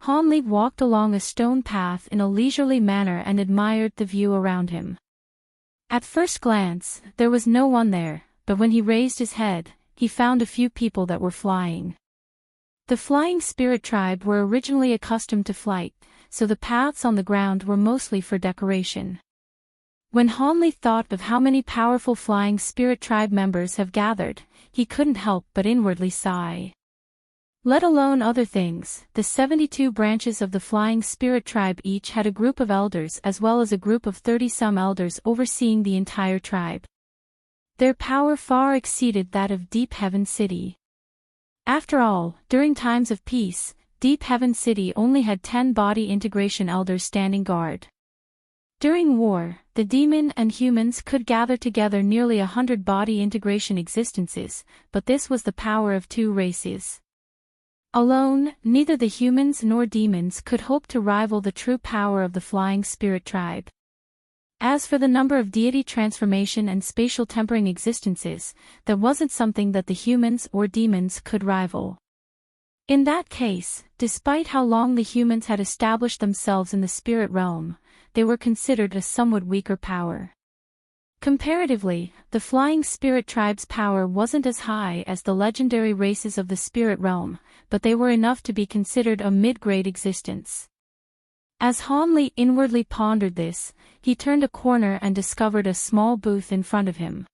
Han Li walked along a stone path in a leisurely manner and admired the view around him. At first glance, there was no one there, but when he raised his head, he found a few people that were flying. The flying spirit tribe were originally accustomed to flight, so the paths on the ground were mostly for decoration. When Han Li thought of how many powerful flying spirit tribe members have gathered, he couldn't help but inwardly sigh. Let alone other things, the 72 branches of the flying spirit tribe each had a group of elders as well as a group of 30-some elders overseeing the entire tribe. Their power far exceeded that of Deep Heaven City. After all, during times of peace, Deep Heaven City only had 10 body integration elders standing guard. During war, the demon and humans could gather together nearly 100 body integration existences, but this was the power of 2 races. Alone, neither the humans nor demons could hope to rival the true power of the flying spirit tribe. As for the number of deity transformation and spatial tempering existences, that wasn't something that the humans or demons could rival. In that case, despite how long the humans had established themselves in the spirit realm, they were considered a somewhat weaker power. Comparatively, the flying spirit tribe's power wasn't as high as the legendary races of the spirit realm, but they were enough to be considered a mid-grade existence. As Han Li inwardly pondered this, he turned a corner and discovered a small booth in front of him.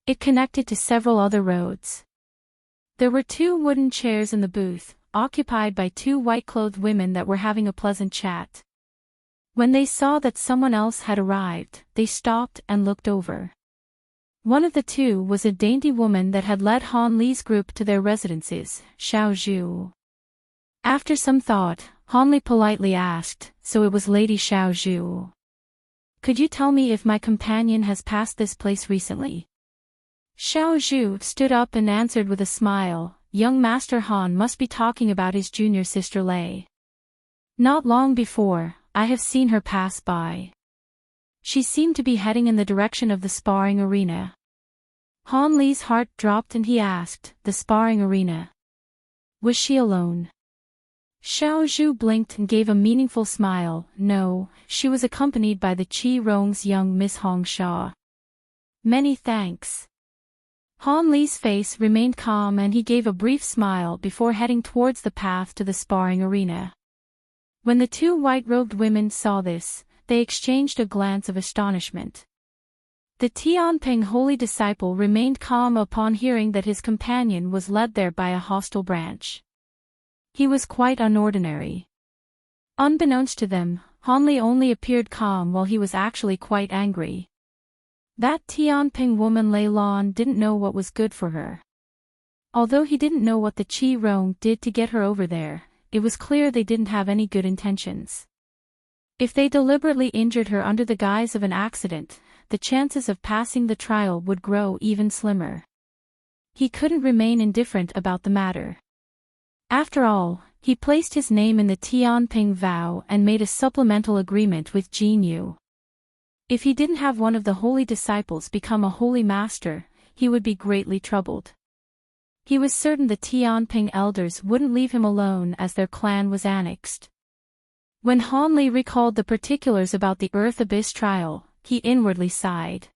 It connected to several other roads. There were 2 wooden chairs in the booth, occupied by 2 white-clothed women that were having a pleasant chat. When they saw that someone else had arrived, they stopped and looked over. One of the 2 was a dainty woman that had led Han Li's group to their residences, Xiao Zhu. After some thought, Han Li politely asked, "So it was Lady Xiao Zhu. Could you tell me if my companion has passed this place recently?" Xiao Zhu stood up and answered with a smile, "Young Master Han must be talking about his junior sister Lei. Not long before, I have seen her pass by. She seemed to be heading in the direction of the sparring arena." Han Li's heart dropped and he asked, "The sparring arena? Was she alone?" Xiao Zhu blinked and gave a meaningful smile. "No, she was accompanied by the Qi Rong's young Miss Hong Sha." "Many thanks." Han Li's face remained calm and he gave a brief smile before heading towards the path to the sparring arena. When the 2 white-robed women saw this, they exchanged a glance of astonishment. The Tianping holy disciple remained calm upon hearing that his companion was led there by a hostile branch. He was quite unordinary. Unbeknownst to them, Han Li only appeared calm while he was actually quite angry. That Tianping woman Lei Lan didn't know what was good for her. Although he didn't know what the Qi Rong did to get her over there, it was clear they didn't have any good intentions. If they deliberately injured her under the guise of an accident, the chances of passing the trial would grow even slimmer. He couldn't remain indifferent about the matter. After all, he placed his name in the Tianping vow and made a supplemental agreement with Jin Yu. If he didn't have one of the holy disciples become a holy master, he would be greatly troubled. He was certain the Tianping elders wouldn't leave him alone as their clan was annexed. When Han Li recalled the particulars about the Earth Abyss trial, he inwardly sighed.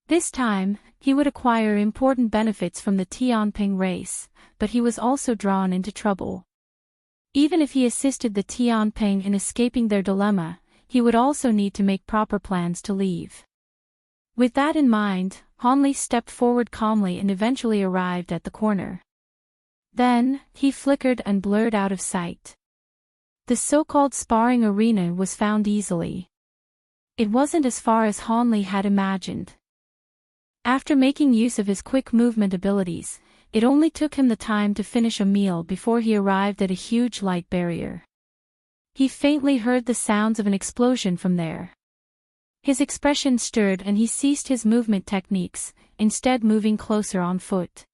This time, he would acquire important benefits from the Tianping race, but he was also drawn into trouble. Even if he assisted the Tianping in escaping their dilemma, he would also need to make proper plans to leave. With that in mind, Han Li stepped forward calmly and eventually arrived at the corner. Then, he flickered and blurred out of sight. The so-called sparring arena was found easily. It wasn't as far as Han Li had imagined. After making use of his quick movement abilities, it only took him the time to finish a meal before he arrived at a huge light barrier. He faintly heard the sounds of an explosion from there. His expression stirred and he ceased his movement techniques, instead moving closer on foot.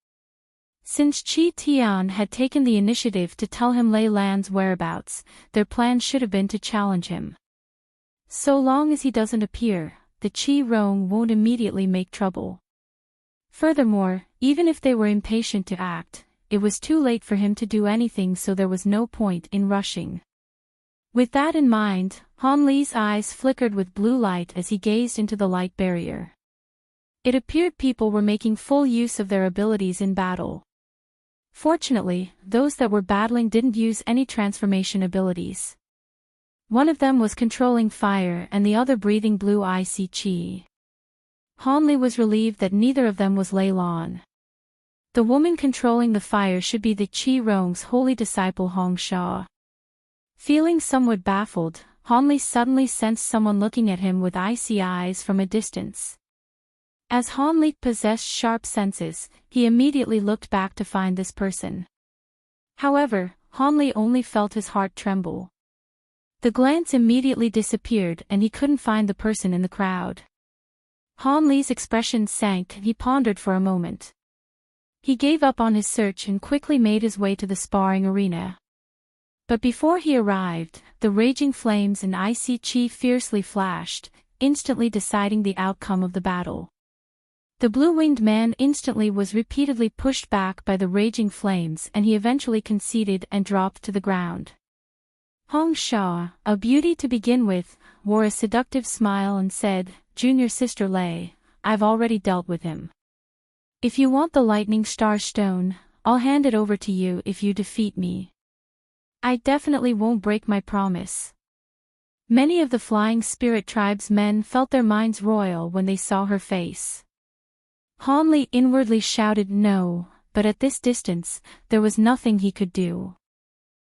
Since Qi Tian had taken the initiative to tell him Lei Lan's whereabouts, their plan should have been to challenge him. So long as he doesn't appear, the Qi Rong won't immediately make trouble. Furthermore, even if they were impatient to act, it was too late for him to do anything, so there was no point in rushing. With that in mind, Han Li's eyes flickered with blue light as he gazed into the light barrier. It appeared people were making full use of their abilities in battle. Fortunately, those that were battling didn't use any transformation abilities. One of them was controlling fire and the other breathing blue icy chi. Han Li was relieved that neither of them was Lei Lan. The woman controlling the fire should be the Qi Rong's holy disciple Hong Sha. Feeling somewhat baffled, Han Li suddenly sensed someone looking at him with icy eyes from a distance. As Han Li possessed sharp senses, he immediately looked back to find this person. However, Han Li only felt his heart tremble. The glance immediately disappeared and he couldn't find the person in the crowd. Han Li's expression sank and he pondered for a moment. He gave up on his search and quickly made his way to the sparring arena. But before he arrived, the raging flames and icy chi fiercely flashed, instantly deciding the outcome of the battle. The blue-winged man instantly was repeatedly pushed back by the raging flames and he eventually conceded and dropped to the ground. Hong Sha, a beauty to begin with, wore a seductive smile and said, "Junior Sister Lei, I've already dealt with him. If you want the lightning star stone, I'll hand it over to you if you defeat me. I definitely won't break my promise." Many of the Flying Spirit Tribe's men felt their minds roil when they saw her face. Han Li inwardly shouted no, but at this distance, there was nothing he could do.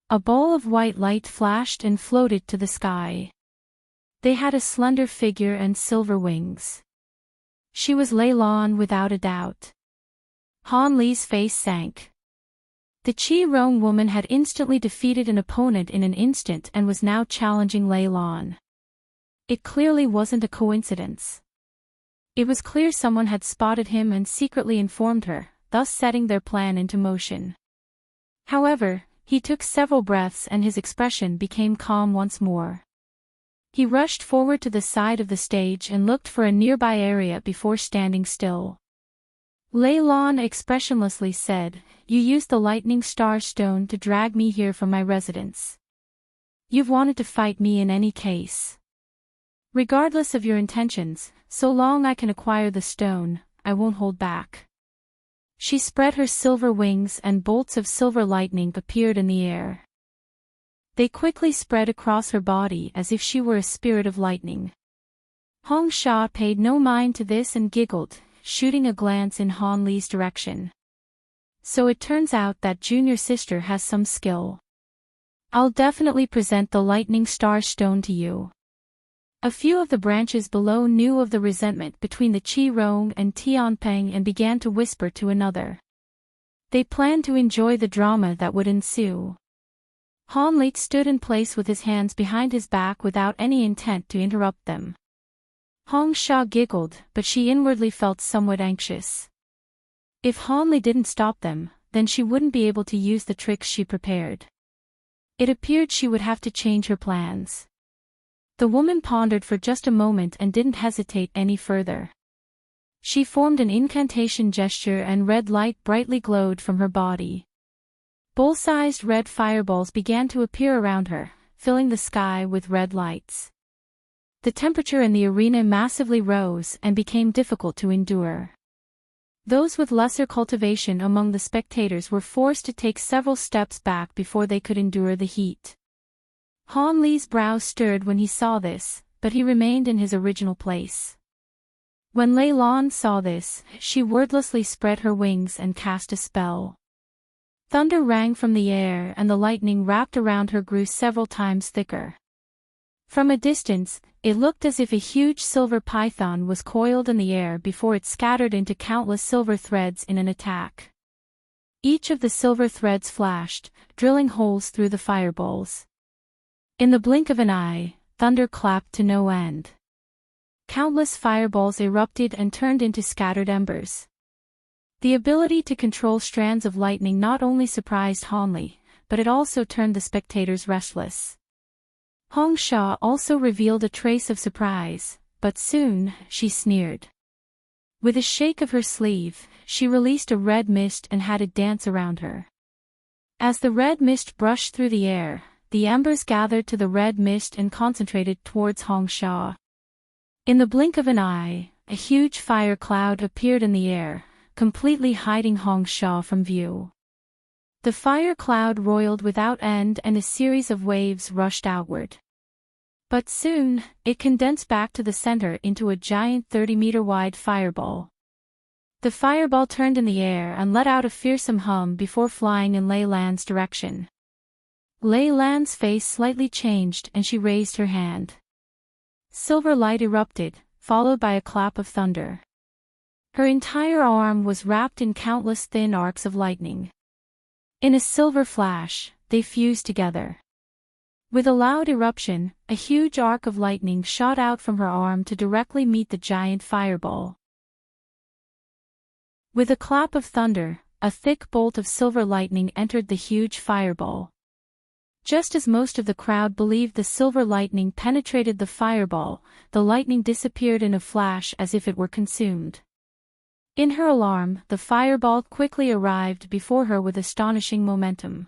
A ball of white light flashed and floated to the sky. They had a slender figure and silver wings. She was Lei Lan without a doubt. Han Li's face sank. The Qi Rong woman had instantly defeated an opponent in an instant and was now challenging Lei Lan. It clearly wasn't a coincidence. It was clear someone had spotted him and secretly informed her, thus setting their plan into motion. However, he took several breaths and his expression became calm once more. He rushed forward to the side of the stage and looked for a nearby area before standing still. Lei Lan expressionlessly said, "You used the lightning star stone to drag me here from my residence. You've wanted to fight me in any case. Regardless of your intentions, so long I can acquire the stone, I won't hold back." She spread her silver wings and bolts of silver lightning appeared in the air. They quickly spread across her body as if she were a spirit of lightning. Hong Sha paid no mind to this and giggled, shooting a glance in Han Li's direction. "So it turns out that junior sister has some skill. I'll definitely present the lightning star stone to you." A few of the branches below knew of the resentment between the Qi Rong and Tianpeng and began to whisper to another. They planned to enjoy the drama that would ensue. Han Li stood in place with his hands behind his back without any intent to interrupt them. Hong Sha giggled, but she inwardly felt somewhat anxious. If Han Li didn't stop them, then she wouldn't be able to use the tricks she prepared. It appeared she would have to change her plans. The woman pondered for just a moment and didn't hesitate any further. She formed an incantation gesture and red light brightly glowed from her body. Bowl-sized red fireballs began to appear around her, filling the sky with red lights. The temperature in the arena massively rose and became difficult to endure. Those with lesser cultivation among the spectators were forced to take several steps back before they could endure the heat. Han Li's brow stirred when he saw this, but he remained in his original place. When Lei Lan saw this, she wordlessly spread her wings and cast a spell. Thunder rang from the air and the lightning wrapped around her grew several times thicker. From a distance, it looked as if a huge silver python was coiled in the air before it scattered into countless silver threads in an attack. Each of the silver threads flashed, drilling holes through the fireballs. In the blink of an eye, thunder clapped to no end. Countless fireballs erupted and turned into scattered embers. The ability to control strands of lightning not only surprised Han Li, but it also turned the spectators restless. Hong Sha also revealed a trace of surprise, but soon, she sneered. With a shake of her sleeve, she released a red mist and had it dance around her. As the red mist brushed through the air, the embers gathered to the red mist and concentrated towards Hong Sha. In the blink of an eye, a huge fire cloud appeared in the air, completely hiding Hong Sha from view. The fire cloud roiled without end and a series of waves rushed outward. But soon, it condensed back to the center into a giant 30-meter-wide fireball. The fireball turned in the air and let out a fearsome hum before flying in Lei Lan's direction. Lei Lan's face slightly changed and she raised her hand. Silver light erupted, followed by a clap of thunder. Her entire arm was wrapped in countless thin arcs of lightning. In a silver flash, they fused together. With a loud eruption, a huge arc of lightning shot out from her arm to directly meet the giant fireball. With a clap of thunder, a thick bolt of silver lightning entered the huge fireball. Just as most of the crowd believed the silver lightning penetrated the fireball, the lightning disappeared in a flash as if it were consumed. In her alarm, the fireball quickly arrived before her with astonishing momentum.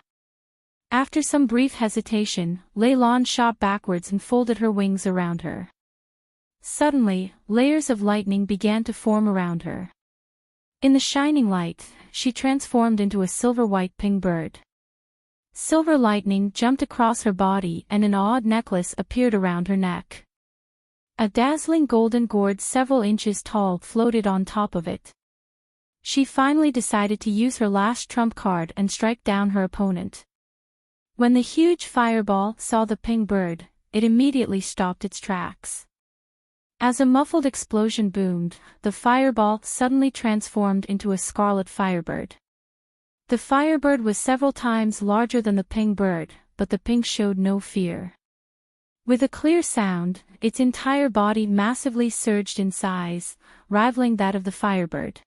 After some brief hesitation, Lei Lan shot backwards and folded her wings around her. Suddenly, layers of lightning began to form around her. In the shining light, she transformed into a silver-white ping bird. Silver lightning jumped across her body and an odd necklace appeared around her neck. A dazzling golden gourd several inches tall floated on top of it. She finally decided to use her last trump card and strike down her opponent. When the huge fireball saw the ping bird, it immediately stopped its tracks. As a muffled explosion boomed, the fireball suddenly transformed into a scarlet firebird. The firebird was several times larger than the ping bird, but the ping showed no fear. With a clear sound, its entire body massively surged in size, rivaling that of the firebird.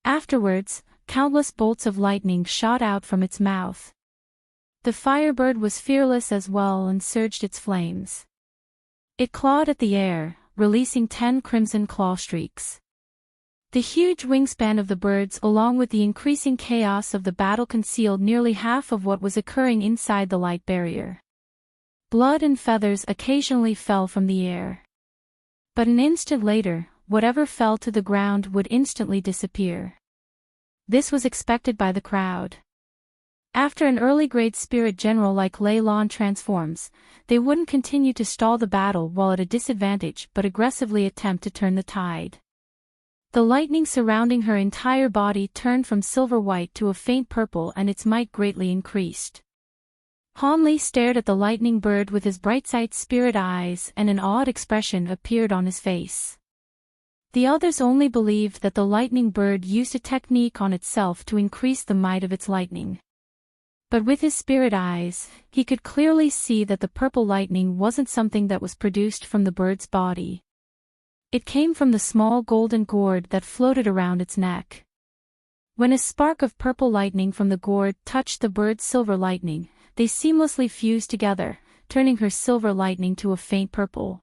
Afterwards, countless bolts of lightning shot out from its mouth. The firebird was fearless as well and surged its flames. It clawed at the air, releasing 10 crimson claw streaks. The huge wingspan of the birds along with the increasing chaos of the battle concealed nearly half of what was occurring inside the light barrier. Blood and feathers occasionally fell from the air. But an instant later, whatever fell to the ground would instantly disappear. This was expected by the crowd. After an early-grade spirit general like Lei Lan transforms, they wouldn't continue to stall the battle while at a disadvantage but aggressively attempt to turn the tide. The lightning surrounding her entire body turned from silver-white to a faint purple and its might greatly increased. Han Li stared at the lightning bird with his bright-eyed spirit eyes and an odd expression appeared on his face. The others only believed that the lightning bird used a technique on itself to increase the might of its lightning. But with his spirit eyes, he could clearly see that the purple lightning wasn't something that was produced from the bird's body. It came from the small golden gourd that floated around its neck. When a spark of purple lightning from the gourd touched the bird's silver lightning, they seamlessly fused together, turning her silver lightning to a faint purple.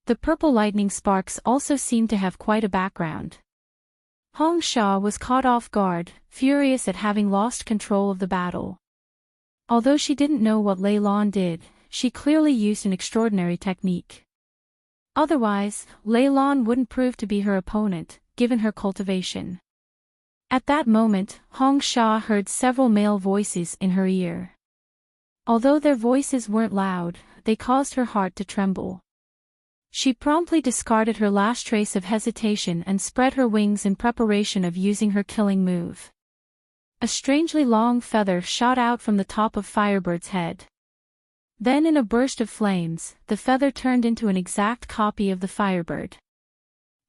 The purple lightning sparks also seemed to have quite a background. Hong Sha was caught off guard, furious at having lost control of the battle. Although she didn't know what Lei Lan did, she clearly used an extraordinary technique. Otherwise, Lei Lan wouldn't prove to be her opponent, given her cultivation. At that moment, Hong Sha heard several male voices in her ear. Although their voices weren't loud, they caused her heart to tremble. She promptly discarded her last trace of hesitation and spread her wings in preparation of using her killing move. A strangely long feather shot out from the top of Firebird's head. Then in a burst of flames, the feather turned into an exact copy of the Firebird.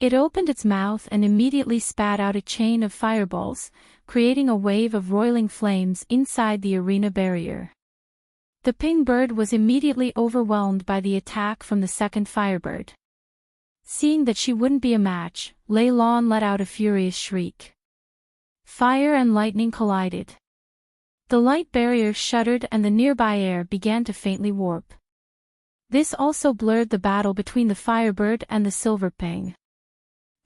It opened its mouth and immediately spat out a chain of fireballs, creating a wave of roiling flames inside the arena barrier. The ping bird was immediately overwhelmed by the attack from the second Firebird. Seeing that she wouldn't be a match, Lei Lan let out a furious shriek. Fire and lightning collided. The light barrier shuddered and the nearby air began to faintly warp. This also blurred the battle between the Firebird and the silver ping.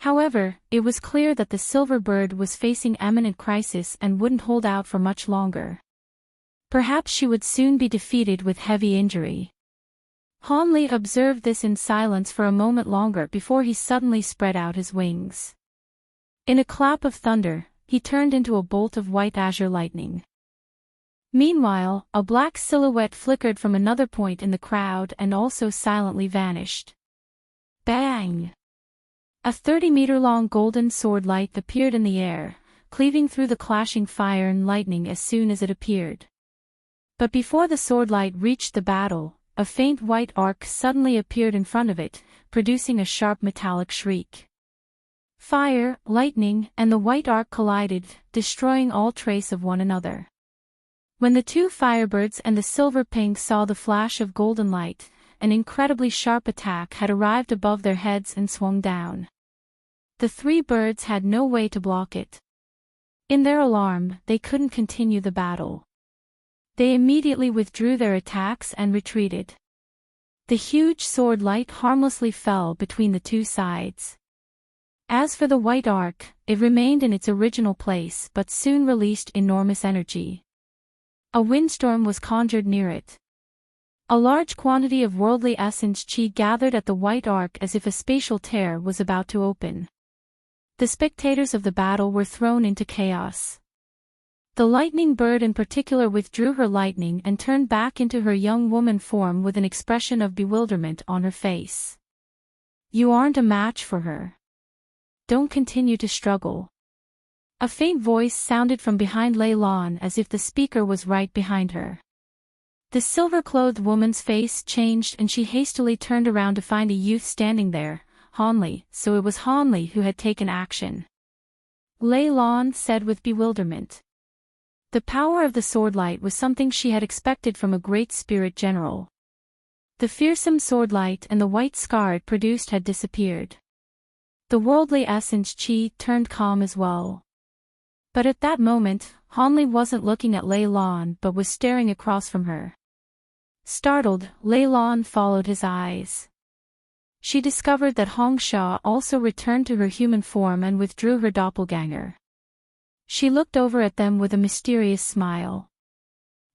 However, it was clear that the silver bird was facing imminent crisis and wouldn't hold out for much longer. Perhaps she would soon be defeated with heavy injury. Han Li observed this in silence for a moment longer before he suddenly spread out his wings. In a clap of thunder, he turned into a bolt of white azure lightning. Meanwhile, a black silhouette flickered from another point in the crowd and also silently vanished. Bang! A 30-meter-long golden sword light appeared in the air, cleaving through the clashing fire and lightning as soon as it appeared. But before the sword light reached the battle, a faint white arc suddenly appeared in front of it, producing a sharp metallic shriek. Fire, lightning, and the white arc collided, destroying all trace of one another. When the two firebirds and the silver pink saw the flash of golden light, an incredibly sharp attack had arrived above their heads and swung down. The three birds had no way to block it. In their alarm, they couldn't continue the battle. They immediately withdrew their attacks and retreated. The huge sword light harmlessly fell between the two sides. As for the white arc, it remained in its original place but soon released enormous energy. A windstorm was conjured near it. A large quantity of worldly essence chi gathered at the white arc as if a spatial tear was about to open. The spectators of the battle were thrown into chaos. The lightning bird in particular withdrew her lightning and turned back into her young woman form with an expression of bewilderment on her face. You aren't a match for her. Don't continue to struggle. A faint voice sounded from behind Lei Lan as if the speaker was right behind her. The silver-clothed woman's face changed and she hastily turned around to find a youth standing there, Han Li, so it was Han Li who had taken action. Lei Lan said with bewilderment. The power of the sword light was something she had expected from a great spirit general. The fearsome sword light and the white scar it produced had disappeared. The worldly essence chi turned calm as well. But at that moment, Han Li wasn't looking at Lei Lan but was staring across from her. Startled, Lei Lan followed his eyes. She discovered that Hong Sha also returned to her human form and withdrew her doppelganger. She looked over at them with a mysterious smile.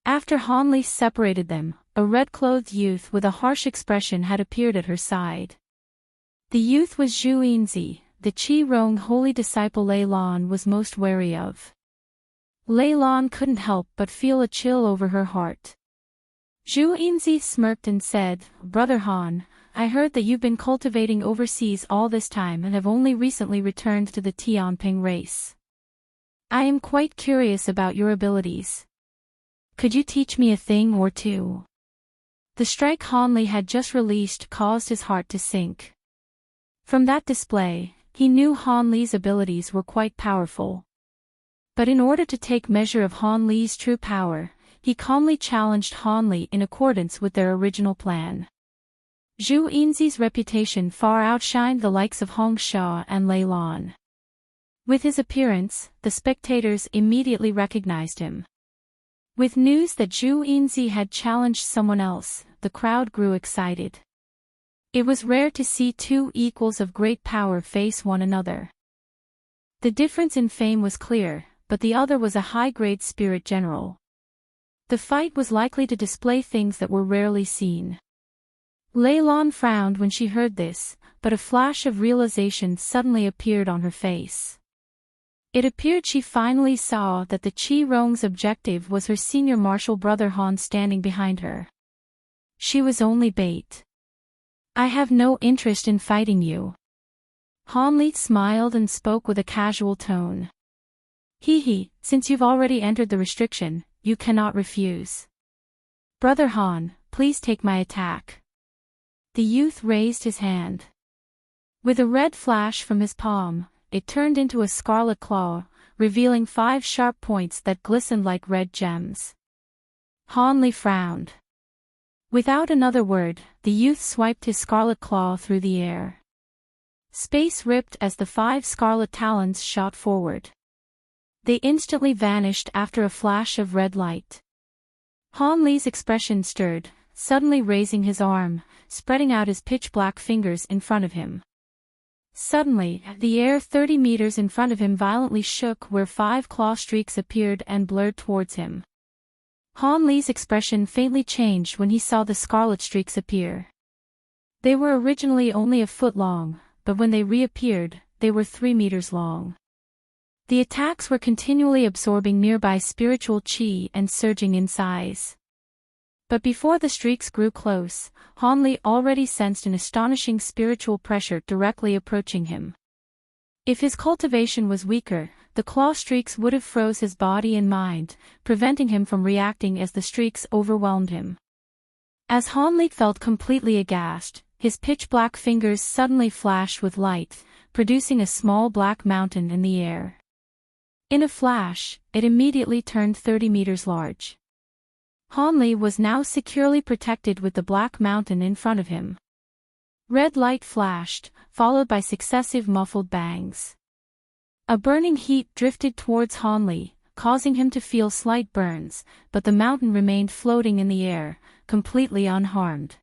After Han Li separated them, a red-clothed youth with a harsh expression had appeared at her side. The youth was Zhu Yinzi, the Qi Rong holy disciple Lei Lan was most wary of. Lei Lan couldn't help but feel a chill over her heart. Zhu Yinzi smirked and said, Brother Han, I heard that you've been cultivating overseas all this time and have only recently returned to the Tianping race. I am quite curious about your abilities. Could you teach me a thing or two? The strike Han Li had just released caused his heart to sink. From that display, he knew Han Li's abilities were quite powerful. But in order to take measure of Han Li's true power, he calmly challenged Han Li in accordance with their original plan. Zhu Yinzi's reputation far outshined the likes of Hong Sha and Lei Lan. With his appearance, the spectators immediately recognized him. With news that Zhu Yinzi had challenged someone else, the crowd grew excited. It was rare to see two equals of great power face one another. The difference in fame was clear, but the other was a high-grade spirit general. The fight was likely to display things that were rarely seen. Lei Lan frowned when she heard this, but a flash of realization suddenly appeared on her face. It appeared she finally saw that the Qi Rong's objective was her senior martial brother Han standing behind her. She was only bait. I have no interest in fighting you. Han Li smiled and spoke with a casual tone. He, since you've already entered the restriction, you cannot refuse. Brother Han, please take my attack. The youth raised his hand. With a red flash from his palm, it turned into a scarlet claw, revealing 5 sharp points that glistened like red gems. Han Li frowned. Without another word, the youth swiped his scarlet claw through the air. Space ripped as the 5 scarlet talons shot forward. They instantly vanished after a flash of red light. Han Li's expression stirred, suddenly raising his arm, spreading out his pitch-black fingers in front of him. Suddenly, the air 30 meters in front of him violently shook where 5 claw streaks appeared and blurred towards him. Han Li's expression faintly changed when he saw the scarlet streaks appear. They were originally only a foot long, but when they reappeared, they were 3 meters long. The attacks were continually absorbing nearby spiritual chi and surging in size. But before the streaks grew close, Han Li already sensed an astonishing spiritual pressure directly approaching him. If his cultivation was weaker, the claw streaks would have froze his body and mind, preventing him from reacting as the streaks overwhelmed him. As Han Li felt completely aghast, his pitch-black fingers suddenly flashed with light, producing a small black mountain in the air. In a flash, it immediately turned 30 meters large. Han Li was now securely protected with the black mountain in front of him. Red light flashed, followed by successive muffled bangs. A burning heat drifted towards Han Li, causing him to feel slight burns, but the mountain remained floating in the air, completely unharmed.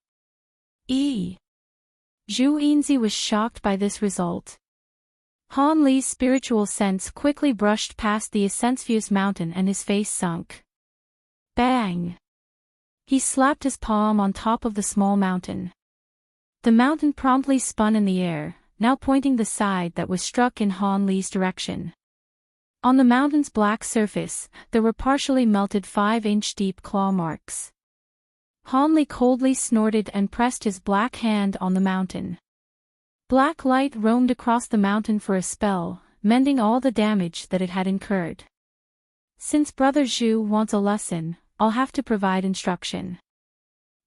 Zhu Yinzi was shocked by this result. Han Li's spiritual sense quickly brushed past the Ascensius mountain and his face sunk. Bang! He slapped his palm on top of the small mountain. The mountain promptly spun in the air, now pointing the side that was struck in Han Li's direction. On the mountain's black surface, there were partially melted 5-inch deep claw marks. Han Li coldly snorted and pressed his black hand on the mountain. Black light roamed across the mountain for a spell, mending all the damage that it had incurred. Since Brother Zhu wants a lesson, I'll have to provide instruction.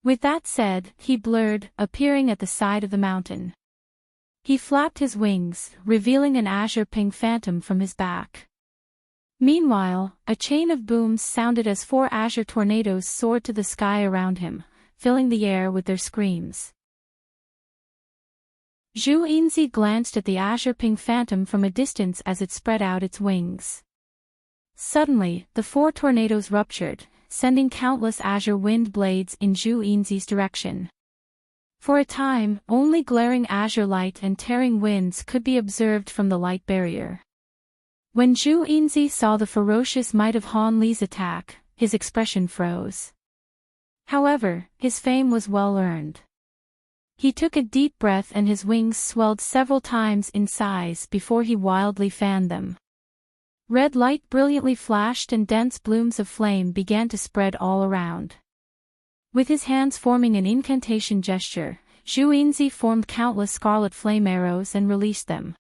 With that said, he blurred, appearing at the side of the mountain. He flapped his wings, revealing an azure pink phantom from his back. Meanwhile, a chain of booms sounded as 4 azure tornadoes soared to the sky around him, filling the air with their screams. Zhu Yinzi glanced at the azure pink phantom from a distance as it spread out its wings. Suddenly, the 4 tornadoes ruptured, sending countless azure wind blades in Zhu Yinzi's direction. For a time, only glaring azure light and tearing winds could be observed from the light barrier. When Zhu Yinzi saw the ferocious might of Han Li's attack, his expression froze. However, his fame was well earned. He took a deep breath and his wings swelled several times in size before he wildly fanned them. Red light brilliantly flashed and dense blooms of flame began to spread all around. With his hands forming an incantation gesture, Zhu Yinzi formed countless scarlet flame arrows and released them.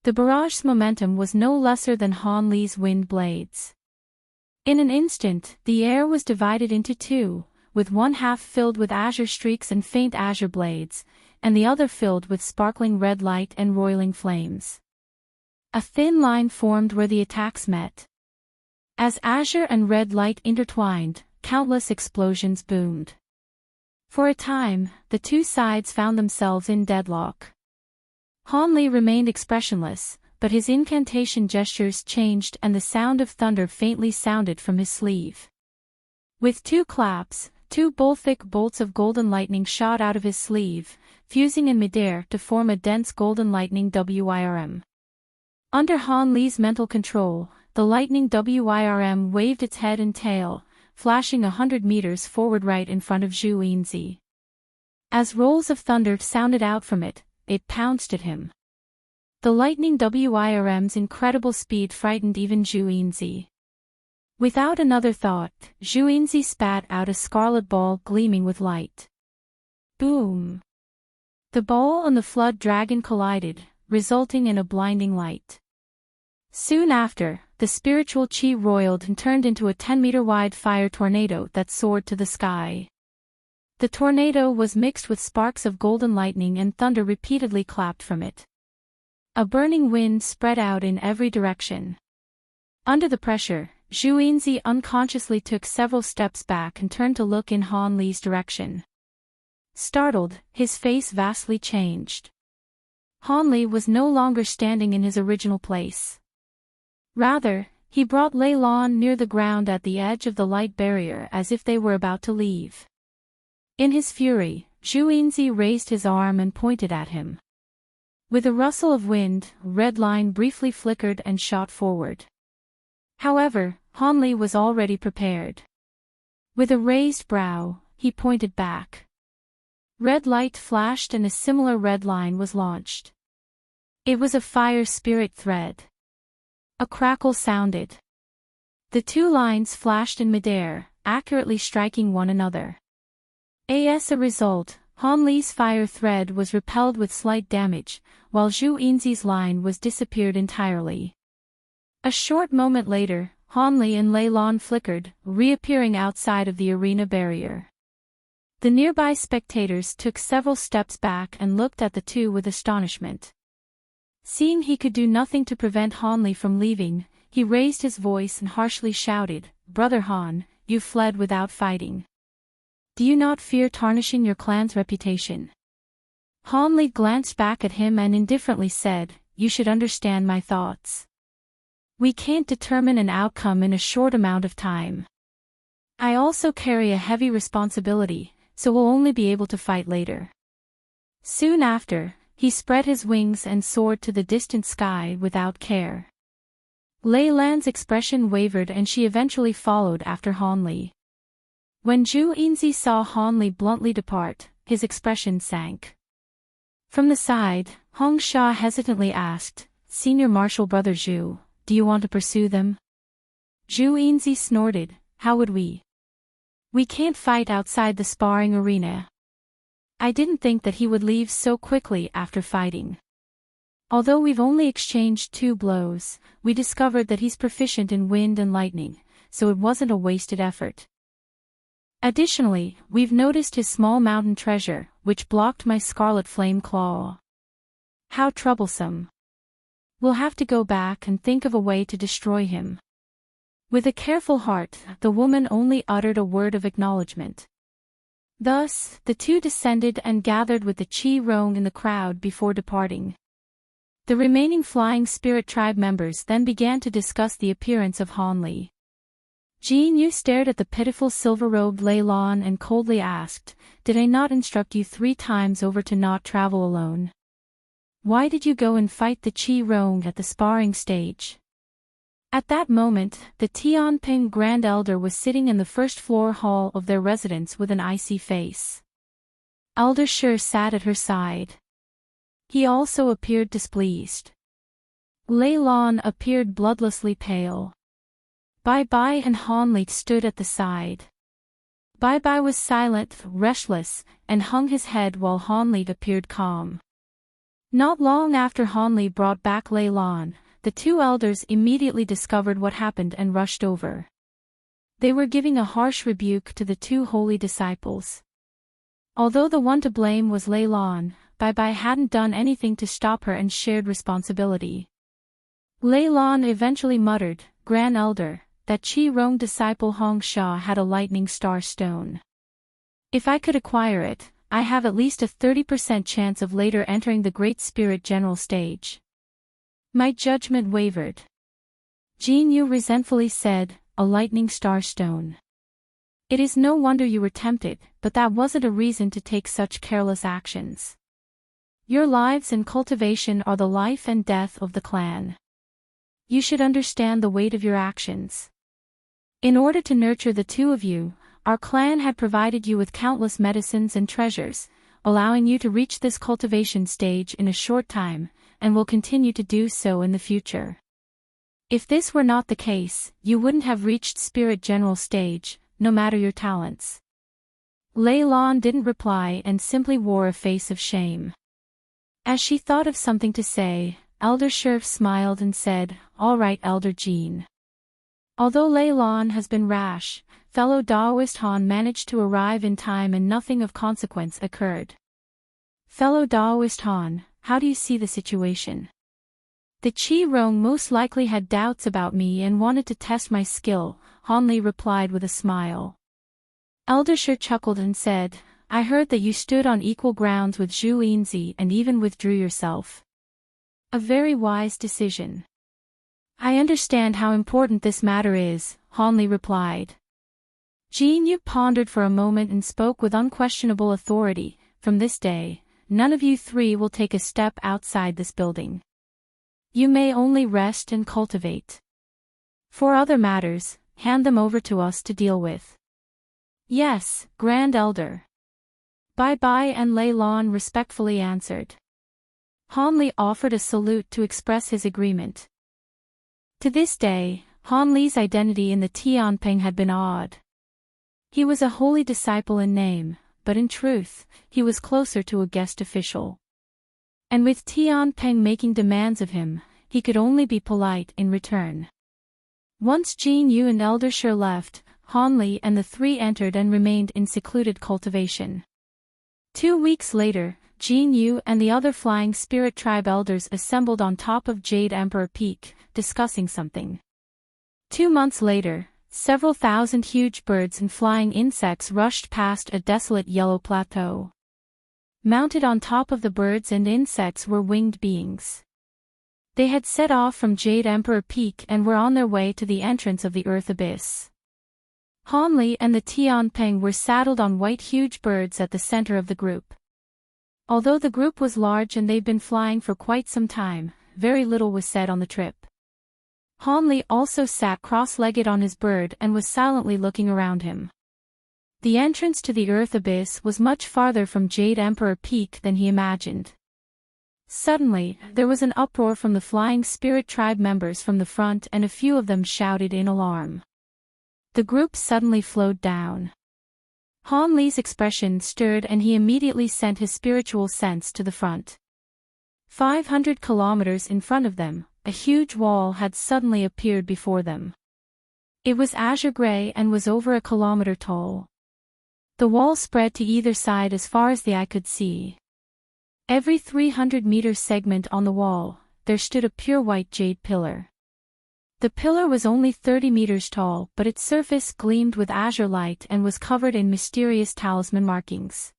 The barrage's momentum was no lesser than Han Li's wind blades. In an instant, the air was divided into 2, with one half filled with azure streaks and faint azure blades, and the other filled with sparkling red light and roiling flames. A thin line formed where the attacks met. As azure and red light intertwined, countless explosions boomed. For a time, the 2 sides found themselves in deadlock. Han Li remained expressionless, but his incantation gestures changed and the sound of thunder faintly sounded from his sleeve. With 2 claps, 2 bullthick bolts of golden lightning shot out of his sleeve, fusing in midair to form a dense golden lightning WIRM. Under Han Li's mental control, the lightning WIRM waved its head and tail, flashing 100 meters forward right in front of Zhu Yinzi. As rolls of thunder sounded out from it, it pounced at him. The lightning WIRM's incredible speed frightened even Zhu Yinzi. Without another thought, Zhu Yinzi spat out a scarlet ball gleaming with light. Boom! The ball and the flood dragon collided, resulting in a blinding light. Soon after, the spiritual chi roiled and turned into a 10-meter-wide fire tornado that soared to the sky. The tornado was mixed with sparks of golden lightning and thunder repeatedly clapped from it. A burning wind spread out in every direction. Under the pressure, Zhu Yinzi unconsciously took several steps back and turned to look in Han Li's direction. Startled, his face vastly changed. Han Li was no longer standing in his original place. Rather, he brought Lei Lan near the ground at the edge of the light barrier as if they were about to leave. In his fury, Zhu Yinzi raised his arm and pointed at him. With a rustle of wind, red line briefly flickered and shot forward. However, Hanli was already prepared. With a raised brow, he pointed back. Red light flashed and a similar red line was launched. It was a fire spirit thread. A crackle sounded. The two lines flashed in midair, accurately striking one another. As a result, Han Li's fire thread was repelled with slight damage, while Zhu Yinzi's line was disappeared entirely. A short moment later, Han Li and Lei Lan flickered, reappearing outside of the arena barrier. The nearby spectators took several steps back and looked at the two with astonishment. Seeing he could do nothing to prevent Han Li from leaving, he raised his voice and harshly shouted, "Brother Han, you fled without fighting. Do you not fear tarnishing your clan's reputation?" Han Li glanced back at him and indifferently said, "You should understand my thoughts. We can't determine an outcome in a short amount of time. I also carry a heavy responsibility, so will only be able to fight later." Soon after, he spread his wings and soared to the distant sky without care. Lei Lan's expression wavered and she eventually followed after Han Li. When Zhu Yinzi saw Han Li bluntly depart, his expression sank. From the side, Hong Sha hesitantly asked, "Senior Marshal Brother Zhu, do you want to pursue them?" Zhu Yinzi snorted, "How would we? We can't fight outside the sparring arena." I didn't think that he would leave so quickly after fighting. Although we've only exchanged 2 blows, we discovered that he's proficient in wind and lightning, so it wasn't a wasted effort. Additionally, we've noticed his small mountain treasure, which blocked my scarlet flame claw. How troublesome. We'll have to go back and think of a way to destroy him. With a careful heart, the woman only uttered a word of acknowledgement. Thus, the two descended and gathered with the Qi Rong in the crowd before departing. The remaining Flying Spirit Tribe members then began to discuss the appearance of Han Li. Jin Yu stared at the pitiful silver-robed Lei Lan and coldly asked, "Did I not instruct you 3 times over to not travel alone? Why did you go and fight the Qi Rong at the sparring stage?" At that moment, the Tianping Grand Elder was sitting in the first-floor hall of their residence with an icy face. Elder Shi sat at her side. He also appeared displeased. Lei Lan appeared bloodlessly pale. Bai Bai and Han Li stood at the side. Bai Bai was silent, restless, and hung his head while Han Li appeared calm. Not long after Han Li brought back Lei Lan, the 2 elders immediately discovered what happened and rushed over. They were giving a harsh rebuke to the 2 holy disciples. Although the one to blame was Lei Lan, Bai Bai hadn't done anything to stop her and shared responsibility. Lei Lan eventually muttered, "Grand Elder, that Qi Rong disciple Hong Sha had a lightning star stone. If I could acquire it, I have at least a 30% chance of later entering the Great Spirit General stage." My judgment wavered. Jin Yu resentfully said, "A lightning star stone. It is no wonder you were tempted, but that wasn't a reason to take such careless actions. Your lives and cultivation are the life and death of the clan. You should understand the weight of your actions. In order to nurture the 2 of you, our clan had provided you with countless medicines and treasures, allowing you to reach this cultivation stage in a short time, and will continue to do so in the future. If this were not the case, you wouldn't have reached Spirit General stage, no matter your talents." Lei Lan didn't reply and simply wore a face of shame. As she thought of something to say, Elder Shi smiled and said, "All right, Elder Jin. Although Lei Lan has been rash, fellow Daoist Han managed to arrive in time and nothing of consequence occurred. Fellow Daoist Han, how do you see the situation?" "The Qi Rong most likely had doubts about me and wanted to test my skill," Han Li replied with a smile. Elder Shi chuckled and said, "I heard that you stood on equal grounds with Zhu Yinzi and even withdrew yourself. A very wise decision." "I understand how important this matter is," Han Li replied. Jin Yu pondered for a moment and spoke with unquestionable authority, "From this day, none of you three will take a step outside this building. You may only rest and cultivate. For other matters, hand them over to us to deal with. Yes, Grand Elder. Bye-bye, and Lei Lan respectfully answered. Han Li offered a salute to express his agreement. To this day, Han Li's identity in the Tianping had been odd. He was a holy disciple in name, but in truth, he was closer to a guest official. And with Tianping making demands of him, he could only be polite in return. Once Jin Yu and Elder Shi left, Han Li and the three entered and remained in secluded cultivation. 2 weeks later, Jin Yu and the other Flying Spirit Tribe elders assembled on top of Jade Emperor Peak, discussing something. 2 months later, several thousand huge birds and flying insects rushed past a desolate yellow plateau. Mounted on top of the birds and insects were winged beings. They had set off from Jade Emperor Peak and were on their way to the entrance of the Earth Abyss. Han Li and the Tianping were saddled on white huge birds at the center of the group. Although the group was large and they'd been flying for quite some time, very little was said on the trip. Han Li also sat cross-legged on his bird and was silently looking around him. The entrance to the Earth Abyss was much farther from Jade Emperor Peak than he imagined. Suddenly, there was an uproar from the Flying Spirit Tribe members from the front, and a few of them shouted in alarm. The group suddenly flowed down. Han Li's expression stirred and he immediately sent his spiritual sense to the front. 500 kilometers in front of them, a huge wall had suddenly appeared before them. It was azure gray and was over a kilometer tall. The wall spread to either side as far as the eye could see. Every 300-meter segment on the wall, there stood a pure white jade pillar. The pillar was only 30 meters tall, but its surface gleamed with azure light and was covered in mysterious talisman markings.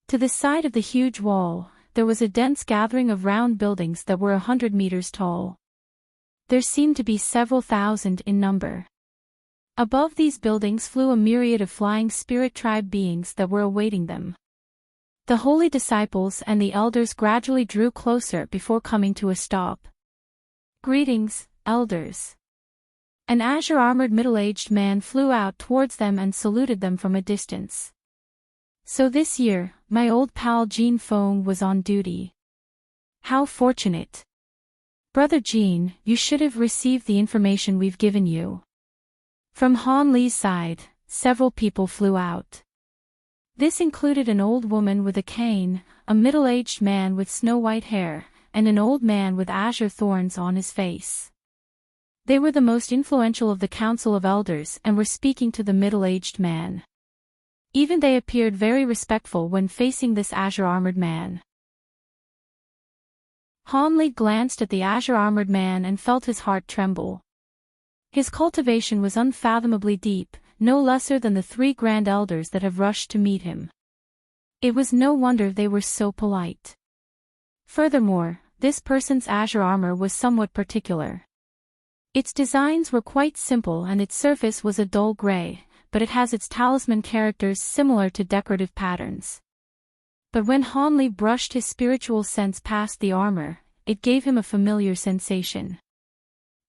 To the side of the huge wall, there was a dense gathering of round buildings that were 100 meters tall. There seemed to be several thousand in number. Above these buildings flew a myriad of Flying Spirit Tribe beings that were awaiting them. The holy disciples and the elders gradually drew closer before coming to a stop. Greetings, elders. An azure-armored middle-aged man flew out towards them and saluted them from a distance. So this year, my old pal Jean Fong was on duty. How fortunate. Brother Jean, you should have received the information we've given you. From Han Li's side, several people flew out. This included an old woman with a cane, a middle-aged man with snow-white hair, and an old man with azure thorns on his face. They were the most influential of the Council of Elders and were speaking to the middle-aged man. Even they appeared very respectful when facing this azure-armored man. Han Li glanced at the azure-armored man and felt his heart tremble. His cultivation was unfathomably deep, no lesser than the 3 grand elders that have rushed to meet him. It was no wonder they were so polite. Furthermore, this person's azure armor was somewhat particular. Its designs were quite simple and its surface was a dull gray, but it has its talisman characters similar to decorative patterns. But when Han Li brushed his spiritual sense past the armor, it gave him a familiar sensation.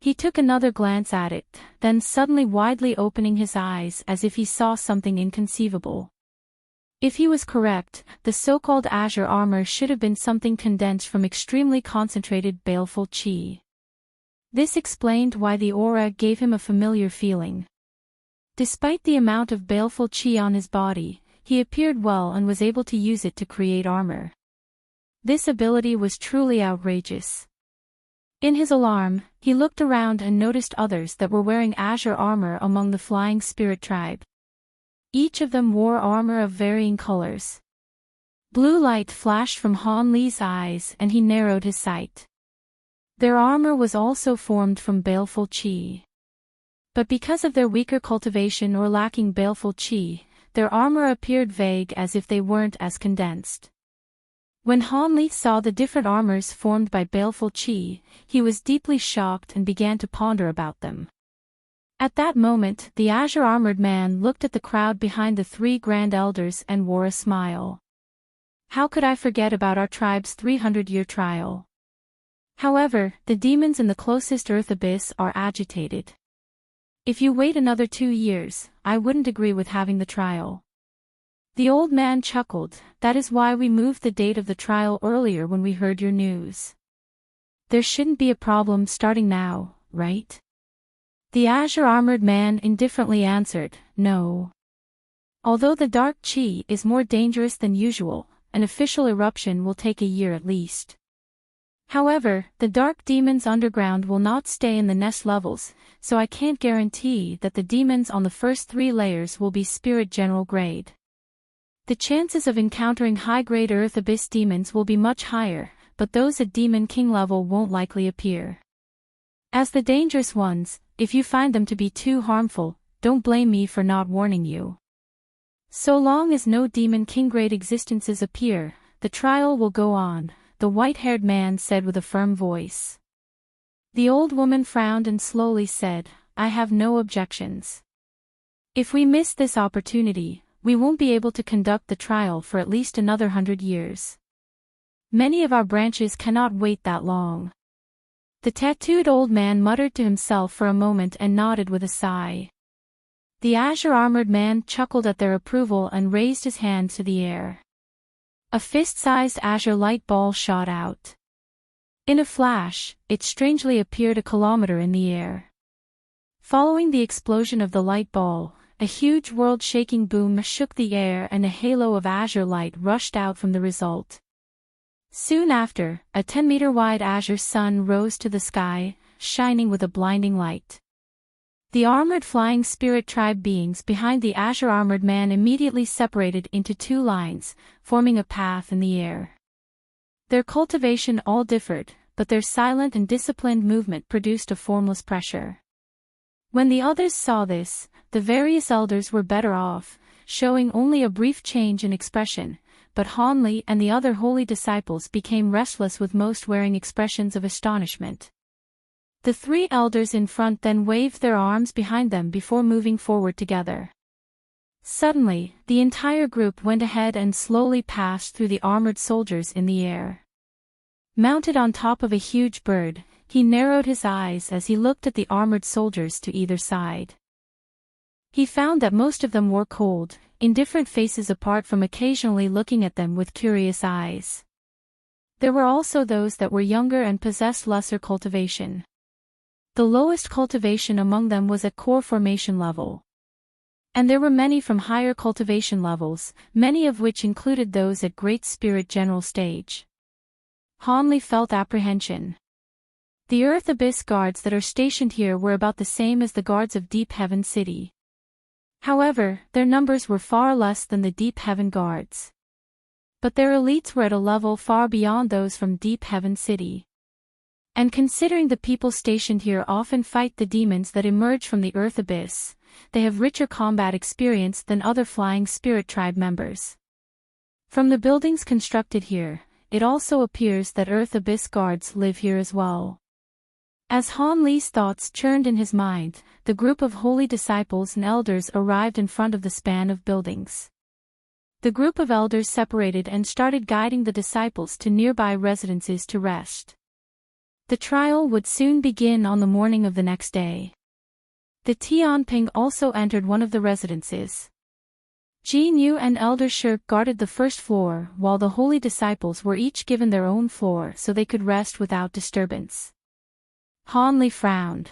He took another glance at it, then suddenly widely opening his eyes as if he saw something inconceivable. If he was correct, the so-called azure armor should have been something condensed from extremely concentrated baleful qi. This explained why the aura gave him a familiar feeling. Despite the amount of baleful qi on his body, he appeared well and was able to use it to create armor. This ability was truly outrageous. In his alarm, he looked around and noticed others that were wearing azure armor among the Flying Spirit Tribe. Each of them wore armor of varying colors. Blue light flashed from Han Li's eyes and he narrowed his sight. Their armor was also formed from baleful qi. But because of their weaker cultivation or lacking baleful qi, their armor appeared vague as if they weren't as condensed. When Han Li saw the different armors formed by baleful qi, he was deeply shocked and began to ponder about them. At that moment, the azure-armored man looked at the crowd behind the 3 grand elders and wore a smile. How could I forget about our tribe's 300-year trial? However, the demons in the closest earth abyss are agitated. If you wait another 2 years, I wouldn't agree with having the trial. The old man chuckled. That is why we moved the date of the trial earlier when we heard your news. There shouldn't be a problem starting now, right? The azure-armored man indifferently answered, no. Although the dark chi is more dangerous than usual, an official eruption will take a year at least. However, the dark demons underground will not stay in the nest levels, so I can't guarantee that the demons on the first 3 layers will be spirit general grade. The chances of encountering high-grade Earth Abyss demons will be much higher, but those at Demon King level won't likely appear. As the dangerous ones, if you find them to be too harmful, don't blame me for not warning you. So long as no Demon King grade existences appear, the trial will go on, the white-haired man said with a firm voice. The old woman frowned and slowly said, I have no objections. If we miss this opportunity, we won't be able to conduct the trial for at least another 100 years. Many of our branches cannot wait that long. The tattooed old man muttered to himself for a moment and nodded with a sigh. The azure-armored man chuckled at their approval and raised his hand to the air. A fist-sized azure light ball shot out. In a flash, it strangely appeared a kilometer in the air. Following the explosion of the light ball, a huge world-shaking boom shook the air and a halo of azure light rushed out from the result. Soon after, a 10-meter-wide azure sun rose to the sky, shining with a blinding light. The armored flying spirit tribe beings behind the azure-armored man immediately separated into 2 lines, forming a path in the air. Their cultivation all differed, but their silent and disciplined movement produced a formless pressure. When the others saw this, the various elders were better off, showing only a brief change in expression, but Hanli and the other holy disciples became restless with most wearing expressions of astonishment. The 3 elders in front then waved their arms behind them before moving forward together. Suddenly, the entire group went ahead and slowly passed through the armored soldiers in the air. Mounted on top of a huge bird, he narrowed his eyes as he looked at the armored soldiers to either side. He found that most of them wore cold, indifferent faces apart from occasionally looking at them with curious eyes. There were also those that were younger and possessed lesser cultivation. The lowest cultivation among them was at core formation level. And there were many from higher cultivation levels, many of which included those at Great Spirit General stage. Hanli felt apprehension. The Earth Abyss guards that are stationed here were about the same as the guards of Deep Heaven City. However, their numbers were far less than the Deep Heaven guards. But their elites were at a level far beyond those from Deep Heaven City. And considering the people stationed here often fight the demons that emerge from the Earth Abyss, they have richer combat experience than other Flying Spirit Tribe members. From the buildings constructed here, it also appears that Earth Abyss guards live here as well. As Hanli's thoughts churned in his mind, the group of holy disciples and elders arrived in front of the span of buildings. The group of elders separated and started guiding the disciples to nearby residences to rest. The trial would soon begin on the morning of the next day. The Tianping also entered one of the residences. Jin Yu and Elder Shirk guarded the first floor, while the holy disciples were each given their own floor so they could rest without disturbance. Hanli frowned.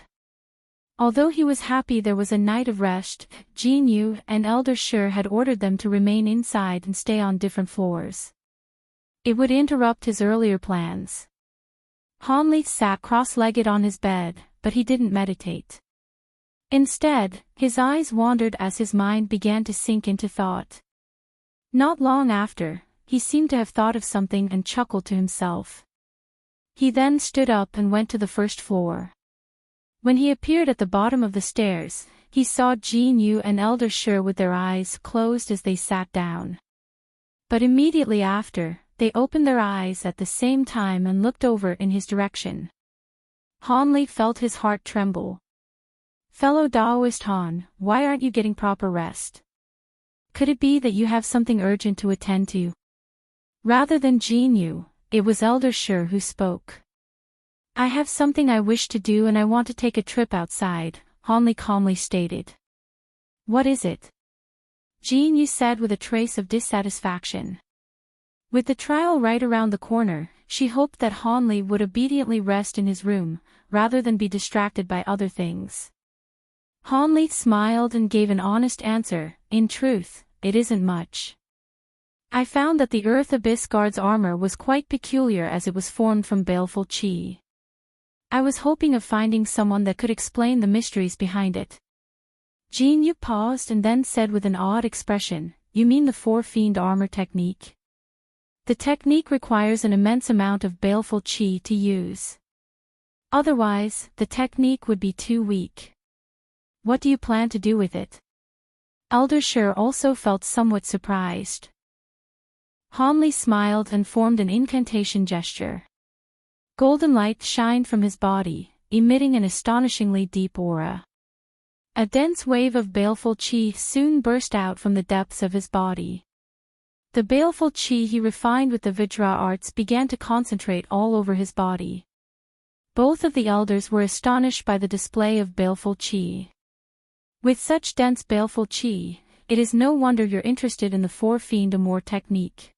Although he was happy there was a night of rest, Jin Yu and Elder Shir had ordered them to remain inside and stay on different floors. It would interrupt his earlier plans. Hanli sat cross-legged on his bed, but he didn't meditate. Instead, his eyes wandered as his mind began to sink into thought. Not long after, he seemed to have thought of something and chuckled to himself. He then stood up and went to the first floor. When he appeared at the bottom of the stairs, he saw Jin Yu and Elder Shir with their eyes closed as they sat down. But immediately after, they opened their eyes at the same time and looked over in his direction. Hanli felt his heart tremble. Fellow Daoist Han, why aren't you getting proper rest? Could it be that you have something urgent to attend to? Rather than Jin Yu, it was Elder Shi who spoke. I have something I wish to do and I want to take a trip outside, Han Li calmly stated. What is it? Jin Yu said with a trace of dissatisfaction. With the trial right around the corner, she hoped that Han Li would obediently rest in his room, rather than be distracted by other things. Han Li smiled and gave an honest answer. In truth, it isn't much. I found that the Earth Abyss Guard's armor was quite peculiar as it was formed from baleful qi. I was hoping of finding someone that could explain the mysteries behind it. Jin Yu paused and then said with an odd expression, You mean the Four Fiend armor technique? The technique requires an immense amount of baleful qi to use. Otherwise, the technique would be too weak. What do you plan to do with it? Elder Shi also felt somewhat surprised. Han Li smiled and formed an incantation gesture. Golden light shined from his body, emitting an astonishingly deep aura. A dense wave of baleful qi soon burst out from the depths of his body. The baleful qi he refined with the Vajra arts began to concentrate all over his body. Both of the elders were astonished by the display of baleful qi. With such dense baleful qi, it is no wonder you're interested in the Four Fiend Amour technique.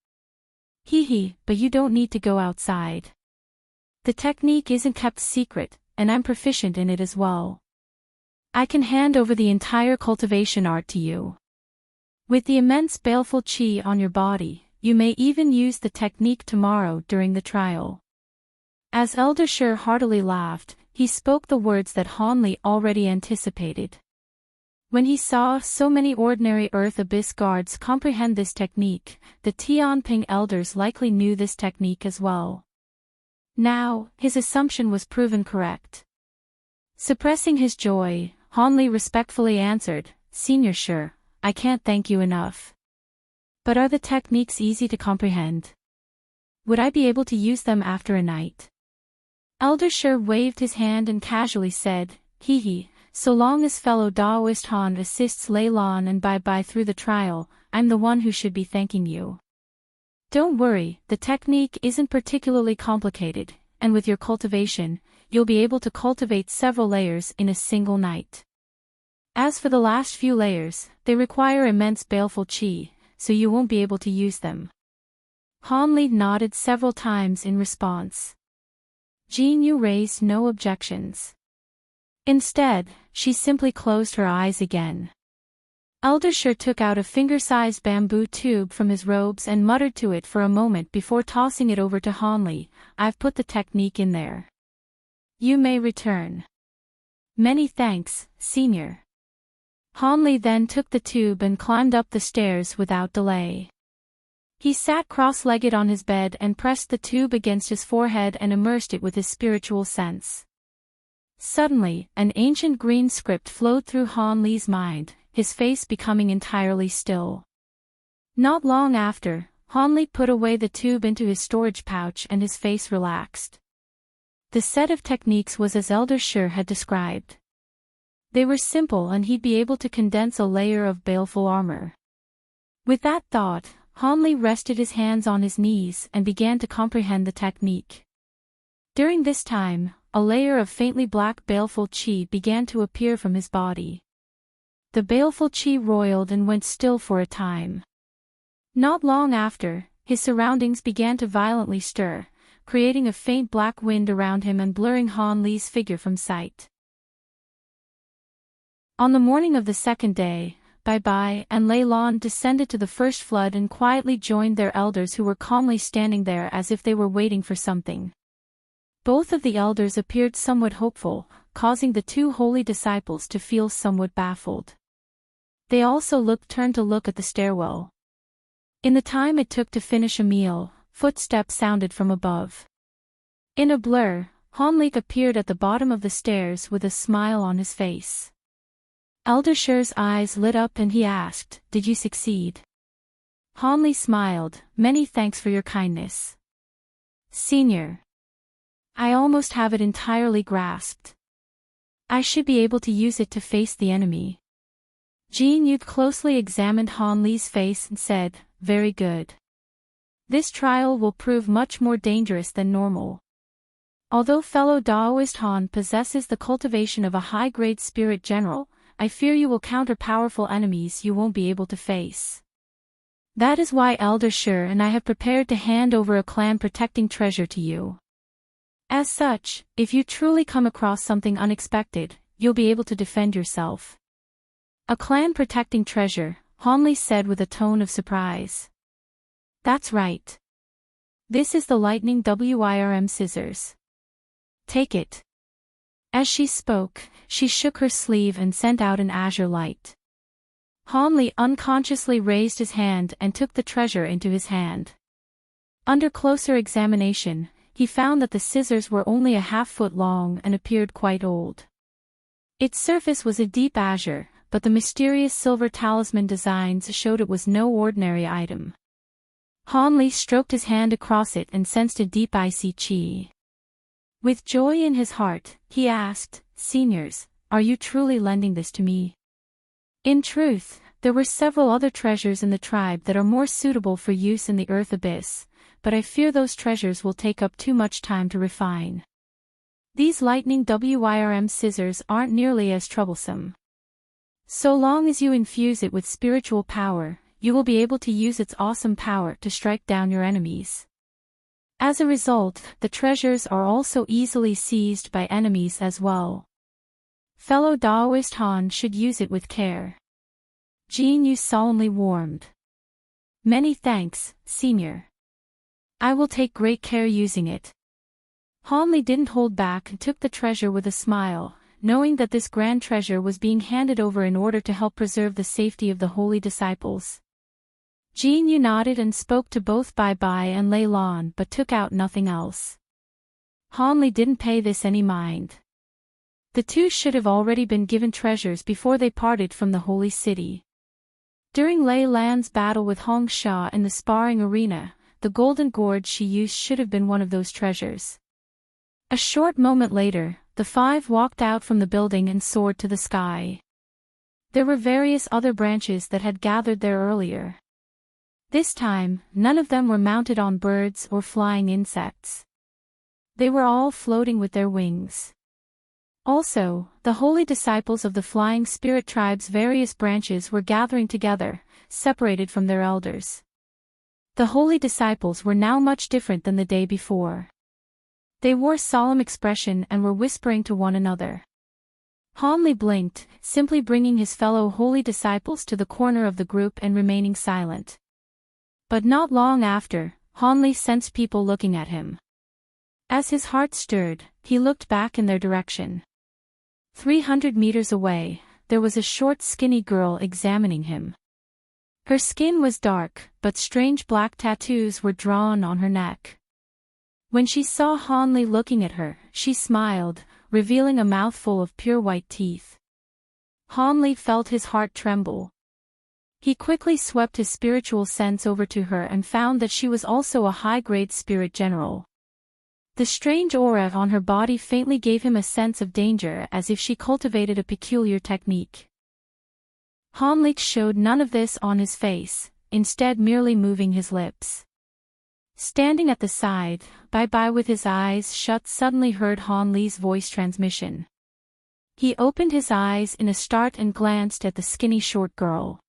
Hee, but you don't need to go outside. The technique isn't kept secret, and I'm proficient in it as well. I can hand over the entire cultivation art to you. With the immense baleful qi on your body, you may even use the technique tomorrow during the trial. As Elder Shi heartily laughed, he spoke the words that Han Li already anticipated. When he saw so many ordinary Earth Abyss Guards comprehend this technique, the Tianping elders likely knew this technique as well. Now, his assumption was proven correct. Suppressing his joy, Han Li respectfully answered, Senior Shi, I can't thank you enough. But are the techniques easy to comprehend? Would I be able to use them after a night? Elder Shi waved his hand and casually said, Hee, so long as fellow Daoist Han assists Lei Lan and bye through the trial, I'm the one who should be thanking you. Don't worry, the technique isn't particularly complicated, and with your cultivation, you'll be able to cultivate several layers in a single night. As for the last few layers, they require immense baleful qi, so you won't be able to use them. Han Li nodded several times in response. Jin Yu raised no objections. Instead, she simply closed her eyes again. Elder Shi took out a finger-sized bamboo tube from his robes and muttered to it for a moment before tossing it over to Han Li. I've put the technique in there. You may return. Many thanks, Senior. Han Li then took the tube and climbed up the stairs without delay. He sat cross-legged on his bed and pressed the tube against his forehead and immersed it with his spiritual sense. Suddenly, an ancient green script flowed through Han Li's mind, his face becoming entirely still. Not long after, Han Li put away the tube into his storage pouch and his face relaxed. The set of techniques was as Elder Shi had described. They were simple and he'd be able to condense a layer of baleful armor. With that thought, Han Li rested his hands on his knees and began to comprehend the technique. During this time, a layer of faintly black baleful qi began to appear from his body. The baleful qi roiled and went still for a time. Not long after, his surroundings began to violently stir, creating a faint black wind around him and blurring Han Li's figure from sight. On the morning of the second day, Bai and Lei Lan descended to the first flood and quietly joined their elders who were calmly standing there as if they were waiting for something. Both of the elders appeared somewhat hopeful, causing the two holy disciples to feel somewhat baffled. They also turned to look at the stairwell. In the time it took to finish a meal, footsteps sounded from above. In a blur, Han Li appeared at the bottom of the stairs with a smile on his face. Elder Shi's eyes lit up and he asked, Did you succeed? Han Li smiled, Many thanks for your kindness. Senior. I almost have it entirely grasped. I should be able to use it to face the enemy. Jin Yu closely examined Han Li's face and said, Very good. This trial will prove much more dangerous than normal. Although fellow Daoist Han possesses the cultivation of a high-grade spirit general, I fear you will counter powerful enemies you won't be able to face. That is why Elder Shi and I have prepared to hand over a clan-protecting treasure to you. As such, if you truly come across something unexpected, you'll be able to defend yourself. A clan-protecting treasure, Hanli said with a tone of surprise. That's right. This is the lightning WIRM scissors. Take it. As she spoke, she shook her sleeve and sent out an azure light. Hanli unconsciously raised his hand and took the treasure into his hand. Under closer examination, he found that the scissors were only a half-foot long and appeared quite old. Its surface was a deep azure, but the mysterious silver talisman designs showed it was no ordinary item. Hanli stroked his hand across it and sensed a deep icy chi. With joy in his heart, he asked, "Seniors, are you truly lending this to me?" In truth, there were several other treasures in the tribe that are more suitable for use in the earth abyss, but I fear those treasures will take up too much time to refine. These lightning WIRM scissors aren't nearly as troublesome. So long as you infuse it with spiritual power, you will be able to use its awesome power to strike down your enemies. As a result, the treasures are also easily seized by enemies as well. Fellow Daoist Han should use it with care. Jin Yu solemnly warned. Many thanks, Senior. I will take great care using it. Hanli didn't hold back and took the treasure with a smile, knowing that this grand treasure was being handed over in order to help preserve the safety of the holy disciples. Jin Yu nodded and spoke to both Bai Bai and Lei Lan but took out nothing else. Hanli didn't pay this any mind. The two should have already been given treasures before they parted from the holy city. During Lei Lan's battle with Hong Sha in the sparring arena, the golden gourd she used should have been one of those treasures. A short moment later, the five walked out from the building and soared to the sky. There were various other branches that had gathered there earlier. This time, none of them were mounted on birds or flying insects. They were all floating with their wings. Also, the holy disciples of the flying spirit tribe's various branches were gathering together, separated from their elders. The holy disciples were now much different than the day before. They wore solemn expression and were whispering to one another. Hanli blinked, simply bringing his fellow holy disciples to the corner of the group and remaining silent. But not long after, Hanli sensed people looking at him. As his heart stirred, he looked back in their direction. 300 meters away, there was a short skinny girl examining him. Her skin was dark, but strange black tattoos were drawn on her neck. When she saw Hanli looking at her, she smiled, revealing a mouthful of pure white teeth. Hanli felt his heart tremble. He quickly swept his spiritual sense over to her and found that she was also a high-grade spirit general. The strange aura on her body faintly gave him a sense of danger, as if she cultivated a peculiar technique. Hanli showed none of this on his face, instead merely moving his lips. Standing at the side, Bai Bai with his eyes shut suddenly heard Hanli's voice transmission. He opened his eyes in a start and glanced at the skinny short girl.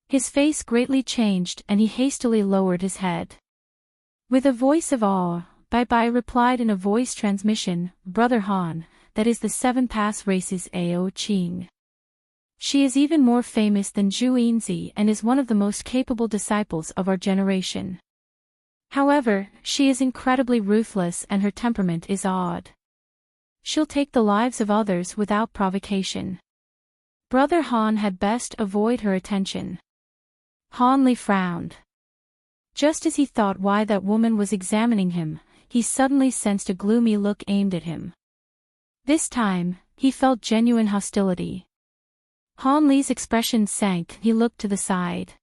His face greatly changed and he hastily lowered his head. With a voice of awe, Bai Bai replied in a voice transmission, "Brother Han, that is the 7 Pass Race's Ao Qing. She is even more famous than Zhu Yinzi and is one of the most capable disciples of our generation. However, she is incredibly ruthless and her temperament is odd. She'll take the lives of others without provocation. Brother Han had best avoid her attention." Hanli frowned. Just as he thought why that woman was examining him, he suddenly sensed a gloomy look aimed at him. This time, he felt genuine hostility. Hanli's expression sank. He looked to the side.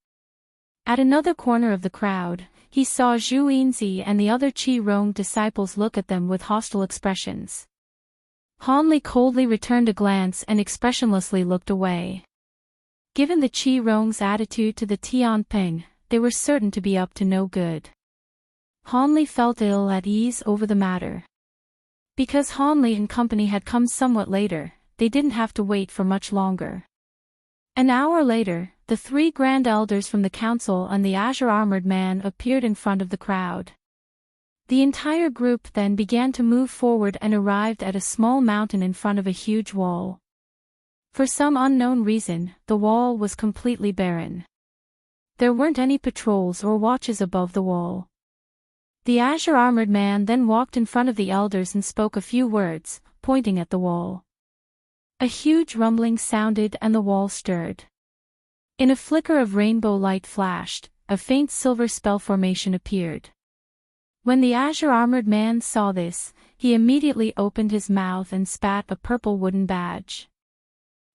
At another corner of the crowd, he saw Zhu Yinzi and the other Qi Rong disciples look at them with hostile expressions. Hanli coldly returned a glance and expressionlessly looked away. Given the Qi Rong's attitude to the Tianping, they were certain to be up to no good. Hanli felt ill at ease over the matter. Because Hanli and company had come somewhat later, they didn't have to wait for much longer. An hour later, the 3 grand elders from the council and the azure-armored man appeared in front of the crowd. The entire group then began to move forward and arrived at a small mountain in front of a huge wall. For some unknown reason, the wall was completely barren. There weren't any patrols or watches above the wall. The azure-armored man then walked in front of the elders and spoke a few words, pointing at the wall. A huge rumbling sounded and the wall stirred. In a flicker of rainbow light flashed, a faint silver spell formation appeared. When the azure-armored man saw this, he immediately opened his mouth and spat a purple wooden badge.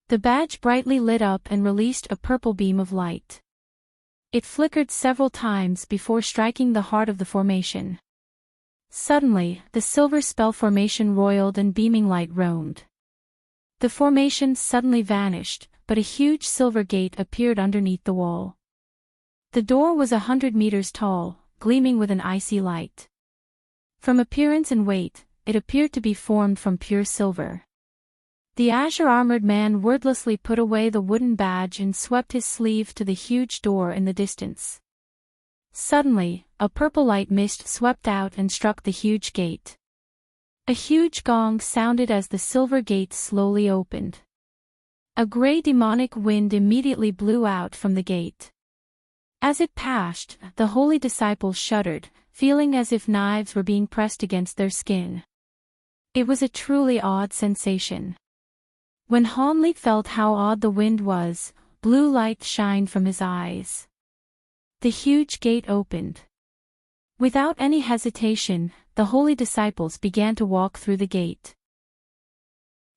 The badge brightly lit up and released a purple beam of light. It flickered several times before striking the heart of the formation. Suddenly, the silver spell formation roiled and beaming light roamed. The formation suddenly vanished, but a huge silver gate appeared underneath the wall. The door was 100 meters tall, gleaming with an icy light. From appearance and weight, it appeared to be formed from pure silver. The azure-armored man wordlessly put away the wooden badge and swept his sleeve to the huge door in the distance. Suddenly, a purple light mist swept out and struck the huge gate. A huge gong sounded as the silver gate slowly opened. A gray demonic wind immediately blew out from the gate. As it passed, the holy disciples shuddered, feeling as if knives were being pressed against their skin. It was a truly odd sensation. When Hanli felt how odd the wind was, blue light shined from his eyes. The huge gate opened. Without any hesitation, the holy disciples began to walk through the gate.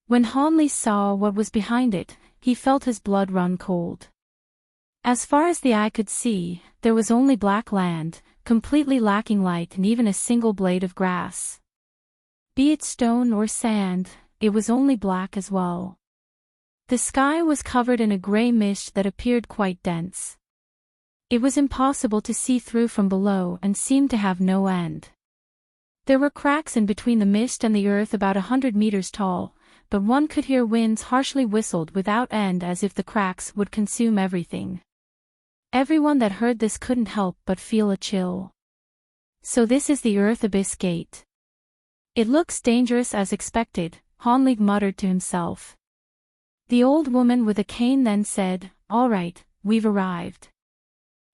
When Hanli saw what was behind it, he felt his blood run cold. As far as the eye could see, there was only black land, completely lacking light and even a single blade of grass. Be it stone or sand, it was only black as well. The sky was covered in a gray mist that appeared quite dense. It was impossible to see through from below and seemed to have no end. There were cracks in between the mist and the earth about 100 meters tall, but one could hear winds harshly whistled without end as if the cracks would consume everything. Everyone that heard this couldn't help but feel a chill. So this is the Earth Abyss Gate. It looks dangerous as expected, Hanli muttered to himself. The old woman with a cane then said, "All right, we've arrived.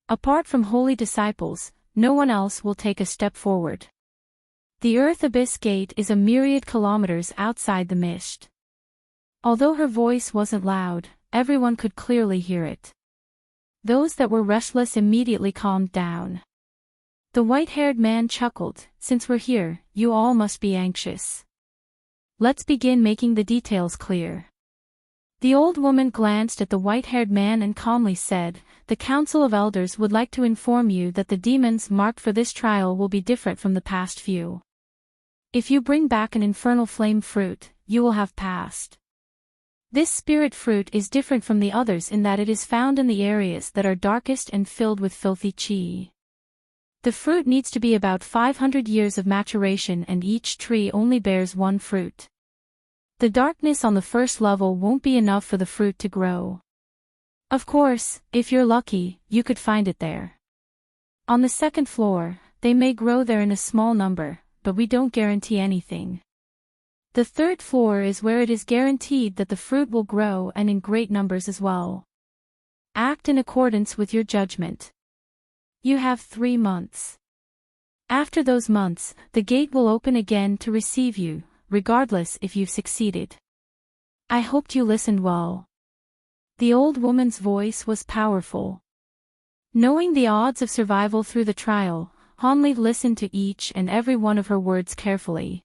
Apart from holy disciples, no one else will take a step forward. The Earth Abyss Gate is a myriad kilometers outside the mist." Although her voice wasn't loud, everyone could clearly hear it. Those that were restless immediately calmed down. The white-haired man chuckled, "Since we're here, you all must be anxious. Let's begin making the details clear." The old woman glanced at the white-haired man and calmly said, "The Council of Elders would like to inform you that the demons marked for this trial will be different from the past few. If you bring back an infernal flame fruit, you will have passed. This spirit fruit is different from the others in that it is found in the areas that are darkest and filled with filthy chi. The fruit needs to be about 500 years of maturation and each tree only bears one fruit. The darkness on the first level won't be enough for the fruit to grow. Of course, if you're lucky, you could find it there. On the second floor, they may grow there in a small number, but we don't guarantee anything. The third floor is where it is guaranteed that the fruit will grow and in great numbers as well. Act in accordance with your judgment. You have 3 months. After those months, the gate will open again to receive you, regardless if you've succeeded. I hoped you listened well." The old woman's voice was powerful. Knowing the odds of survival through the trial, Hanli listened to each and every one of her words carefully.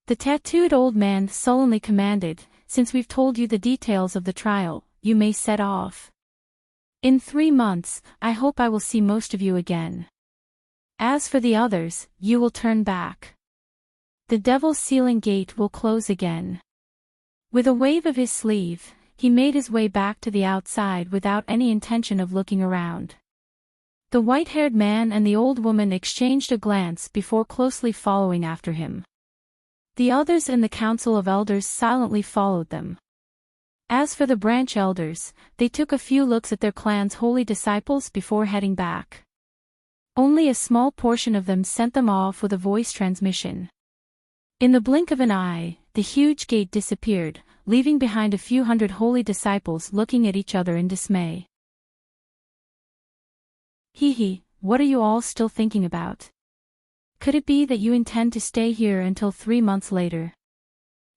The tattooed old man sullenly commanded, "Since we've told you the details of the trial, you may set off. In 3 months, I hope I will see most of you again. As for the others, you will turn back. The Devil's Ceiling Gate will close again." With a wave of his sleeve, he made his way back to the outside without any intention of looking around. The white-haired man and the old woman exchanged a glance before closely following after him. The others and the council of elders silently followed them. As for the branch elders, they took a few looks at their clan's holy disciples before heading back. Only a small portion of them sent them off with a voice transmission. In the blink of an eye, the huge gate disappeared, leaving behind a few hundred holy disciples looking at each other in dismay. Hee, what are you all still thinking about? Could it be that you intend to stay here until 3 months later?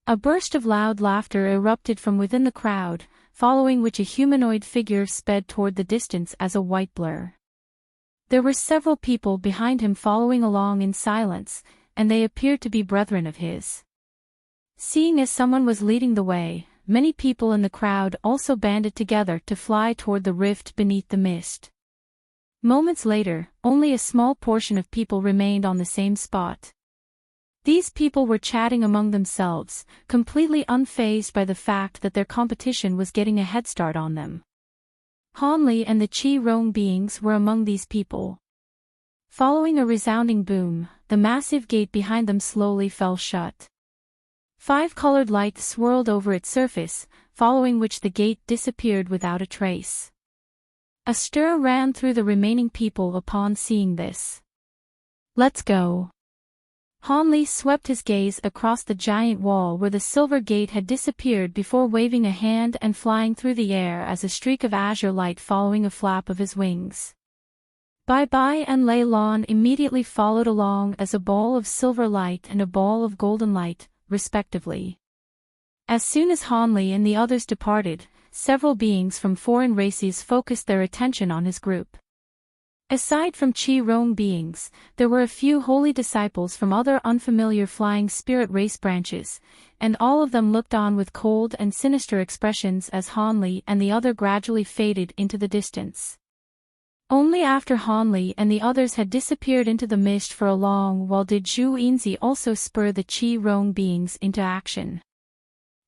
A burst of loud laughter erupted from within the crowd, following which a humanoid figure sped toward the distance as a white blur. There were several people behind him following along in silence, and they appeared to be brethren of his. Seeing as someone was leading the way, many people in the crowd also banded together to fly toward the rift beneath the mist. Moments later, only a small portion of people remained on the same spot. These people were chatting among themselves, completely unfazed by the fact that their competition was getting a head start on them. Hanli and the Qi Rong beings were among these people. Following a resounding boom, the massive gate behind them slowly fell shut. 5 colored lights swirled over its surface, following which the gate disappeared without a trace. A stir ran through the remaining people upon seeing this. Let's go. Hanli swept his gaze across the giant wall where the silver gate had disappeared before waving a hand and flying through the air as a streak of azure light following a flap of his wings. Bai and Lei Lan immediately followed along as a ball of silver light and a ball of golden light, respectively. As soon as Hanli and the others departed, several beings from foreign races focused their attention on his group. Aside from Qi Rong beings, there were a few holy disciples from other unfamiliar flying spirit race branches, and all of them looked on with cold and sinister expressions as Hanli and the other gradually faded into the distance. Only after Hanli and the others had disappeared into the mist for a long while did Zhu Yinzi also spur the Qi Rong beings into action.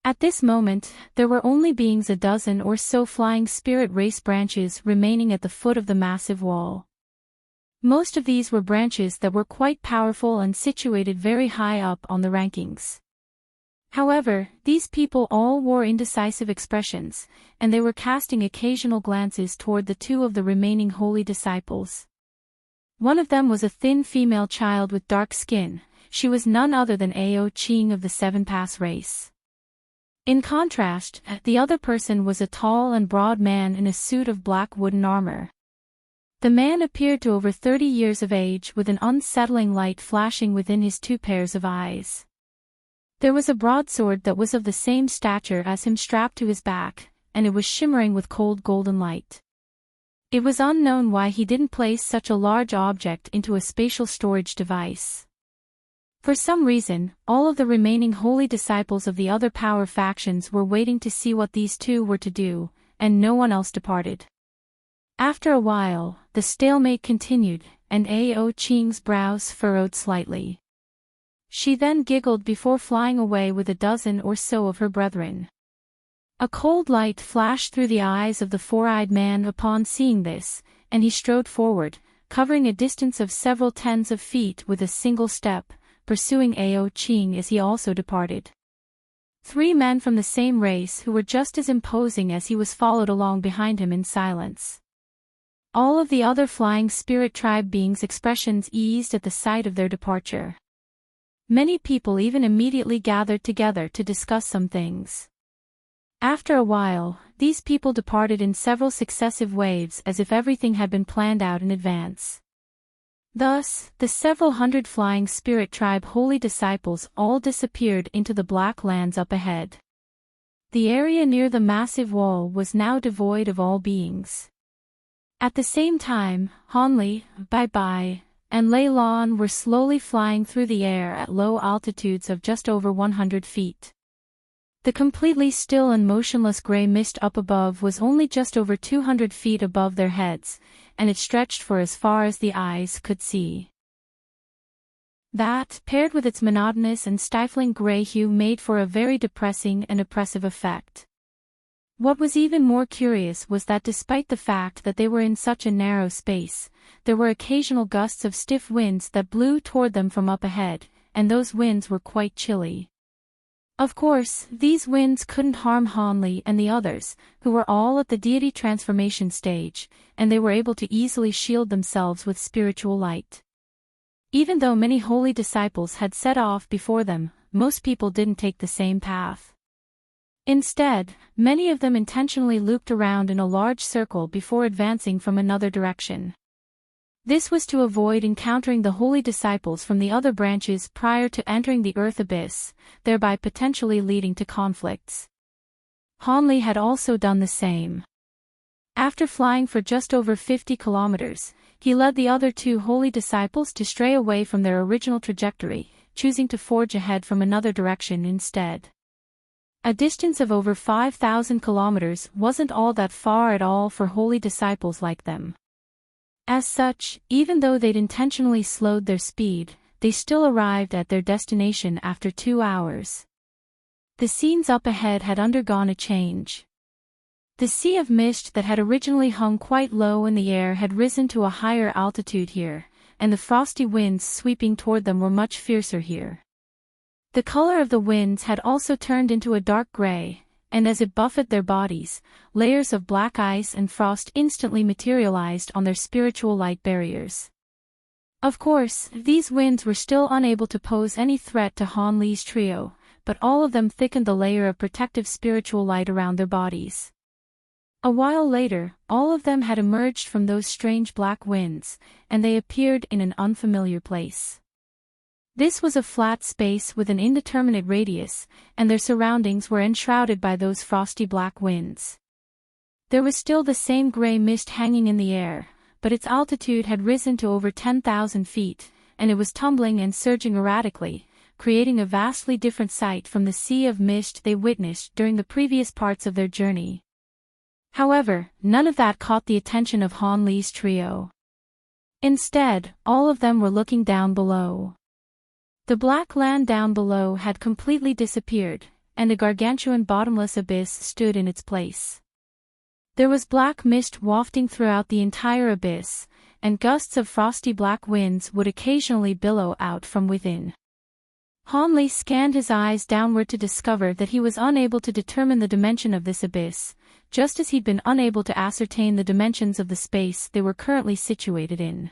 At this moment, there were only beings a dozen or so flying spirit race branches remaining at the foot of the massive wall. Most of these were branches that were quite powerful and situated very high up on the rankings. However, these people all wore indecisive expressions, and they were casting occasional glances toward the 2 of the remaining holy disciples. One of them was a thin female child with dark skin. She was none other than Ao Qing of the 7 Pass race. In contrast, the other person was a tall and broad man in a suit of black wooden armor. The man appeared to over 30 years of age with an unsettling light flashing within his 2 pairs of eyes. There was a broadsword that was of the same stature as him strapped to his back, and it was shimmering with cold golden light. It was unknown why he didn't place such a large object into a spatial storage device. For some reason, all of the remaining holy disciples of the other power factions were waiting to see what these 2 were to do, and no one else departed. After a while, the stalemate continued, and Ao Qing's brows furrowed slightly. She then giggled before flying away with a dozen or so of her brethren. A cold light flashed through the eyes of the 4-eyed man upon seeing this, and he strode forward, covering a distance of several tens of feet with a single step, pursuing Ao Qing as he also departed. 3 men from the same race who were just as imposing as he was followed along behind him in silence. All of the other flying spirit tribe beings' expressions eased at the sight of their departure. Many people even immediately gathered together to discuss some things. After a while, these people departed in several successive waves as if everything had been planned out in advance. Thus, the several hundred flying spirit tribe holy disciples all disappeared into the black lands up ahead. The area near the massive wall was now devoid of all beings. At the same time, Hanli, Bai, and Lei Lan were slowly flying through the air at low altitudes of just over 100 feet. The completely still and motionless gray mist up above was only just over 200 feet above their heads, and it stretched for as far as the eyes could see. That, paired with its monotonous and stifling gray hue, made for a very depressing and oppressive effect. What was even more curious was that despite the fact that they were in such a narrow space, there were occasional gusts of stiff winds that blew toward them from up ahead, and those winds were quite chilly. Of course, these winds couldn't harm Hanli and the others, who were all at the deity transformation stage, and they were able to easily shield themselves with spiritual light. Even though many holy disciples had set off before them, most people didn't take the same path. Instead, many of them intentionally looped around in a large circle before advancing from another direction. This was to avoid encountering the holy disciples from the other branches prior to entering the earth abyss, thereby potentially leading to conflicts. Hanli had also done the same. After flying for just over 50 kilometers, he led the other two holy disciples to stray away from their original trajectory, choosing to forge ahead from another direction instead. A distance of over 5,000 kilometers wasn't all that far at all for holy disciples like them. As such, even though they'd intentionally slowed their speed, they still arrived at their destination after 2 hours. The scenes up ahead had undergone a change. The sea of mist that had originally hung quite low in the air had risen to a higher altitude here, and the frosty winds sweeping toward them were much fiercer here. The color of the winds had also turned into a dark gray, and as it buffeted their bodies, layers of black ice and frost instantly materialized on their spiritual light barriers. Of course, these winds were still unable to pose any threat to Hanli's trio, but all of them thickened the layer of protective spiritual light around their bodies. A while later, all of them had emerged from those strange black winds, and they appeared in an unfamiliar place. This was a flat space with an indeterminate radius, and their surroundings were enshrouded by those frosty black winds. There was still the same gray mist hanging in the air, but its altitude had risen to over 10,000 feet, and it was tumbling and surging erratically, creating a vastly different sight from the sea of mist they witnessed during the previous parts of their journey. However, none of that caught the attention of Hanli's trio. Instead, all of them were looking down below. The black land down below had completely disappeared, and a gargantuan bottomless abyss stood in its place. There was black mist wafting throughout the entire abyss, and gusts of frosty black winds would occasionally billow out from within. Hanli scanned his eyes downward to discover that he was unable to determine the dimension of this abyss, just as he'd been unable to ascertain the dimensions of the space they were currently situated in.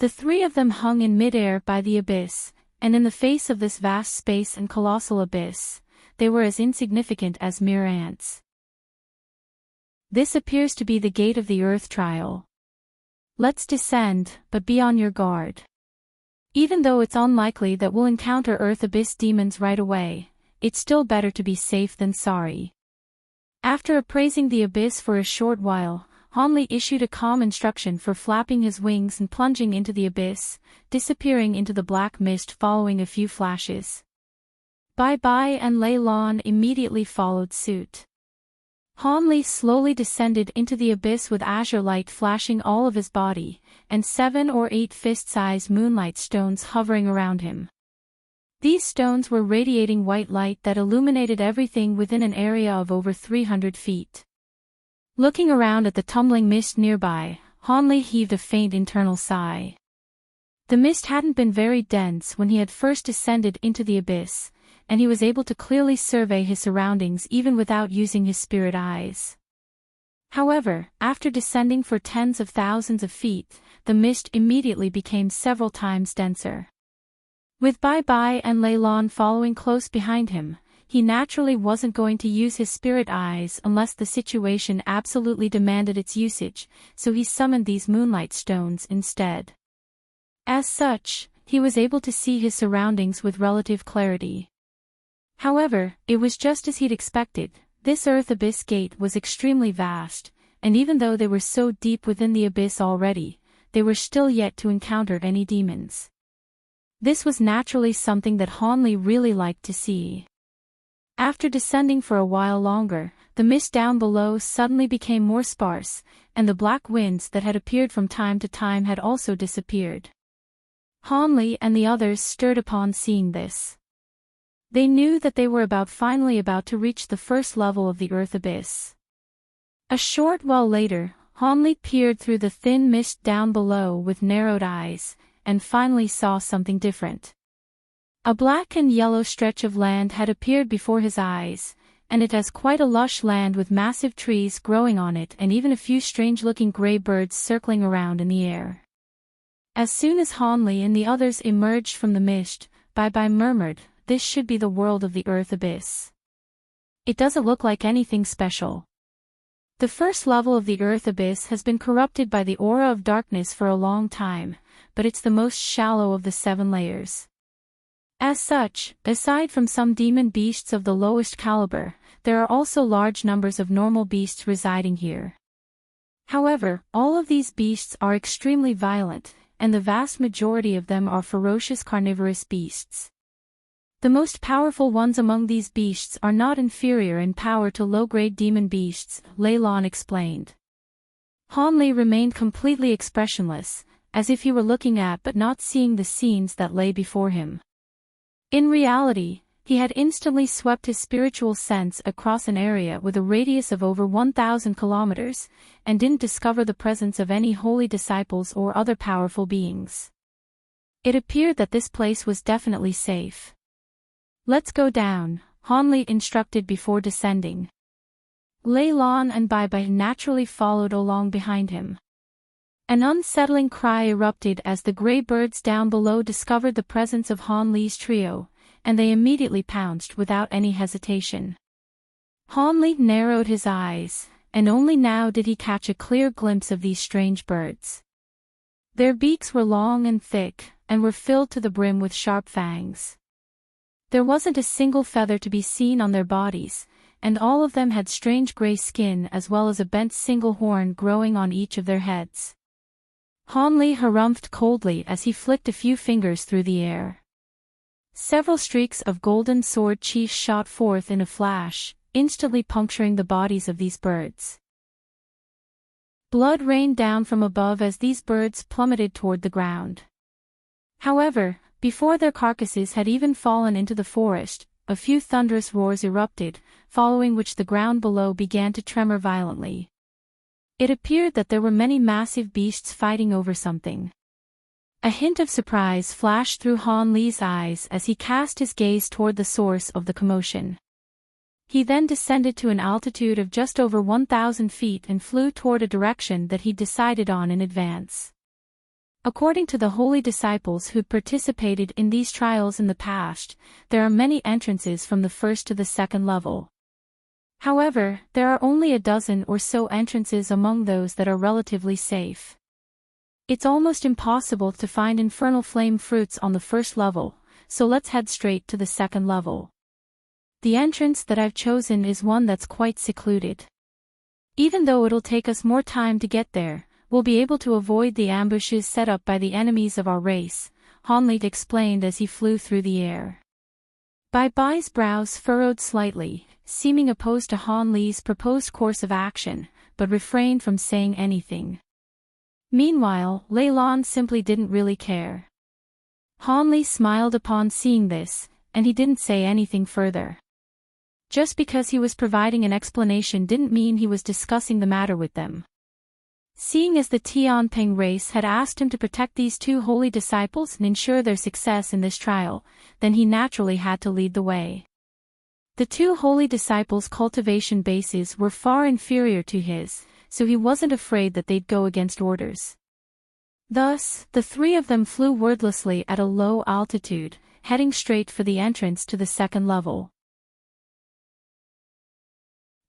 The three of them hung in midair by the abyss, and in the face of this vast space and colossal abyss, they were as insignificant as mere ants. This appears to be the gate of the Earth Trial. Let's descend, but be on your guard. Even though it's unlikely that we'll encounter Earth Abyss demons right away, it's still better to be safe than sorry. After appraising the abyss for a short while, Hanli issued a calm instruction for flapping his wings and plunging into the abyss, disappearing into the black mist following a few flashes. Bai and Lei Lan immediately followed suit. Hanli slowly descended into the abyss with azure light flashing all of his body, and 7 or 8 fist-sized moonlight stones hovering around him. These stones were radiating white light that illuminated everything within an area of over 300 feet. Looking around at the tumbling mist nearby, Hanli heaved a faint internal sigh. The mist hadn't been very dense when he had first descended into the abyss, and he was able to clearly survey his surroundings even without using his spirit eyes. However, after descending for tens of thousands of feet, the mist immediately became several times denser. With Bai and Lei Lan following close behind him, he naturally wasn't going to use his spirit eyes unless the situation absolutely demanded its usage, so he summoned these moonlight stones instead. As such, he was able to see his surroundings with relative clarity. However, it was just as he'd expected. This Earth Abyss gate was extremely vast, and even though they were so deep within the abyss already, they were still yet to encounter any demons. This was naturally something that Hanli really liked to see. After descending for a while longer, the mist down below suddenly became more sparse, and the black winds that had appeared from time to time had also disappeared. Hanli and the others stirred upon seeing this. They knew that they were finally about to reach the first level of the earth abyss. A short while later, Hanli peered through the thin mist down below with narrowed eyes, and finally saw something different. A black and yellow stretch of land had appeared before his eyes, and it has quite a lush land with massive trees growing on it and even a few strange-looking gray birds circling around in the air. As soon as Hanli and the others emerged from the mist, Bai murmured, "This should be the world of the earth abyss. It doesn't look like anything special. The first level of the earth abyss has been corrupted by the aura of darkness for a long time, but it's the most shallow of the 7 layers. As such, aside from some demon beasts of the lowest caliber, there are also large numbers of normal beasts residing here. However, all of these beasts are extremely violent, and the vast majority of them are ferocious carnivorous beasts. The most powerful ones among these beasts are not inferior in power to low-grade demon beasts," Lei Lan explained. Hanli remained completely expressionless, as if he were looking at but not seeing the scenes that lay before him. In reality, he had instantly swept his spiritual sense across an area with a radius of over 1,000 kilometers, and didn't discover the presence of any holy disciples or other powerful beings. It appeared that this place was definitely safe. "Let's go down," Hanli instructed before descending. Lei Lan and Bai naturally followed along behind him. An unsettling cry erupted as the gray birds down below discovered the presence of Hanli's trio, and they immediately pounced without any hesitation. Hanli narrowed his eyes, and only now did he catch a clear glimpse of these strange birds. Their beaks were long and thick, and were filled to the brim with sharp fangs. There wasn't a single feather to be seen on their bodies, and all of them had strange gray skin as well as a bent single horn growing on each of their heads. Hanli harumphed coldly as he flicked a few fingers through the air. Several streaks of golden sword chi shot forth in a flash, instantly puncturing the bodies of these birds. Blood rained down from above as these birds plummeted toward the ground. However, before their carcasses had even fallen into the forest, a few thunderous roars erupted, following which the ground below began to tremor violently. It appeared that there were many massive beasts fighting over something. A hint of surprise flashed through Hanli's eyes as he cast his gaze toward the source of the commotion. He then descended to an altitude of just over 1,000 feet and flew toward a direction that he'd decided on in advance. According to the holy disciples who'd participated in these trials in the past, there are many entrances from the first to the second level. However, there are only a dozen or so entrances among those that are relatively safe. It's almost impossible to find infernal flame fruits on the first level, so let's head straight to the second level. The entrance that I've chosen is one that's quite secluded. Even though it'll take us more time to get there, we'll be able to avoid the ambushes set up by the enemies of our race, Hanli explained as he flew through the air. Bai's brows furrowed slightly, seeming opposed to Hanli's proposed course of action, but refrained from saying anything. Meanwhile, Lei Lan simply didn't really care. Hanli smiled upon seeing this, and he didn't say anything further. Just because he was providing an explanation didn't mean he was discussing the matter with them. Seeing as the Tianping race had asked him to protect these 2 holy disciples and ensure their success in this trial, then he naturally had to lead the way. The 2 holy disciples' cultivation bases were far inferior to his, so he wasn't afraid that they'd go against orders. Thus, the 3 of them flew wordlessly at a low altitude, heading straight for the entrance to the second level.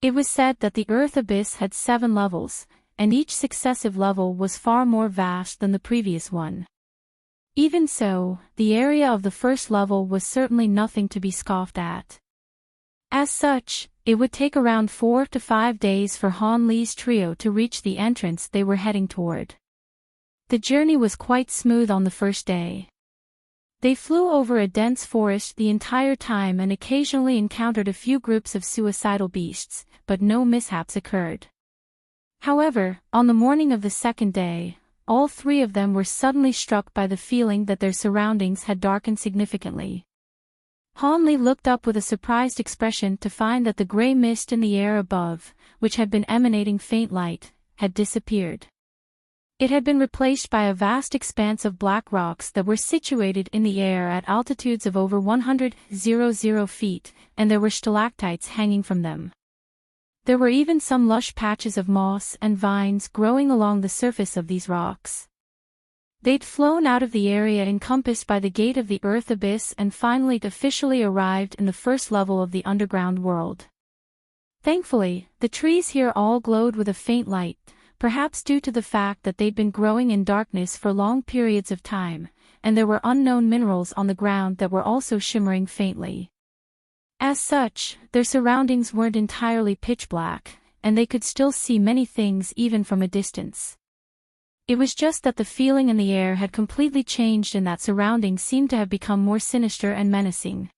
It was said that the Earth Abyss had 7 levels, and each successive level was far more vast than the previous one. Even so, the area of the first level was certainly nothing to be scoffed at. As such, it would take around 4 to 5 days for Hanli's trio to reach the entrance they were heading toward. The journey was quite smooth on the first day. They flew over a dense forest the entire time and occasionally encountered a few groups of suicidal beasts, but no mishaps occurred. However, on the morning of the second day, all 3 of them were suddenly struck by the feeling that their surroundings had darkened significantly. Hanli looked up with a surprised expression to find that the gray mist in the air above, which had been emanating faint light, had disappeared. It had been replaced by a vast expanse of black rocks that were situated in the air at altitudes of over 100 feet, and there were stalactites hanging from them. There were even some lush patches of moss and vines growing along the surface of these rocks. They'd flown out of the area encompassed by the gate of the Earth Abyss and finally officially arrived in the first level of the underground world. Thankfully, the trees here all glowed with a faint light, perhaps due to the fact that they'd been growing in darkness for long periods of time, and there were unknown minerals on the ground that were also shimmering faintly. As such, their surroundings weren't entirely pitch black, and they could still see many things even from a distance. It was just that the feeling in the air had completely changed and that surroundings seemed to have become more sinister and menacing.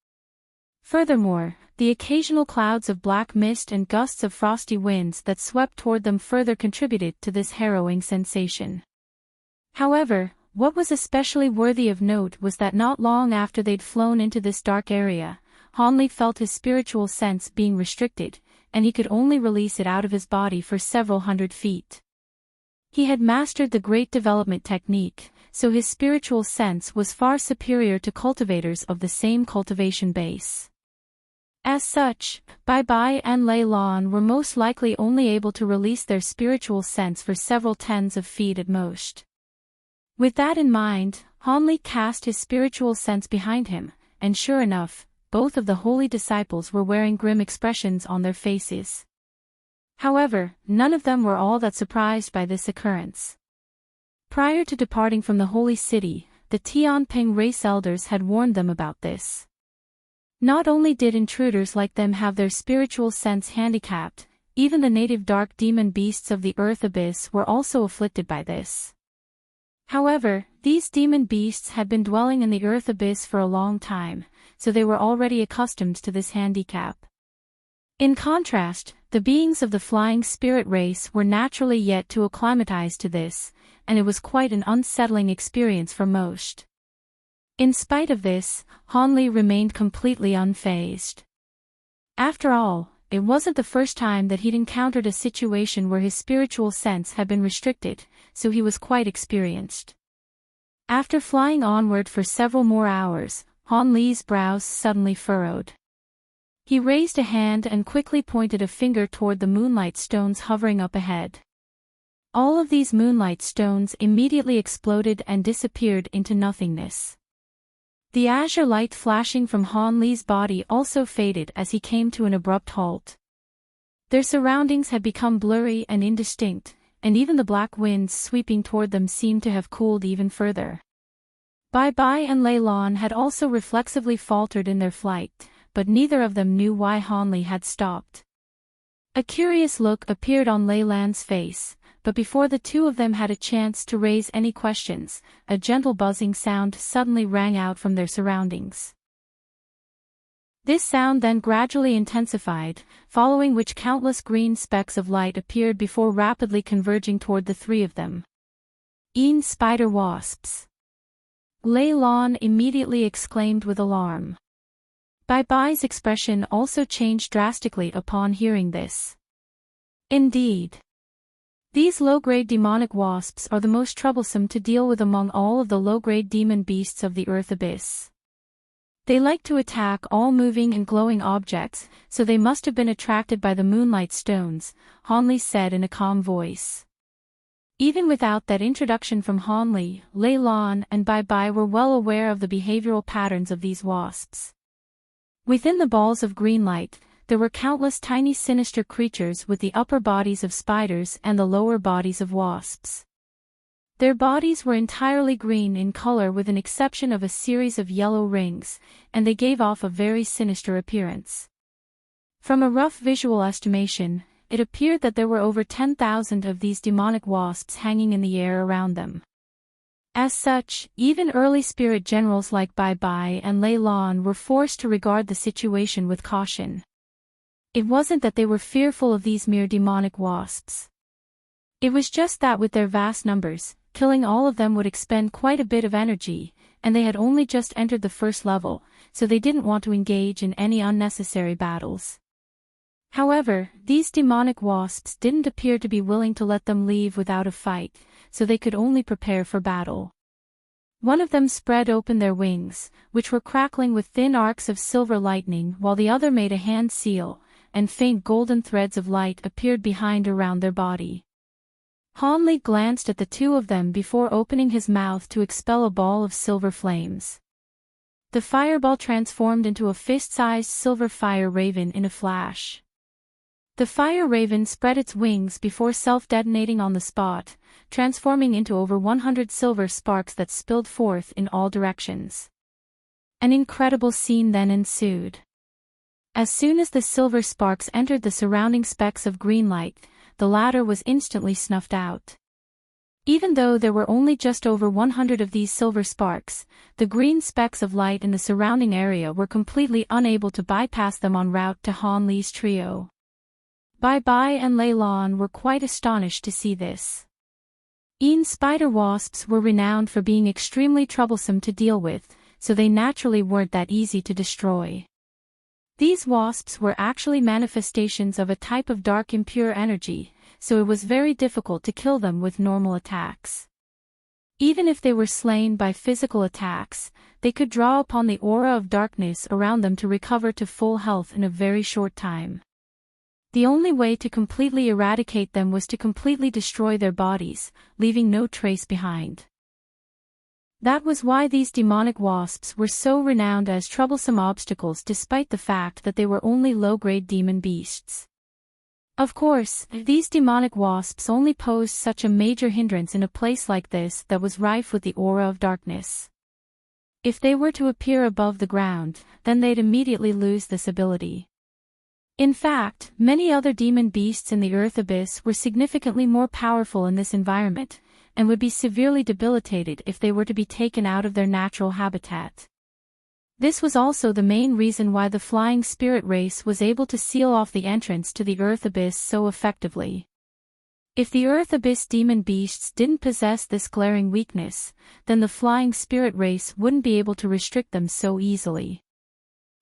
Furthermore, the occasional clouds of black mist and gusts of frosty winds that swept toward them further contributed to this harrowing sensation. However, what was especially worthy of note was that not long after they'd flown into this dark area, Hanli felt his spiritual sense being restricted, and he could only release it out of his body for several hundred feet. He had mastered the Great Development technique, so his spiritual sense was far superior to cultivators of the same cultivation base. As such, Bai Bai and Lei Lan were most likely only able to release their spiritual sense for several tens of feet at most. With that in mind, Hanli cast his spiritual sense behind him, and sure enough, both of the holy disciples were wearing grim expressions on their faces. However, none of them were all that surprised by this occurrence. Prior to departing from the holy city, the Tianping race elders had warned them about this. Not only did intruders like them have their spiritual sense handicapped, even the native dark demon beasts of the Earth Abyss were also afflicted by this. However, these demon beasts had been dwelling in the Earth Abyss for a long time, so they were already accustomed to this handicap. In contrast, the beings of the flying spirit race were naturally yet to acclimatize to this, and it was quite an unsettling experience for most. In spite of this, Hanli remained completely unfazed. After all, it wasn't the first time that he'd encountered a situation where his spiritual sense had been restricted, so he was quite experienced. After flying onward for several more hours, Hanli's brows suddenly furrowed. He raised a hand and quickly pointed a finger toward the moonlight stones hovering up ahead. All of these moonlight stones immediately exploded and disappeared into nothingness. The azure light flashing from Hanli's body also faded as he came to an abrupt halt. Their surroundings had become blurry and indistinct, and even the black winds sweeping toward them seemed to have cooled even further. Bai Bai and Lei Lan had also reflexively faltered in their flight, but neither of them knew why Hanli had stopped. A curious look appeared on Lei Lan's face, but before the two of them had a chance to raise any questions, a gentle buzzing sound suddenly rang out from their surroundings. This sound then gradually intensified, following which countless green specks of light appeared before rapidly converging toward the three of them. Spider wasps! Lei Lan immediately exclaimed with alarm. Bai Bai's expression also changed drastically upon hearing this. Indeed. These low-grade demonic wasps are the most troublesome to deal with among all of the low-grade demon beasts of the Earth Abyss. They like to attack all moving and glowing objects, so they must have been attracted by the moonlight stones, Hanli said in a calm voice. Even without that introduction from Hanli, Lei Lan and Bai Bai were well aware of the behavioral patterns of these wasps. Within the balls of green light, there were countless tiny sinister creatures with the upper bodies of spiders and the lower bodies of wasps. Their bodies were entirely green in color with an exception of a series of yellow rings, and they gave off a very sinister appearance. From a rough visual estimation, it appeared that there were over 10,000 of these demonic wasps hanging in the air around them. As such, even early spirit generals like Bai Bai and Lei Lan were forced to regard the situation with caution. It wasn't that they were fearful of these mere demonic wasps. It was just that with their vast numbers, killing all of them would expend quite a bit of energy, and they had only just entered the first level, so they didn't want to engage in any unnecessary battles. However, these demonic wasps didn't appear to be willing to let them leave without a fight, so they could only prepare for battle. One of them spread open their wings, which were crackling with thin arcs of silver lightning, while the other made a hand seal, and faint golden threads of light appeared behind around their body. Hanli glanced at the two of them before opening his mouth to expel a ball of silver flames. The fireball transformed into a fist-sized silver fire raven in a flash. The fire raven spread its wings before self-detonating on the spot, transforming into over 100 silver sparks that spilled forth in all directions. An incredible scene then ensued. As soon as the silver sparks entered the surrounding specks of green light, the latter was instantly snuffed out. Even though there were only just over 100 of these silver sparks, the green specks of light in the surrounding area were completely unable to bypass them en route to Han Li's trio. Bai Bai and Lei Lan were quite astonished to see this. Yin spider wasps were renowned for being extremely troublesome to deal with, so they naturally weren't that easy to destroy. These wasps were actually manifestations of a type of dark impure energy, so it was very difficult to kill them with normal attacks. Even if they were slain by physical attacks, they could draw upon the aura of darkness around them to recover to full health in a very short time. The only way to completely eradicate them was to completely destroy their bodies, leaving no trace behind. That was why these demonic wasps were so renowned as troublesome obstacles despite the fact that they were only low-grade demon beasts. Of course, these demonic wasps only posed such a major hindrance in a place like this that was rife with the aura of darkness. If they were to appear above the ground, then they'd immediately lose this ability. In fact, many other demon beasts in the Earth Abyss were significantly more powerful in this environment, and would be severely debilitated if they were to be taken out of their natural habitat. This was also the main reason why the flying spirit race was able to seal off the entrance to the Earth Abyss so effectively. If the Earth Abyss demon beasts didn't possess this glaring weakness, then the flying spirit race wouldn't be able to restrict them so easily.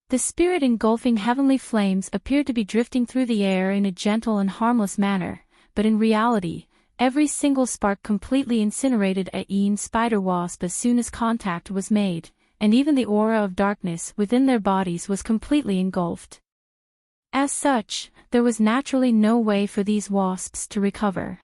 The spirit engulfing heavenly flames appeared to be drifting through the air in a gentle and harmless manner, but in reality, every single spark completely incinerated a Yin spider wasp as soon as contact was made, and even the aura of darkness within their bodies was completely engulfed. As such, there was naturally no way for these wasps to recover.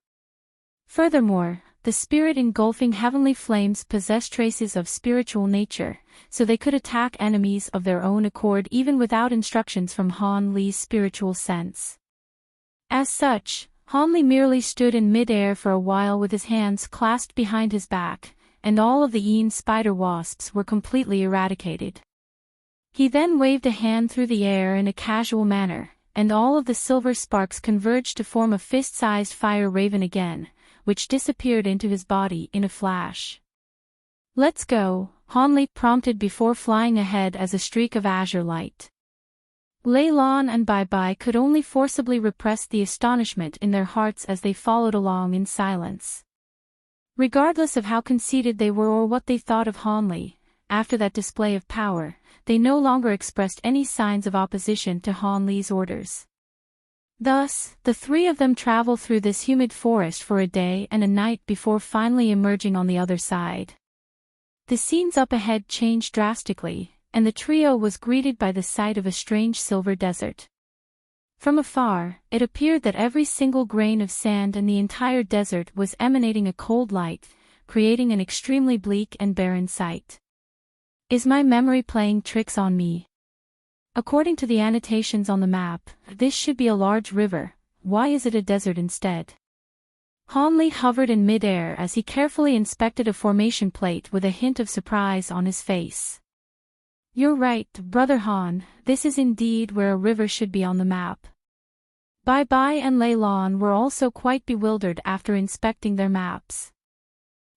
Furthermore, the spirit engulfing heavenly flames possessed traces of spiritual nature, so they could attack enemies of their own accord even without instructions from Han Li's spiritual sense. As such, Han Li merely stood in mid-air for a while with his hands clasped behind his back, and all of the Yin spider wasps were completely eradicated. He then waved a hand through the air in a casual manner, and all of the silver sparks converged to form a fist-sized fire raven again, which disappeared into his body in a flash. "Let's go," Han Li prompted before flying ahead as a streak of azure light. Lei Lan and Bai Bai could only forcibly repress the astonishment in their hearts as they followed along in silence. Regardless of how conceited they were or what they thought of Han Li, after that display of power, they no longer expressed any signs of opposition to Han Li's orders. Thus, the three of them traveled through this humid forest for a day and a night before finally emerging on the other side. The scenes up ahead changed drastically, and the trio was greeted by the sight of a strange silver desert. From afar, it appeared that every single grain of sand in the entire desert was emanating a cold light, creating an extremely bleak and barren sight. Is my memory playing tricks on me? According to the annotations on the map, this should be a large river. Why is it a desert instead? Han Li hovered in mid-air as he carefully inspected a formation plate with a hint of surprise on his face. "You're right, Brother Han, this is indeed where a river should be on the map." Bai Bai and Lei Lan were also quite bewildered after inspecting their maps.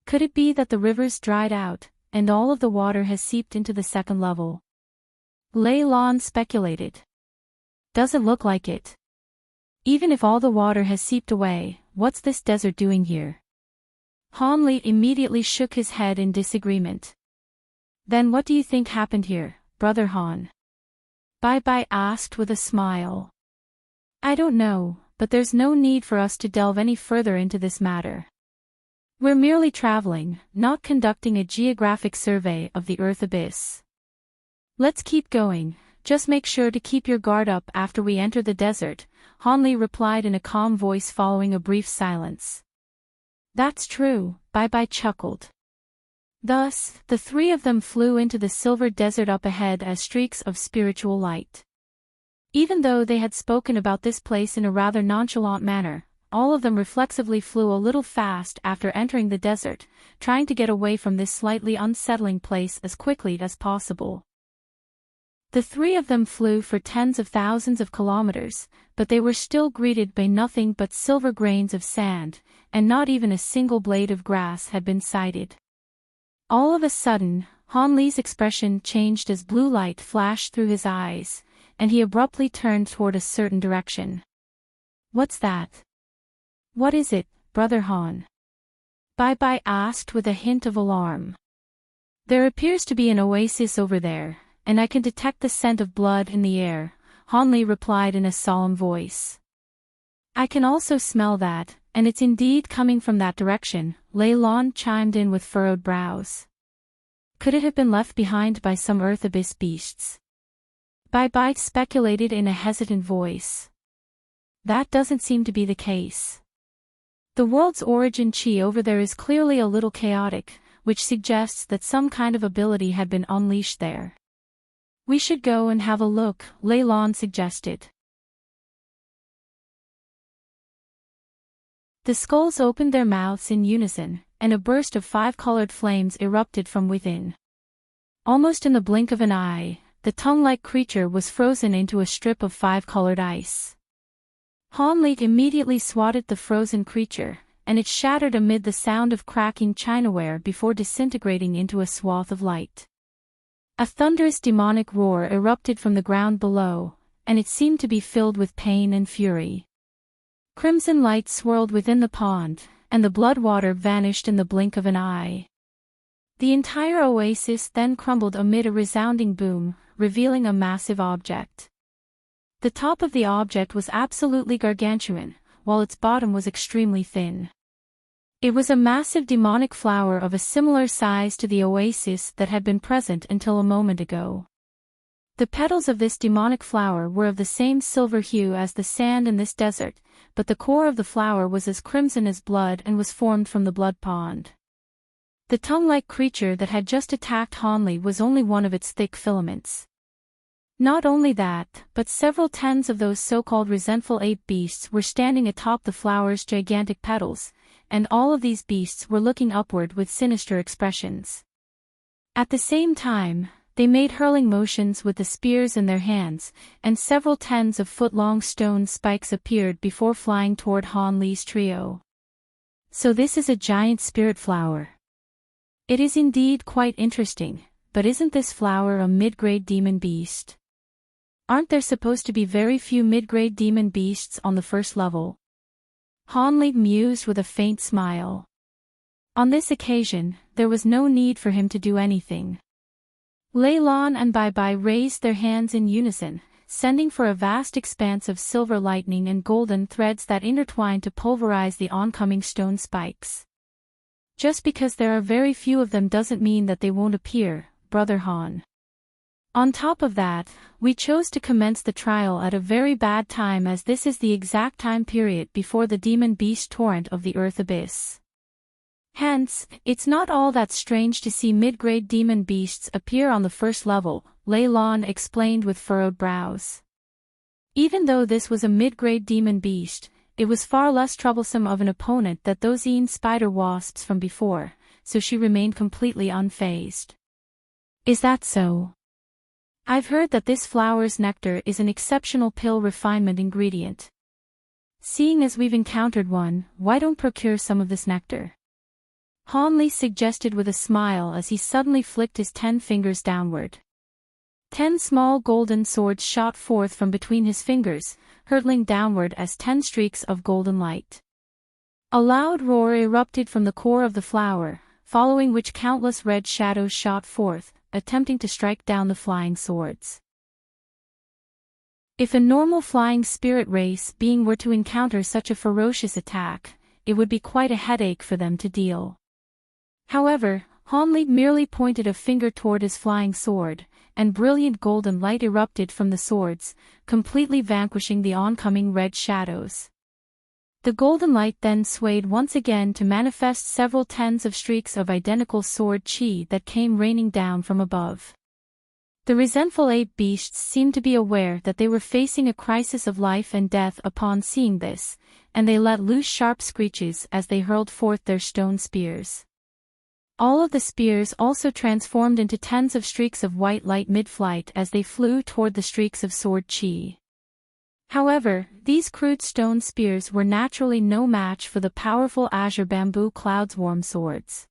Could it be that the rivers dried out, and all of the water has seeped into the second level? Lei Lan speculated. "Doesn't look like it. Even if all the water has seeped away, what's this desert doing here?" Han Li immediately shook his head in disagreement. Then what do you think happened here, Brother Han? Bai Bai asked with a smile. I don't know, but there's no need for us to delve any further into this matter. We're merely traveling, not conducting a geographic survey of the Earth abyss. Let's keep going, just make sure to keep your guard up after we enter the desert, Han Li replied in a calm voice following a brief silence. That's true, Bai Bai chuckled. Thus, the three of them flew into the silver desert up ahead as streaks of spiritual light. Even though they had spoken about this place in a rather nonchalant manner, all of them reflexively flew a little fast after entering the desert, trying to get away from this slightly unsettling place as quickly as possible. The three of them flew for tens of thousands of kilometers, but they were still greeted by nothing but silver grains of sand, and not even a single blade of grass had been sighted. All of a sudden, Han Li's expression changed as blue light flashed through his eyes, and he abruptly turned toward a certain direction. What's that? What is it, Brother Han? Bai Bai asked with a hint of alarm. There appears to be an oasis over there, and I can detect the scent of blood in the air, Han Li replied in a solemn voice. I can also smell that, and it's indeed coming from that direction, Lei Lan chimed in with furrowed brows. Could it have been left behind by some Earth abyss beasts? Bai Bai speculated in a hesitant voice. That doesn't seem to be the case. The world's origin chi over there is clearly a little chaotic, which suggests that some kind of ability had been unleashed there. We should go and have a look, Lei Lan suggested. The skulls opened their mouths in unison, and a burst of 5 colored flames erupted from within. Almost in the blink of an eye, the tongue-like creature was frozen into a strip of 5 colored ice. Han Li immediately swatted the frozen creature, and it shattered amid the sound of cracking chinaware before disintegrating into a swath of light. A thunderous demonic roar erupted from the ground below, and it seemed to be filled with pain and fury. Crimson light swirled within the pond, and the blood water vanished in the blink of an eye. The entire oasis then crumbled amid a resounding boom, revealing a massive object. The top of the object was absolutely gargantuan, while its bottom was extremely thin. It was a massive demonic flower of a similar size to the oasis that had been present until a moment ago. The petals of this demonic flower were of the same silver hue as the sand in this desert, but the core of the flower was as crimson as blood and was formed from the blood pond. The tongue-like creature that had just attacked Han Li was only one of its thick filaments. Not only that, but several tens of those so-called resentful ape beasts were standing atop the flower's gigantic petals, and all of these beasts were looking upward with sinister expressions. At the same time, they made hurling motions with the spears in their hands, and several tens of foot-long stone spikes appeared before flying toward Han Li's trio. So this is a giant spirit flower. It is indeed quite interesting, but isn't this flower a mid-grade demon beast? Aren't there supposed to be very few mid-grade demon beasts on the first level? Han Li mused with a faint smile. On this occasion, there was no need for him to do anything. Lei Lan and Bai Bai raised their hands in unison, sending for a vast expanse of silver lightning and golden threads that intertwined to pulverize the oncoming stone spikes. Just because there are very few of them doesn't mean that they won't appear, Brother Han. On top of that, we chose to commence the trial at a very bad time as this is the exact time period before the demon beast torrent of the Earth abyss. Hence, it's not all that strange to see mid-grade demon beasts appear on the first level, Lei Lan explained with furrowed brows. Even though this was a mid-grade demon beast, it was far less troublesome of an opponent than those spider wasps from before, so she remained completely unfazed. Is that so? I've heard that this flower's nectar is an exceptional pill refinement ingredient. Seeing as we've encountered one, why don't procure some of this nectar? Han Li suggested with a smile as he suddenly flicked his 10 fingers downward. 10 small golden swords shot forth from between his fingers, hurtling downward as 10 streaks of golden light. A loud roar erupted from the core of the flower, following which countless red shadows shot forth, attempting to strike down the flying swords. If a normal flying spirit race being were to encounter such a ferocious attack, it would be quite a headache for them to deal. However, Hanli merely pointed a finger toward his flying sword, and brilliant golden light erupted from the swords, completely vanquishing the oncoming red shadows. The golden light then swayed once again to manifest several tens of streaks of identical sword chi that came raining down from above. The resentful ape beasts seemed to be aware that they were facing a crisis of life and death upon seeing this, and they let loose sharp screeches as they hurled forth their stone spears. All of the spears also transformed into tens of streaks of white light mid-flight as they flew toward the streaks of sword chi. However, these crude stone spears were naturally no match for the powerful azure bamboo cloud's warm swords.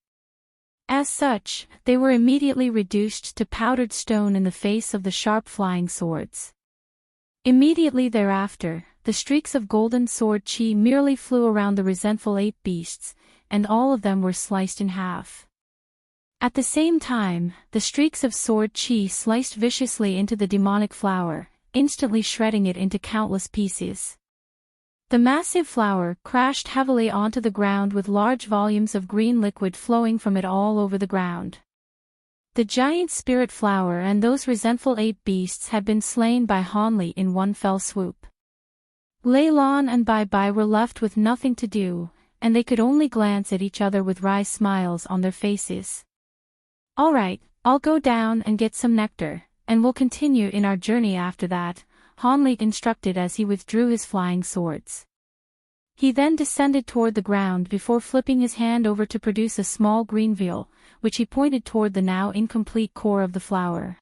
As such, they were immediately reduced to powdered stone in the face of the sharp flying swords. Immediately thereafter, the streaks of golden sword chi merely flew around the resentful ape beasts, and all of them were sliced in half. At the same time, the streaks of sword chi sliced viciously into the demonic flower, instantly shredding it into countless pieces. The massive flower crashed heavily onto the ground with large volumes of green liquid flowing from it all over the ground. The giant spirit flower and those resentful ape beasts had been slain by Hanli in one fell swoop. Lei Lan and Bai Bai were left with nothing to do, and they could only glance at each other with wry smiles on their faces. "All right, I'll go down and get some nectar, and we'll continue in our journey after that," Hanli instructed as he withdrew his flying swords. He then descended toward the ground before flipping his hand over to produce a small green vial, which he pointed toward the now incomplete core of the flower.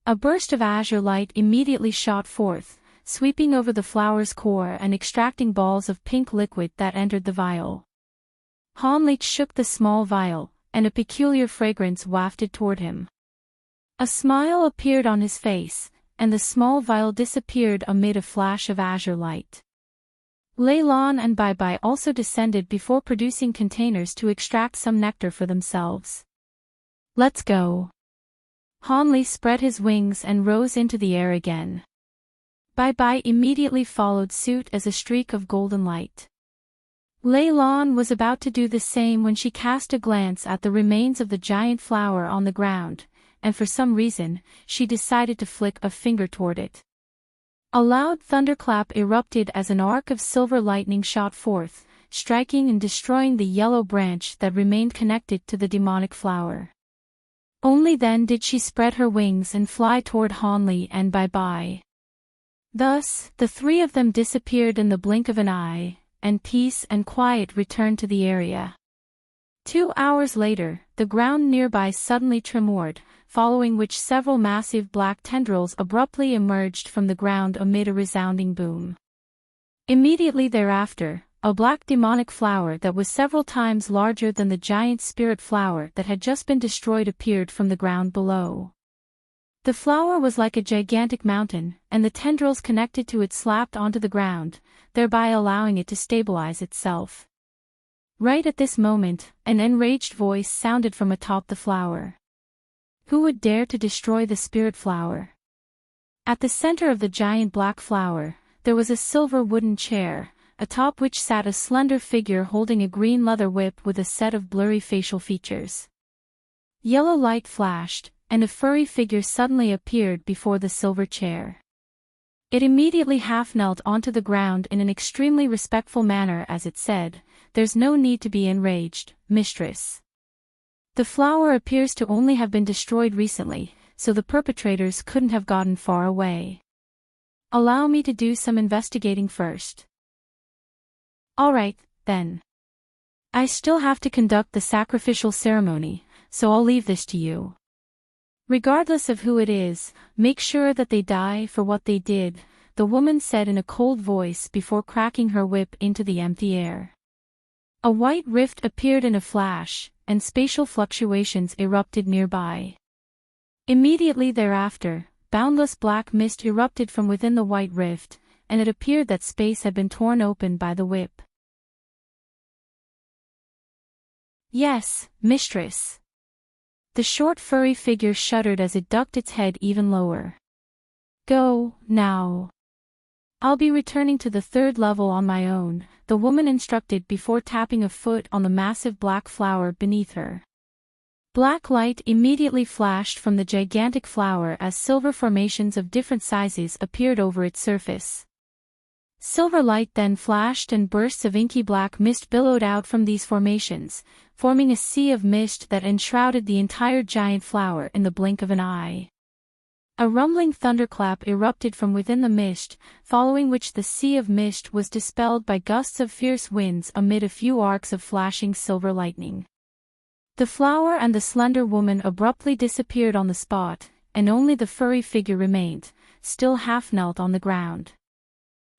A burst of azure light immediately shot forth, sweeping over the flower's core and extracting balls of pink liquid that entered the vial. Hanli shook the small vial, and a peculiar fragrance wafted toward him. A smile appeared on his face, and the small vial disappeared amid a flash of azure light. Lei Lan and Bai Bai also descended before producing containers to extract some nectar for themselves. "Let's go." Hanli spread his wings and rose into the air again. Bai Bai immediately followed suit as a streak of golden light. Lei Lan was about to do the same when she cast a glance at the remains of the giant flower on the ground, and for some reason, she decided to flick a finger toward it. A loud thunderclap erupted as an arc of silver lightning shot forth, striking and destroying the yellow branch that remained connected to the demonic flower. Only then did she spread her wings and fly toward Hanli and Bai Bai. Thus, the three of them disappeared in the blink of an eye, and peace and quiet returned to the area. 2 hours later, the ground nearby suddenly tremored, following which several massive black tendrils abruptly emerged from the ground amid a resounding boom. Immediately thereafter, a black demonic flower that was several times larger than the giant spirit flower that had just been destroyed appeared from the ground below. The flower was like a gigantic mountain, and the tendrils connected to it slapped onto the ground, thereby allowing it to stabilize itself. Right at this moment, an enraged voice sounded from atop the flower. Who would dare to destroy the spirit flower? At the center of the giant black flower, there was a silver wooden chair, atop which sat a slender figure holding a green leather whip with a set of blurry facial features. Yellow light flashed, and a furry figure suddenly appeared before the silver chair. It immediately half-knelt onto the ground in an extremely respectful manner as it said, "There's no need to be enraged, mistress. The flower appears to only have been destroyed recently, so the perpetrators couldn't have gotten far away. Allow me to do some investigating first." "All right, then. I still have to conduct the sacrificial ceremony, so I'll leave this to you. Regardless of who it is, make sure that they die for what they did," the woman said in a cold voice before cracking her whip into the empty air. A white rift appeared in a flash, and spatial fluctuations erupted nearby. Immediately thereafter, boundless black mist erupted from within the white rift, and it appeared that space had been torn open by the whip. "Yes, mistress. The short furry figure shuddered as it ducked its head even lower. "Go, now. I'll be returning to the third level on my own," the woman instructed before tapping a foot on the massive black flower beneath her. Black light immediately flashed from the gigantic flower as silver formations of different sizes appeared over its surface. Silver light then flashed and bursts of inky black mist billowed out from these formations, forming a sea of mist that enshrouded the entire giant flower in the blink of an eye. A rumbling thunderclap erupted from within the mist, following which the sea of mist was dispelled by gusts of fierce winds amid a few arcs of flashing silver lightning. The flower and the slender woman abruptly disappeared on the spot, and only the furry figure remained, still half-knelt on the ground.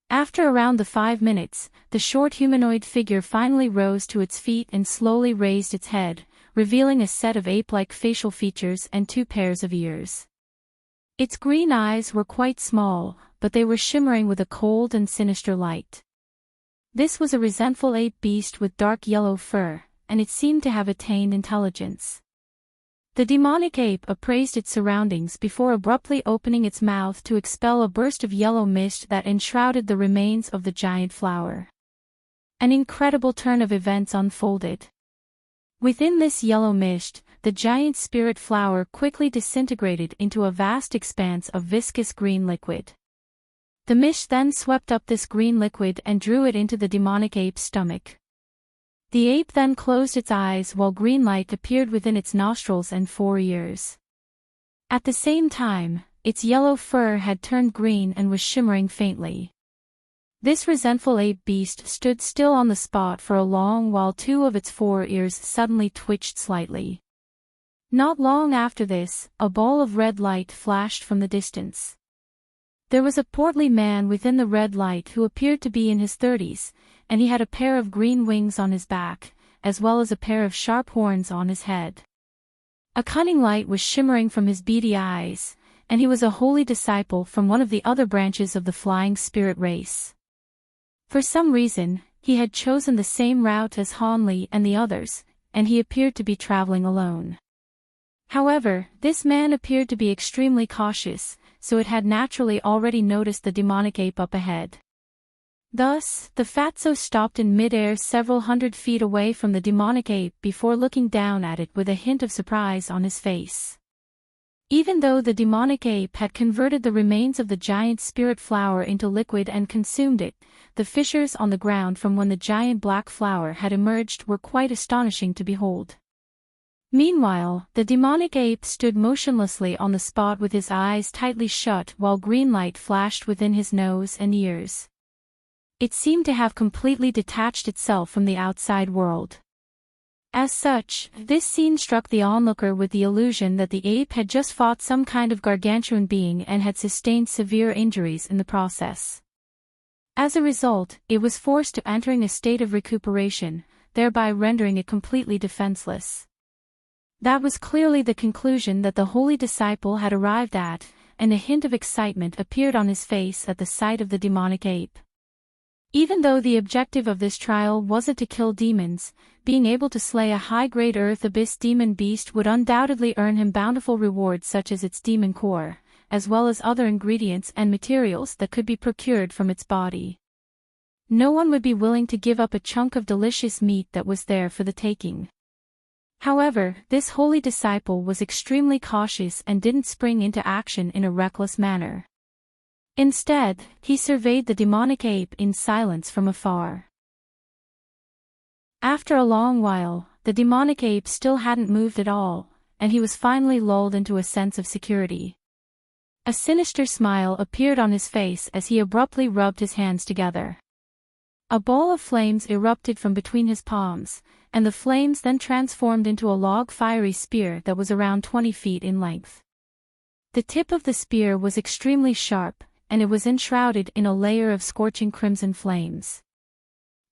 After around the 5 minutes, the short humanoid figure finally rose to its feet and slowly raised its head, revealing a set of ape-like facial features and 2 pairs of ears. Its green eyes were quite small, but they were shimmering with a cold and sinister light. This was a resentful ape beast with dark yellow fur, and it seemed to have attained intelligence. The demonic ape appraised its surroundings before abruptly opening its mouth to expel a burst of yellow mist that enshrouded the remains of the giant flower. An incredible turn of events unfolded. Within this yellow mist, the giant spirit flower quickly disintegrated into a vast expanse of viscous green liquid. The mist then swept up this green liquid and drew it into the demonic ape's stomach. The ape then closed its eyes while green light appeared within its nostrils and 4 ears. At the same time, its yellow fur had turned green and was shimmering faintly. This resentful ape beast stood still on the spot for a long while 2 of its 4 ears suddenly twitched slightly. Not long after this, a ball of red light flashed from the distance. There was a portly man within the red light who appeared to be in his 30s, and he had a pair of green wings on his back, as well as a pair of sharp horns on his head. A cunning light was shimmering from his beady eyes, and he was a holy disciple from one of the other branches of the flying spirit race. For some reason, he had chosen the same route as Hanli and the others, and he appeared to be traveling alone. However, this man appeared to be extremely cautious, so it had naturally already noticed the demonic ape up ahead. Thus, the fatso stopped in mid-air several hundred feet away from the demonic ape before looking down at it with a hint of surprise on his face. Even though the demonic ape had converted the remains of the giant spirit flower into liquid and consumed it, the fissures on the ground from when the giant black flower had emerged were quite astonishing to behold. Meanwhile, the demonic ape stood motionlessly on the spot with his eyes tightly shut while green light flashed within his nose and ears. It seemed to have completely detached itself from the outside world. As such, this scene struck the onlooker with the illusion that the ape had just fought some kind of gargantuan being and had sustained severe injuries in the process. As a result, it was forced to entering a state of recuperation, thereby rendering it completely defenseless. That was clearly the conclusion that the holy disciple had arrived at, and a hint of excitement appeared on his face at the sight of the demonic ape. Even though the objective of this trial wasn't to kill demons, being able to slay a high-grade Earth Abyss demon beast would undoubtedly earn him bountiful rewards such as its demon core, as well as other ingredients and materials that could be procured from its body. No one would be willing to give up a chunk of delicious meat that was there for the taking. However, this holy disciple was extremely cautious and didn't spring into action in a reckless manner. Instead, he surveyed the demonic ape in silence from afar. After a long while, the demonic ape still hadn't moved at all, and he was finally lulled into a sense of security. A sinister smile appeared on his face as he abruptly rubbed his hands together. A ball of flames erupted from between his palms, and the flames then transformed into a log-fiery spear that was around 20 feet in length. The tip of the spear was extremely sharp, and it was enshrouded in a layer of scorching crimson flames.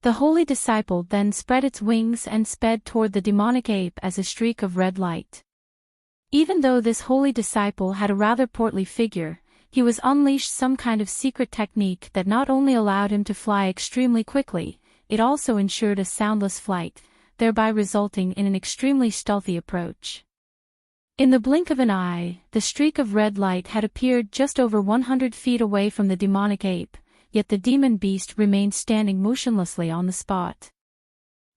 The holy disciple then spread its wings and sped toward the demonic ape as a streak of red light. Even though this holy disciple had a rather portly figure, he was unleashed some kind of secret technique that not only allowed him to fly extremely quickly, it also ensured a soundless flight, thereby resulting in an extremely stealthy approach. In the blink of an eye, the streak of red light had appeared just over 100 feet away from the demonic ape, yet the demon beast remained standing motionlessly on the spot.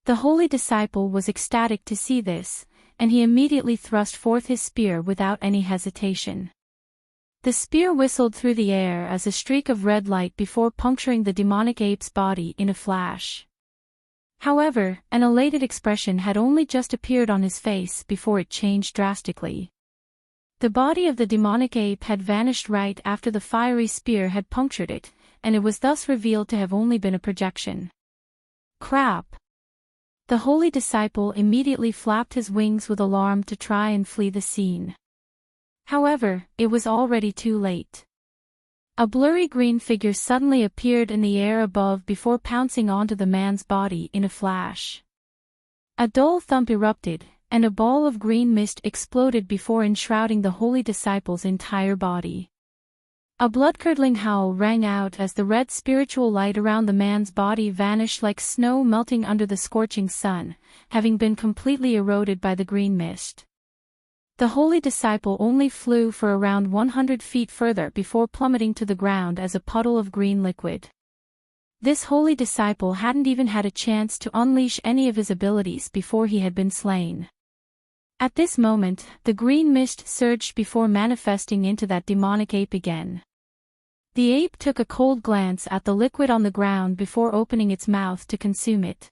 The holy disciple was ecstatic to see this, and he immediately thrust forth his spear without any hesitation. The spear whistled through the air as a streak of red light before puncturing the demonic ape's body in a flash. However, an elated expression had only just appeared on his face before it changed drastically. The body of the demonic ape had vanished right after the fiery spear had punctured it, and it was thus revealed to have only been a projection. Crap! The holy disciple immediately flapped his wings with alarm to try and flee the scene. However, it was already too late. A blurry green figure suddenly appeared in the air above before pouncing onto the man's body in a flash. A dull thump erupted, and a ball of green mist exploded before enshrouding the holy disciple's entire body. A blood-curdling howl rang out as the red spiritual light around the man's body vanished like snow melting under the scorching sun, having been completely eroded by the green mist. The holy disciple only flew for around 100 feet further before plummeting to the ground as a puddle of green liquid. This holy disciple hadn't even had a chance to unleash any of his abilities before he had been slain. At this moment, the green mist surged before manifesting into that demonic ape again. The ape took a cold glance at the liquid on the ground before opening its mouth to consume it.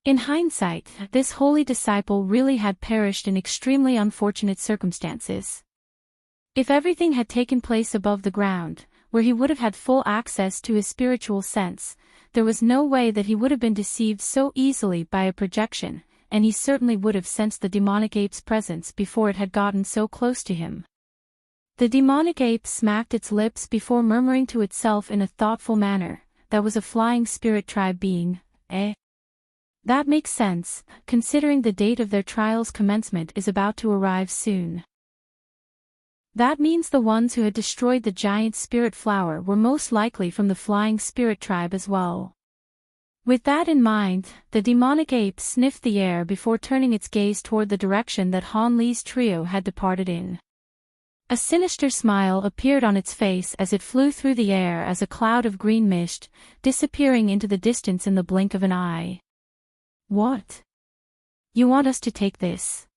In hindsight, this holy disciple really had perished in extremely unfortunate circumstances. If everything had taken place above the ground, where he would have had full access to his spiritual sense, there was no way that he would have been deceived so easily by a projection, and he certainly would have sensed the demonic ape's presence before it had gotten so close to him. The demonic ape smacked its lips before murmuring to itself in a thoughtful manner, "That was a flying spirit tribe being, eh? That makes sense, considering the date of their trial's commencement is about to arrive soon. That means the ones who had destroyed the giant spirit flower were most likely from the flying spirit tribe as well." With that in mind, the demonic ape sniffed the air before turning its gaze toward the direction that Han Li's trio had departed in. A sinister smile appeared on its face as it flew through the air as a cloud of green mist, disappearing into the distance in the blink of an eye. "What? You want us to take this?"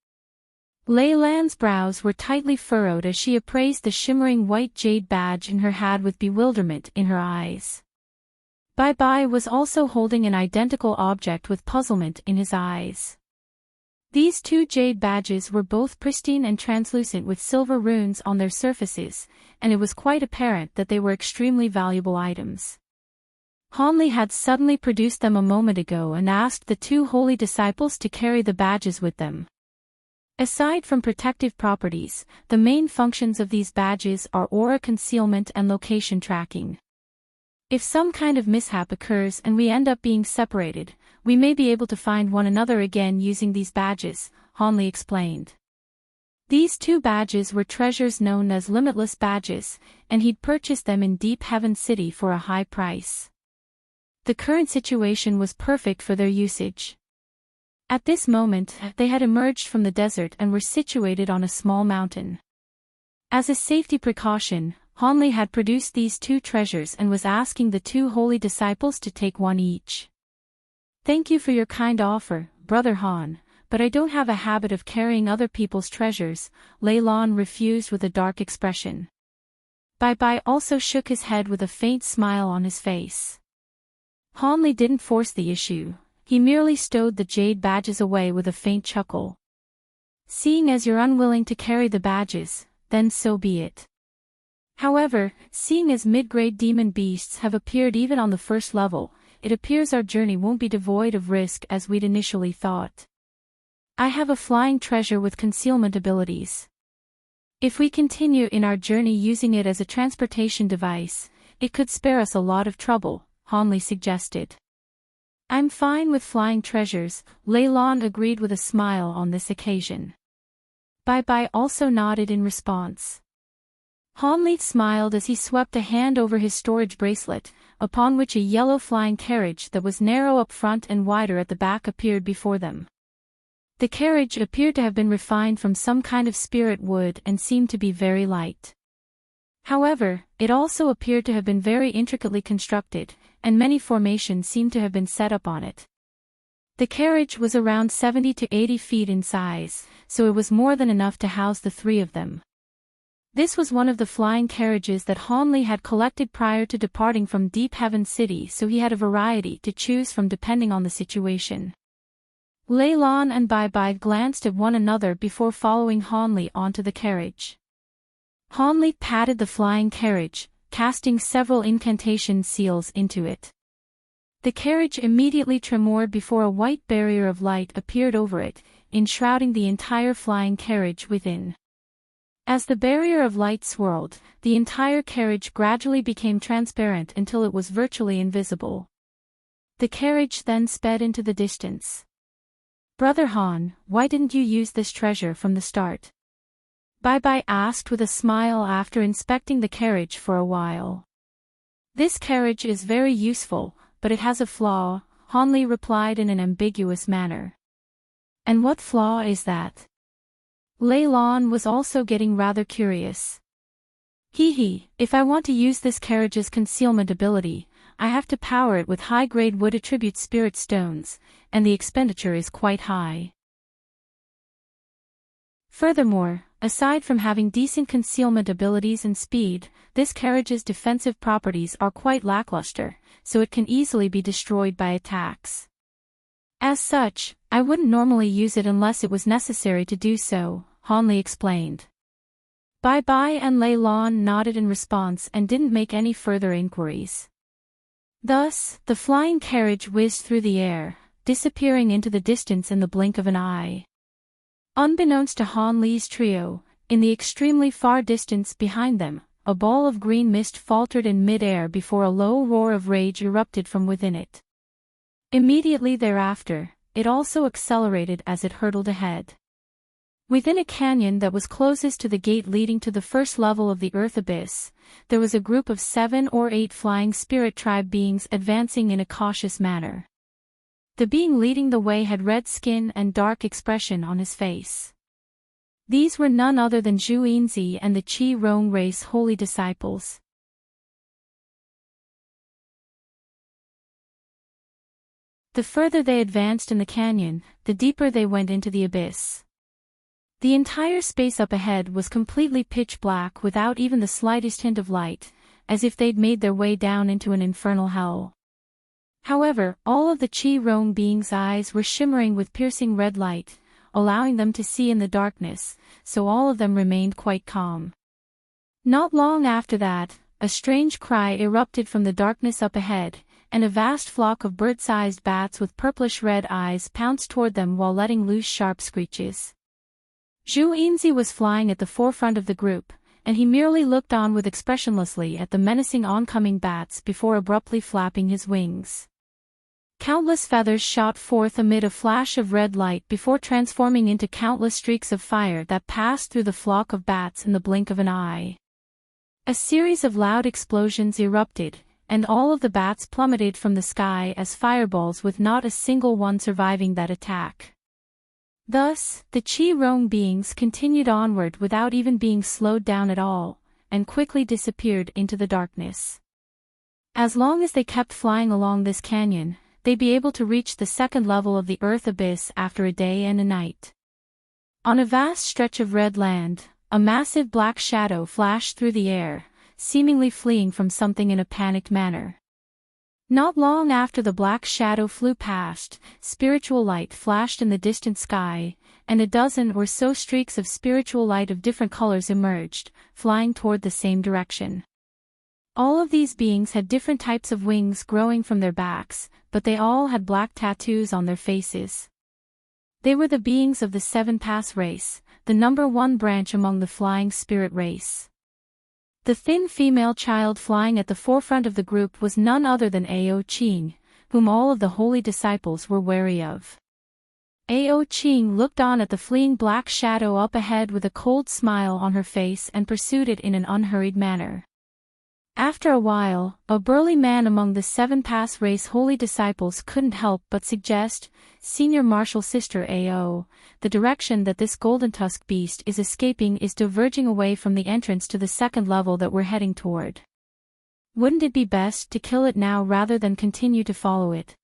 Lei Lan's brows were tightly furrowed as she appraised the shimmering white jade badge in her hand with bewilderment in her eyes. Bai Bai was also holding an identical object with puzzlement in his eyes. These two jade badges were both pristine and translucent with silver runes on their surfaces, and it was quite apparent that they were extremely valuable items. Han Li had suddenly produced them a moment ago and asked the two holy disciples to carry the badges with them. Aside from protective properties, the main functions of these badges are aura concealment and location tracking. If some kind of mishap occurs and we end up being separated, we may be able to find one another again using these badges, Han Li explained. These two badges were treasures known as limitless badges, and he'd purchased them in Deep Heaven City for a high price. The current situation was perfect for their usage. At this moment, they had emerged from the desert and were situated on a small mountain. As a safety precaution, Han Li had produced these two treasures and was asking the two holy disciples to take one each. "Thank you for your kind offer, Brother Han, but I don't have a habit of carrying other people's treasures," Lei Lan refused with a dark expression. Bai Bai also shook his head with a faint smile on his face. Han Li didn't force the issue, he merely stowed the jade badges away with a faint chuckle. "Seeing as you're unwilling to carry the badges, then so be it. However, seeing as mid-grade demon beasts have appeared even on the first level, it appears our journey won't be devoid of risk as we'd initially thought. I have a flying treasure with concealment abilities. If we continue in our journey using it as a transportation device, it could spare us a lot of trouble," Han Li suggested. "I'm fine with flying treasures," Lei Lan agreed with a smile on this occasion. Bai Bai also nodded in response. Han Li smiled as he swept a hand over his storage bracelet, upon which a yellow flying carriage that was narrow up front and wider at the back appeared before them. The carriage appeared to have been refined from some kind of spirit wood and seemed to be very light. However, it also appeared to have been very intricately constructed, and many formations seemed to have been set up on it. The carriage was around 70 to 80 feet in size, so it was more than enough to house the three of them. This was one of the flying carriages that Hanli had collected prior to departing from Deep Heaven City, so he had a variety to choose from depending on the situation. Lei Lan and Bai Bai glanced at one another before following Hanli onto the carriage. Hanli patted the flying carriage, casting several incantation seals into it. The carriage immediately tremored before a white barrier of light appeared over it, enshrouding the entire flying carriage within. As the barrier of light swirled, the entire carriage gradually became transparent until it was virtually invisible. The carriage then sped into the distance. "Brother Han, why didn't you use this treasure from the start?" Bai Bai asked with a smile after inspecting the carriage for a while. "This carriage is very useful, but it has a flaw," Hanli replied in an ambiguous manner. "And what flaw is that?" Lei Lan was also getting rather curious. If I want to use this carriage's concealment ability, I have to power it with high-grade wood attribute spirit stones, and the expenditure is quite high. Furthermore, aside from having decent concealment abilities and speed, this carriage's defensive properties are quite lackluster, so it can easily be destroyed by attacks. As such, I wouldn't normally use it unless it was necessary to do so, Hanli explained. Bai Bai and Lei Lan nodded in response and didn't make any further inquiries. Thus, the flying carriage whizzed through the air, disappearing into the distance in the blink of an eye. Unbeknownst to Hanli's trio, in the extremely far distance behind them, a ball of green mist faltered in mid-air before a low roar of rage erupted from within it. Immediately thereafter, it also accelerated as it hurtled ahead. Within a canyon that was closest to the gate leading to the first level of the Earth Abyss, there was a group of 7 or 8 flying spirit tribe beings advancing in a cautious manner. The being leading the way had red skin and dark expression on his face. These were none other than Zhu Yinzi and the Qi Rong race holy disciples. The further they advanced in the canyon, the deeper they went into the abyss. The entire space up ahead was completely pitch black without even the slightest hint of light, as if they'd made their way down into an infernal hell. However, all of the Qi Rong beings' eyes were shimmering with piercing red light, allowing them to see in the darkness, so all of them remained quite calm. Not long after that, a strange cry erupted from the darkness up ahead, and a vast flock of bird-sized bats with purplish-red eyes pounced toward them while letting loose sharp screeches. Zhu Yinzi was flying at the forefront of the group, and he merely looked on with expressionlessly at the menacing oncoming bats before abruptly flapping his wings. Countless feathers shot forth amid a flash of red light before transforming into countless streaks of fire that passed through the flock of bats in the blink of an eye. A series of loud explosions erupted, and all of the bats plummeted from the sky as fireballs with not a single one surviving that attack. Thus, the Qi Rong beings continued onward without even being slowed down at all, and quickly disappeared into the darkness. As long as they kept flying along this canyon, they'd be able to reach the second level of the Earth Abyss after a day and a night. On a vast stretch of red land, a massive black shadow flashed through the air, seemingly fleeing from something in a panicked manner. Not long after the black shadow flew past, spiritual light flashed in the distant sky, and a dozen or so streaks of spiritual light of different colors emerged, flying toward the same direction. All of these beings had different types of wings growing from their backs, but they all had black tattoos on their faces. They were the beings of the Seven Pass race, the number 1 branch among the flying spirit race. The thin female child flying at the forefront of the group was none other than Ao Qing, whom all of the holy disciples were wary of. Ao Qing looked on at the fleeing black shadow up ahead with a cold smile on her face and pursued it in an unhurried manner. After a while, a burly man among the Seven Pass Race holy disciples couldn't help but suggest, Senior Marshal Sister AO, the direction that this golden tusk beast is escaping is diverging away from the entrance to the second level that we're heading toward. Wouldn't it be best to kill it now rather than continue to follow it?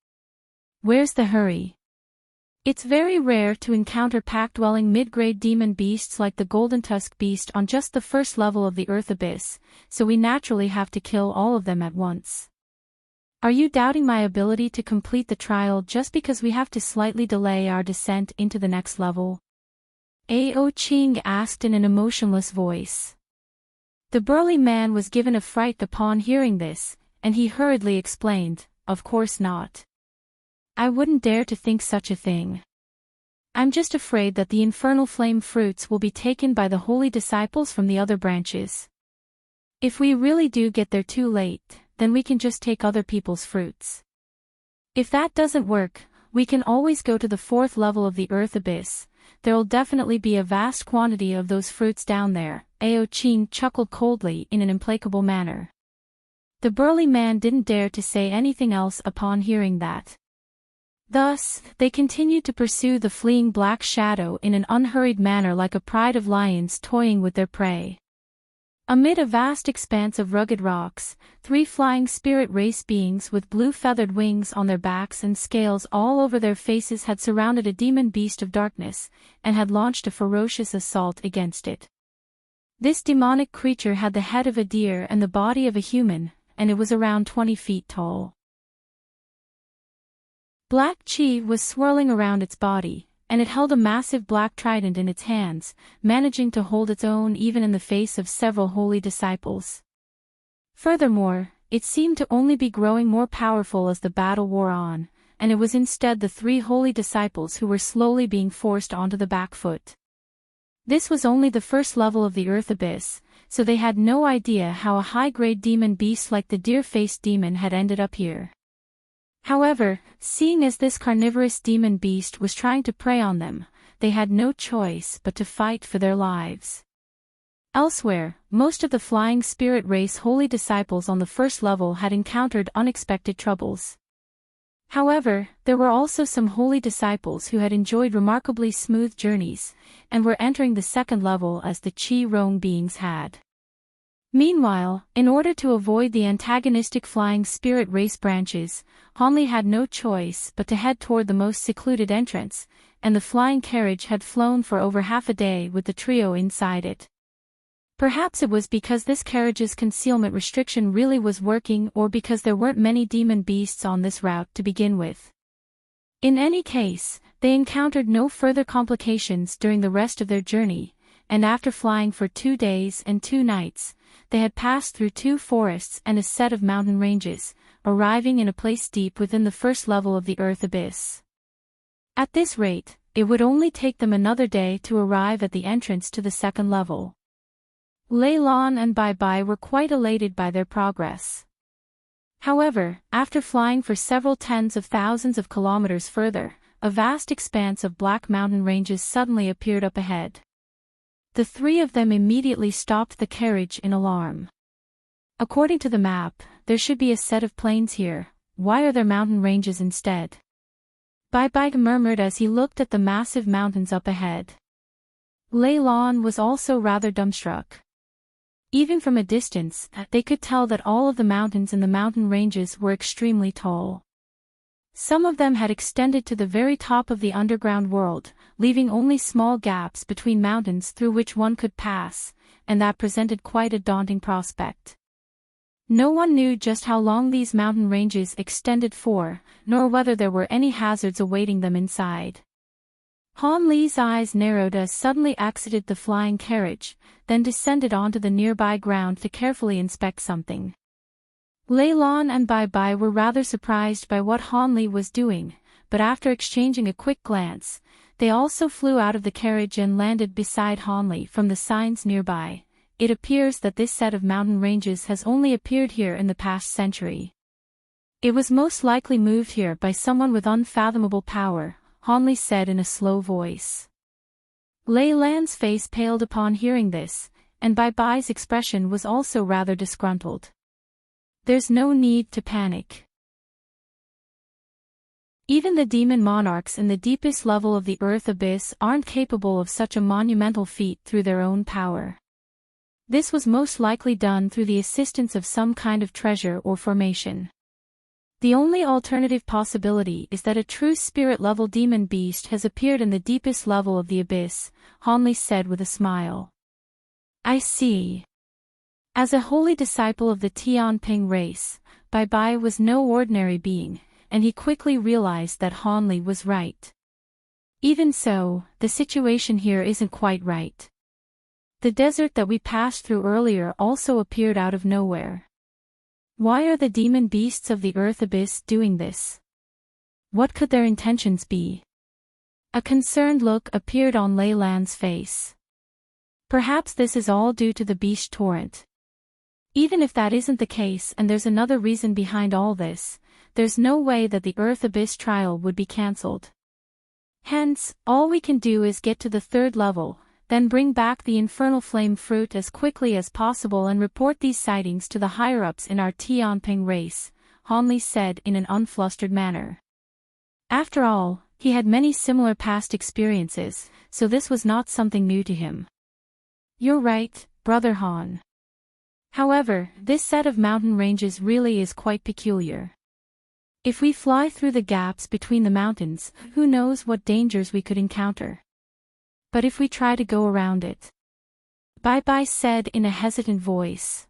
Where's the hurry? It's very rare to encounter pack-dwelling mid-grade demon beasts like the Golden Tusk Beast on just the first level of the Earth Abyss, so we naturally have to kill all of them at once. Are you doubting my ability to complete the trial just because we have to slightly delay our descent into the next level? Ao Ching asked in an emotionless voice. The burly man was given a fright upon hearing this, and he hurriedly explained, "Of course not. I wouldn't dare to think such a thing. I'm just afraid that the infernal flame fruits will be taken by the holy disciples from the other branches. If we really do get there too late, then we can just take other people's fruits. If that doesn't work, we can always go to the fourth level of the Earth Abyss. There'll definitely be a vast quantity of those fruits down there." Ao Ching chuckled coldly in an implacable manner. The burly man didn't dare to say anything else upon hearing that. Thus, they continued to pursue the fleeing black shadow in an unhurried manner like a pride of lions toying with their prey. Amid a vast expanse of rugged rocks, 3 flying spirit race beings with blue feathered wings on their backs and scales all over their faces had surrounded a demon beast of darkness, and had launched a ferocious assault against it. This demonic creature had the head of a deer and the body of a human, and it was around 20 feet tall. Black chi was swirling around its body, and it held a massive black trident in its hands, managing to hold its own even in the face of several holy disciples. Furthermore, it seemed to only be growing more powerful as the battle wore on, and it was instead the 3 holy disciples who were slowly being forced onto the back foot. This was only the first level of the Earth Abyss, so they had no idea how a high-grade demon beast like the deer-faced demon had ended up here. However, seeing as this carnivorous demon beast was trying to prey on them, they had no choice but to fight for their lives. Elsewhere, most of the flying spirit race holy disciples on the first level had encountered unexpected troubles. However, there were also some holy disciples who had enjoyed remarkably smooth journeys, and were entering the second level as the Chi-Rong beings had. Meanwhile, in order to avoid the antagonistic flying spirit race branches, Hanli had no choice but to head toward the most secluded entrance, and the flying carriage had flown for over half a day with the trio inside it. Perhaps it was because this carriage's concealment restriction really was working, or because there weren't many demon beasts on this route to begin with. In any case, they encountered no further complications during the rest of their journey, and after flying for 2 days and 2 nights, they had passed through 2 forests and a set of mountain ranges, arriving in a place deep within the first level of the Earth Abyss. At this rate, it would only take them another day to arrive at the entrance to the second level. Lei Lan and Bai Bai were quite elated by their progress. However, after flying for several tens of thousands of kilometers further, a vast expanse of black mountain ranges suddenly appeared up ahead. The 3 of them immediately stopped the carriage in alarm. According to the map, there should be a set of plains here. Why are there mountain ranges instead? Bai Bai murmured as he looked at the massive mountains up ahead. Lei Lan was also rather dumbstruck. Even from a distance, they could tell that all of the mountains in the mountain ranges were extremely tall. Some of them had extended to the very top of the underground world, leaving only small gaps between mountains through which one could pass, and that presented quite a daunting prospect. No one knew just how long these mountain ranges extended for, nor whether there were any hazards awaiting them inside. Han Li's eyes narrowed as suddenly exited the flying carriage, then descended onto the nearby ground to carefully inspect something. Lei Lan and Bai Bai were rather surprised by what Han Li was doing, but after exchanging a quick glance, they also flew out of the carriage and landed beside Han Li. From the signs nearby, it appears that this set of mountain ranges has only appeared here in the past century. It was most likely moved here by someone with unfathomable power, Han Li said in a slow voice. Lei Lan's face paled upon hearing this, and Bai Bai's expression was also rather disgruntled. There's no need to panic. Even the demon monarchs in the deepest level of the earth abyss aren't capable of such a monumental feat through their own power. This was most likely done through the assistance of some kind of treasure or formation. The only alternative possibility is that a true spirit-level demon beast has appeared in the deepest level of the abyss, Hanli said with a smile. I see. As a holy disciple of the Tianping race, Bai Bai was no ordinary being, and he quickly realized that Hanli was right. Even so, the situation here isn't quite right. The desert that we passed through earlier also appeared out of nowhere. Why are the demon beasts of the earth abyss doing this? What could their intentions be? A concerned look appeared on Lei Lan's face. Perhaps this is all due to the beast torrent. Even if that isn't the case and there's another reason behind all this, there's no way that the Earth Abyss trial would be cancelled. Hence, all we can do is get to the third level, then bring back the infernal flame fruit as quickly as possible and report these sightings to the higher-ups in our Tianping race, Hanli said in an unflustered manner. After all, he had many similar past experiences, so this was not something new to him. You're right, Brother Han. However, this set of mountain ranges really is quite peculiar. If we fly through the gaps between the mountains, who knows what dangers we could encounter. But if we try to go around it? Bai Bai said in a hesitant voice.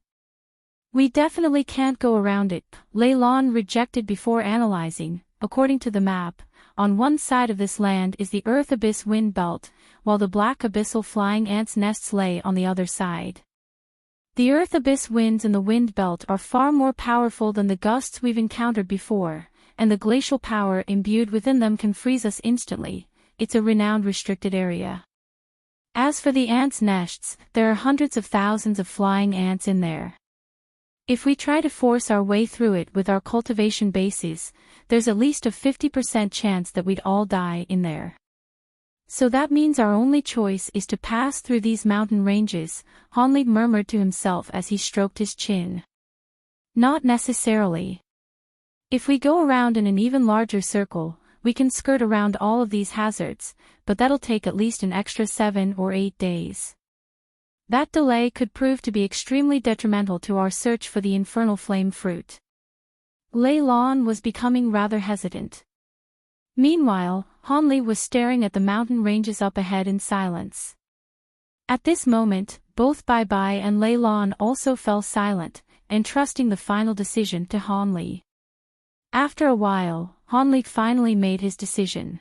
We definitely can't go around it, Lei Lan rejected before analyzing. According to the map, on one side of this land is the Earth Abyss wind belt, while the black abyssal flying ants' nests lay on the other side. The Earth Abyss winds in the wind belt are far more powerful than the gusts we've encountered before, and the glacial power imbued within them can freeze us instantly. It's a renowned restricted area. As for the ants' nests, there are hundreds of thousands of flying ants in there. If we try to force our way through it with our cultivation bases, there's at least a 50% chance that we'd all die in there. So that means our only choice is to pass through these mountain ranges, Hanli murmured to himself as he stroked his chin. Not necessarily. If we go around in an even larger circle, we can skirt around all of these hazards, but that'll take at least an extra 7 or 8 days. That delay could prove to be extremely detrimental to our search for the infernal flame fruit. Lei Lan was becoming rather hesitant. Meanwhile, Hanli was staring at the mountain ranges up ahead in silence. At this moment, both Bai Bai and Lei Lan also fell silent, entrusting the final decision to Hanli. After a while, Hanli finally made his decision.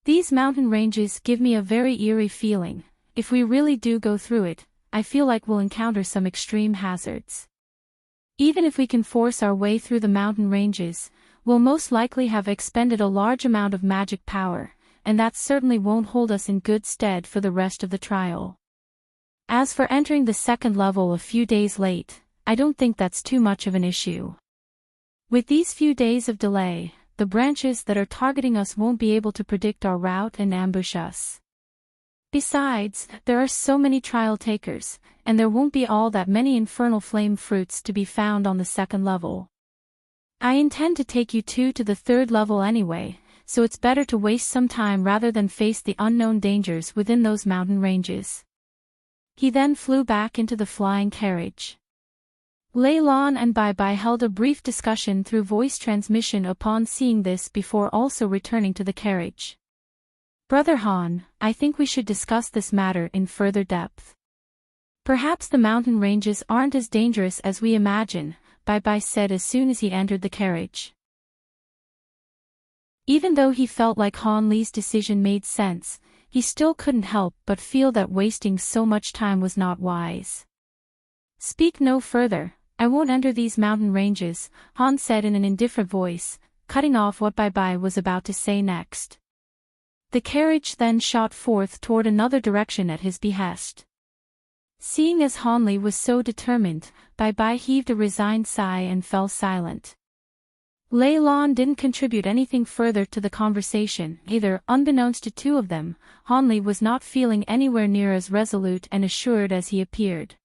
These mountain ranges give me a very eerie feeling. If we really do go through it, I feel like we'll encounter some extreme hazards. Even if we can force our way through the mountain ranges, we'll most likely have expended a large amount of magic power, and that certainly won't hold us in good stead for the rest of the trial. As for entering the second level a few days late, I don't think that's too much of an issue. With these few days of delay, the branches that are targeting us won't be able to predict our route and ambush us. Besides, there are so many trial takers, and there won't be all that many infernal flame fruits to be found on the second level. I intend to take you two to the third level anyway, so it's better to waste some time rather than face the unknown dangers within those mountain ranges. He then flew back into the flying carriage. Lei Lan and Bai Bai held a brief discussion through voice transmission upon seeing this before also returning to the carriage. Brother Han, I think we should discuss this matter in further depth. Perhaps the mountain ranges aren't as dangerous as we imagine, Bai Bai said as soon as he entered the carriage. Even though he felt like Han Li's decision made sense, he still couldn't help but feel that wasting so much time was not wise. Speak no further, I won't enter these mountain ranges, Han said in an indifferent voice, cutting off what Bai Bai was about to say next. The carriage then shot forth toward another direction at his behest. Seeing as Hanli was so determined, Bai Bai heaved a resigned sigh and fell silent. Lei Lan didn't contribute anything further to the conversation either. Unbeknownst to two of them, Hanli was not feeling anywhere near as resolute and assured as he appeared.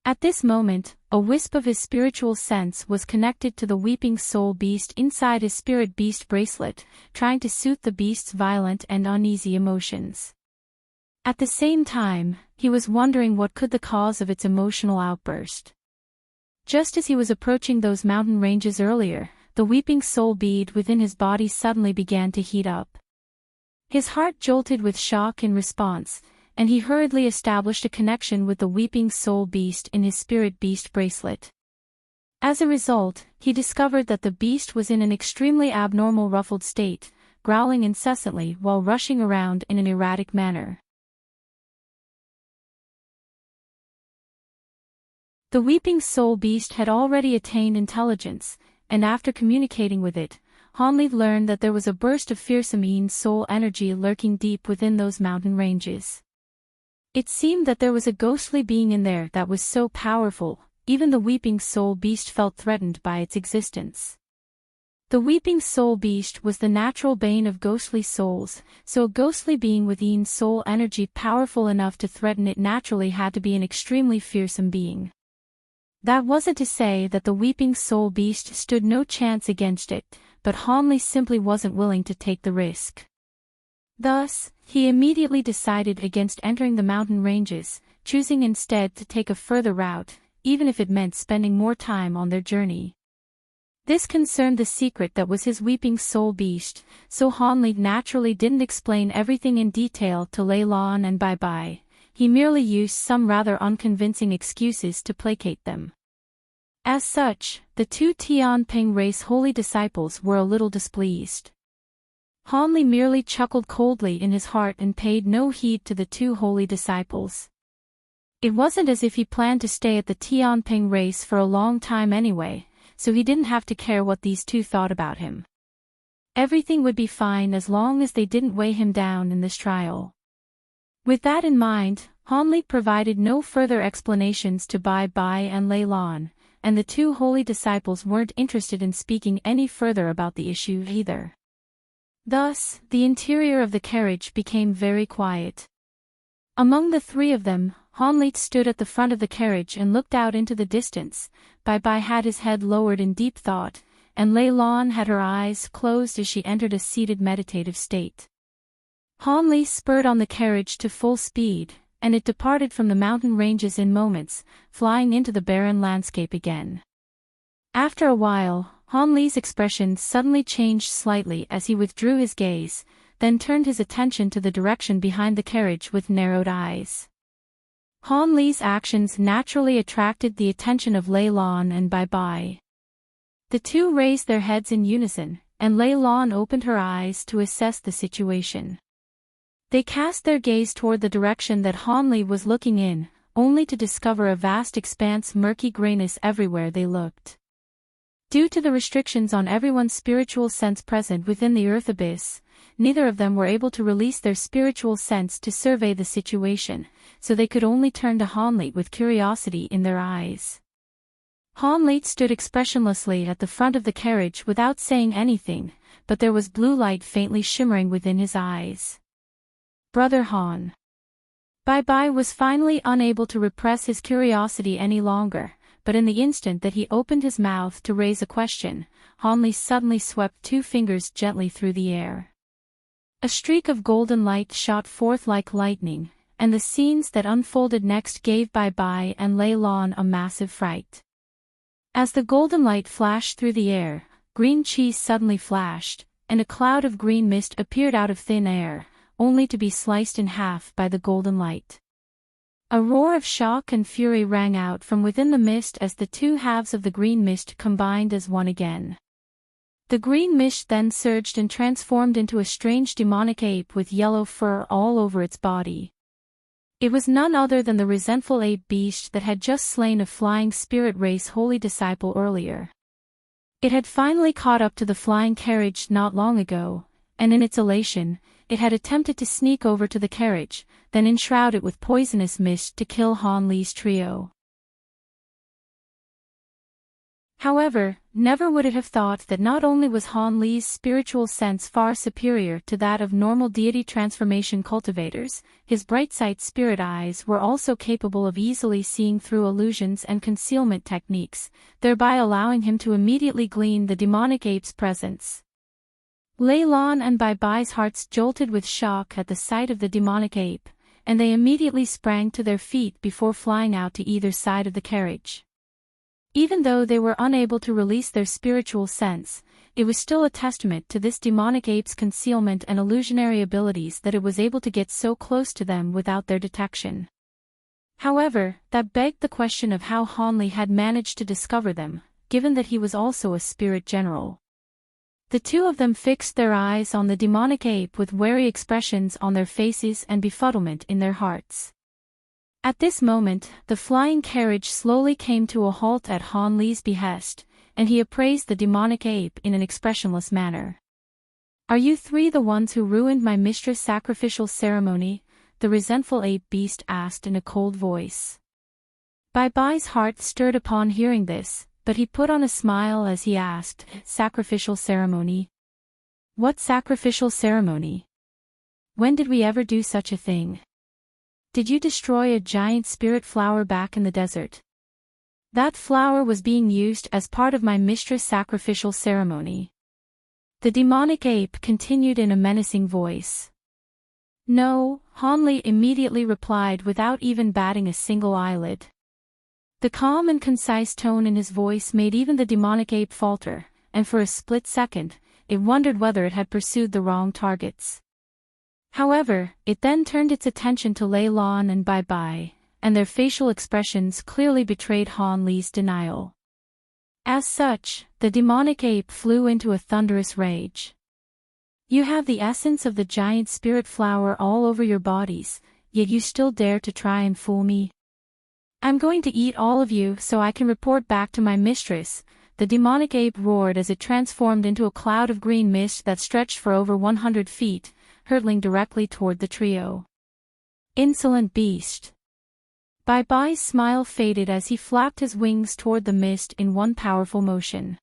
At this moment, a wisp of his spiritual sense was connected to the weeping soul beast inside his spirit beast bracelet, trying to soothe the beast's violent and uneasy emotions. At the same time, he was wondering what could the cause of its emotional outburst. Just as he was approaching those mountain ranges earlier, the weeping soul bead within his body suddenly began to heat up. His heart jolted with shock in response, and he hurriedly established a connection with the weeping soul beast in his spirit beast bracelet. As a result, he discovered that the beast was in an extremely abnormal ruffled state, growling incessantly while rushing around in an erratic manner. The weeping soul beast had already attained intelligence, and after communicating with it, Hanli learned that there was a burst of fearsome soul energy lurking deep within those mountain ranges. It seemed that there was a ghostly being in there that was so powerful, even the weeping soul beast felt threatened by its existence. The weeping soul beast was the natural bane of ghostly souls, so a ghostly being with soul energy powerful enough to threaten it naturally had to be an extremely fearsome being. That wasn't to say that the weeping soul beast stood no chance against it, but Hanli simply wasn't willing to take the risk. Thus, he immediately decided against entering the mountain ranges, choosing instead to take a further route, even if it meant spending more time on their journey. This concerned the secret that was his weeping soul beast, so Hanli naturally didn't explain everything in detail to Lei Lan and Bai Bai. He merely used some rather unconvincing excuses to placate them. As such, the two Tianping race holy disciples were a little displeased. Hanli merely chuckled coldly in his heart and paid no heed to the two holy disciples. It wasn't as if he planned to stay at the Tianping race for a long time anyway, so he didn't have to care what these two thought about him. Everything would be fine as long as they didn't weigh him down in this trial. With that in mind, Hanli provided no further explanations to Bai Bai and Lei Lan, and the two holy disciples weren't interested in speaking any further about the issue either. Thus, the interior of the carriage became very quiet. Among the three of them, Hanli stood at the front of the carriage and looked out into the distance. Bai Bai had his head lowered in deep thought, and Lei Lan had her eyes closed as she entered a seated meditative state. Hanli spurred on the carriage to full speed, and it departed from the mountain ranges in moments, flying into the barren landscape again. After a while, Hanli's expression suddenly changed slightly as he withdrew his gaze, then turned his attention to the direction behind the carriage with narrowed eyes. Hanli's actions naturally attracted the attention of Lei Lan and Bai Bai. The two raised their heads in unison, and Lei Lan opened her eyes to assess the situation. They cast their gaze toward the direction that Hanli was looking in, only to discover a vast expanse of murky grayness everywhere they looked. Due to the restrictions on everyone's spiritual sense present within the earth abyss, neither of them were able to release their spiritual sense to survey the situation, so they could only turn to Hanli with curiosity in their eyes. Hanli stood expressionlessly at the front of the carriage without saying anything, but there was blue light faintly shimmering within his eyes. Brother Han. Bai Bai was finally unable to repress his curiosity any longer, but in the instant that he opened his mouth to raise a question, Hanli suddenly swept two fingers gently through the air. A streak of golden light shot forth like lightning, and the scenes that unfolded next gave Bai Bai and Lei Lan a massive fright. As the golden light flashed through the air, green cheese suddenly flashed, and a cloud of green mist appeared out of thin air, only to be sliced in half by the golden light. A roar of shock and fury rang out from within the mist as the two halves of the green mist combined as one again. The green mist then surged and transformed into a strange demonic ape with yellow fur all over its body. It was none other than the resentful ape beast that had just slain a flying spirit race holy disciple earlier. It had finally caught up to the flying carriage not long ago, and in its elation, it had attempted to sneak over to the carriage, then enshroud it with poisonous mist to kill Hanli's trio. However, never would it have thought that not only was Han Li's spiritual sense far superior to that of normal deity transformation cultivators, his bright-sight spirit eyes were also capable of easily seeing through illusions and concealment techniques, thereby allowing him to immediately glean the demonic ape's presence. Lei Lan and Bai Bai's hearts jolted with shock at the sight of the demonic ape, and they immediately sprang to their feet before flying out to either side of the carriage. Even though they were unable to release their spiritual sense, it was still a testament to this demonic ape's concealment and illusionary abilities that it was able to get so close to them without their detection. However, that begged the question of how Han Li had managed to discover them, given that he was also a spirit general. The two of them fixed their eyes on the demonic ape with wary expressions on their faces and befuddlement in their hearts. At this moment, the flying carriage slowly came to a halt at Han Li's behest, and he appraised the demonic ape in an expressionless manner. "Are you three the ones who ruined my mistress' sacrificial ceremony?" the resentful ape beast asked in a cold voice. Bai Bai's heart stirred upon hearing this, but he put on a smile as he asked, "Sacrificial ceremony? What sacrificial ceremony? When did we ever do such a thing? Did you destroy a giant spirit flower back in the desert? That flower was being used as part of my mistress' sacrificial ceremony." The demonic ape continued in a menacing voice. "No," Han Li immediately replied without even batting a single eyelid. The calm and concise tone in his voice made even the demonic ape falter, and for a split second, it wondered whether it had pursued the wrong targets. However, it then turned its attention to Lei Lan and Bai Bai, and their facial expressions clearly betrayed Han Li's denial. As such, the demonic ape flew into a thunderous rage. "You have the essence of the giant spirit flower all over your bodies, yet you still dare to try and fool me? I'm going to eat all of you so I can report back to my mistress," the demonic ape roared as it transformed into a cloud of green mist that stretched for over 100 feet, hurtling directly toward the trio. "Insolent beast!" Bai Bai's smile faded as he flapped his wings toward the mist in one powerful motion.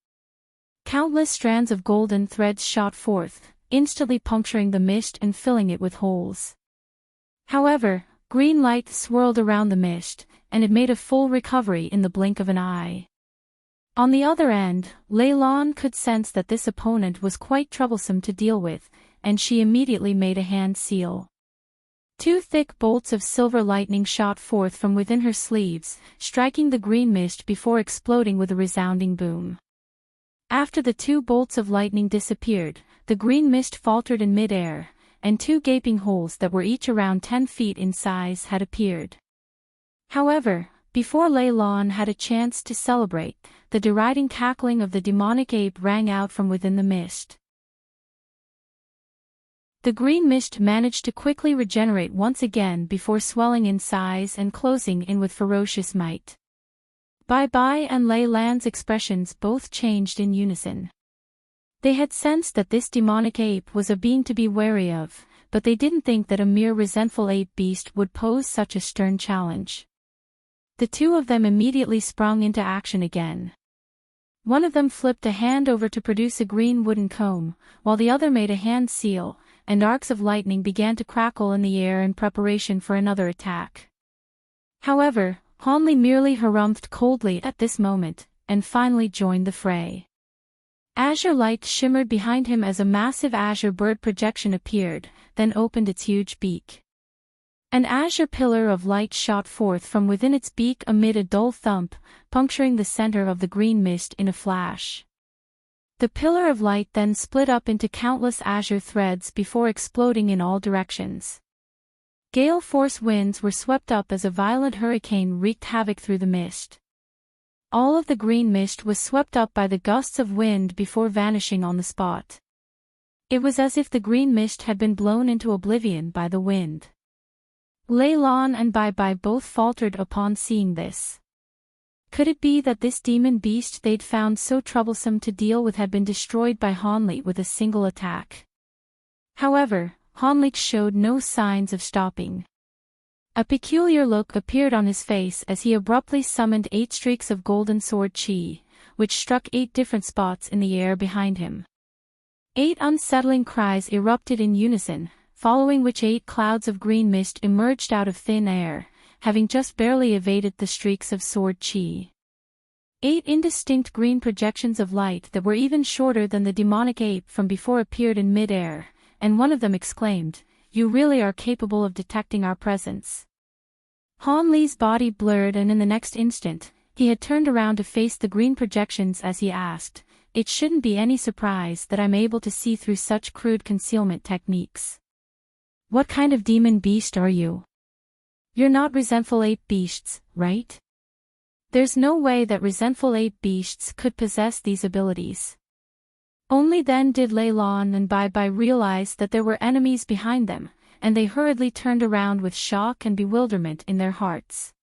Countless strands of golden threads shot forth, instantly puncturing the mist and filling it with holes. However, green light swirled around the mist, and it made a full recovery in the blink of an eye. On the other end, Lei Lan could sense that this opponent was quite troublesome to deal with, and she immediately made a hand seal. Two thick bolts of silver lightning shot forth from within her sleeves, striking the green mist before exploding with a resounding boom. After the two bolts of lightning disappeared, the green mist faltered in mid-air, and two gaping holes that were each around 10 feet in size had appeared. However, before Lei Lan had a chance to celebrate, the deriding cackling of the demonic ape rang out from within the mist. The green mist managed to quickly regenerate once again before swelling in size and closing in with ferocious might. Bai Bai and Lei Lan's expressions both changed in unison. They had sensed that this demonic ape was a being to be wary of, but they didn't think that a mere resentful ape beast would pose such a stern challenge. The two of them immediately sprung into action again. One of them flipped a hand over to produce a green wooden comb, while the other made a hand seal, and arcs of lightning began to crackle in the air in preparation for another attack. However, Han Li merely harumphed coldly at this moment, and finally joined the fray. Azure light shimmered behind him as a massive azure bird projection appeared, then opened its huge beak. An azure pillar of light shot forth from within its beak amid a dull thump, puncturing the center of the green mist in a flash. The pillar of light then split up into countless azure threads before exploding in all directions. Gale force winds were swept up as a violent hurricane wreaked havoc through the mist. All of the green mist was swept up by the gusts of wind before vanishing on the spot. It was as if the green mist had been blown into oblivion by the wind. Lei Lan and Bai Bai both faltered upon seeing this. Could it be that this demon beast they'd found so troublesome to deal with had been destroyed by Han Li with a single attack? However, Han Li showed no signs of stopping. A peculiar look appeared on his face as he abruptly summoned 8 streaks of golden sword chi, which struck 8 different spots in the air behind him. 8 unsettling cries erupted in unison, following which 8 clouds of green mist emerged out of thin air, having just barely evaded the streaks of sword chi. 8 indistinct green projections of light that were even shorter than the demonic ape from before appeared in mid-air, and one of them exclaimed, "You really are capable of detecting our presence." Han Li's body blurred, and in the next instant, he had turned around to face the green projections as he asked, "It shouldn't be any surprise that I'm able to see through such crude concealment techniques. What kind of demon beast are you? You're not resentful ape beasts, right? There's no way that resentful ape beasts could possess these abilities." Only then did Lei Lan and Bai Bai realize that there were enemies behind them, and they hurriedly turned around with shock and bewilderment in their hearts.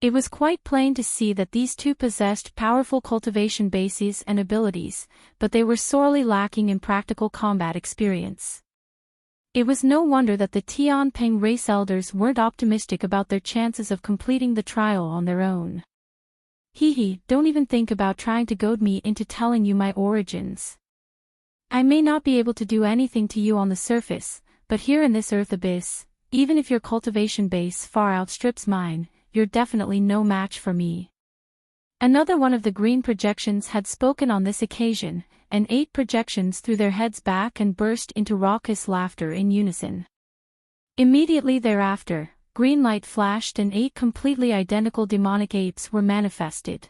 It was quite plain to see that these two possessed powerful cultivation bases and abilities, but they were sorely lacking in practical combat experience. It was no wonder that the Tianping race elders weren't optimistic about their chances of completing the trial on their own. "Hee, don't even think about trying to goad me into telling you my origins. I may not be able to do anything to you on the surface, but here in this earth abyss, even if your cultivation base far outstrips mine, you're definitely no match for me." Another one of the green projections had spoken on this occasion, and 8 projections threw their heads back and burst into raucous laughter in unison. Immediately thereafter, green light flashed and 8 completely identical demonic apes were manifested.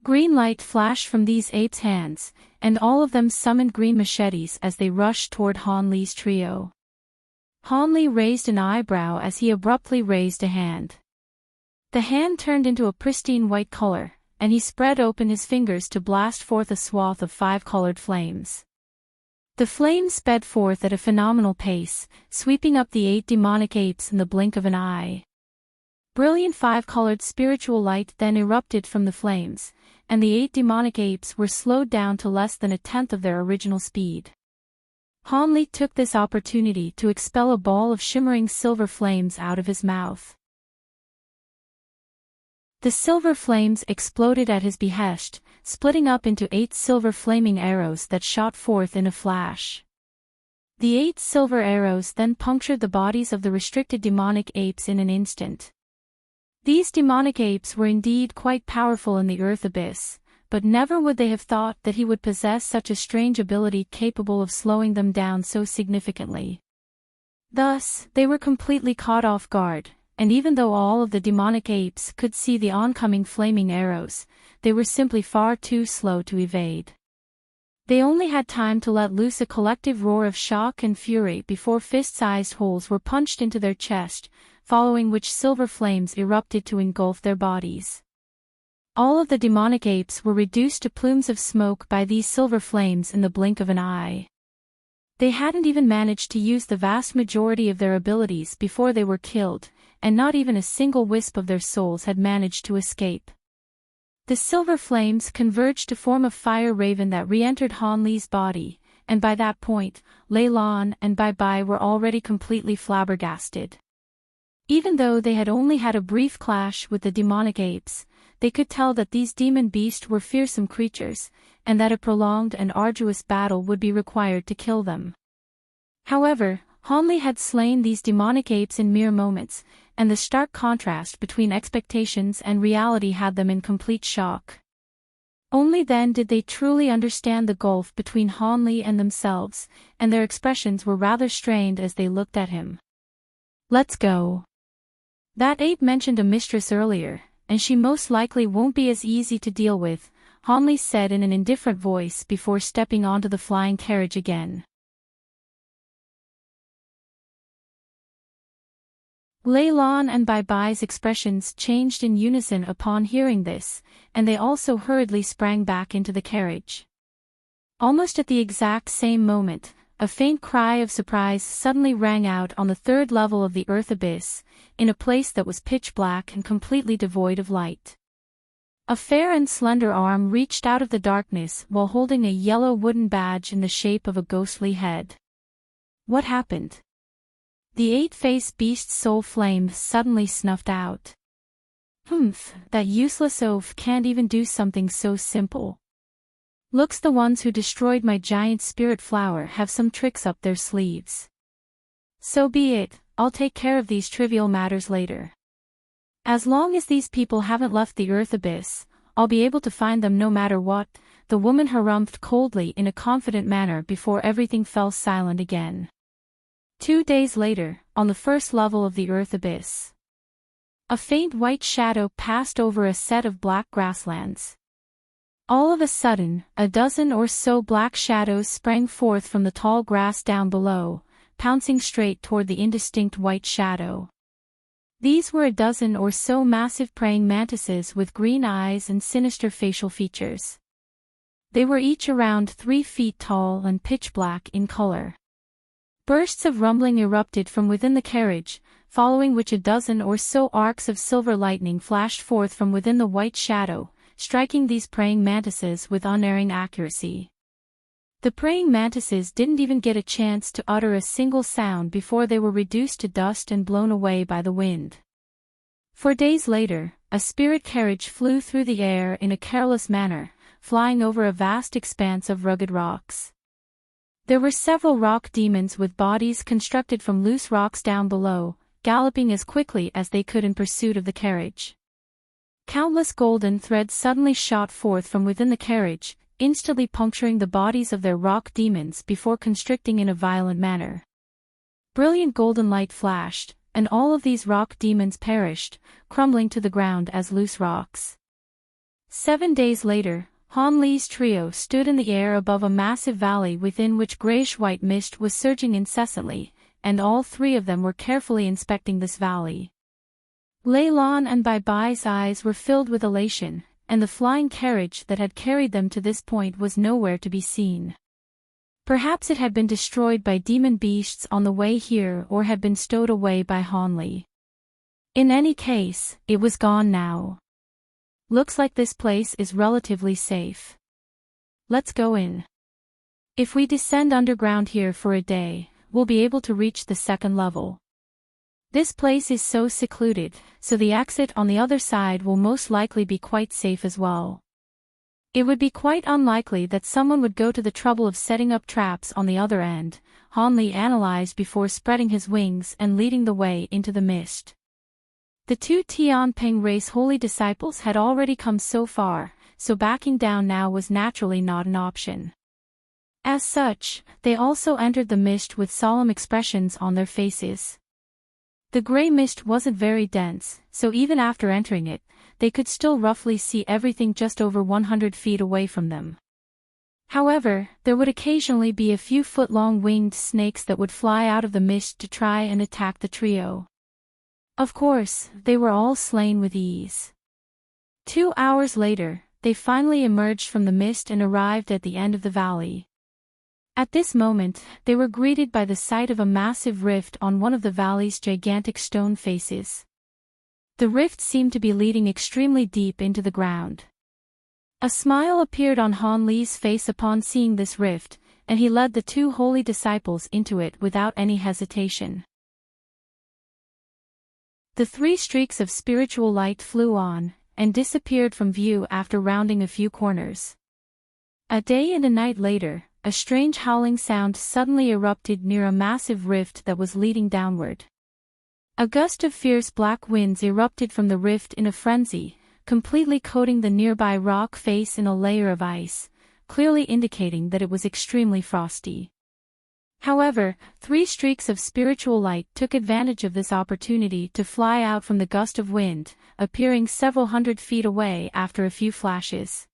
Green light flashed from these apes' hands, and all of them summoned green machetes as they rushed toward Han Li's trio. Han Li raised an eyebrow as he abruptly raised a hand. The hand turned into a pristine white color, and he spread open his fingers to blast forth a swath of 5 colored flames. The flames sped forth at a phenomenal pace, sweeping up the 8 demonic apes in the blink of an eye. Brilliant 5-colored spiritual light then erupted from the flames, and the 8 demonic apes were slowed down to less than a tenth of their original speed. Han Li took this opportunity to expel a ball of shimmering silver flames out of his mouth. The silver flames exploded at his behest, splitting up into 8 silver flaming arrows that shot forth in a flash. The 8 silver arrows then punctured the bodies of the restricted demonic apes in an instant. These demonic apes were indeed quite powerful in the earth abyss, but never would they have thought that he would possess such a strange ability capable of slowing them down so significantly. Thus, they were completely caught off guard, and even though all of the demonic apes could see the oncoming flaming arrows, they were simply far too slow to evade. They only had time to let loose a collective roar of shock and fury before fist-sized holes were punched into their chest, following which silver flames erupted to engulf their bodies. All of the demonic apes were reduced to plumes of smoke by these silver flames in the blink of an eye. They hadn't even managed to use the vast majority of their abilities before they were killed, and not even a single wisp of their souls had managed to escape. The silver flames converged to form a fire raven that re-entered Han Li's body, and by that point, Lei Lan and Bai Bai were already completely flabbergasted. Even though they had only had a brief clash with the demonic apes, they could tell that these demon beasts were fearsome creatures, and that a prolonged and arduous battle would be required to kill them. However, Han Li had slain these demonic apes in mere moments, and the stark contrast between expectations and reality had them in complete shock. Only then did they truly understand the gulf between Han Li and themselves, and their expressions were rather strained as they looked at him. "Let's go. That ape mentioned a mistress earlier, and she most likely won't be as easy to deal with," Han Li said in an indifferent voice before stepping onto the flying carriage again. Lei Lan and Bai Bai's expressions changed in unison upon hearing this, and they also hurriedly sprang back into the carriage. Almost at the exact same moment, a faint cry of surprise suddenly rang out on the 3rd level of the earth abyss, in a place that was pitch black and completely devoid of light. A fair and slender arm reached out of the darkness while holding a yellow wooden badge in the shape of a ghostly head. What happened? The 8-faced beast's soul flame suddenly snuffed out. Humph, that useless oaf can't even do something so simple. Looks the ones who destroyed my giant spirit flower have some tricks up their sleeves. So be it, I'll take care of these trivial matters later. As long as these people haven't left the earth abyss, I'll be able to find them no matter what, the woman harumphed coldly in a confident manner before everything fell silent again. 2 days later, on the first level of the earth abyss, a faint white shadow passed over a set of black grasslands. All of a sudden, a dozen or so black shadows sprang forth from the tall grass down below, pouncing straight toward the indistinct white shadow. These were a dozen or so massive praying mantises with green eyes and sinister facial features. They were each around 3 feet tall and pitch black in color. Bursts of rumbling erupted from within the carriage, following which a dozen or so arcs of silver lightning flashed forth from within the white shadow, striking these praying mantises with unerring accuracy. The praying mantises didn't even get a chance to utter a single sound before they were reduced to dust and blown away by the wind. 4 days later, a spirit carriage flew through the air in a careless manner, flying over a vast expanse of rugged rocks. There were several rock demons with bodies constructed from loose rocks down below, galloping as quickly as they could in pursuit of the carriage. Countless golden threads suddenly shot forth from within the carriage, instantly puncturing the bodies of their rock demons before constricting in a violent manner. Brilliant golden light flashed, and all of these rock demons perished, crumbling to the ground as loose rocks. 7 days later, Han Li's trio stood in the air above a massive valley within which grayish-white mist was surging incessantly, and all 3 of them were carefully inspecting this valley. Lei Lan and Bai Bai's eyes were filled with elation, and the flying carriage that had carried them to this point was nowhere to be seen. Perhaps it had been destroyed by demon beasts on the way here or had been stowed away by Han Li. In any case, it was gone now. Looks like this place is relatively safe. Let's go in. If we descend underground here for a day, we'll be able to reach the 2nd level. This place is so secluded, so the exit on the other side will most likely be quite safe as well. It would be quite unlikely that someone would go to the trouble of setting up traps on the other end, Han Li analyzed before spreading his wings and leading the way into the mist. The 2 Tianping race holy disciples had already come so far, so backing down now was naturally not an option. As such, they also entered the mist with solemn expressions on their faces. The gray mist wasn't very dense, so even after entering it, they could still roughly see everything just over 100 feet away from them. However, there would occasionally be a few foot-long winged snakes that would fly out of the mist to try and attack the trio. Of course, they were all slain with ease. 2 hours later, they finally emerged from the mist and arrived at the end of the valley. At this moment, they were greeted by the sight of a massive rift on one of the valley's gigantic stone faces. The rift seemed to be leading extremely deep into the ground. A smile appeared on Han Li's face upon seeing this rift, and he led the 2 holy disciples into it without any hesitation. The 3 streaks of spiritual light flew on, and disappeared from view after rounding a few corners. A day and a night later, a strange howling sound suddenly erupted near a massive rift that was leading downward. A gust of fierce black winds erupted from the rift in a frenzy, completely coating the nearby rock face in a layer of ice, clearly indicating that it was extremely frosty. However, 3 streaks of spiritual light took advantage of this opportunity to fly out from the gust of wind, appearing several hundred feet away after a few flashes.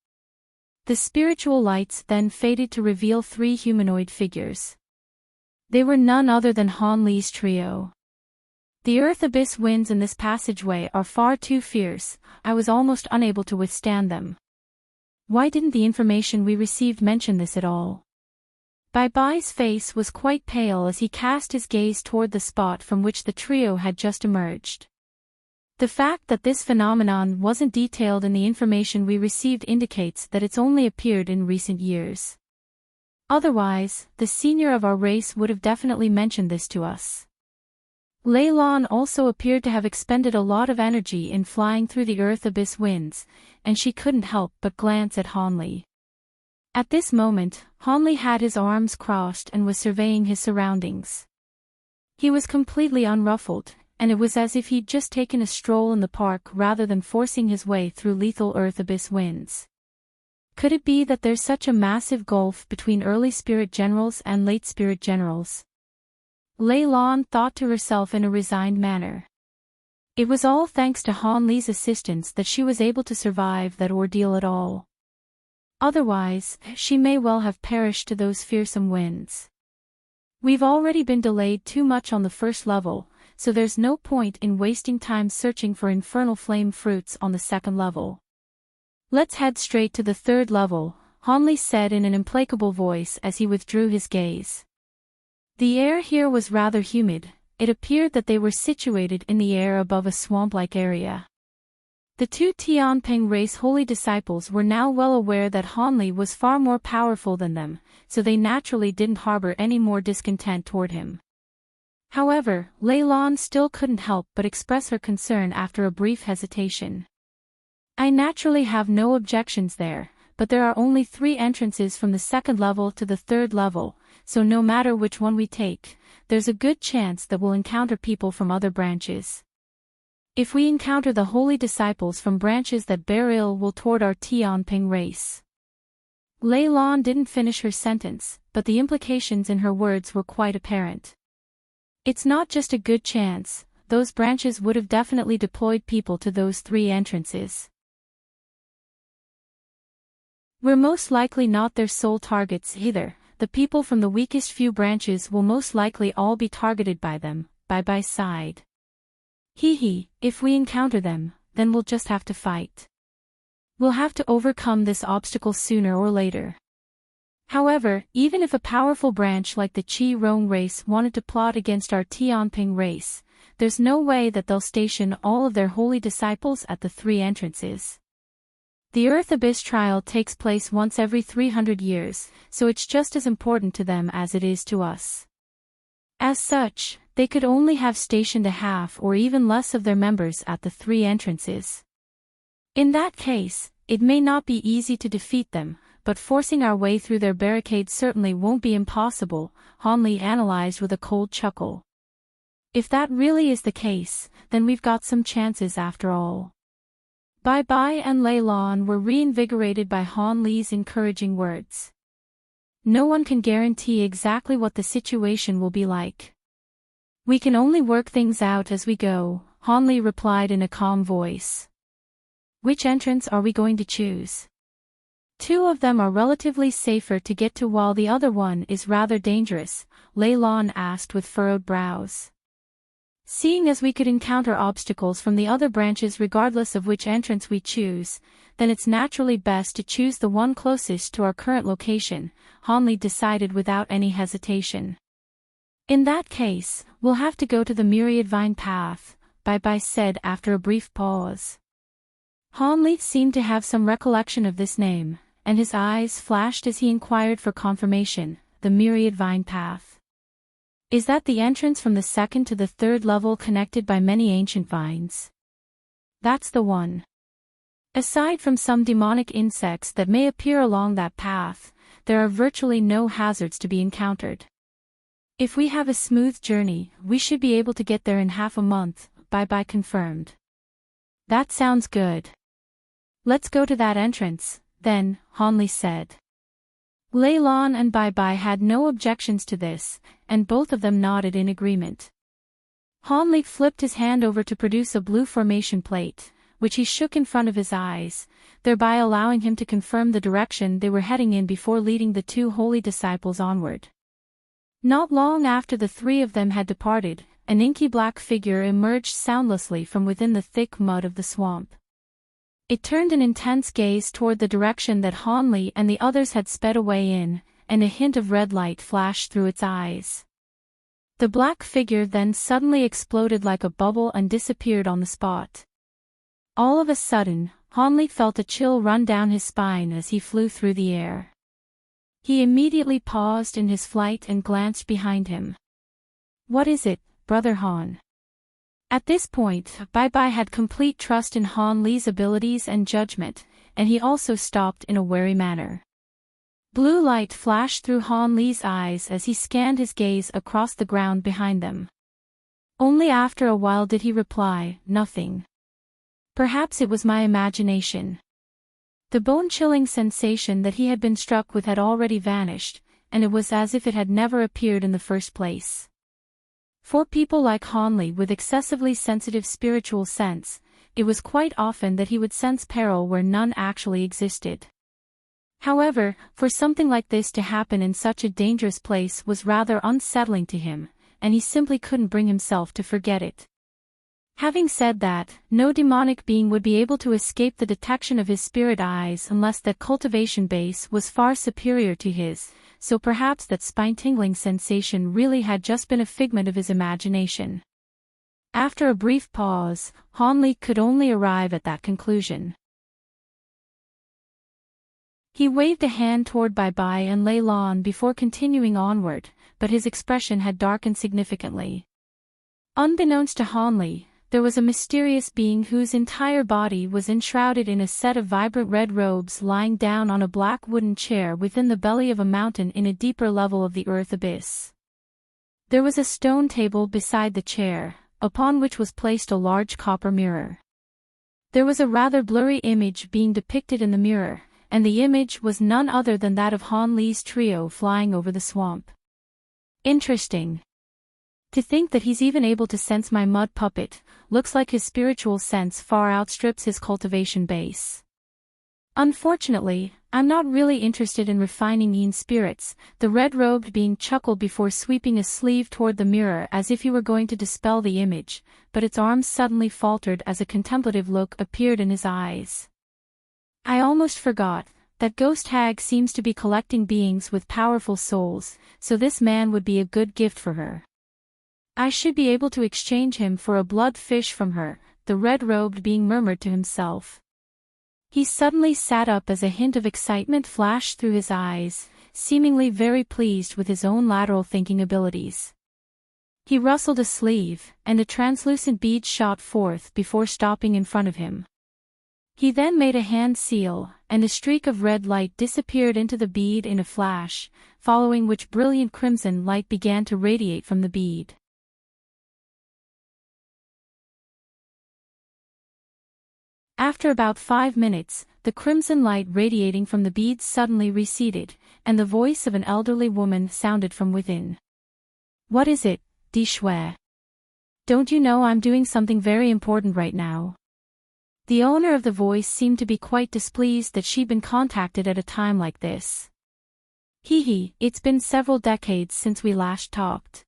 The spiritual lights then faded to reveal 3 humanoid figures. They were none other than Han Li's trio. The earth abyss winds in this passageway are far too fierce, I was almost unable to withstand them. Why didn't the information we received mention this at all? Bai Bai's face was quite pale as he cast his gaze toward the spot from which the trio had just emerged. The fact that this phenomenon wasn't detailed in the information we received indicates that it's only appeared in recent years. Otherwise, the senior of our race would have definitely mentioned this to us. Lei Lan also appeared to have expended a lot of energy in flying through the earth abyss winds, and she couldn't help but glance at Han Li. At this moment, Han Li had his arms crossed and was surveying his surroundings. He was completely unruffled, and it was as if he'd just taken a stroll in the park rather than forcing his way through lethal earth abyss winds. Could it be that there's such a massive gulf between early spirit generals and late spirit generals? Lei Lan thought to herself in a resigned manner. It was all thanks to Han Li's assistance that she was able to survive that ordeal at all. Otherwise, she may well have perished to those fearsome winds. We've already been delayed too much on the first level, so there's no point in wasting time searching for infernal flame fruits on the second level. Let's head straight to the third level, Han Li said in an implacable voice as he withdrew his gaze. The air here was rather humid. It appeared that they were situated in the air above a swamp-like area. The two Tianping race holy disciples were now well aware that Han Li was far more powerful than them, so they naturally didn't harbor any more discontent toward him. However, Lei Lan still couldn't help but express her concern after a brief hesitation. I naturally have no objections there, but there are only 3 entrances from the second level to the third level, so no matter which one we take, there's a good chance that we'll encounter people from other branches. If we encounter the holy disciples from branches that bear ill will toward our Tianping race. Lei Lan didn't finish her sentence, but the implications in her words were quite apparent. It's not just a good chance, those branches would have definitely deployed people to those 3 entrances. We're most likely not their sole targets either. The people from the weakest few branches will most likely all be targeted by them. Bai sighed. If we encounter them, then we'll just have to fight. We'll have to overcome this obstacle sooner or later. However, even if a powerful branch like the Qi Rong race wanted to plot against our Tianping race, there's no way that they'll station all of their holy disciples at the 3 entrances. The Earth Abyss trial takes place once every 300 years, so it's just as important to them as it is to us. As such, they could only have stationed a half or even less of their members at the 3 entrances. In that case, it may not be easy to defeat them, but forcing our way through their barricade certainly won't be impossible, Han Li analyzed with a cold chuckle. If that really is the case, then we've got some chances after all. Bai and Lei Lan were reinvigorated by Han Li's encouraging words. No one can guarantee exactly what the situation will be like. We can only work things out as we go, Han Li replied in a calm voice. Which entrance are we going to choose? 2 of them are relatively safer to get to while the other one is rather dangerous, Lei Lan asked with furrowed brows. Seeing as we could encounter obstacles from the other branches regardless of which entrance we choose, then it's naturally best to choose the one closest to our current location, Han Li decided without any hesitation. In that case, we'll have to go to the Myriad Vine Path, Bai said after a brief pause. Han Li seemed to have some recollection of this name, and his eyes flashed as he inquired for confirmation, the Myriad Vine Path. Is that the entrance from the second to the third level connected by many ancient vines? That's the one. Aside from some demonic insects that may appear along that path, there are virtually no hazards to be encountered. If we have a smooth journey, we should be able to get there in half a month, Bai confirmed. That sounds good. Let's go to that entrance, then, Han Li said. Lei Lan and Bai had no objections to this, and both of them nodded in agreement. Han Li flipped his hand over to produce a blue formation plate, which he shook in front of his eyes, thereby allowing him to confirm the direction they were heading in before leading the 2 holy disciples onward. Not long after the 3 of them had departed, an inky black figure emerged soundlessly from within the thick mud of the swamp. It turned an intense gaze toward the direction that Han Li and the others had sped away in, and a hint of red light flashed through its eyes. The black figure then suddenly exploded like a bubble and disappeared on the spot. All of a sudden, Han Li felt a chill run down his spine as he flew through the air. He immediately paused in his flight and glanced behind him. What is it, Brother Han? At this point, Bai Bai had complete trust in Han Li's abilities and judgment, and he also stopped in a wary manner. Blue light flashed through Han Li's eyes as he scanned his gaze across the ground behind them. Only after a while did he reply, "Nothing. Perhaps it was my imagination." The bone-chilling sensation that he had been struck with had already vanished, and it was as if it had never appeared in the first place. For people like Han Li with excessively sensitive spiritual sense, it was quite often that he would sense peril where none actually existed. However, for something like this to happen in such a dangerous place was rather unsettling to him, and he simply couldn't bring himself to forget it. Having said that, no demonic being would be able to escape the detection of his spirit eyes unless that cultivation base was far superior to his, so perhaps that spine-tingling sensation really had just been a figment of his imagination. After a brief pause, Han Li could only arrive at that conclusion. He waved a hand toward Bai Bai and Lei Lan before continuing onward, but his expression had darkened significantly. Unbeknownst to Han Li, there was a mysterious being whose entire body was enshrouded in a set of vibrant red robes lying down on a black wooden chair within the belly of a mountain in a deeper level of the earth abyss. There was a stone table beside the chair, upon which was placed a large copper mirror. There was a rather blurry image being depicted in the mirror, and the image was none other than that of Han Li's trio flying over the swamp. Interesting. To think that he's even able to sense my mud puppet, looks like his spiritual sense far outstrips his cultivation base. Unfortunately, I'm not really interested in refining Yin spirits, the red-robed being chuckled before sweeping a sleeve toward the mirror as if he were going to dispel the image, but its arms suddenly faltered as a contemplative look appeared in his eyes. I almost forgot. That ghost hag seems to be collecting beings with powerful souls, so this man would be a good gift for her. I should be able to exchange him for a blood fish from her, the red-robed being murmured to himself. He suddenly sat up as a hint of excitement flashed through his eyes, seemingly very pleased with his own lateral thinking abilities. He rustled a sleeve, and a translucent bead shot forth before stopping in front of him. He then made a hand seal, and a streak of red light disappeared into the bead in a flash, following which brilliant crimson light began to radiate from the bead. After about 5 minutes, the crimson light radiating from the beads suddenly receded, and the voice of an elderly woman sounded from within. "What is it, Di Shui? Don't you know I'm doing something very important right now?" The owner of the voice seemed to be quite displeased that she'd been contacted at a time like this. "Hee, it's been several decades since we last talked.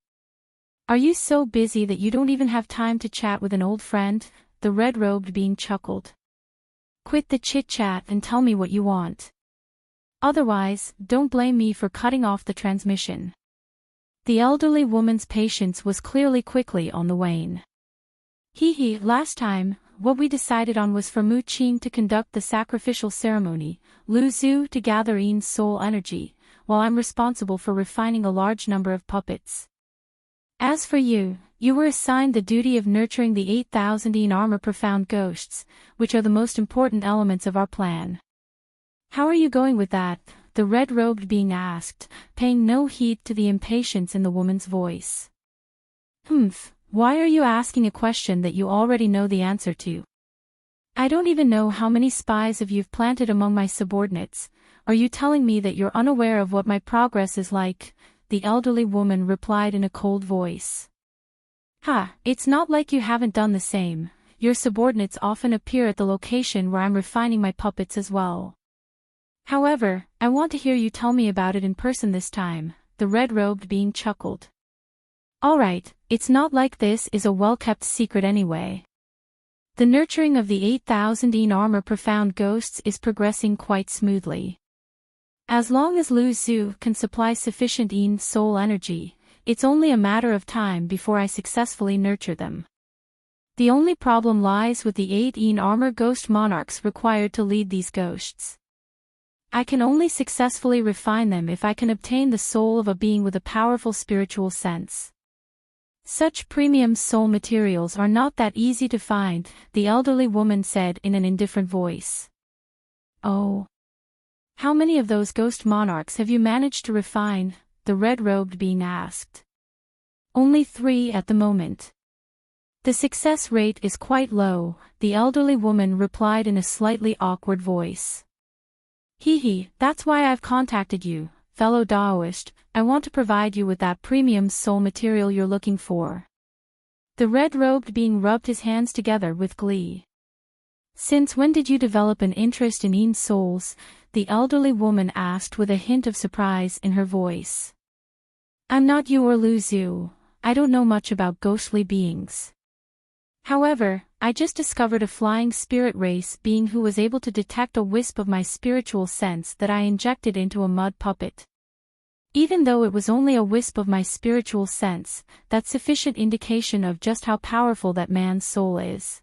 Are you so busy that you don't even have time to chat with an old friend?" the red-robed being chuckled. "Quit the chit-chat and tell me what you want. Otherwise, don't blame me for cutting off the transmission." The elderly woman's patience was clearly quickly on the wane. Last time, what we decided on was for Mu Qing to conduct the sacrificial ceremony, Lu Zhu to gather Yin's soul energy, while I'm responsible for refining a large number of puppets. As for you, you were assigned the duty of nurturing the 8,000 Yin armor profound ghosts, which are the most important elements of our plan. How are you going with that? The red-robed being asked, paying no heed to the impatience in the woman's voice. Why are you asking a question that you already know the answer to? I don't even know how many spies you've planted among my subordinates. Are you telling me that you're unaware of what my progress is like? The elderly woman replied in a cold voice. It's not like you haven't done the same. Your subordinates often appear at the location where I'm refining my puppets as well. However, I want to hear you tell me about it in person this time, the red-robed being chuckled. Alright, it's not like this is a well-kept secret anyway. The nurturing of the 8,000 Yin armor profound ghosts is progressing quite smoothly. As long as Lu Zhu can supply sufficient Yin soul energy, it's only a matter of time before I successfully nurture them. The only problem lies with the 8 Yin armor ghost monarchs required to lead these ghosts. I can only successfully refine them if I can obtain the soul of a being with a powerful spiritual sense. Such premium soul materials are not that easy to find, the elderly woman said in an indifferent voice. Oh. How many of those ghost monarchs have you managed to refine? The red-robed being asked. Only 3 at the moment. The success rate is quite low, the elderly woman replied in a slightly awkward voice. Hee, that's why I've contacted you, fellow Taoist. I want to provide you with that premium soul material you're looking for. The red-robed being rubbed his hands together with glee. Since when did you develop an interest in Yin souls? The elderly woman asked with a hint of surprise in her voice. I'm not you or Lu Zhu. I don't know much about ghostly beings. However, I just discovered a flying spirit race being who was able to detect a wisp of my spiritual sense that I injected into a mud puppet. Even though it was only a wisp of my spiritual sense, that's sufficient indication of just how powerful that man's soul is.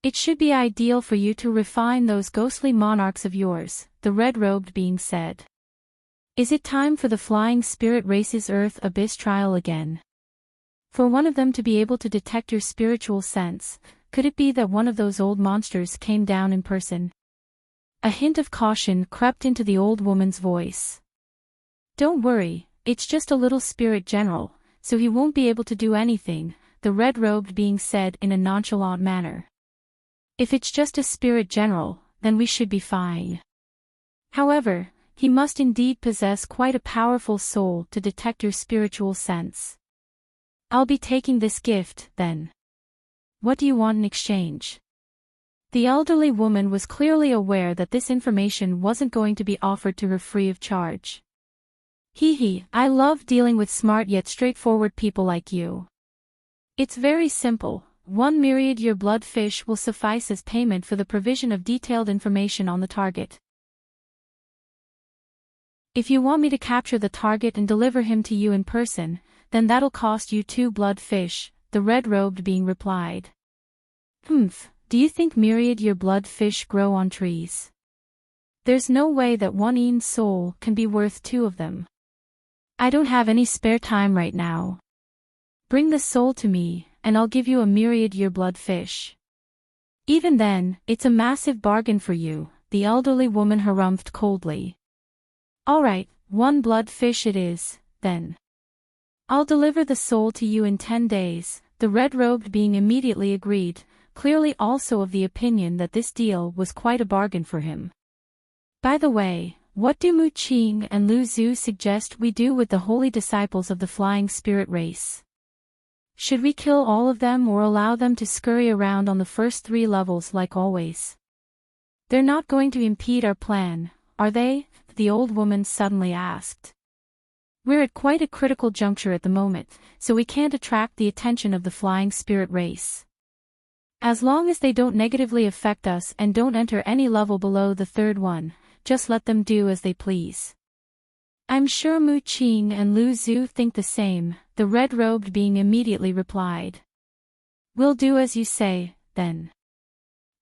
It should be ideal for you to refine those ghostly monarchs of yours, the red-robed being said. Is it time for the flying spirit race's Earth Abyss trial again? For one of them to be able to detect your spiritual sense, could it be that one of those old monsters came down in person? A hint of caution crept into the old woman's voice. Don't worry, it's just a little spirit general, so he won't be able to do anything, the red-robed being said in a nonchalant manner. If it's just a spirit general, then we should be fine. However, he must indeed possess quite a powerful soul to detect your spiritual sense. I'll be taking this gift, then. What do you want in exchange? The elderly woman was clearly aware that this information wasn't going to be offered to her free of charge. I love dealing with smart yet straightforward people like you. It's very simple. 1 myriad year blood fish will suffice as payment for the provision of detailed information on the target. If you want me to capture the target and deliver him to you in person, then that'll cost you 2 blood fish, the red-robed being replied. Do you think myriad year blood fish grow on trees? There's no way that 1 Yin soul can be worth 2 of them. I don't have any spare time right now. Bring the soul to me, and I'll give you a myriad year blood fish. Even then, it's a massive bargain for you, the elderly woman harumphed coldly. Alright, 1 blood fish it is, then. I'll deliver the soul to you in 10 days, the red-robed being immediately agreed, clearly also of the opinion that this deal was quite a bargain for him. By the way, what do Mu Qing and Lu Zhu suggest we do with the holy disciples of the flying spirit race? Should we kill all of them or allow them to scurry around on the first 3 levels like always? They're not going to impede our plan, are they? The old woman suddenly asked. We're at quite a critical juncture at the moment, so we can't attract the attention of the flying spirit race. As long as they don't negatively affect us and don't enter any level below the 3rd one, just let them do as they please. I'm sure Mu Qing and Lu Zhu think the same, the red-robed being immediately replied. We'll do as you say, then.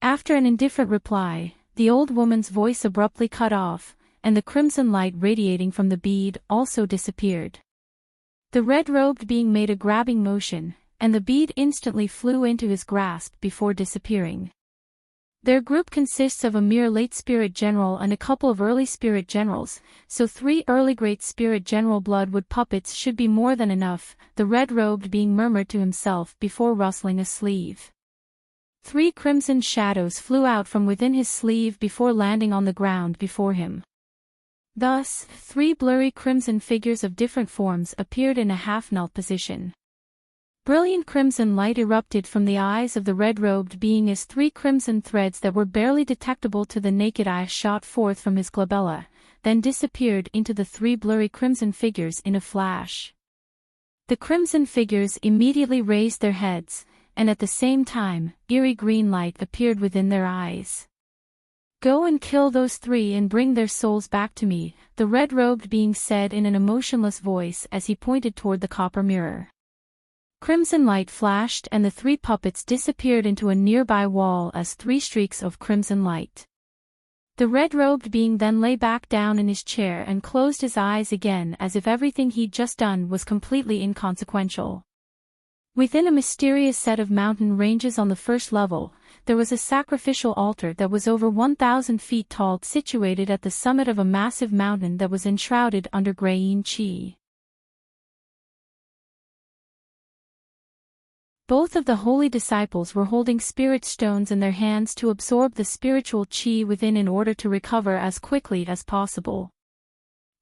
After an indifferent reply, the old woman's voice abruptly cut off, and the crimson light radiating from the bead also disappeared. The red-robed being made a grabbing motion, and the bead instantly flew into his grasp before disappearing. Their group consists of a mere late spirit general and a couple of early spirit generals, so 3 early great spirit general bloodwood puppets should be more than enough, the red-robed being murmured to himself before rustling a sleeve. 3 crimson shadows flew out from within his sleeve before landing on the ground before him. Thus, 3 blurry crimson figures of different forms appeared in a half-knelt position. Brilliant crimson light erupted from the eyes of the red-robed being as 3 crimson threads that were barely detectable to the naked eye shot forth from his glabella, then disappeared into the 3 blurry crimson figures in a flash. The crimson figures immediately raised their heads, and at the same time, eerie green light appeared within their eyes. Go and kill those 3 and bring their souls back to me, the red-robed being said in an emotionless voice as he pointed toward the copper mirror. Crimson light flashed and the 3 puppets disappeared into a nearby wall as 3 streaks of crimson light. The red-robed being then lay back down in his chair and closed his eyes again as if everything he'd just done was completely inconsequential. Within a mysterious set of mountain ranges on the first level, there was a sacrificial altar that was over 1,000 feet tall, situated at the summit of a massive mountain that was enshrouded under graying chi. Both of the holy disciples were holding spirit stones in their hands to absorb the spiritual chi within in order to recover as quickly as possible.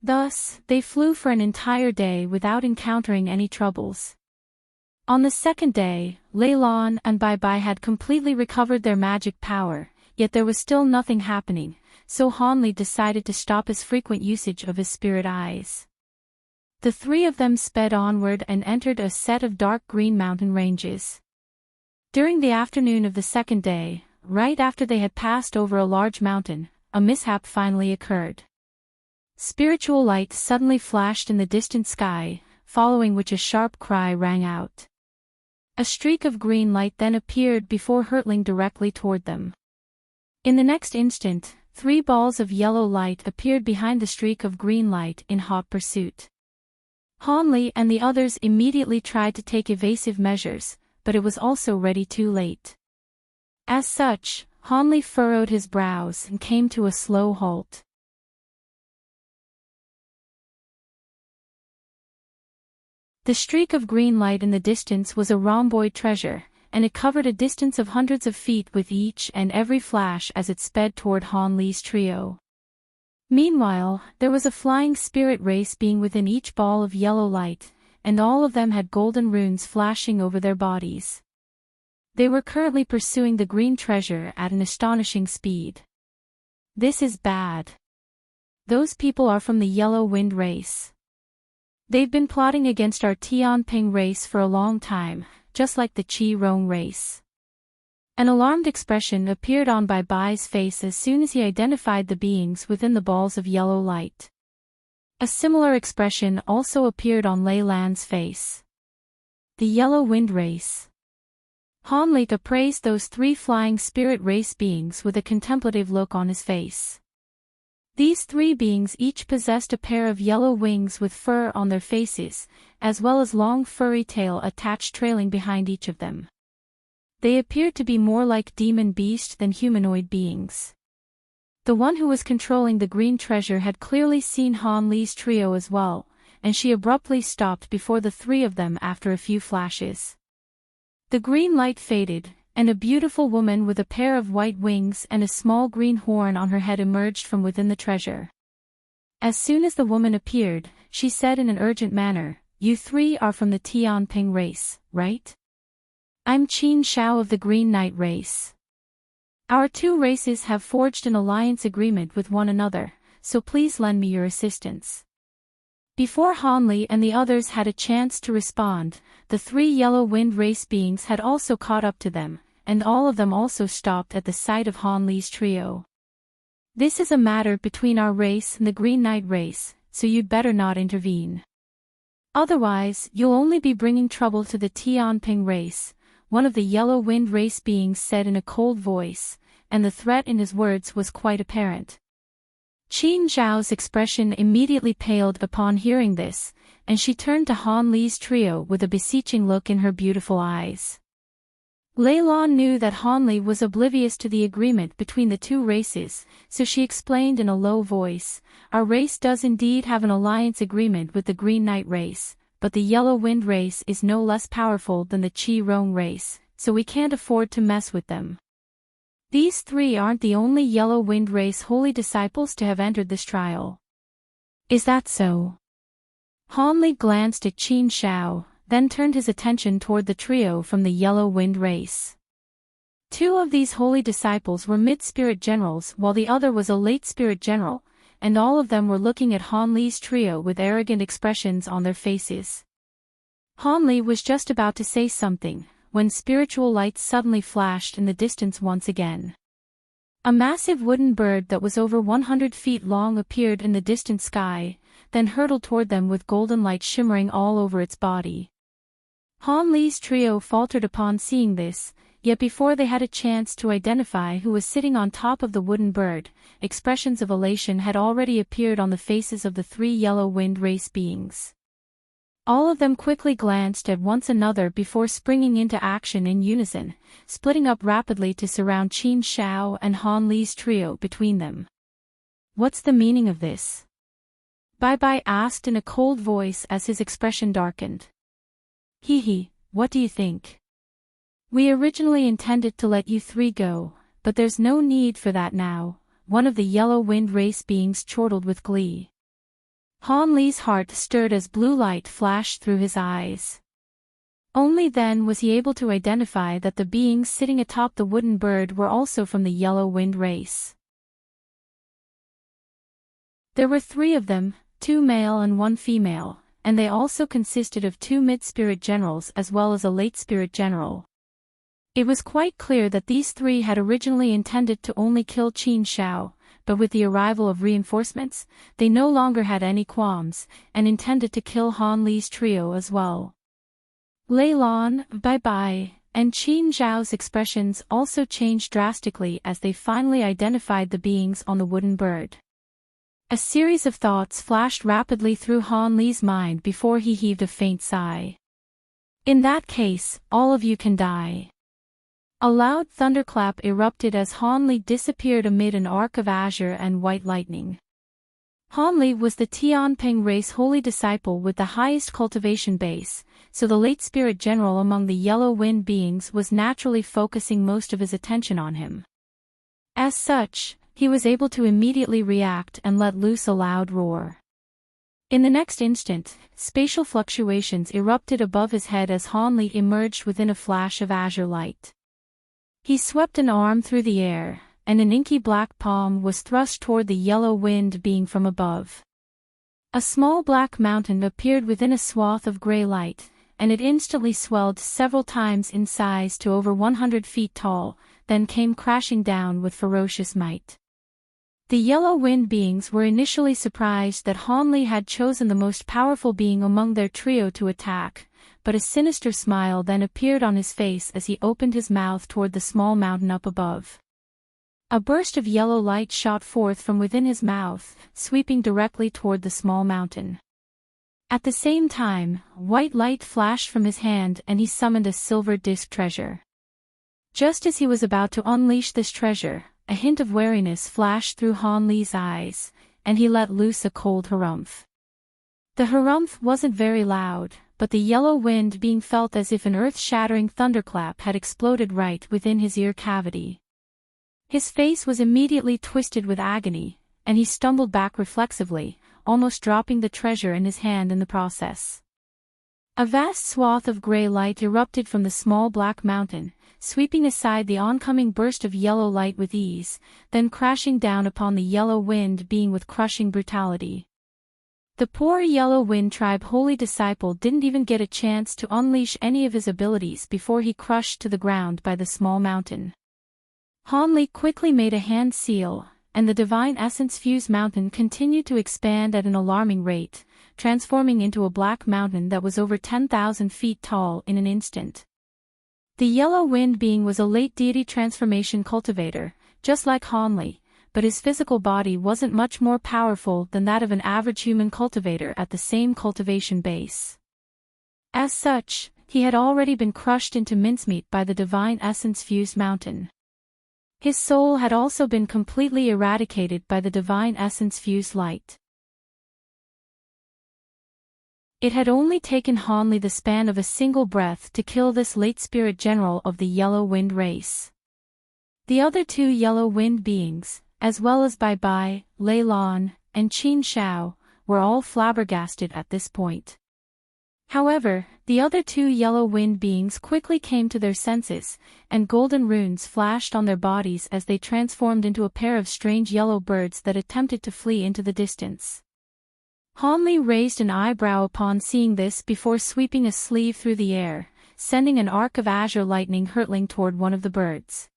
Thus, they flew for an entire day without encountering any troubles. On the second day, Lei Lan and Bai Bai had completely recovered their magic power, yet there was still nothing happening, so Han Li decided to stop his frequent usage of his spirit eyes. The three of them sped onward and entered a set of dark green mountain ranges. During the afternoon of the second day, right after they had passed over a large mountain, a mishap finally occurred. Spiritual light suddenly flashed in the distant sky, following which a sharp cry rang out. A streak of green light then appeared before hurtling directly toward them. In the next instant, 3 balls of yellow light appeared behind the streak of green light in hot pursuit. Han Li and the others immediately tried to take evasive measures, but it was also already too late. As such, Han Li furrowed his brows and came to a slow halt. The streak of green light in the distance was a rhomboid treasure, and it covered a distance of hundreds of feet with each and every flash as it sped toward Han Li's trio. Meanwhile, there was a flying spirit race being within each ball of yellow light, and all of them had golden runes flashing over their bodies. They were currently pursuing the green treasure at an astonishing speed. This is bad. Those people are from the Yellow Wind race. They've been plotting against our Tianping race for a long time, just like the Qi Rong race. An alarmed expression appeared on Bai Bai's face as soon as he identified the beings within the balls of yellow light. A similar expression also appeared on Lei Lan's face. The Yellow Wind race. Han Li appraised those 3 flying spirit race beings with a contemplative look on his face. These 3 beings each possessed a pair of yellow wings with fur on their faces, as well as long furry tail attached trailing behind each of them. They appeared to be more like demon beast than humanoid beings. The one who was controlling the green treasure had clearly seen Han Li's trio as well, and she abruptly stopped before the 3 of them after a few flashes. The green light faded, and a beautiful woman with a pair of white wings and a small green horn on her head emerged from within the treasure. As soon as the woman appeared, she said in an urgent manner, "You 3 are from the Tianping race, right? I'm Qin Shao of the Green Knight race. Our 2 races have forged an alliance agreement with one another, so please lend me your assistance." Before Han Li and the others had a chance to respond, the 3 Yellow Wind race beings had also caught up to them, and all of them also stopped at the sight of Han Li's trio. "This is a matter between our race and the Green Knight race, so you'd better not intervene. Otherwise, you'll only be bringing trouble to the Tianping race," one of the Yellow Wind race beings said in a cold voice, and the threat in his words was quite apparent. Qin Zhao's expression immediately paled upon hearing this, and she turned to Han Li's trio with a beseeching look in her beautiful eyes. Lei Lan knew that Han Li was oblivious to the agreement between the 2 races, so she explained in a low voice, "Our race does indeed have an alliance agreement with the Green Knight race, but the Yellow Wind race is no less powerful than the Qi Rong race, so we can't afford to mess with them. These 3 aren't the only Yellow Wind race holy disciples to have entered this trial." "Is that so?" Han Li glanced at Qin Shao, then turned his attention toward the trio from the Yellow Wind race. 2 of these holy disciples were mid-spirit generals while the other was a late spirit general, and all of them were looking at Han Li's trio with arrogant expressions on their faces. Han Li was just about to say something, when spiritual light suddenly flashed in the distance once again. A massive wooden bird that was over 100 feet long appeared in the distant sky, then hurtled toward them with golden light shimmering all over its body. Han Li's trio faltered upon seeing this, yet before they had a chance to identify who was sitting on top of the wooden bird, expressions of elation had already appeared on the faces of the 3 Yellow Wind race beings. All of them quickly glanced at one another before springing into action in unison, splitting up rapidly to surround Qin Shao and Han Li's trio between them. "What's the meaning of this?" Bai Bai asked in a cold voice as his expression darkened. "Hee, what do you think? We originally intended to let you three go, but there's no need for that now," one of the yellow wind race beings chortled with glee. Han Li's heart stirred as blue light flashed through his eyes. Only then was he able to identify that the beings sitting atop the wooden bird were also from the yellow wind race. There were 3 of them, 2 male and 1 female, and they also consisted of 2 mid-spirit generals as well as a late spirit general. It was quite clear that these 3 had originally intended to only kill Qin Shao, but with the arrival of reinforcements, they no longer had any qualms, and intended to kill Han Li's trio as well. Lei Lan, Bai Bai, and Qin Zhao's expressions also changed drastically as they finally identified the beings on the wooden bird. A series of thoughts flashed rapidly through Han Li's mind before he heaved a faint sigh. "In that case, all of you can die." A loud thunderclap erupted as Han Li disappeared amid an arc of azure and white lightning. Han Li was the Tianping race holy disciple with the highest cultivation base, so the late spirit general among the yellow wind beings was naturally focusing most of his attention on him. As such, he was able to immediately react and let loose a loud roar. In the next instant, spatial fluctuations erupted above his head as Han Li emerged within a flash of azure light. He swept an arm through the air, and an inky black palm was thrust toward the yellow wind being from above. A small black mountain appeared within a swath of gray light, and it instantly swelled several times in size to over 100 feet tall, then came crashing down with ferocious might. The yellow wind beings were initially surprised that Han Li had chosen the most powerful being among their trio to attack, but a sinister smile then appeared on his face as he opened his mouth toward the small mountain up above. A burst of yellow light shot forth from within his mouth, sweeping directly toward the small mountain. At the same time, white light flashed from his hand and he summoned a silver disc treasure. Just as he was about to unleash this treasure, a hint of wariness flashed through Han Li's eyes, and he let loose a cold harumph. The harumph wasn't very loud, but the yellow wind being felt as if an earth-shattering thunderclap had exploded right within his ear cavity. His face was immediately twisted with agony, and he stumbled back reflexively, almost dropping the treasure in his hand in the process. A vast swath of gray light erupted from the small black mountain, sweeping aside the oncoming burst of yellow light with ease, then crashing down upon the yellow wind being with crushing brutality. The poor yellow wind tribe holy disciple didn't even get a chance to unleash any of his abilities before he crushed to the ground by the small mountain. Han Li quickly made a hand seal, and the divine essence fused mountain continued to expand at an alarming rate, transforming into a black mountain that was over 10,000 feet tall in an instant. The yellow wind being was a late deity transformation cultivator, just like Han Li, but his physical body wasn't much more powerful than that of an average human cultivator at the same cultivation base. As such, he had already been crushed into mincemeat by the divine essence fused mountain. His soul had also been completely eradicated by the divine essence fused light. It had only taken Han Li the span of a single breath to kill this late spirit general of the yellow wind race. The other 2 yellow wind beings, as well as Bai Bai, Lei Lan, and Qin Shao, were all flabbergasted at this point. However, the other 2 yellow wind beings quickly came to their senses, and golden runes flashed on their bodies as they transformed into a pair of strange yellow birds that attempted to flee into the distance. Han Li raised an eyebrow upon seeing this before sweeping a sleeve through the air, sending an arc of azure lightning hurtling toward one of the birds.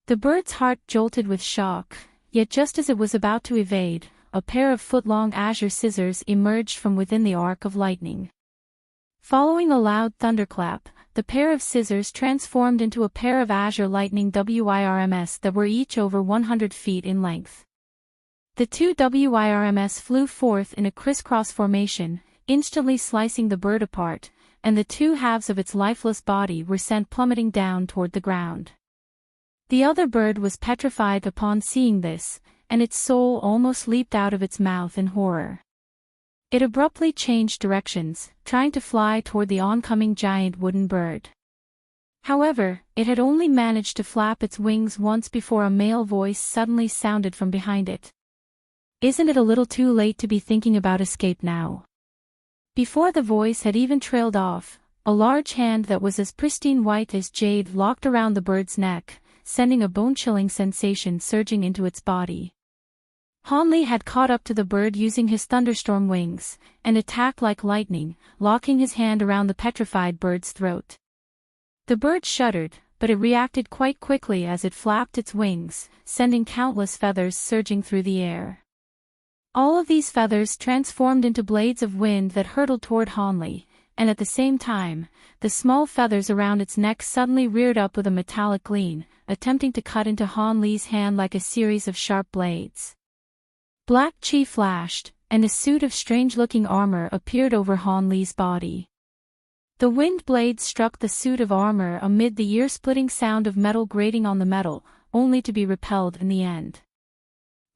The bird's heart jolted with shock, yet just as it was about to evade, a pair of foot-long azure scissors emerged from within the arc of lightning. Following a loud thunderclap, the pair of scissors transformed into a pair of azure lightning WIRMs that were each over 100 feet in length. The 2 WIRMs flew forth in a crisscross formation, instantly slicing the bird apart, and the two halves of its lifeless body were sent plummeting down toward the ground. The other bird was petrified upon seeing this, and its soul almost leaped out of its mouth in horror. It abruptly changed directions, trying to fly toward the oncoming giant wooden bird. However, it had only managed to flap its wings once before a male voice suddenly sounded from behind it. "Isn't it a little too late to be thinking about escape now?" Before the voice had even trailed off, a large hand that was as pristine white as jade locked around the bird's neck, sending a bone-chilling sensation surging into its body. Hanli had caught up to the bird using his thunderstorm wings, and attacked like lightning, locking his hand around the petrified bird's throat. The bird shuddered, but it reacted quite quickly as it flapped its wings, sending countless feathers surging through the air. All of these feathers transformed into blades of wind that hurtled toward Hanli, and at the same time, the small feathers around its neck suddenly reared up with a metallic gleam, attempting to cut into Hanli's hand like a series of sharp blades. Black chi flashed, and a suit of strange-looking armor appeared over Hanli's body. The wind blades struck the suit of armor amid the ear-splitting sound of metal grating on the metal, only to be repelled in the end.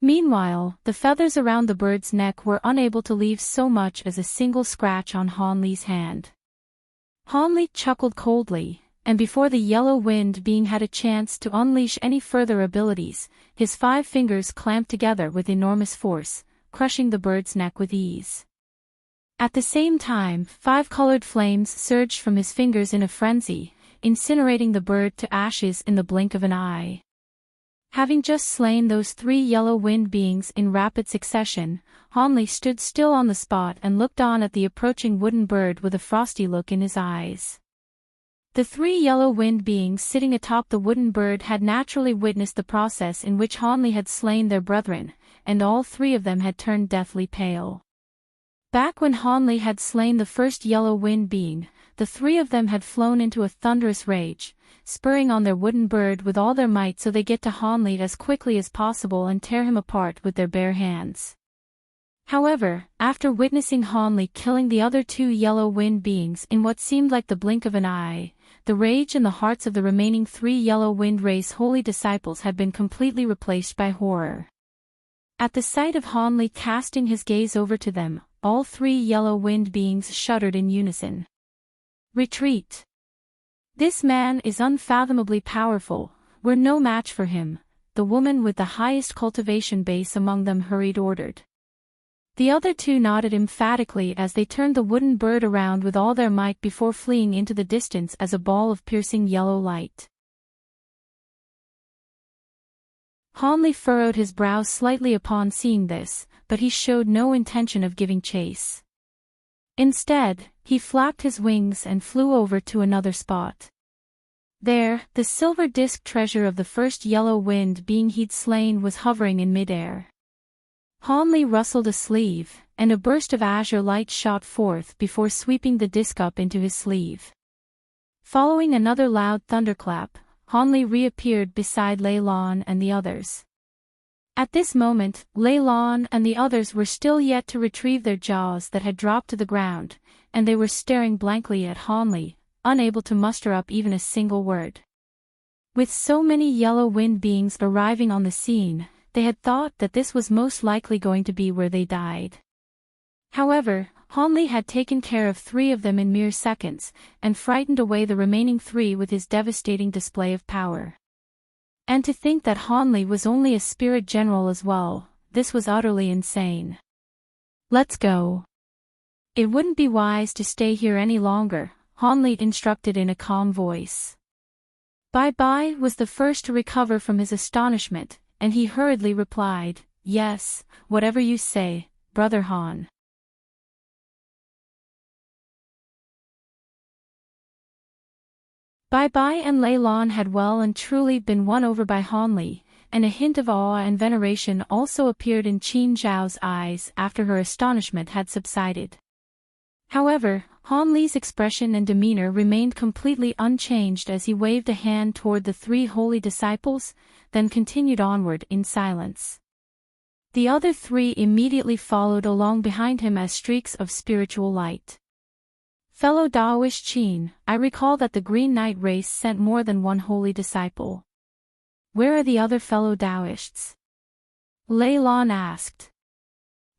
Meanwhile, the feathers around the bird's neck were unable to leave so much as a single scratch on Hanli's hand. Hanli chuckled coldly, and before the yellow wind being had a chance to unleash any further abilities, his 5 fingers clamped together with enormous force, crushing the bird's neck with ease. At the same time, 5 colored flames surged from his fingers in a frenzy, incinerating the bird to ashes in the blink of an eye. Having just slain those 3 yellow wind beings in rapid succession, Hanli stood still on the spot and looked on at the approaching wooden bird with a frosty look in his eyes. The 3 yellow wind beings sitting atop the wooden bird had naturally witnessed the process in which Hanli had slain their brethren, and all 3 of them had turned deathly pale. Back when Hanli had slain the first yellow wind being, the 3 of them had flown into a thunderous rage, spurring on their wooden bird with all their might so they get to Hanli as quickly as possible and tear him apart with their bare hands. However, after witnessing Hanli killing the other 2 yellow wind beings in what seemed like the blink of an eye, the rage in the hearts of the remaining 3 yellow wind race holy disciples had been completely replaced by horror. At the sight of Hanli casting his gaze over to them, all 3 yellow wind beings shuddered in unison. "Retreat! This man is unfathomably powerful, we're no match for him," the woman with the highest cultivation base among them ordered. The other 2 nodded emphatically as they turned the wooden bird around with all their might before fleeing into the distance as a ball of piercing yellow light. Hanli furrowed his brow slightly upon seeing this, but he showed no intention of giving chase. Instead, he flapped his wings and flew over to another spot. There, the silver disc treasure of the first yellow wind being he'd slain was hovering in midair. Hanli rustled a sleeve, and a burst of azure light shot forth before sweeping the disc up into his sleeve. Following another loud thunderclap, Hanli reappeared beside Lei Lan and the others. At this moment, Lei Lan and the others were still yet to retrieve their jaws that had dropped to the ground, and they were staring blankly at Hanli, unable to muster up even a single word. With so many yellow wind beings arriving on the scene, they had thought that this was most likely going to be where they died. However, Hanli had taken care of 3 of them in mere seconds, and frightened away the remaining 3 with his devastating display of power. And to think that Hanli was only a spirit general as well, this was utterly insane. "Let's go. It wouldn't be wise to stay here any longer," Hanli instructed in a calm voice. Bai was the first to recover from his astonishment, and he hurriedly replied, "Yes, whatever you say, Brother Han." Bai and Lei Lan had well and truly been won over by Hanli, and a hint of awe and veneration also appeared in Qin Zhao's eyes after her astonishment had subsided. However, Hanli's expression and demeanor remained completely unchanged as he waved a hand toward the 3 holy disciples, then continued onward in silence. The other three immediately followed along behind him as streaks of spiritual light. Fellow Daoist Qin, I recall that the Green Knight race sent more than one holy disciple. Where are the other fellow Daoists? Lei Lan asked.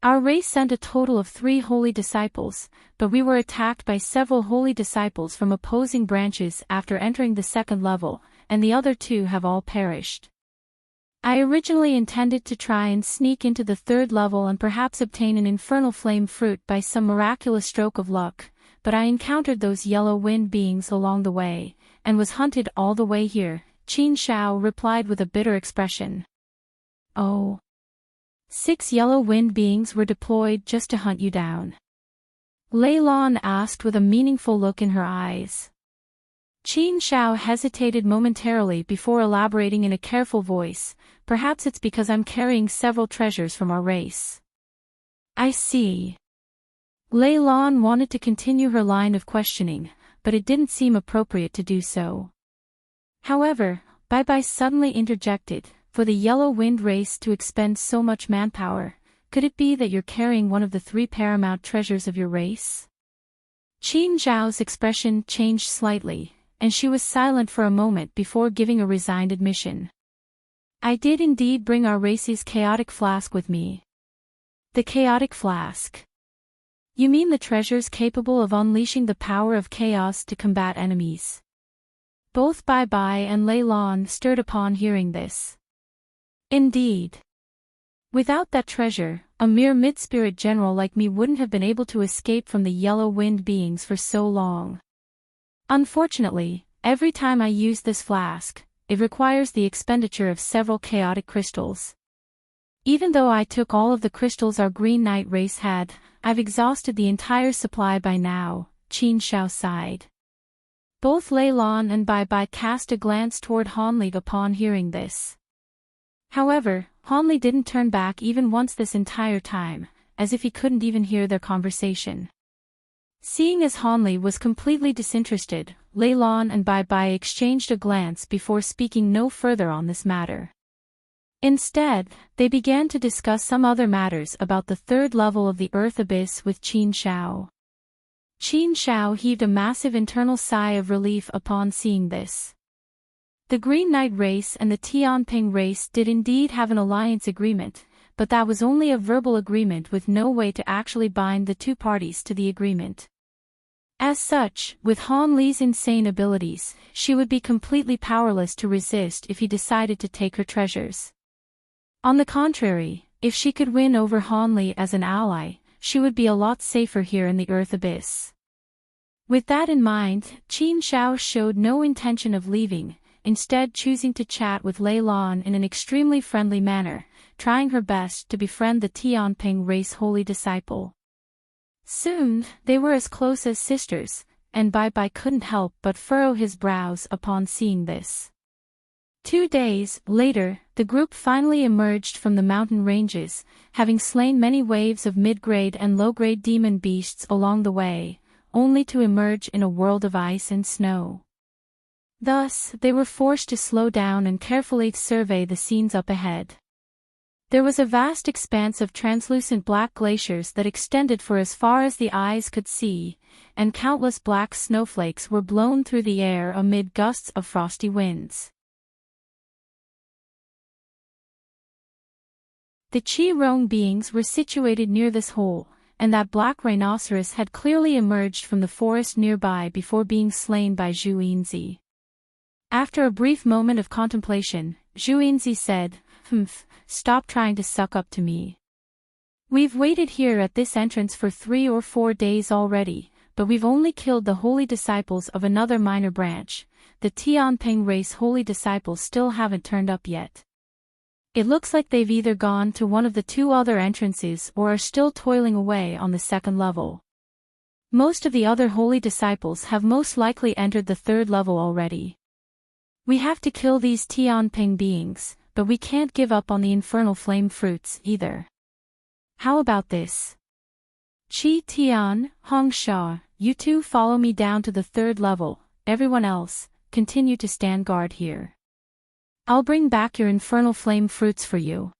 Our race sent a total of 3 holy disciples, but we were attacked by several holy disciples from opposing branches after entering the 2nd level, and the other 2 have all perished. I originally intended to try and sneak into the 3rd level and perhaps obtain an infernal flame fruit by some miraculous stroke of luck, but I encountered those yellow wind beings along the way, and was hunted all the way here, Qin Shao replied with a bitter expression. Oh. 6 yellow wind beings were deployed just to hunt you down? Lei Lan asked with a meaningful look in her eyes. Qin Shao hesitated momentarily before elaborating in a careful voice, perhaps it's because I'm carrying several treasures from our race. I see. Lei Lan wanted to continue her line of questioning, but it didn't seem appropriate to do so. However, Bai Bai suddenly interjected, for the Yellow Wind race to expend so much manpower, could it be that you're carrying one of the 3 paramount treasures of your race? Qin Zhao's expression changed slightly, and she was silent for a moment before giving a resigned admission. I did indeed bring our race's chaotic flask with me. The chaotic flask. You mean the treasures capable of unleashing the power of chaos to combat enemies? Both Bai Bai and Lei Lan stirred upon hearing this. Indeed. Without that treasure, a mere mid-spirit general like me wouldn't have been able to escape from the yellow wind beings for so long. Unfortunately, every time I use this flask, it requires the expenditure of several chaotic crystals. Even though I took all of the crystals our Green Knight race had, I've exhausted the entire supply by now, Qin Shao sighed. Both Lei Lan and Bai Bai cast a glance toward Hanli upon hearing this. However, Hanli didn't turn back even once this entire time, as if he couldn't even hear their conversation. Seeing as Hanli was completely disinterested, Lei Lan and Bai Bai exchanged a glance before speaking no further on this matter. Instead, they began to discuss some other matters about the 3rd level of the Earth Abyss with Qin Shao. Qin Shao heaved a massive internal sigh of relief upon seeing this. The Green Knight race and the Tianping race did indeed have an alliance agreement, but that was only a verbal agreement with no way to actually bind the 2 parties to the agreement. As such, with Han Li's insane abilities, she would be completely powerless to resist if he decided to take her treasures. On the contrary, if she could win over Han Li as an ally, she would be a lot safer here in the Earth Abyss. With that in mind, Qin Shao showed no intention of leaving, instead choosing to chat with Lei Lan in an extremely friendly manner, trying her best to befriend the Tianping race holy disciple. Soon, they were as close as sisters, and Bai Bai couldn't help but furrow his brows upon seeing this. 2 days later, the group finally emerged from the mountain ranges, having slain many waves of mid-grade and low-grade demon beasts along the way, only to emerge in a world of ice and snow. Thus, they were forced to slow down and carefully survey the scenes up ahead. There was a vast expanse of translucent black glaciers that extended for as far as the eyes could see, and countless black snowflakes were blown through the air amid gusts of frosty winds. The Qi-Rong beings were situated near this hole, and that black rhinoceros had clearly emerged from the forest nearby before being slain by Zhu Yinzi. After a brief moment of contemplation, Zhu Yinzi said, stop trying to suck up to me. We've waited here at this entrance for 3 or 4 days already, but we've only killed the holy disciples of another minor branch. The Tianping race holy disciples still haven't turned up yet. It looks like they've either gone to one of the 2 other entrances or are still toiling away on the 2nd level. Most of the other holy disciples have most likely entered the 3rd level already. We have to kill these Tianping beings, but we can't give up on the infernal flame fruits either. How about this? Qi Tian, Hong Sha, you 2 follow me down to the 3rd level, everyone else, continue to stand guard here. I'll bring back your infernal flame fruits for you.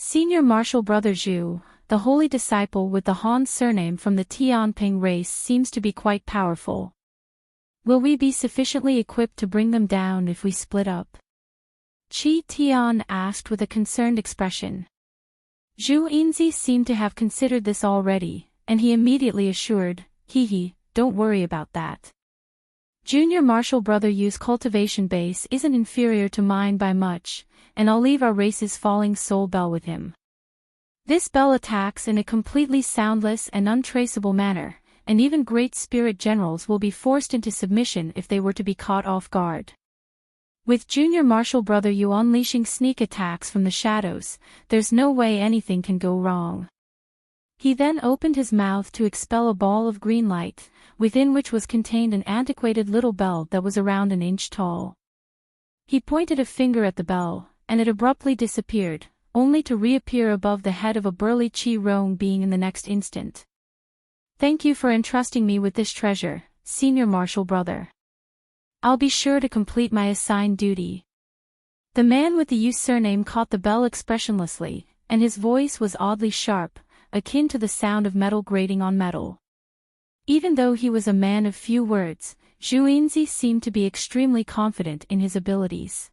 Senior Marshal Brother Zhu, the holy disciple with the Han surname from the Tianping race, seems to be quite powerful. Will we be sufficiently equipped to bring them down if we split up? Qi Tian asked with a concerned expression. Zhu Yinzi seemed to have considered this already, and he immediately assured, don't worry about that. Junior Marshal Brother Yu's cultivation base isn't inferior to mine by much, and I'll leave our race's falling soul bell with him. This bell attacks in a completely soundless and untraceable manner, and even great spirit generals will be forced into submission if they were to be caught off guard. With Junior Marshal Brother Yu unleashing sneak attacks from the shadows, there's no way anything can go wrong. He then opened his mouth to expel a ball of green light, within which was contained an antiquated little bell that was around an inch tall. He pointed a finger at the bell, and it abruptly disappeared, only to reappear above the head of a burly Qi Rong being in the next instant. Thank you for entrusting me with this treasure, Senior Marshal Brother. I'll be sure to complete my assigned duty. The man with the Yu surname caught the bell expressionlessly, and his voice was oddly sharp, akin to the sound of metal grating on metal. Even though he was a man of few words, Zhu Yinzi seemed to be extremely confident in his abilities.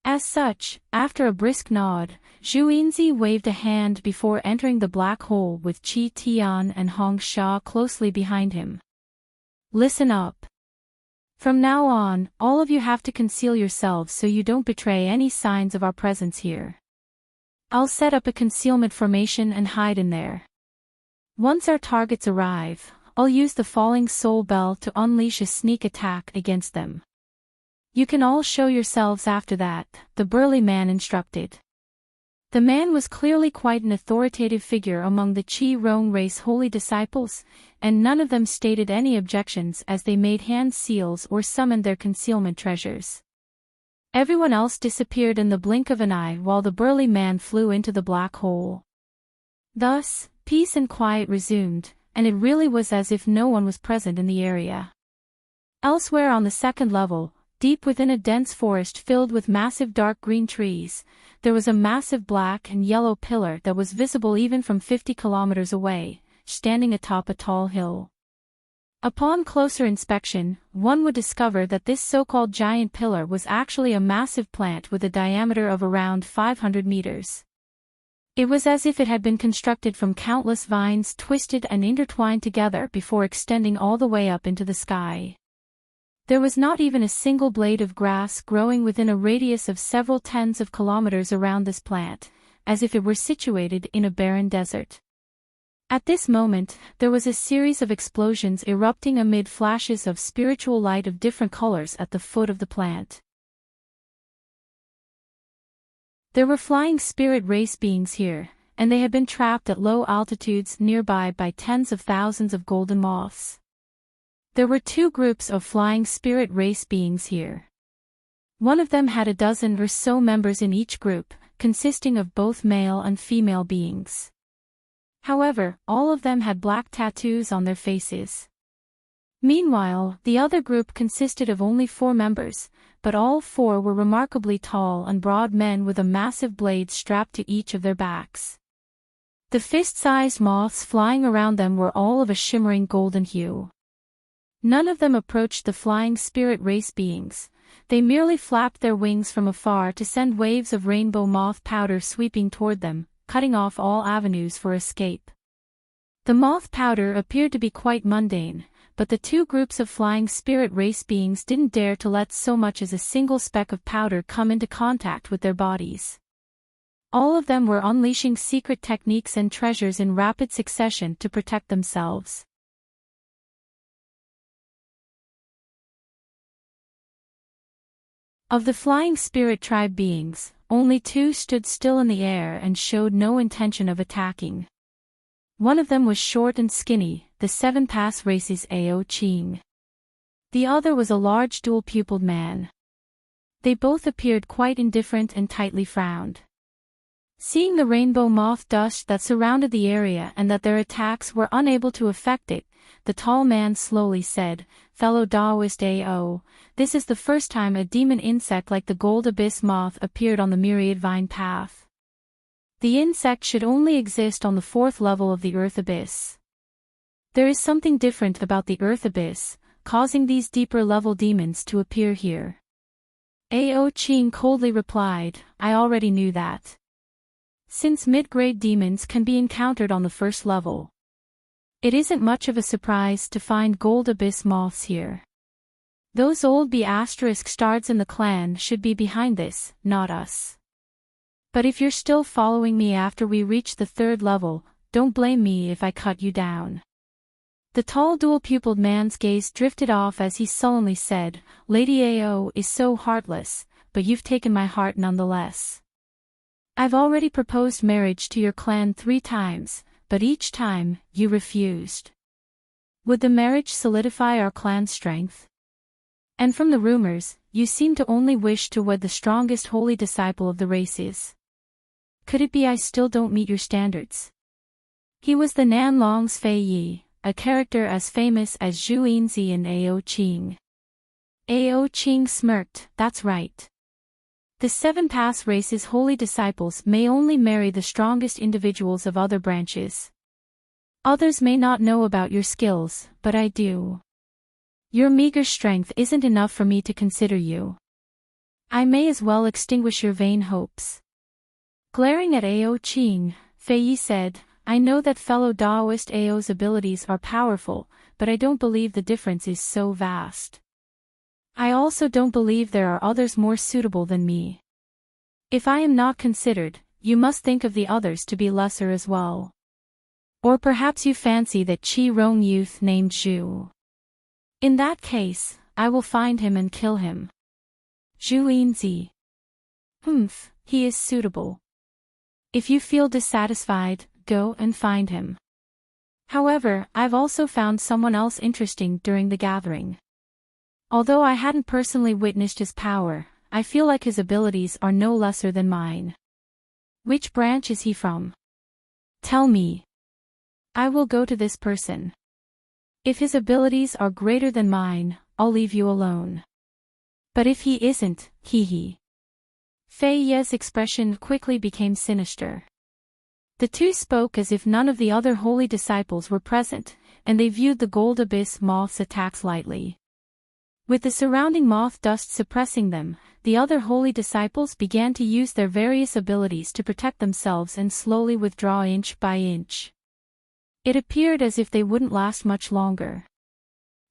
As such, after a brisk nod, Zhu Yinzi waved a hand before entering the black hole with Qi Tian and Hong Sha closely behind him. Listen up. From now on, all of you have to conceal yourselves so you don't betray any signs of our presence here. I'll set up a concealment formation and hide in there. Once our targets arrive, I'll use the falling soul bell to unleash a sneak attack against them. You can all show yourselves after that, the burly man instructed. The man was clearly quite an authoritative figure among the Qi Rong race holy disciples, and none of them stated any objections as they made hand seals or summoned their concealment treasures. Everyone else disappeared in the blink of an eye while the burly man flew into the black hole. Thus, peace and quiet resumed, and it really was as if no one was present in the area. Elsewhere on the second level, deep within a dense forest filled with massive dark green trees, there was a massive black and yellow pillar that was visible even from 50 kilometers away, standing atop a tall hill. Upon closer inspection, one would discover that this so-called giant pillar was actually a massive plant with a diameter of around 500 meters. It was as if it had been constructed from countless vines twisted and intertwined together before extending all the way up into the sky. There was not even a single blade of grass growing within a radius of several tens of kilometers around this plant, as if it were situated in a barren desert. At this moment, there was a series of explosions erupting amid flashes of spiritual light of different colors at the foot of the plant. There were flying spirit race beings here, and they had been trapped at low altitudes nearby by tens of thousands of golden moths. There were two groups of flying spirit race beings here. One of them had a dozen or so members in each group, consisting of both male and female beings. However, all of them had black tattoos on their faces. Meanwhile, the other group consisted of only 4 members, but all 4 were remarkably tall and broad men with a massive blade strapped to each of their backs. The fist-sized moths flying around them were all of a shimmering golden hue. None of them approached the flying spirit race beings. They merely flapped their wings from afar to send waves of rainbow moth powder sweeping toward them, cutting off all avenues for escape. The moth powder appeared to be quite mundane, but the two groups of flying spirit race beings didn't dare to let so much as a single speck of powder come into contact with their bodies. All of them were unleashing secret techniques and treasures in rapid succession to protect themselves. Of the flying spirit tribe beings, only 2 stood still in the air and showed no intention of attacking. One of them was short and skinny, the 7-pass race's Ao Qing. The other was a large dual-pupiled man. They both appeared quite indifferent and tightly frowned. Seeing the rainbow moth dust that surrounded the area and that their attacks were unable to affect it, the tall man slowly said, "Fellow Taoist Ao, this is the first time a demon insect like the gold abyss moth appeared on the myriad vine path. The insect should only exist on the fourth level of the earth abyss. There is something different about the earth abyss, causing these deeper level demons to appear here. Ao Qing coldly replied, I already knew that. Since mid-grade demons can be encountered on the first level, it isn't much of a surprise to find gold abyss moths here. Those old B** stards in the clan should be behind this, not us. But if you're still following me after we reach the third level, don't blame me if I cut you down. The tall dual-pupiled man's gaze drifted off as he sullenly said, Lady Ao is so heartless, but you've taken my heart nonetheless. I've already proposed marriage to your clan 3 times, but each time, you refused. Would the marriage solidify our clan's strength? And from the rumors, you seem to only wish to wed the strongest holy disciple of the races. Could it be I still don't meet your standards? He was the Nanlong's Fei Yi, a character as famous as Zhu Yinzi and Ao Qing. Ao Qing smirked, that's right. The 7 pass race's holy disciples may only marry the strongest individuals of other branches. Others may not know about your skills, but I do. Your meager strength isn't enough for me to consider you. I may as well extinguish your vain hopes. Glaring at Ao Qing, Fei Yi said, I know that fellow Daoist Ao's abilities are powerful, but I don't believe the difference is so vast. I also don't believe there are others more suitable than me. If I am not considered, you must think of the others to be lesser as well. Or perhaps you fancy that Qi Rong youth named Zhu. In that case, I will find him and kill him. Zhu Yinzi. He is suitable. If you feel dissatisfied, go and find him. However, I've also found someone else interesting during the gathering. Although I hadn't personally witnessed his power, I feel like his abilities are no lesser than mine. Which branch is he from? Tell me. I will go to this person. If his abilities are greater than mine, I'll leave you alone. But if he isn't, Fei Ye's expression quickly became sinister. The two spoke as if none of the other holy disciples were present, and they viewed the gold abyss moth's attacks lightly. With the surrounding moth dust suppressing them, the other holy disciples began to use their various abilities to protect themselves and slowly withdraw inch by inch. It appeared as if they wouldn't last much longer.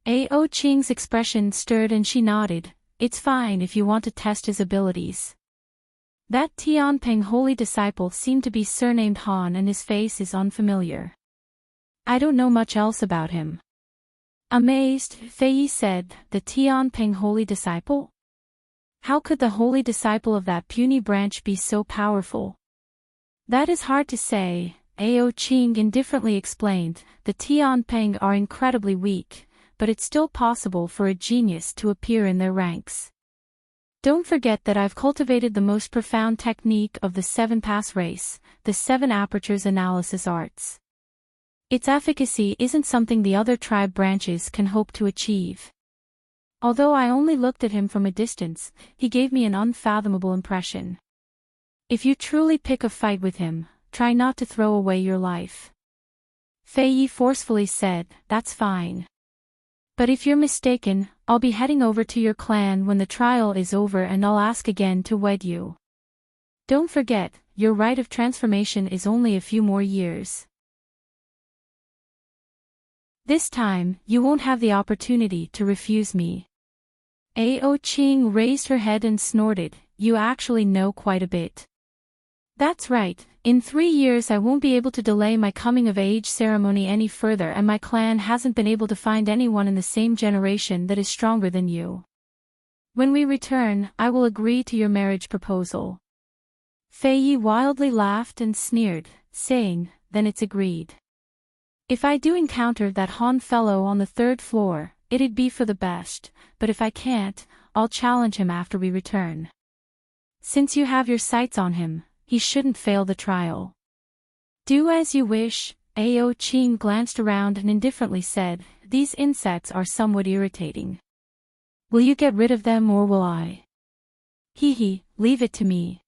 Ao Qing's expression stirred and she nodded, it's fine if you want to test his abilities. That Tianping holy disciple seemed to be surnamed Han and his face is unfamiliar. I don't know much else about him. Amazed, Fei Yi said, the Tianping holy disciple? How could the holy disciple of that puny branch be so powerful? That is hard to say, Ao Qing indifferently explained, the Tianping are incredibly weak, but it's still possible for a genius to appear in their ranks. Don't forget that I've cultivated the most profound technique of the 7-pass race, the 7 apertures analysis arts. Its efficacy isn't something the other tribe branches can hope to achieve. Although I only looked at him from a distance, he gave me an unfathomable impression. If you truly pick a fight with him, try not to throw away your life. Fei Yi forcefully said, that's fine. But if you're mistaken, I'll be heading over to your clan when the trial is over and I'll ask again to wed you. Don't forget, your rite of transformation is only a few more years. This time, you won't have the opportunity to refuse me. Ao Qing raised her head and snorted, you actually know quite a bit. That's right, in 3 years I won't be able to delay my coming-of-age ceremony any further and my clan hasn't been able to find anyone in the same generation that is stronger than you. When we return, I will agree to your marriage proposal. Fei Yi wildly laughed and sneered, saying, then it's agreed. If I do encounter that Han fellow on the 3rd floor, it'd be for the best, but if I can't, I'll challenge him after we return. Since you have your sights on him, he shouldn't fail the trial. Do as you wish, Ao Qing glanced around and indifferently said, these insects are somewhat irritating. Will you get rid of them or will I? Leave it to me.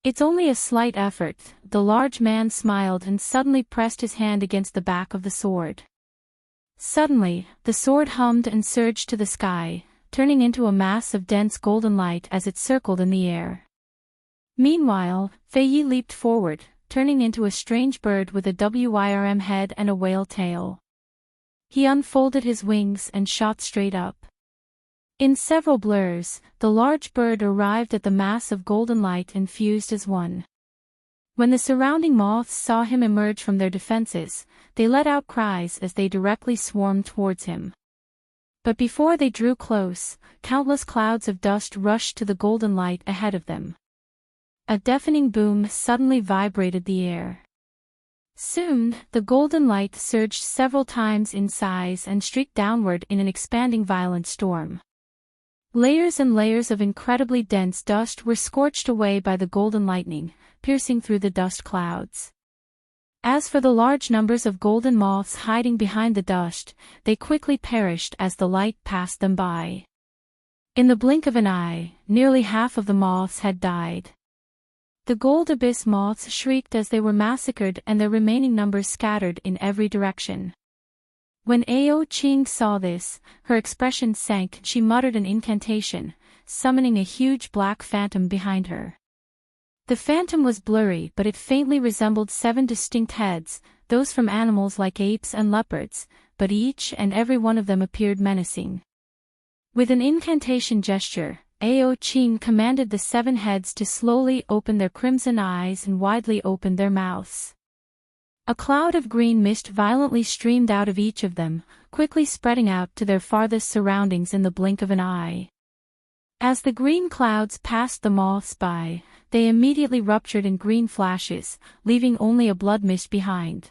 It's only a slight effort, the large man smiled and suddenly pressed his hand against the back of the sword. Suddenly, the sword hummed and surged to the sky, turning into a mass of dense golden light as it circled in the air. Meanwhile, Fei Yi leaped forward, turning into a strange bird with a wyrm head and a whale tail. He unfolded his wings and shot straight up. In several blurs, the large bird arrived at the mass of golden light and fused as one. When the surrounding moths saw him emerge from their defenses, they let out cries as they directly swarmed towards him. But before they drew close, countless clouds of dust rushed to the golden light ahead of them. A deafening boom suddenly vibrated the air. Soon, the golden light surged several times in size and streaked downward in an expanding violent storm. Layers and layers of incredibly dense dust were scorched away by the golden lightning, piercing through the dust clouds. As for the large numbers of golden moths hiding behind the dust, they quickly perished as the light passed them by. In the blink of an eye, nearly half of the moths had died. The gold abyss moths shrieked as they were massacred and their remaining numbers scattered in every direction. When Ao Qing saw this, her expression sank and she muttered an incantation, summoning a huge black phantom behind her. The phantom was blurry but it faintly resembled 7 distinct heads, those from animals like apes and leopards, but each and every one of them appeared menacing. With an incantation gesture, Ao Qing commanded the 7 heads to slowly open their crimson eyes and widely open their mouths. A cloud of green mist violently streamed out of each of them, quickly spreading out to their farthest surroundings in the blink of an eye. As the green clouds passed the moths by, they immediately ruptured in green flashes, leaving only a blood mist behind.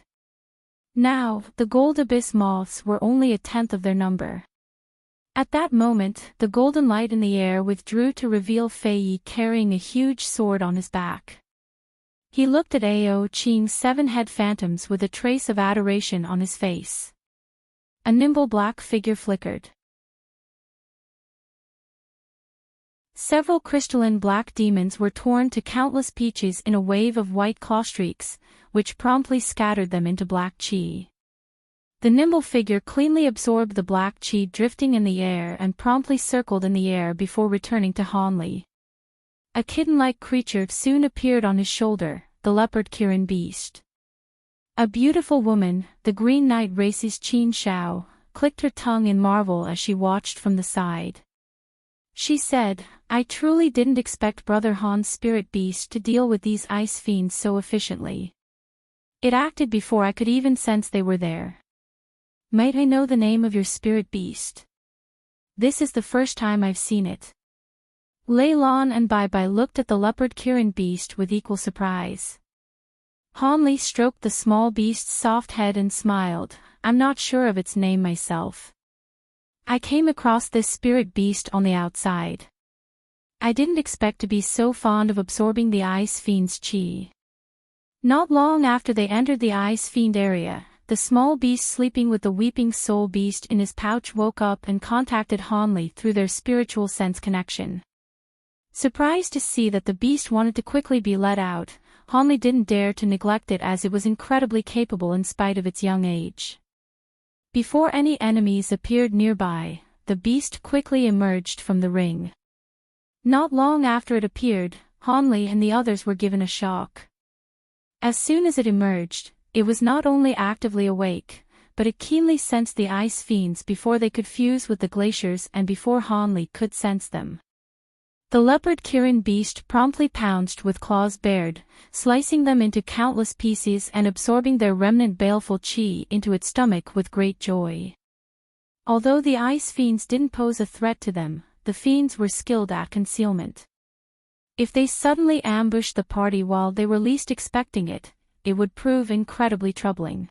Now, the gold abyss moths were only 1/10 of their number. At that moment, the golden light in the air withdrew to reveal Fei Yi carrying a huge sword on his back. He looked at Ao Qing's 7-head phantoms with a trace of adoration on his face. A nimble black figure flickered. Several crystalline black demons were torn to countless pieces in a wave of white claw streaks, which promptly scattered them into black chi. The nimble figure cleanly absorbed the black chi drifting in the air and promptly circled in the air before returning to Han Li. A kitten-like creature soon appeared on his shoulder, the leopard Kirin beast. A beautiful woman, the Green Knight Race's Qin Shao, clicked her tongue in marvel as she watched from the side. She said, "I truly didn't expect Brother Han's spirit beast to deal with these ice fiends so efficiently. It acted before I could even sense they were there. Might I know the name of your spirit beast? This is the first time I've seen it." Lei Lan and Bai Bai looked at the leopard Kirin beast with equal surprise. Han Li stroked the small beast's soft head and smiled, "I'm not sure of its name myself. I came across this spirit beast on the outside. I didn't expect to be so fond of absorbing the ice fiend's chi." Not long after they entered the ice fiend area, the small beast sleeping with the weeping soul beast in his pouch woke up and contacted Han Li through their spiritual sense connection. Surprised to see that the beast wanted to quickly be let out, Han Li didn't dare to neglect it as it was incredibly capable in spite of its young age. Before any enemies appeared nearby, the beast quickly emerged from the ring. Not long after it appeared, Han Li and the others were given a shock. As soon as it emerged, it was not only actively awake, but it keenly sensed the ice fiends before they could fuse with the glaciers and before Han Li could sense them. The leopard Kirin beast promptly pounced with claws bared, slicing them into countless pieces and absorbing their remnant baleful chi into its stomach with great joy. Although the ice fiends didn't pose a threat to them, the fiends were skilled at concealment. If they suddenly ambushed the party while they were least expecting it, it would prove incredibly troubling.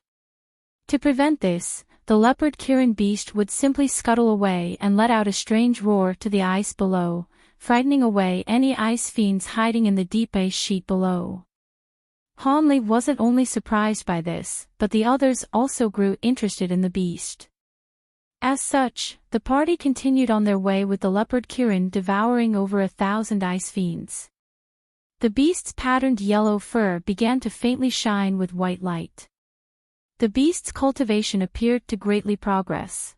To prevent this, the leopard Kirin beast would simply scuttle away and let out a strange roar to the ice below, frightening away any ice fiends hiding in the deep ice sheet below. Han Li wasn't only surprised by this, but the others also grew interested in the beast. As such, the party continued on their way with the leopard Kirin devouring over 1,000 ice fiends. The beast's patterned yellow fur began to faintly shine with white light. The beast's cultivation appeared to greatly progress.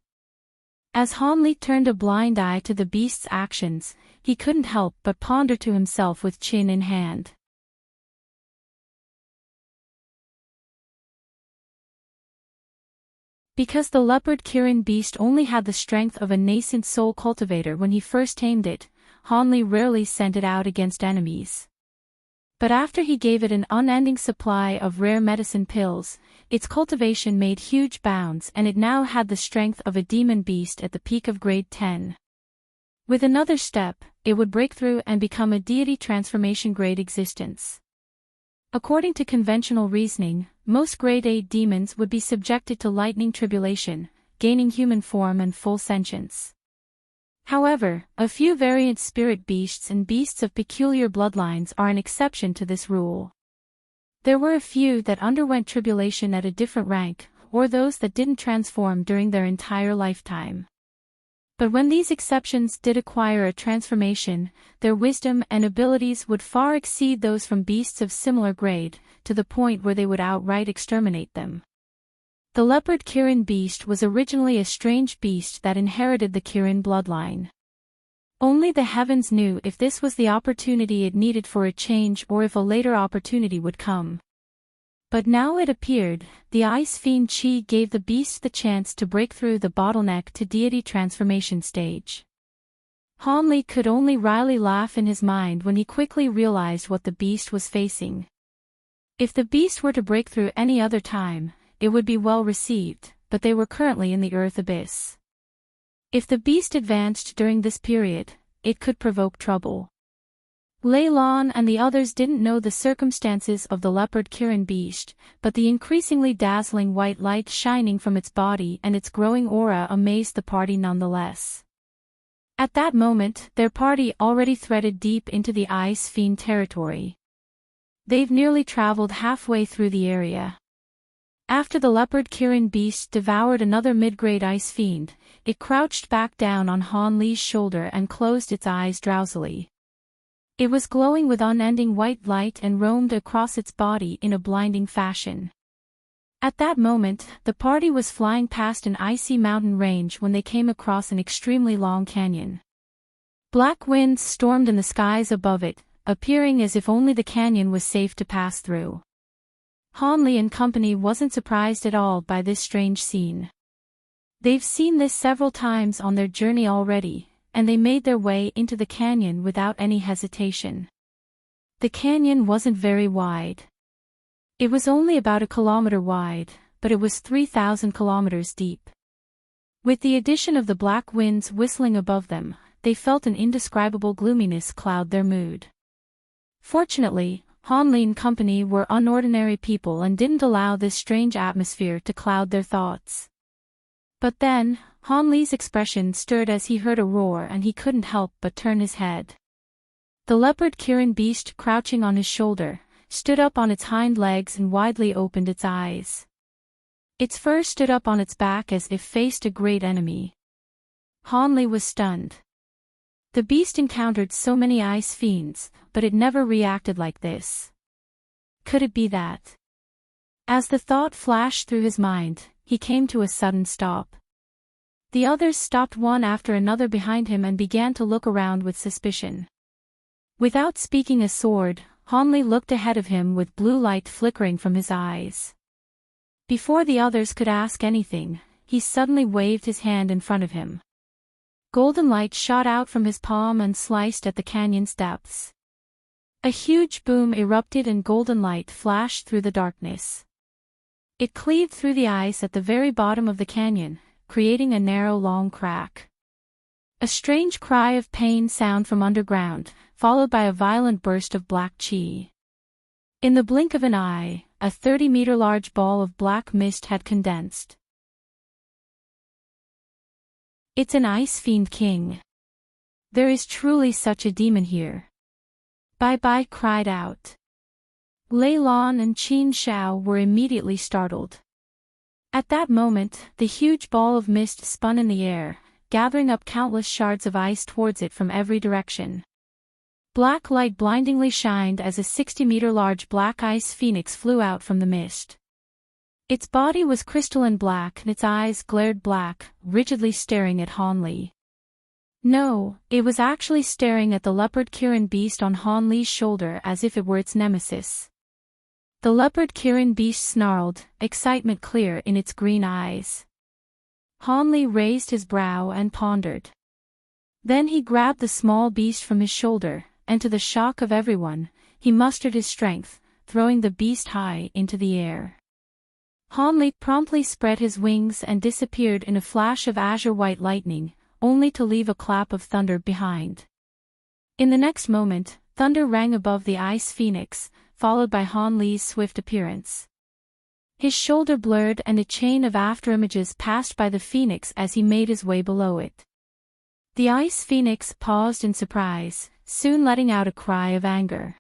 As Hanli turned a blind eye to the beast's actions, he couldn't help but ponder to himself with chin in hand. Because the leopard Kirin beast only had the strength of a nascent soul cultivator when he first tamed it, Hanli rarely sent it out against enemies. But after he gave it an unending supply of rare medicine pills, its cultivation made huge bounds and it now had the strength of a demon beast at the peak of grade 10. With another step, it would break through and become a deity transformation grade existence. According to conventional reasoning, most grade 8 demons would be subjected to lightning tribulation, gaining human form and full sentience. However, a few variant spirit beasts and beasts of peculiar bloodlines are an exception to this rule. There were a few that underwent tribulation at a different rank, or those that didn't transform during their entire lifetime. But when these exceptions did acquire a transformation, their wisdom and abilities would far exceed those from beasts of similar grade, to the point where they would outright exterminate them. The leopard Kirin beast was originally a strange beast that inherited the Kirin bloodline. Only the heavens knew if this was the opportunity it needed for a change or if a later opportunity would come. But now it appeared, the Ice Fiend Chi gave the beast the chance to break through the bottleneck to deity transformation stage. Hanli could only wryly laugh in his mind when he quickly realized what the beast was facing. If the beast were to break through any other time, it would be well received, but they were currently in the Earth Abyss. If the beast advanced during this period, it could provoke trouble. Lei Lan and the others didn't know the circumstances of the leopard Kirin beast, but the increasingly dazzling white light shining from its body and its growing aura amazed the party nonetheless. At that moment, their party already threaded deep into the Ice Fiend territory. They've nearly traveled halfway through the area. After the leopard Kirin beast devoured another mid-grade Ice Fiend, it crouched back down on Hanli's shoulder and closed its eyes drowsily. It was glowing with unending white light and roamed across its body in a blinding fashion. At that moment, the party was flying past an icy mountain range when they came across an extremely long canyon. Black winds stormed in the skies above it, appearing as if only the canyon was safe to pass through. Hanli and company wasn't surprised at all by this strange scene. They've seen this several times on their journey already, and they made their way into the canyon without any hesitation. The canyon wasn't very wide. It was only about 1 kilometer wide, but it was 3,000 kilometers deep. With the addition of the black winds whistling above them, they felt an indescribable gloominess cloud their mood. Fortunately, Hanli and company were unordinary people and didn't allow this strange atmosphere to cloud their thoughts. But then, Hanli's expression stirred as he heard a roar and he couldn't help but turn his head. The leopard Kirin beast crouching on his shoulder, stood up on its hind legs and widely opened its eyes. Its fur stood up on its back as if faced a great enemy. Hanli was stunned. The beast encountered so many ice fiends, but it never reacted like this. Could it be that? As the thought flashed through his mind, he came to a sudden stop. The others stopped one after another behind him and began to look around with suspicion. Without speaking a sword, Hanli looked ahead of him with blue light flickering from his eyes. Before the others could ask anything, he suddenly waved his hand in front of him. Golden light shot out from his palm and sliced at the canyon's depths. A huge boom erupted and golden light flashed through the darkness. It cleaved through the ice at the very bottom of the canyon, creating a narrow long crack. A strange cry of pain sounded from underground, followed by a violent burst of black chi. In the blink of an eye, a 30-meter large ball of black mist had condensed. It's an Ice Fiend King. There is truly such a demon here. Bai Bai cried out. Lei Lan and Qin Xiao were immediately startled. At that moment, the huge ball of mist spun in the air, gathering up countless shards of ice towards it from every direction. Black light blindingly shined as a 60-meter-large black ice phoenix flew out from the mist. Its body was crystalline black and its eyes glared black, rigidly staring at Han Li. No, it was actually staring at the leopard Kirin beast on Han Li's shoulder as if it were its nemesis. The leopard Kirin beast snarled, excitement clear in its green eyes. Han Li raised his brow and pondered. Then he grabbed the small beast from his shoulder, and to the shock of everyone, he mustered his strength, throwing the beast high into the air. Han Li promptly spread his wings and disappeared in a flash of azure-white lightning, only to leave a clap of thunder behind. In the next moment, thunder rang above the ice phoenix, followed by Han Li's swift appearance. His shoulder blurred and a chain of afterimages passed by the phoenix as he made his way below it. The ice phoenix paused in surprise, soon letting out a cry of anger.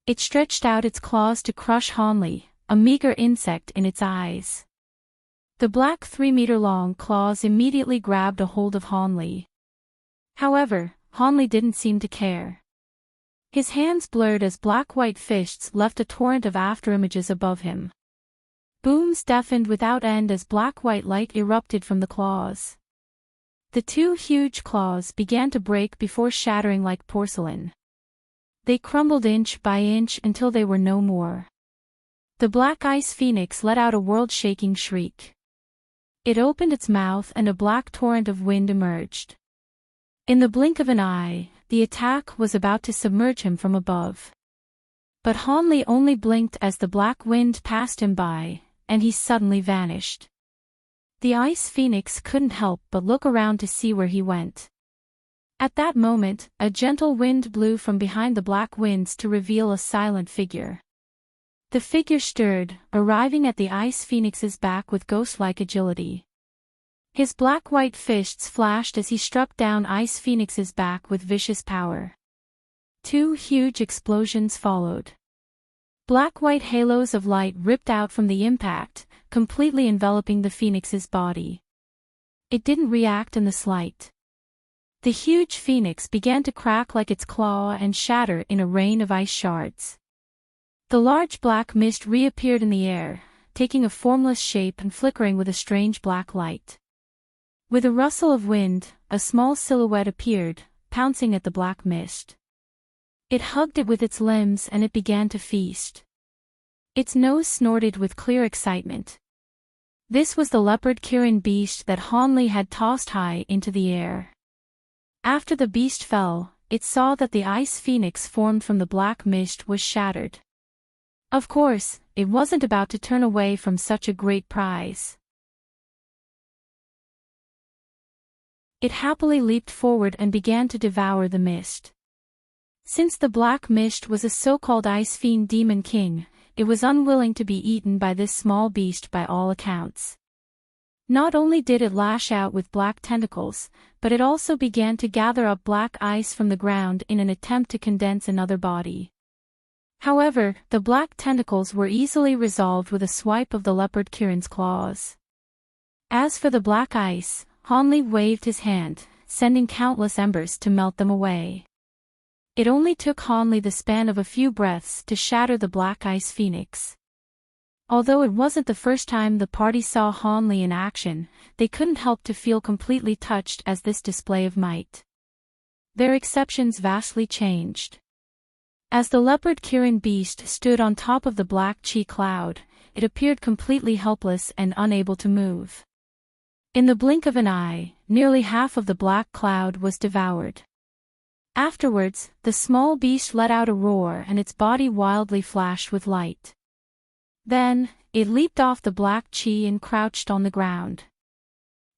It stretched out its claws to crush Han Li, a meager insect in its eyes. The black 3-meter-long claws immediately grabbed a hold of Han Li. However, Han Li didn't seem to care. His hands blurred as black-white fists left a torrent of afterimages above him. Booms deafened without end as black-white light erupted from the claws. The two huge claws began to break before shattering like porcelain. They crumbled inch by inch until they were no more. The black ice phoenix let out a world-shaking shriek. It opened its mouth and a black torrent of wind emerged. In the blink of an eye, the attack was about to submerge him from above. But Han Li only blinked as the black wind passed him by, and he suddenly vanished. The ice phoenix couldn't help but look around to see where he went. At that moment, a gentle wind blew from behind the black winds to reveal a silent figure. The figure stirred, arriving at the ice phoenix's back with ghost-like agility. His black-white fists flashed as he struck down ice phoenix's back with vicious power. Two huge explosions followed. Black-white halos of light ripped out from the impact, completely enveloping the phoenix's body. It didn't react in the slight. The huge phoenix began to crack like its claw and shatter in a rain of ice shards. The large black mist reappeared in the air, taking a formless shape and flickering with a strange black light. With a rustle of wind, a small silhouette appeared, pouncing at the black mist. It hugged it with its limbs and it began to feast. Its nose snorted with clear excitement. This was the leopard Kirin beast that Han Li had tossed high into the air. After the beast fell, it saw that the ice phoenix formed from the black mist was shattered. Of course, it wasn't about to turn away from such a great prize. It happily leaped forward and began to devour the mist. Since the black mist was a so-called ice fiend demon king, it was unwilling to be eaten by this small beast by all accounts. Not only did it lash out with black tentacles, but it also began to gather up black ice from the ground in an attempt to condense another body. However, the black tentacles were easily resolved with a swipe of the leopard Kirin's claws. As for the black ice, Han Li waved his hand, sending countless embers to melt them away. It only took Han Li the span of a few breaths to shatter the black ice phoenix. Although it wasn't the first time the party saw Han Li in action, they couldn't help to feel completely touched as this display of might. Their exceptions vastly changed. As the leopard Kirin beast stood on top of the black chi cloud, it appeared completely helpless and unable to move. In the blink of an eye, nearly half of the black cloud was devoured. Afterwards, the small beast let out a roar and its body wildly flashed with light. Then, it leaped off the black chi and crouched on the ground.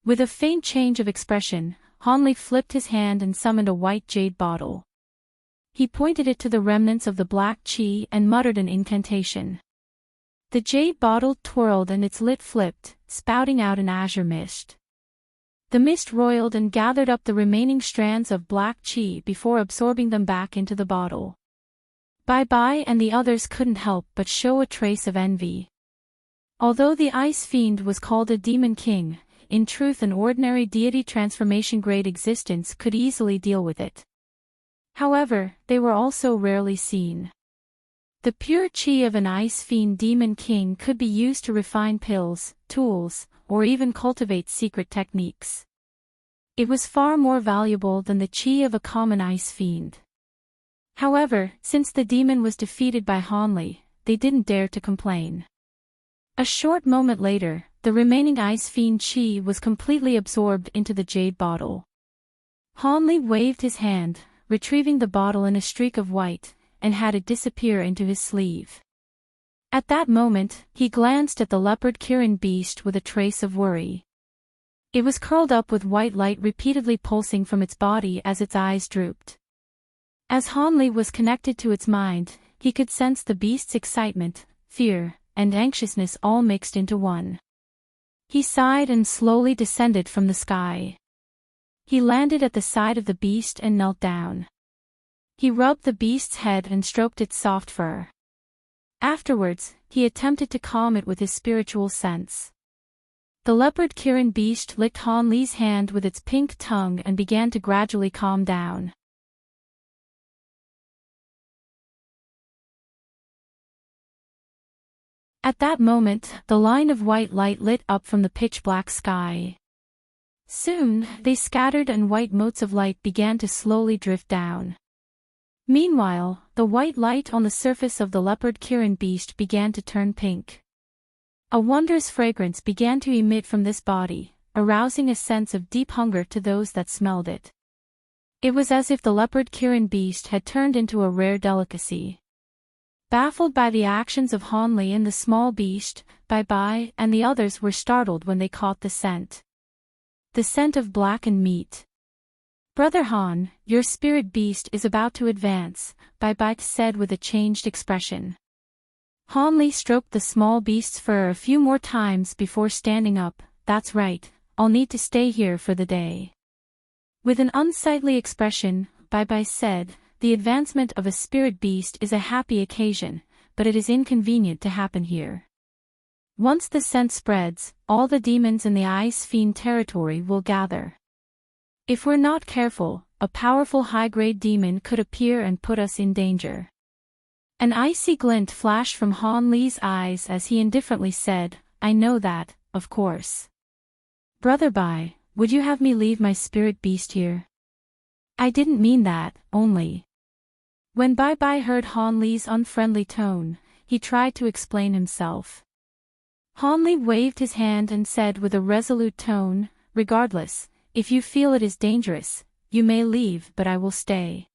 With a faint change of expression, Han Li flipped his hand and summoned a white jade bottle. He pointed it to the remnants of the black chi and muttered an incantation. The jade bottle twirled and its lid flipped, spouting out an azure mist. The mist roiled and gathered up the remaining strands of black chi before absorbing them back into the bottle. Bai and the others couldn't help but show a trace of envy. Although the ice fiend was called a demon king, in truth an ordinary deity transformation grade existence could easily deal with it. However, they were also rarely seen. The pure chi of an ice fiend demon king could be used to refine pills, tools, or even cultivate secret techniques. It was far more valuable than the chi of a common ice fiend. However, since the demon was defeated by Hanli, they didn't dare to complain. A short moment later, the remaining ice fiend chi was completely absorbed into the jade bottle. Hanli waved his hand, retrieving the bottle in a streak of white, and had it disappear into his sleeve. At that moment, he glanced at the leopard Kirin beast with a trace of worry. It was curled up with white light repeatedly pulsing from its body as its eyes drooped. As Hanli was connected to its mind, he could sense the beast's excitement, fear, and anxiousness all mixed into one. He sighed and slowly descended from the sky. He landed at the side of the beast and knelt down. He rubbed the beast's head and stroked its soft fur. Afterwards, he attempted to calm it with his spiritual sense. The leopard Kirin beast licked Hanli's hand with its pink tongue and began to gradually calm down. At that moment, the line of white light lit up from the pitch-black sky. Soon, they scattered and white motes of light began to slowly drift down. Meanwhile, the white light on the surface of the leopard Kirin beast began to turn pink. A wondrous fragrance began to emit from this body, arousing a sense of deep hunger to those that smelled it. It was as if the leopard Kirin beast had turned into a rare delicacy. Baffled by the actions of Hanli and the small beast, Bai and the others were startled when they caught the scent. The scent of blackened meat. "Brother Han, your spirit beast is about to advance," Bai said with a changed expression. Hanli stroked the small beast's fur a few more times before standing up. "That's right, I'll need to stay here for the day." With an unsightly expression, Bai said, "The advancement of a spirit beast is a happy occasion, but it is inconvenient to happen here. Once the scent spreads, all the demons in the ice fiend territory will gather. If we're not careful, a powerful high-grade demon could appear and put us in danger." An icy glint flashed from Hanli's eyes as he indifferently said, "I know that, of course. Brother Bai, would you have me leave my spirit beast here?" "I didn't mean that, only." When Bai heard Hanli's unfriendly tone, he tried to explain himself. Hanli waved his hand and said with a resolute tone, "Regardless, if you feel it is dangerous, you may leave, but I will stay."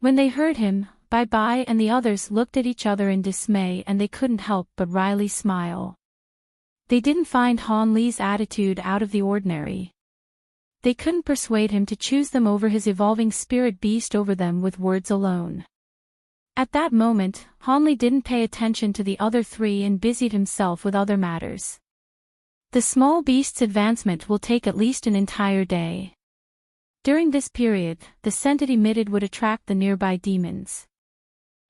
When they heard him, Bai and the others looked at each other in dismay and they couldn't help but wryly smile. They didn't find Hanli's attitude out of the ordinary. They couldn't persuade him to choose them over his evolving spirit beast over them with words alone. At that moment, Hanli didn't pay attention to the other three and busied himself with other matters. The small beast's advancement will take at least an entire day. During this period, the scent it emitted would attract the nearby demons.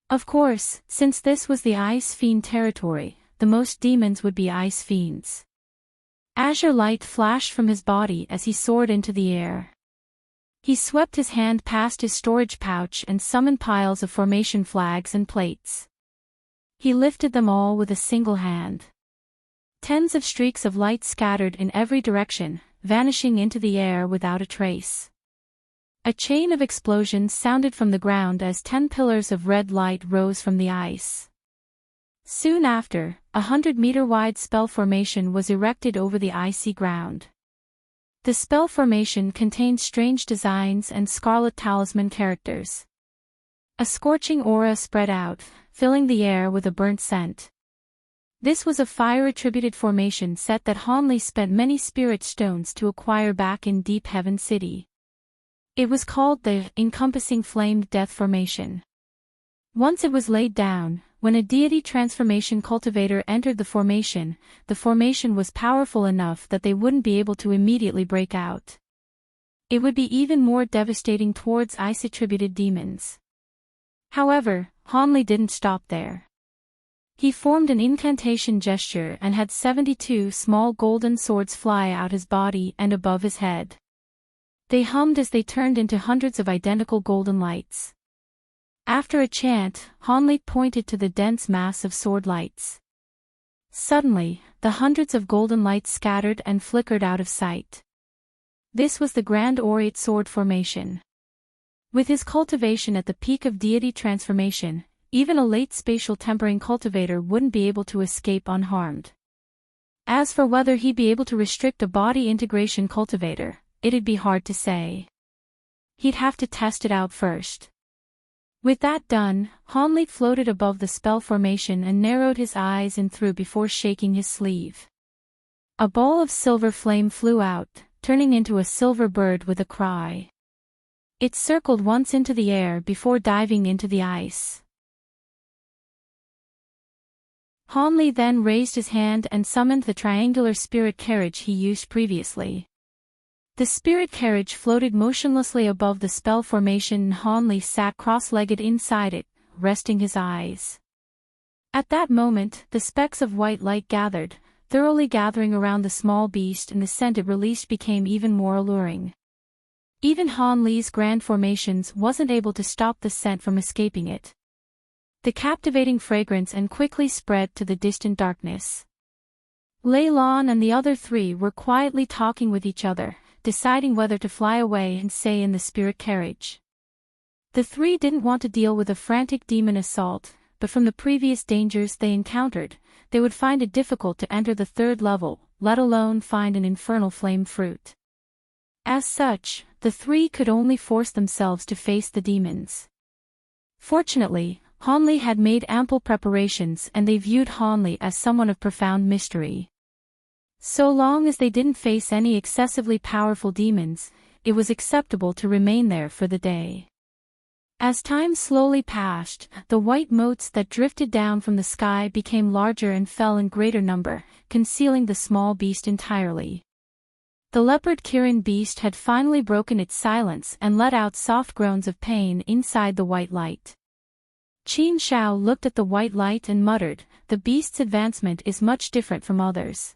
Of course, since this was the ice fiend territory, the most demons would be ice fiends. Azure light flashed from his body as he soared into the air. He swept his hand past his storage pouch and summoned piles of formation flags and plates. He lifted them all with a single hand. Tens of streaks of light scattered in every direction, vanishing into the air without a trace. A chain of explosions sounded from the ground as 10 pillars of red light rose from the ice. Soon after, a 100-meter-wide spell formation was erected over the icy ground. The spell formation contained strange designs and scarlet talisman characters. A scorching aura spread out, filling the air with a burnt scent. This was a fire-attributed formation set that Hanli spent many spirit stones to acquire back in Deep Heaven City. It was called the Encompassing Flamed Death Formation. Once it was laid down, when a deity transformation cultivator entered the formation was powerful enough that they wouldn't be able to immediately break out. It would be even more devastating towards ice-attributed demons. However, Hanli didn't stop there. He formed an incantation gesture and had 72 small golden swords fly out his body and above his head. They hummed as they turned into hundreds of identical golden lights. After a chant, Hanli pointed to the dense mass of sword lights. Suddenly, the hundreds of golden lights scattered and flickered out of sight. This was the Grand Aureate Sword Formation. With his cultivation at the peak of deity transformation, even a late spatial tempering cultivator wouldn't be able to escape unharmed. As for whether he'd be able to restrict a body integration cultivator, it'd be hard to say. He'd have to test it out first. With that done, Hanli floated above the spell formation and narrowed his eyes in through before shaking his sleeve. A ball of silver flame flew out, turning into a silver bird with a cry. It circled once into the air before diving into the ice. Hanli then raised his hand and summoned the triangular spirit carriage he used previously. The spirit carriage floated motionlessly above the spell formation and Hanli sat cross-legged inside it, resting his eyes. At that moment, the specks of white light gathered, thoroughly gathering around the small beast, and the scent it released became even more alluring. Even Hanli's grand formations wasn't able to stop the scent from escaping it. The captivating fragrance and quickly spread to the distant darkness. Lei Lan and the other three were quietly talking with each other, deciding whether to fly away and stay in the spirit carriage. The three didn't want to deal with a frantic demon assault, but from the previous dangers they encountered, they would find it difficult to enter the third level, let alone find an infernal flame fruit. As such, the three could only force themselves to face the demons. Fortunately, Hanli had made ample preparations and they viewed Hanli as someone of profound mystery. So long as they didn't face any excessively powerful demons, it was acceptable to remain there for the day. As time slowly passed, the white motes that drifted down from the sky became larger and fell in greater number, concealing the small beast entirely. The leopard Kirin beast had finally broken its silence and let out soft groans of pain inside the white light. Qin Shao looked at the white light and muttered, "The beast's advancement is much different from others.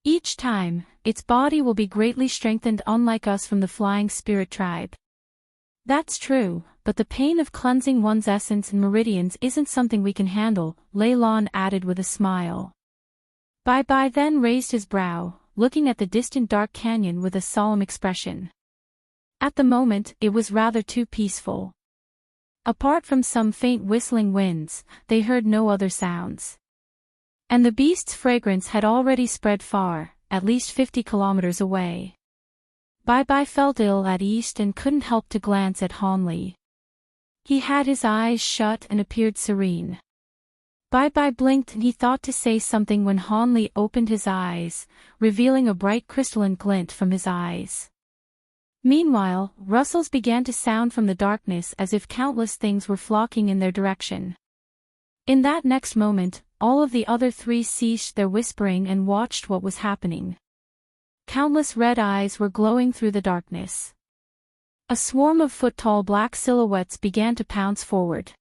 Each time, its body will be greatly strengthened, unlike us from the flying spirit tribe." "That's true, but the pain of cleansing one's essence and meridians isn't something we can handle," Lei Lan added with a smile. Bai Bai then raised his brow, looking at the distant dark canyon with a solemn expression. At the moment, it was rather too peaceful. Apart from some faint whistling winds, they heard no other sounds. And the beast's fragrance had already spread far, at least 50 kilometers away. Bai Bai felt ill at ease and couldn't help to glance at Hanli. He had his eyes shut and appeared serene. Bai Bai blinked and he thought to say something when Hanli opened his eyes, revealing a bright crystalline glint from his eyes. Meanwhile, rustles began to sound from the darkness as if countless things were flocking in their direction. In that next moment, all of the other three ceased their whispering and watched what was happening. Countless red eyes were glowing through the darkness. A swarm of foot-tall black silhouettes began to pounce forward.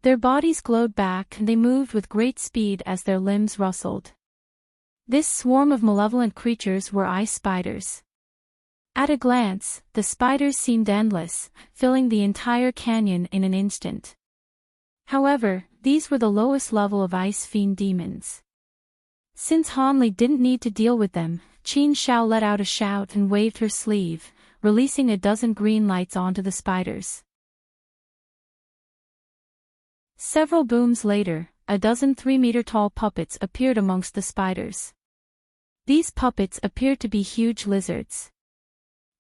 Their bodies glowed back and they moved with great speed as their limbs rustled. This swarm of malevolent creatures were ice spiders. At a glance, the spiders seemed endless, filling the entire canyon in an instant. However, these were the lowest level of ice fiend demons. Since Hanli didn't need to deal with them, Qin Shao let out a shout and waved her sleeve, releasing a dozen green lights onto the spiders. Several booms later, a dozen 3-meter-tall puppets appeared amongst the spiders. These puppets appeared to be huge lizards.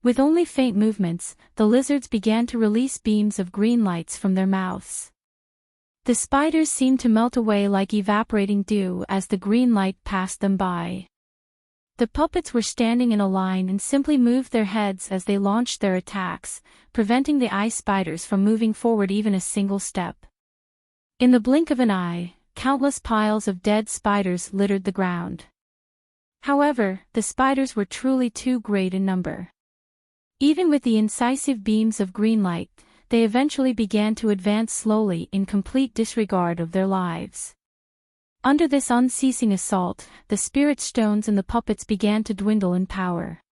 With only faint movements, the lizards began to release beams of green lights from their mouths. The spiders seemed to melt away like evaporating dew as the green light passed them by. The puppets were standing in a line and simply moved their heads as they launched their attacks, preventing the ice spiders from moving forward even a single step. In the blink of an eye, countless piles of dead spiders littered the ground. However, the spiders were truly too great in number. Even with the incisive beams of green light, they eventually began to advance slowly in complete disregard of their lives. Under this unceasing assault, the spirit stones and the puppets began to dwindle in power.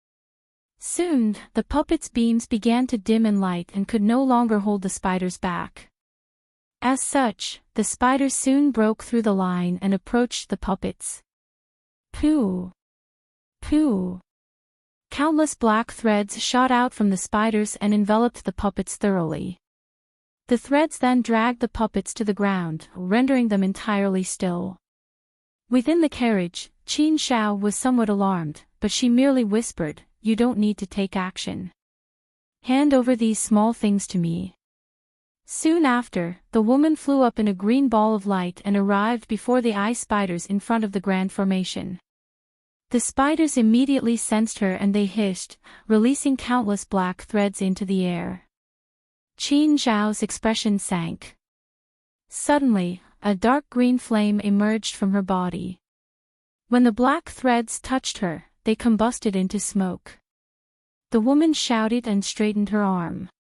Soon, the puppet's beams began to dim in light and could no longer hold the spiders back. As such, the spiders soon broke through the line and approached the puppets. Pooh! Pooh! Countless black threads shot out from the spiders and enveloped the puppets thoroughly. The threads then dragged the puppets to the ground, rendering them entirely still. Within the carriage, Qin Shao was somewhat alarmed, but she merely whispered, "You don't need to take action. Hand over these small things to me." Soon after, the woman flew up in a green ball of light and arrived before the eye spiders in front of the grand formation. The spiders immediately sensed her and they hissed, releasing countless black threads into the air. Qin Zhao's expression sank. Suddenly, a dark green flame emerged from her body. When the black threads touched her, they combusted into smoke. The woman shouted and straightened her arm.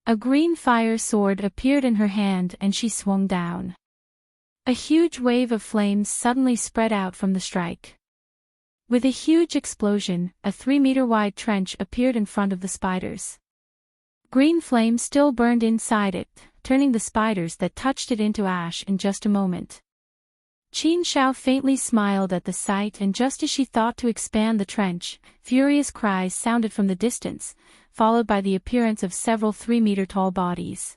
A green fire sword appeared in her hand and she swung down. A huge wave of flames suddenly spread out from the strike. With a huge explosion, a 3-meter-wide trench appeared in front of the spiders. Green flame still burned inside it, turning the spiders that touched it into ash in just a moment. Qin Shao faintly smiled at the sight, and just as she thought to expand the trench, furious cries sounded from the distance, followed by the appearance of several 3-meter-tall bodies.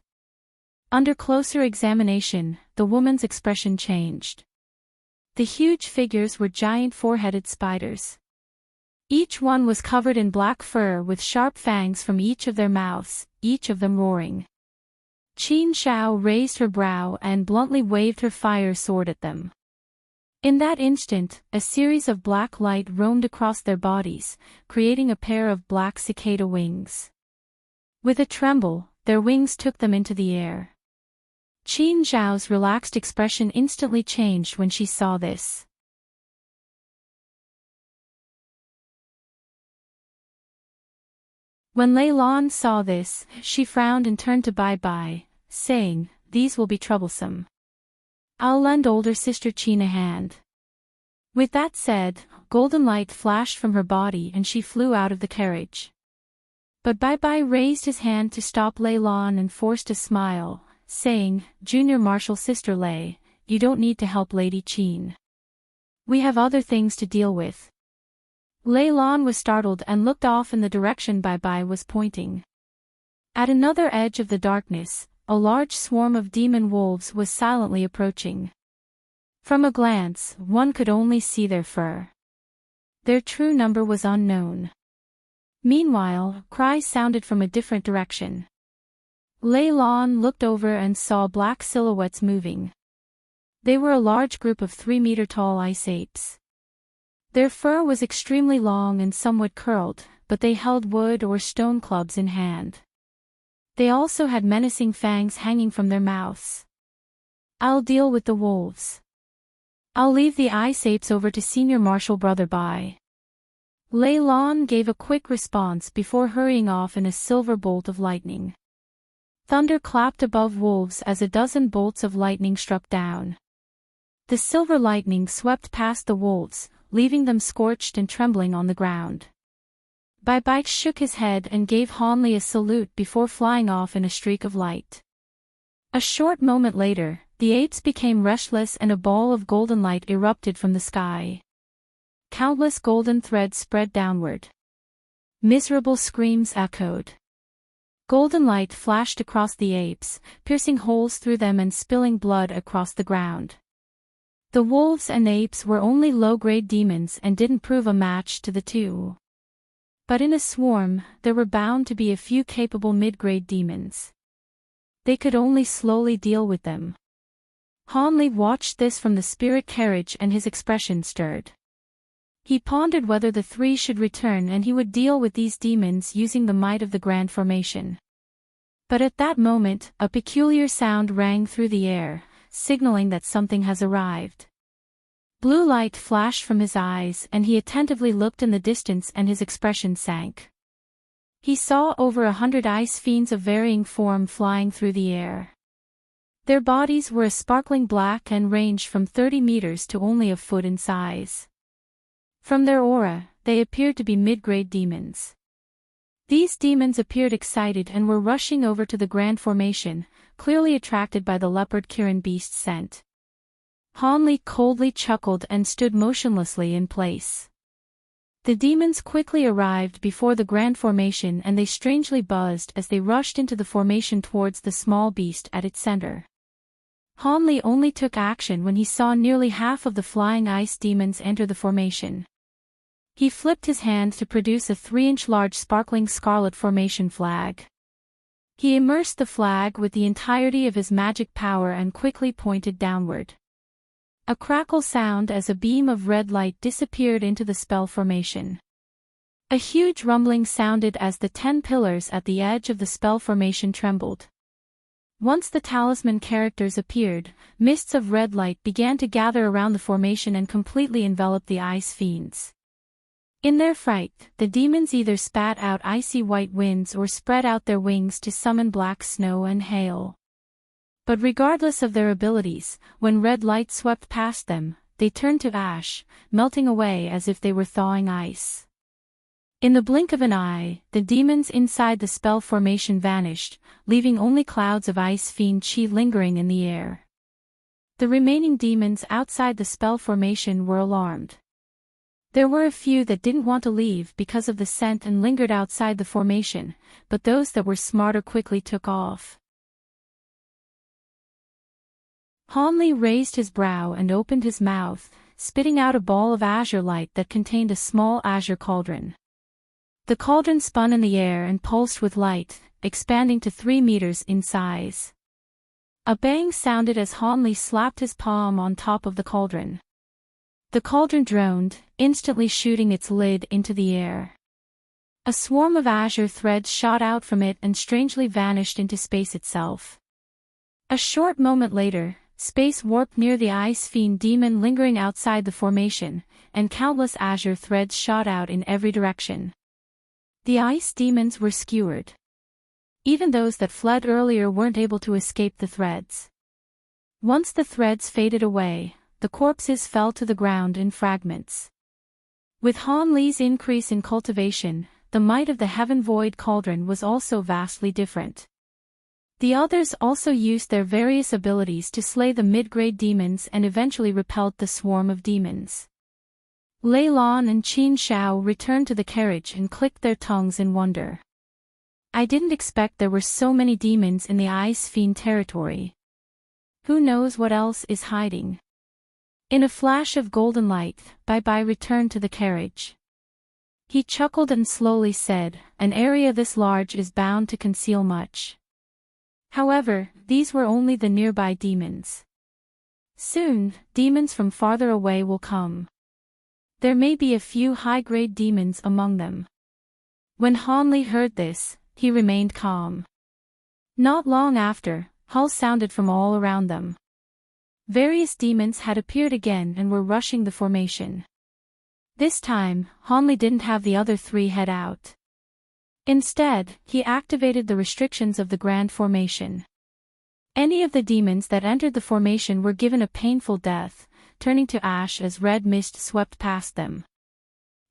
Under closer examination, the woman's expression changed. The huge figures were giant 4-headed spiders. Each one was covered in black fur with sharp fangs from each of their mouths, each of them roaring. Qin Shao raised her brow and bluntly waved her fire sword at them. In that instant, a series of black light roamed across their bodies, creating a pair of black cicada wings. With a tremble, their wings took them into the air. Qin Zhao's relaxed expression instantly changed when she saw this. When Lei Lan saw this, she frowned and turned to Bai Bai, saying, "These will be troublesome. I'll lend older sister Qin a hand." With that said, golden light flashed from her body and she flew out of the carriage. But Bai Bai raised his hand to stop Lei Lan and forced a smile, saying, "Junior Marshal Sister Lei, you don't need to help Lady Qin. We have other things to deal with." Lei Lan was startled and looked off in the direction Bai Bai was pointing. At another edge of the darkness, a large swarm of demon wolves was silently approaching. From a glance, one could only see their fur. Their true number was unknown. Meanwhile, cries sounded from a different direction. Lei Lan looked over and saw black silhouettes moving. They were a large group of 3-meter-tall ice apes. Their fur was extremely long and somewhat curled, but they held wood or stone clubs in hand. They also had menacing fangs hanging from their mouths. "I'll deal with the wolves. I'll leave the ice apes over to Senior Marshal Brother Bai." Lei Lan gave a quick response before hurrying off in a silver bolt of lightning. Thunder clapped above wolves as a dozen bolts of lightning struck down. The silver lightning swept past the wolves, leaving them scorched and trembling on the ground. Bai Bai shook his head and gave Hanli a salute before flying off in a streak of light. A short moment later, the apes became restless and a ball of golden light erupted from the sky. Countless golden threads spread downward. Miserable screams echoed. Golden light flashed across the apes, piercing holes through them and spilling blood across the ground. The wolves and apes were only low-grade demons and didn't prove a match to the two. But in a swarm, there were bound to be a few capable mid-grade demons. They could only slowly deal with them. Hanli watched this from the spirit carriage and his expression stirred. He pondered whether the three should return and he would deal with these demons using the might of the grand formation. But at that moment, a peculiar sound rang through the air, signaling that something has arrived. Blue light flashed from his eyes and he attentively looked in the distance and his expression sank. He saw over 100 ice fiends of varying form flying through the air. Their bodies were a sparkling black and ranged from 30 meters to only a foot in size. From their aura, they appeared to be mid-grade demons. These demons appeared excited and were rushing over to the grand formation, clearly attracted by the leopard Kirin beast's scent. Hanli coldly chuckled and stood motionlessly in place. The demons quickly arrived before the grand formation and they strangely buzzed as they rushed into the formation towards the small beast at its center. Hanli only took action when he saw nearly half of the flying ice demons enter the formation. He flipped his hand to produce a 3-inch large sparkling scarlet formation flag. He immersed the flag with the entirety of his magic power and quickly pointed downward. A crackle sound as a beam of red light disappeared into the spell formation. A huge rumbling sounded as the 10 pillars at the edge of the spell formation trembled. Once the talisman characters appeared, mists of red light began to gather around the formation and completely envelop the ice fiends. In their fright, the demons either spat out icy white winds or spread out their wings to summon black snow and hail. But regardless of their abilities, when red light swept past them, they turned to ash, melting away as if they were thawing ice. In the blink of an eye, the demons inside the spell formation vanished, leaving only clouds of ice fiend chi lingering in the air. The remaining demons outside the spell formation were alarmed. There were a few that didn't want to leave because of the scent and lingered outside the formation, but those that were smarter quickly took off. Hanli raised his brow and opened his mouth, spitting out a ball of azure light that contained a small azure cauldron. The cauldron spun in the air and pulsed with light, expanding to 3 meters in size. A bang sounded as Hanli slapped his palm on top of the cauldron. The cauldron droned, instantly shooting its lid into the air. A swarm of azure threads shot out from it and strangely vanished into space itself. A short moment later, space warped near the ice fiend demon lingering outside the formation, and countless azure threads shot out in every direction. The ice demons were skewered. Even those that fled earlier weren't able to escape the threads. Once the threads faded away, the corpses fell to the ground in fragments. With Hanli's increase in cultivation, the might of the Heaven Void Cauldron was also vastly different. The others also used their various abilities to slay the mid-grade demons and eventually repelled the swarm of demons. Lei Lan and Qin Shao returned to the carriage and clicked their tongues in wonder. I didn't expect there were so many demons in the Ice Fiend territory. Who knows what else is hiding? In a flash of golden light, Bai returned to the carriage. He chuckled and slowly said, "An area this large is bound to conceal much." However, these were only the nearby demons. Soon, demons from farther away will come. There may be a few high-grade demons among them. When Hanli heard this, he remained calm. Not long after, howls sounded from all around them. Various demons had appeared again and were rushing the formation. This time, Hanli didn't have the other three head out. Instead, he activated the restrictions of the Grand Formation. Any of the demons that entered the formation were given a painful death, turning to ash as red mist swept past them.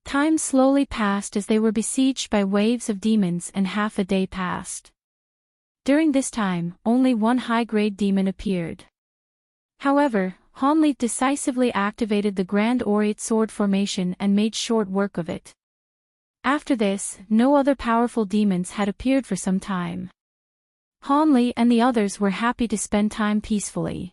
Time slowly passed as they were besieged by waves of demons and half a day passed. During this time, only one high-grade demon appeared. However, Hanli decisively activated the Grand Aureate Sword Formation and made short work of it. After this, no other powerful demons had appeared for some time. Hanli and the others were happy to spend time peacefully.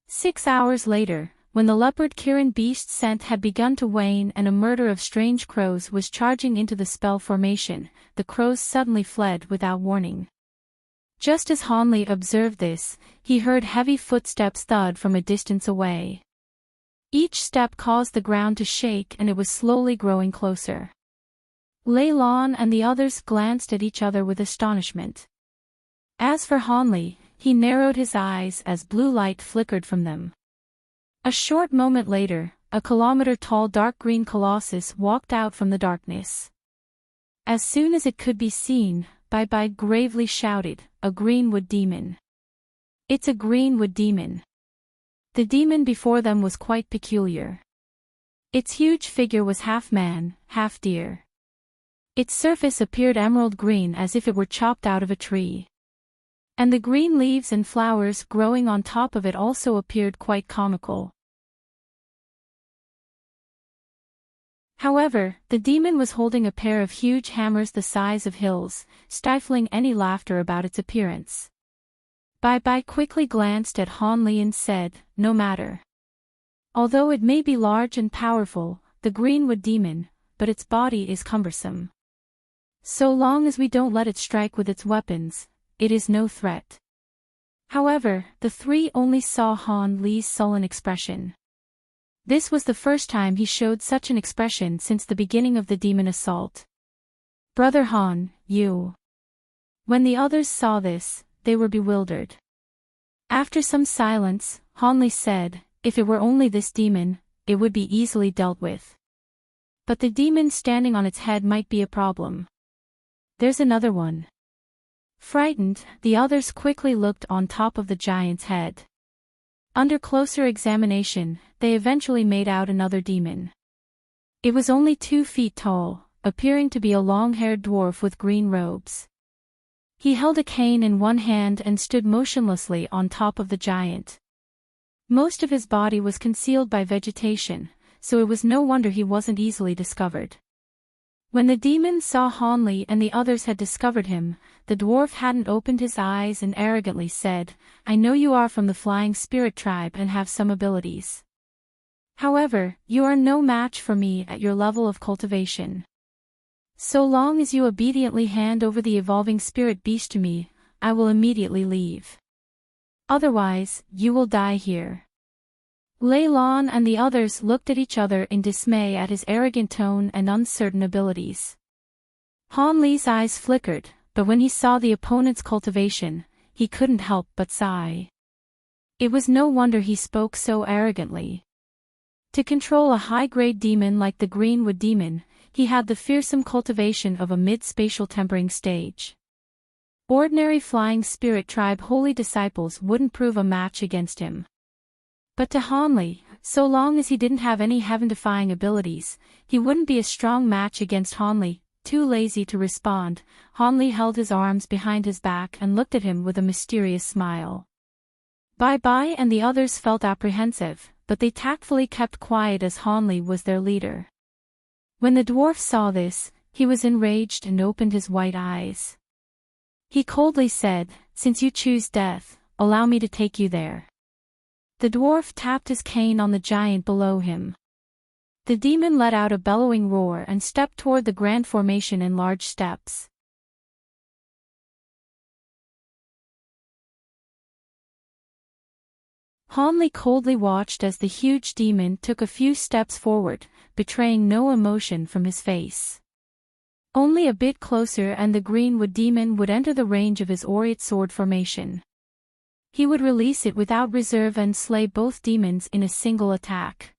6 hours later, when the leopard Kirin beast's scent had begun to wane and a murder of strange crows was charging into the spell formation, the crows suddenly fled without warning. Just as Hanli observed this, he heard heavy footsteps thud from a distance away. Each step caused the ground to shake and it was slowly growing closer. Lei Lan and the others glanced at each other with astonishment. As for Hanli, he narrowed his eyes as blue light flickered from them. A short moment later, a kilometer-tall dark green colossus walked out from the darkness. As soon as it could be seen, Bai gravely shouted, "A greenwood demon. It's a greenwood demon." The demon before them was quite peculiar. Its huge figure was half man, half deer. Its surface appeared emerald green as if it were chopped out of a tree. And the green leaves and flowers growing on top of it also appeared quite comical. However, the demon was holding a pair of huge hammers the size of hills, stifling any laughter about its appearance. Bai quickly glanced at Han Li and said, "No matter. Although it may be large and powerful, the greenwood demon, but its body is cumbersome. So long as we don't let it strike with its weapons, it is no threat." However, the three only saw Han Li's sullen expression. This was the first time he showed such an expression since the beginning of the demon assault. "Brother Han, you..." When the others saw this, they were bewildered. After some silence, Han Li said, "If it were only this demon, it would be easily dealt with. But the demon standing on its head might be a problem. There's another one." Frightened, the others quickly looked on top of the giant's head. Under closer examination, they eventually made out another demon. It was only 2 feet tall, appearing to be a long-haired dwarf with green robes. He held a cane in one hand and stood motionlessly on top of the giant. Most of his body was concealed by vegetation, so it was no wonder he wasn't easily discovered. When the demon saw Han Li and the others had discovered him, the dwarf hadn't opened his eyes and arrogantly said, "I know you are from the Flying Spirit tribe and have some abilities. However, you are no match for me at your level of cultivation. So long as you obediently hand over the evolving spirit beast to me, I will immediately leave. Otherwise, you will die here." Lei Lan and the others looked at each other in dismay at his arrogant tone and uncertain abilities. Han Li's eyes flickered, but when he saw the opponent's cultivation, he couldn't help but sigh. It was no wonder he spoke so arrogantly. To control a high-grade demon like the Greenwood demon, he had the fearsome cultivation of a mid-spatial tempering stage. Ordinary Flying Spirit tribe holy disciples wouldn't prove a match against him. But to Han Li, so long as he didn't have any heaven-defying abilities, he wouldn't be a strong match against Han Li. Too lazy to respond, Han Li held his arms behind his back and looked at him with a mysterious smile. Bai and the others felt apprehensive, but they tactfully kept quiet as Han Li was their leader. When the dwarf saw this, he was enraged and opened his white eyes. He coldly said, "Since you choose death, allow me to take you there." The dwarf tapped his cane on the giant below him. The demon let out a bellowing roar and stepped toward the grand formation in large steps. Han Li coldly watched as the huge demon took a few steps forward, betraying no emotion from his face. Only a bit closer and the Greenwood demon would enter the range of his aureate sword formation. He would release it without reserve and slay both demons in a single attack.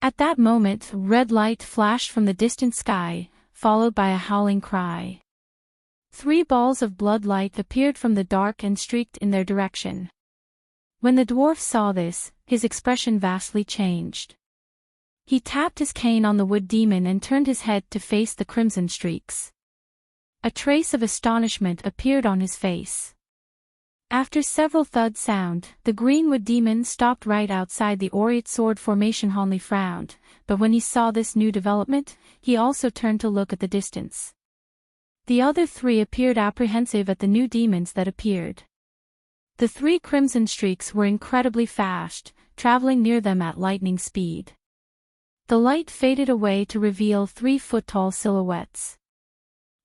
At that moment, red light flashed from the distant sky, followed by a howling cry. 3 balls of blood light appeared from the dark and streaked in their direction. When the dwarf saw this, his expression vastly changed. He tapped his cane on the wood demon and turned his head to face the crimson streaks. A trace of astonishment appeared on his face. After several thud sound, the Greenwood demon stopped right outside the aureate sword formation. Han Li frowned, but when he saw this new development, he also turned to look at the distance. The other 3 appeared apprehensive at the new demons that appeared. The 3 crimson streaks were incredibly fast, traveling near them at lightning speed. The light faded away to reveal 3-foot-tall silhouettes.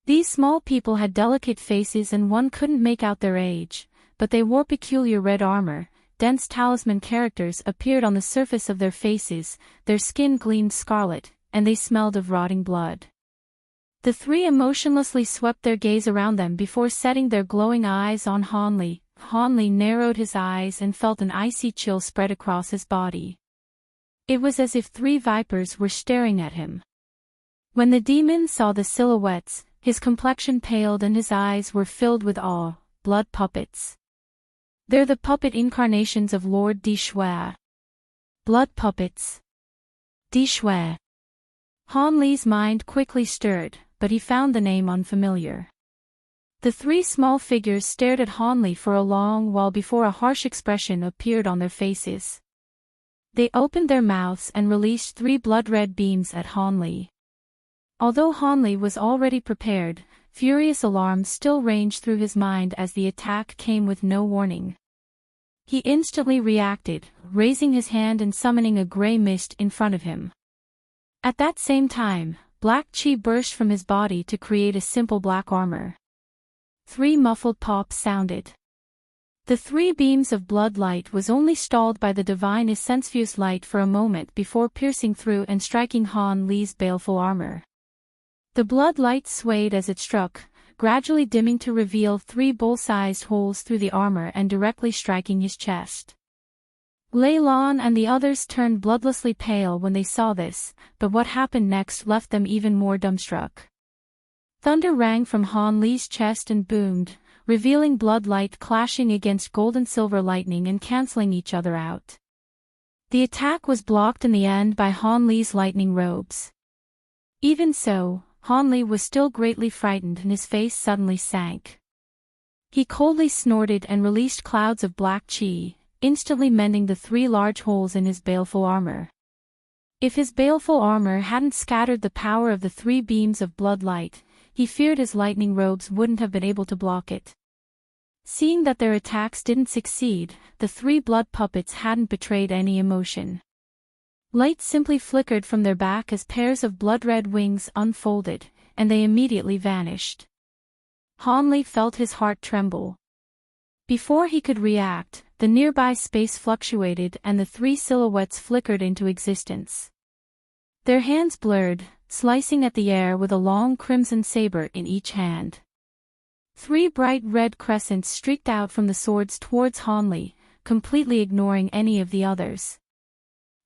These small people had delicate faces and one couldn't make out their age, but they wore peculiar red armor. Dense talisman characters appeared on the surface of their faces, their skin gleamed scarlet, and they smelled of rotting blood. The 3 emotionlessly swept their gaze around them before setting their glowing eyes on Han Li. Han Li narrowed his eyes and felt an icy chill spread across his body. It was as if 3 vipers were staring at him. When the demon saw the silhouettes, his complexion paled and his eyes were filled with awe. Blood puppets. They're the puppet incarnations of Lord Di Shui. Blood puppets. Di Shui. Han Li's mind quickly stirred, but he found the name unfamiliar. The three small figures stared at Han Li for a long while before a harsh expression appeared on their faces. They opened their mouths and released three blood-red beams at Han Li. Although Han Li was already prepared, furious alarm still ranged through his mind as the attack came with no warning. He instantly reacted, raising his hand and summoning a gray mist in front of him. At that same time, black chi burst from his body to create a simple black armor. Three muffled pops sounded. The three beams of blood light was only stalled by the divine essence-fused light for a moment before piercing through and striking Han Li's baleful armor. The blood light swayed as it struck, gradually dimming to reveal three bull-sized holes through the armor and directly striking his chest. Lei Lan and the others turned bloodlessly pale when they saw this, but what happened next left them even more dumbstruck. Thunder rang from Han Li's chest and boomed, revealing blood light clashing against gold-and-silver lightning and canceling each other out. The attack was blocked in the end by Han Li's lightning robes. Even so, Han Li was still greatly frightened and his face suddenly sank. He coldly snorted and released clouds of black chi, instantly mending the three large holes in his baleful armor. If his baleful armor hadn't scattered the power of the three beams of blood light, he feared his lightning robes wouldn't have been able to block it. Seeing that their attacks didn't succeed, the three blood puppets hadn't betrayed any emotion. Light simply flickered from their back as pairs of blood-red wings unfolded, and they immediately vanished. Han Li felt his heart tremble. Before he could react, the nearby space fluctuated and the three silhouettes flickered into existence. Their hands blurred, slicing at the air with a long crimson saber in each hand. Three bright red crescents streaked out from the swords towards Han Li, completely ignoring any of the others.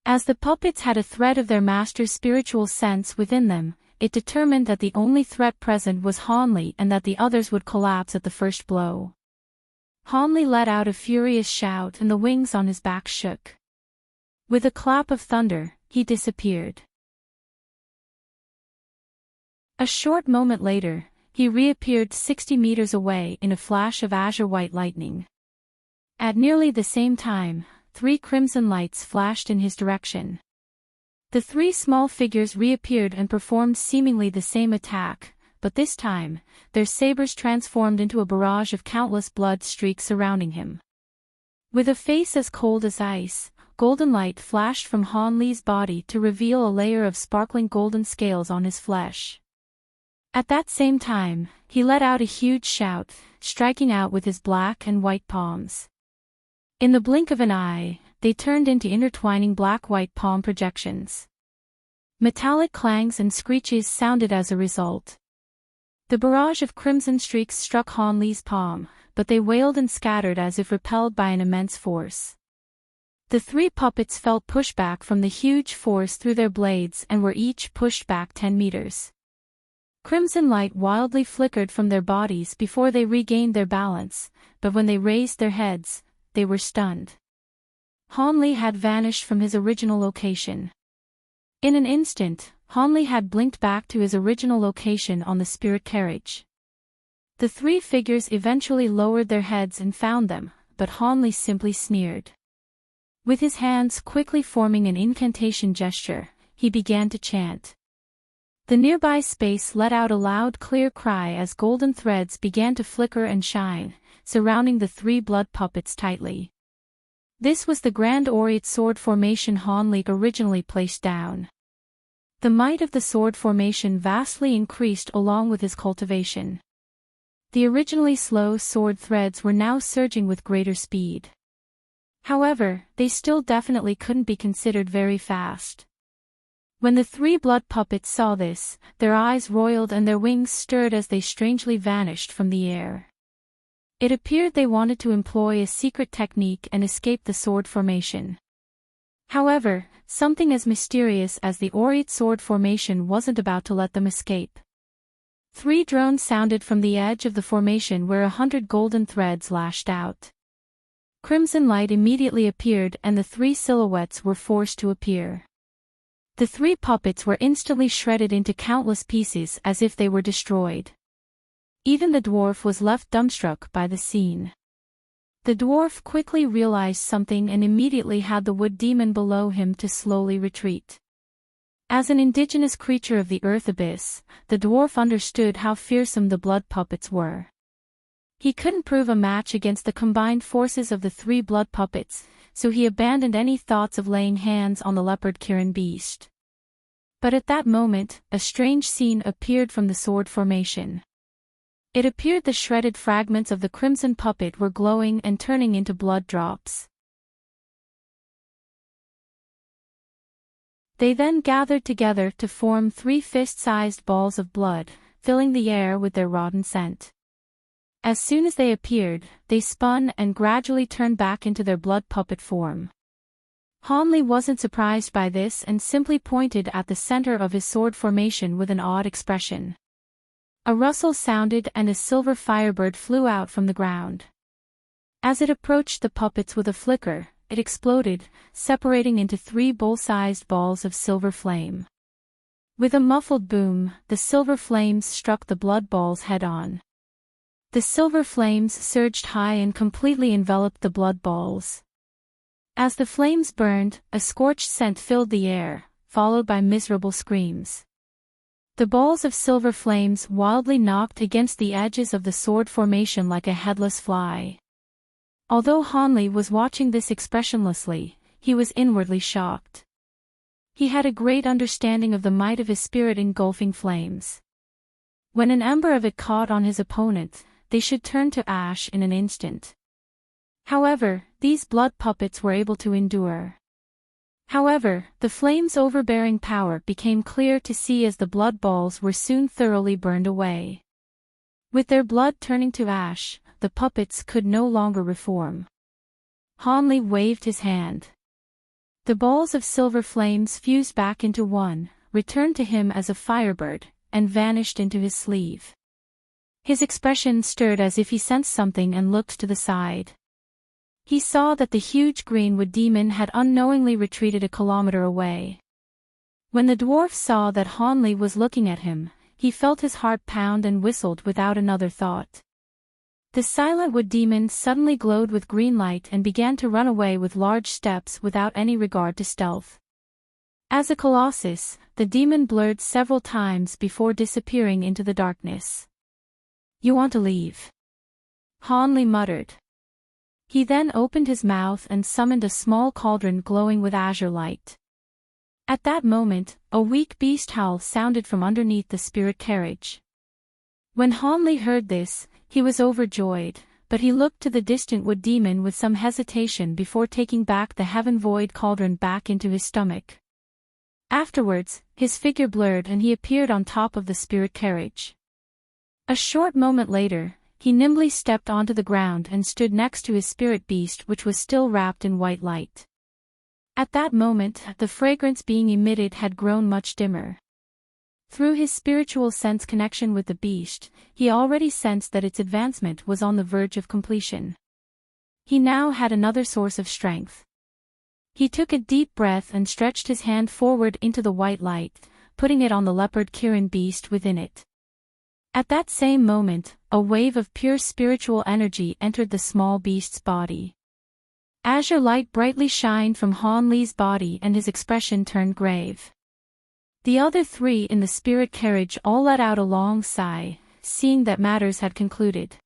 As the puppets had a thread of their master's spiritual sense within them, it determined that the only threat present was Han Li and that the others would collapse at the first blow. Han Li let out a furious shout and the wings on his back shook. With a clap of thunder, he disappeared. A short moment later, he reappeared 60 meters away in a flash of azure-white lightning. At nearly the same time, three crimson lights flashed in his direction. The three small figures reappeared and performed seemingly the same attack, but this time, their sabers transformed into a barrage of countless blood streaks surrounding him. With a face as cold as ice, golden light flashed from Han Li's body to reveal a layer of sparkling golden scales on his flesh. At that same time, he let out a huge shout, striking out with his black and white palms. In the blink of an eye, they turned into intertwining black-white palm projections. Metallic clangs and screeches sounded as a result. The barrage of crimson streaks struck Han Li's palm, but they wailed and scattered as if repelled by an immense force. The three puppets felt pushback from the huge force through their blades and were each pushed back 10 meters. Crimson light wildly flickered from their bodies before they regained their balance, but when they raised their heads, they were stunned. Han Li had vanished from his original location. In an instant, Han Li had blinked back to his original location on the spirit carriage. The three figures eventually lowered their heads and found them, but Han Li simply sneered. With his hands quickly forming an incantation gesture, he began to chant. The nearby space let out a loud clear cry as golden threads began to flicker and shine, surrounding the three blood puppets tightly. This was the Grand Aureate sword formation Han Li originally placed down. The might of the sword formation vastly increased along with his cultivation. The originally slow sword threads were now surging with greater speed. However, they still definitely couldn't be considered very fast. When the three blood puppets saw this, their eyes roiled and their wings stirred as they strangely vanished from the air. It appeared they wanted to employ a secret technique and escape the sword formation. However, something as mysterious as the Aureate sword formation wasn't about to let them escape. Three drones sounded from the edge of the formation where 100 golden threads lashed out. Crimson light immediately appeared and the three silhouettes were forced to appear. The 3 puppets were instantly shredded into countless pieces as if they were destroyed. Even the dwarf was left dumbstruck by the scene. The dwarf quickly realized something and immediately had the wood demon below him to slowly retreat. As an indigenous creature of the earth abyss, the dwarf understood how fearsome the blood puppets were. He couldn't prove a match against the combined forces of the 3 blood puppets, so he abandoned any thoughts of laying hands on the leopard Kirin beast. But at that moment, a strange scene appeared from the sword formation. It appeared the shredded fragments of the crimson puppet were glowing and turning into blood drops. They then gathered together to form 3 fist-sized balls of blood, filling the air with their rotten scent. As soon as they appeared, they spun and gradually turned back into their blood puppet form. Hanli wasn't surprised by this and simply pointed at the center of his sword formation with an odd expression. A rustle sounded and a silver firebird flew out from the ground. As it approached the puppets with a flicker, it exploded, separating into 3 bowl-sized balls of silver flame. With a muffled boom, the silver flames struck the blood balls head-on. The silver flames surged high and completely enveloped the blood balls. As the flames burned, a scorched scent filled the air, followed by miserable screams. The balls of silver flames wildly knocked against the edges of the sword formation like a headless fly. Although Hanli was watching this expressionlessly, he was inwardly shocked. He had a great understanding of the might of his spirit engulfing flames. When an ember of it caught on his opponent, they should turn to ash in an instant. However, these blood puppets were able to endure. However, the flame's overbearing power became clear to see as the blood balls were soon thoroughly burned away. With their blood turning to ash, the puppets could no longer reform. Hanli waved his hand. The balls of silver flames fused back into one, returned to him as a firebird, and vanished into his sleeve. His expression stirred as if he sensed something and looked to the side. He saw that the huge green wood demon had unknowingly retreated a kilometer away. When the dwarf saw that Hanli was looking at him, he felt his heart pound and whistled without another thought. The silent wood demon suddenly glowed with green light and began to run away with large steps without any regard to stealth. As a colossus, the demon blurred several times before disappearing into the darkness. "You want to leave?" Hanli muttered. He then opened his mouth and summoned a small cauldron glowing with azure light. At that moment, a weak beast howl sounded from underneath the spirit carriage. When Hanli heard this, he was overjoyed, but he looked to the distant wood demon with some hesitation before taking back the heaven void cauldron back into his stomach. Afterwards, his figure blurred and he appeared on top of the spirit carriage. A short moment later, he nimbly stepped onto the ground and stood next to his spirit beast, which was still wrapped in white light. At that moment, the fragrance being emitted had grown much dimmer. Through his spiritual sense connection with the beast, he already sensed that its advancement was on the verge of completion. He now had another source of strength. He took a deep breath and stretched his hand forward into the white light, putting it on the leopard Kirin beast within it. At that same moment, a wave of pure spiritual energy entered the small beast's body. Azure light brightly shined from Hanli's body and his expression turned grave. The other 3 in the spirit carriage all let out a long sigh, seeing that matters had concluded.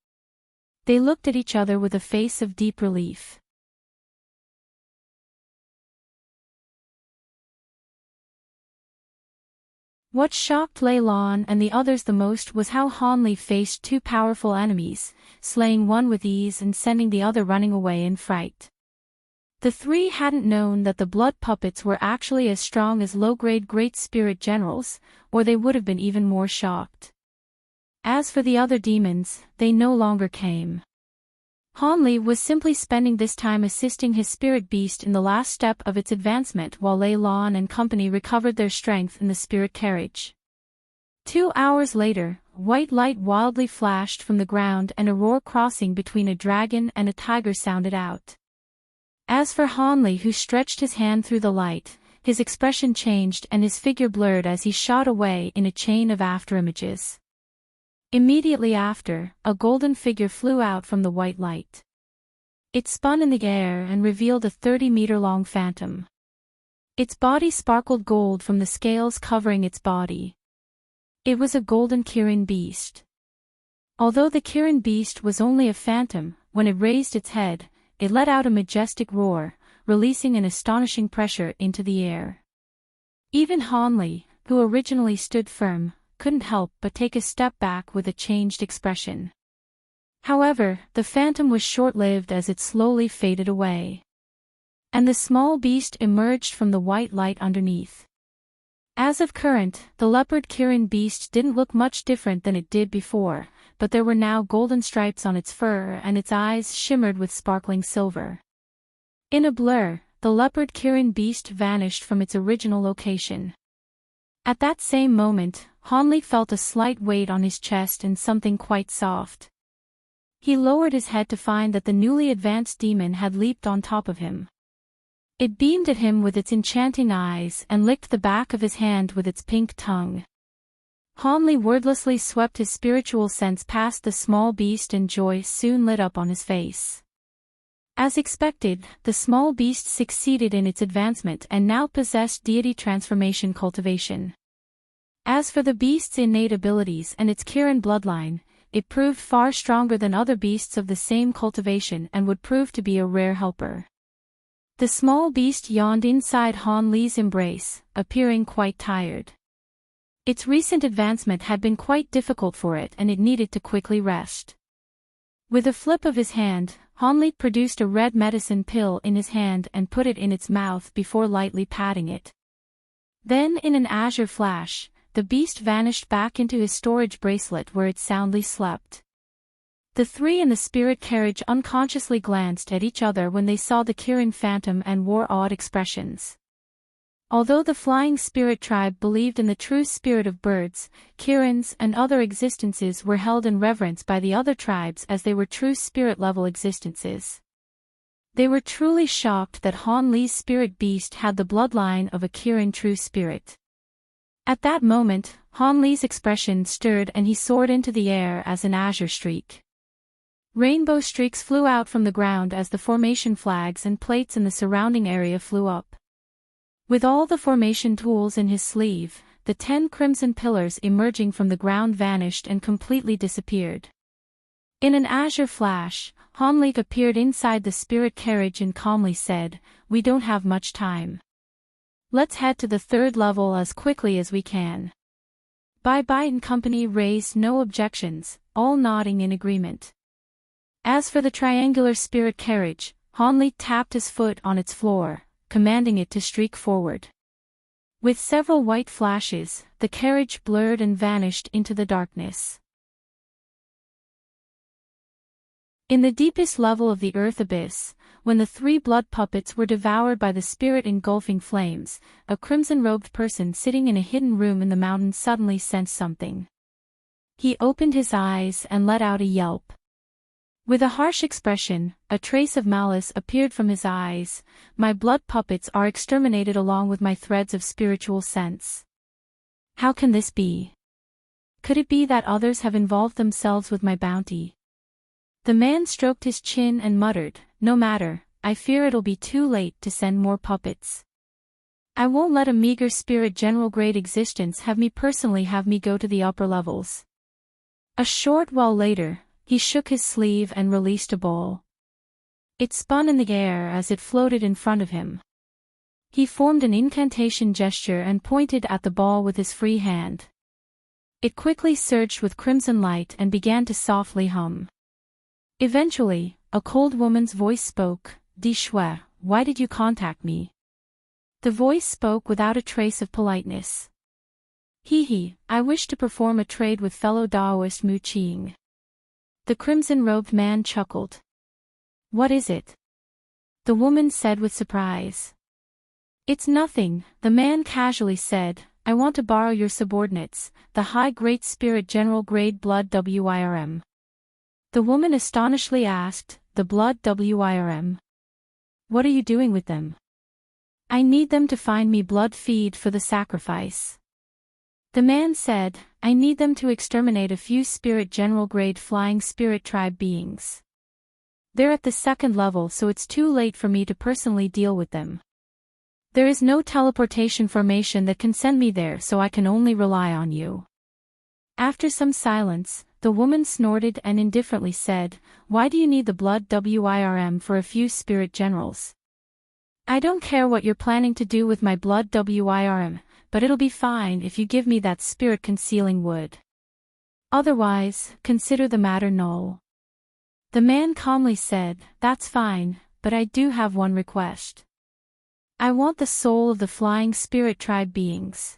They looked at each other with a face of deep relief. What shocked Lei Lan and the others the most was how Hanli faced 2 powerful enemies, slaying one with ease and sending the other running away in fright. The 3 hadn't known that the blood puppets were actually as strong as low-grade Great Spirit generals, or they would have been even more shocked. As for the other demons, they no longer came. Hanli was simply spending this time assisting his spirit beast in the last step of its advancement while Lei Lan and company recovered their strength in the spirit carriage. 2 hours later, white light wildly flashed from the ground and a roar crossing between a dragon and a tiger sounded out. As for Hanli, who stretched his hand through the light, his expression changed and his figure blurred as he shot away in a chain of afterimages. Immediately after, a golden figure flew out from the white light. It spun in the air and revealed a 30-meter-long phantom. Its body sparkled gold from the scales covering its body. It was a golden Kirin beast. Although the Kirin beast was only a phantom, when it raised its head, it let out a majestic roar, releasing an astonishing pressure into the air. Even Hanli, who originally stood firm, couldn't help but take a step back with a changed expression. However, the phantom was short-lived as it slowly faded away. And the small beast emerged from the white light underneath. As of current, the leopard Kirin beast didn't look much different than it did before, but there were now golden stripes on its fur and its eyes shimmered with sparkling silver. In a blur, the leopard Kirin beast vanished from its original location. At that same moment, Hanli felt a slight weight on his chest and something quite soft. He lowered his head to find that the newly advanced demon had leaped on top of him. It beamed at him with its enchanting eyes and licked the back of his hand with its pink tongue. Hanli wordlessly swept his spiritual sense past the small beast and joy soon lit up on his face. As expected, the small beast succeeded in its advancement and now possessed deity transformation cultivation. As for the beast's innate abilities and its Kirin bloodline, it proved far stronger than other beasts of the same cultivation and would prove to be a rare helper. The small beast yawned inside Hanli's embrace, appearing quite tired. Its recent advancement had been quite difficult for it and it needed to quickly rest. With a flip of his hand, Hanli produced a red medicine pill in his hand and put it in its mouth before lightly patting it. Then in an azure flash, the beast vanished back into his storage bracelet where it soundly slept. The three in the spirit carriage unconsciously glanced at each other when they saw the Kirin phantom and wore odd expressions. Although the flying spirit tribe believed in the true spirit of birds, Kirins and other existences were held in reverence by the other tribes as they were true spirit-level existences. They were truly shocked that Hanli's spirit beast had the bloodline of a Kirin true spirit. At that moment, Hanli's expression stirred and he soared into the air as an azure streak. Rainbow streaks flew out from the ground as the formation flags and plates in the surrounding area flew up. With all the formation tools in his sleeve, the 10 crimson pillars emerging from the ground vanished and completely disappeared. In an azure flash, Hanli appeared inside the spirit carriage and calmly said, "We don't have much time. Let's head to the 3rd level as quickly as we can." Bye-bye and company raised no objections, all nodding in agreement. As for the triangular spirit carriage, Hanli tapped his foot on its floor, commanding it to streak forward. With several white flashes, the carriage blurred and vanished into the darkness. In the deepest level of the earth abyss, when the 3 blood puppets were devoured by the spirit engulfing flames, a crimson-robed person sitting in a hidden room in the mountain suddenly sensed something. He opened his eyes and let out a yelp. With a harsh expression, a trace of malice appeared from his eyes. "My blood puppets are exterminated along with my threads of spiritual sense. How can this be? Could it be that others have involved themselves with my bounty?" The man stroked his chin and muttered, "No matter, I fear it'll be too late to send more puppets. I won't let a meager spirit general grade existence have me go to the upper levels." A short while later, he shook his sleeve and released a ball. It spun in the air as it floated in front of him. He formed an incantation gesture and pointed at the ball with his free hand. It quickly surged with crimson light and began to softly hum. Eventually, a cold woman's voice spoke, "Di Shui, why did you contact me?" The voice spoke without a trace of politeness. "Hee, I wish to perform a trade with fellow Daoist Mu Qing." The crimson-robed man chuckled. "What is it?" the woman said with surprise. "It's nothing," the man casually said. "I want to borrow your subordinates, the High Great Spirit General Grade Blood WIRM. The woman astonishedly asked, "The Blood WIRM? What are you doing with them?" I need them to find me blood feed for the sacrifice. The man said, I need them to exterminate a few spirit general grade flying spirit tribe beings. They're at the second level, so it's too late for me to personally deal with them. There is no teleportation formation that can send me there, so I can only rely on you. After some silence, the woman snorted and indifferently said, Why do you need the blood WIRM for a few spirit generals? I don't care what you're planning to do with my blood WIRM, but it'll be fine if you give me that spirit concealing wood. Otherwise, consider the matter null. The man calmly said, That's fine, but I do have one request. I want the soul of the flying spirit tribe beings.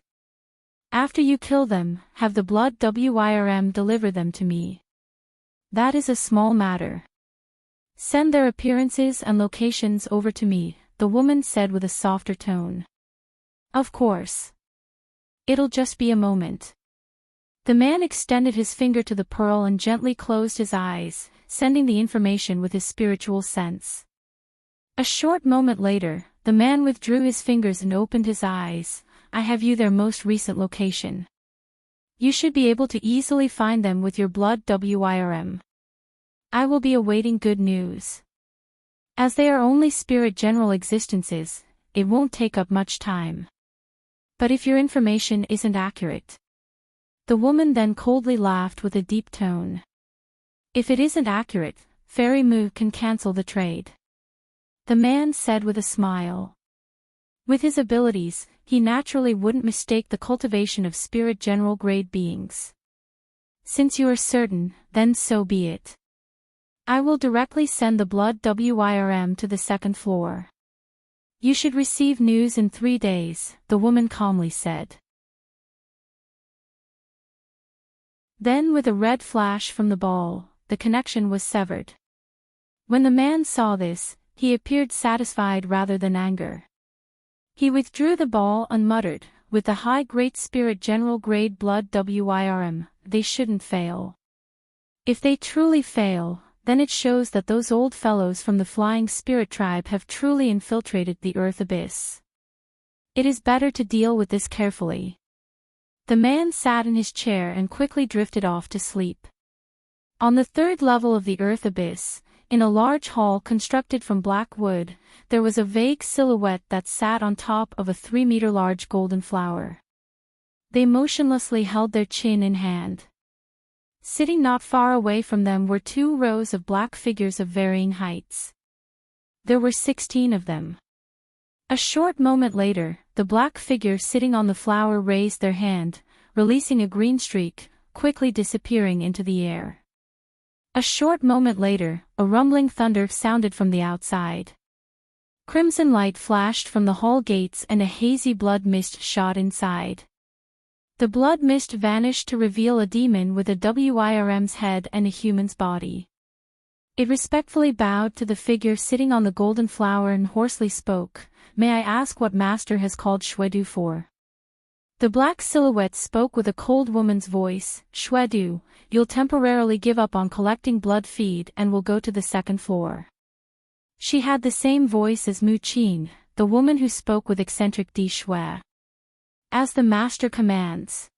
After you kill them, have the blood WIRM deliver them to me. That is a small matter. Send their appearances and locations over to me, the woman said with a softer tone. Of course. It'll just be a moment. The man extended his finger to the pearl and gently closed his eyes, sending the information with his spiritual sense. A short moment later, the man withdrew his fingers and opened his eyes. I have you their most recent location. You should be able to easily find them with your blood WIRM. I will be awaiting good news. As they are only spirit general existences, it won't take up much time. But if your information isn't accurate. The woman then coldly laughed with a deep tone. If it isn't accurate, Fairy Moo can cancel the trade. The man said with a smile. With his abilities, he naturally wouldn't mistake the cultivation of spirit general grade beings. Since you are certain, then so be it. I will directly send the blood WIRM to the second floor. You should receive news in 3 days, the woman calmly said. Then with a red flash from the ball, the connection was severed. When the man saw this, he appeared satisfied rather than anger. He withdrew the ball and muttered, with the high Great Spirit General grade blood WIRM, they shouldn't fail. If they truly fail, then it shows that those old fellows from the Flying Spirit Tribe have truly infiltrated the Earth Abyss. It is better to deal with this carefully. The man sat in his chair and quickly drifted off to sleep. On the third level of the Earth Abyss, in a large hall constructed from black wood, there was a vague silhouette that sat on top of a 3-meter-large golden flower. They motionlessly held their chin in hand. Sitting not far away from them were 2 rows of black figures of varying heights. There were 16 of them. A short moment later, the black figure sitting on the flower raised their hand, releasing a green streak, quickly disappearing into the air. A short moment later, a rumbling thunder sounded from the outside. Crimson light flashed from the hall gates and a hazy blood mist shot inside. The blood mist vanished to reveal a demon with a WIRM's head and a human's body. It respectfully bowed to the figure sitting on the golden flower and hoarsely spoke, "May I ask what Master has called Shwedu for?" The black silhouette spoke with a cold woman's voice, "Shwedu, you'll temporarily give up on collecting blood feed and will go to the second floor." She had the same voice as Mu Qin, the woman who spoke with eccentric Di Shue. As the Master commands.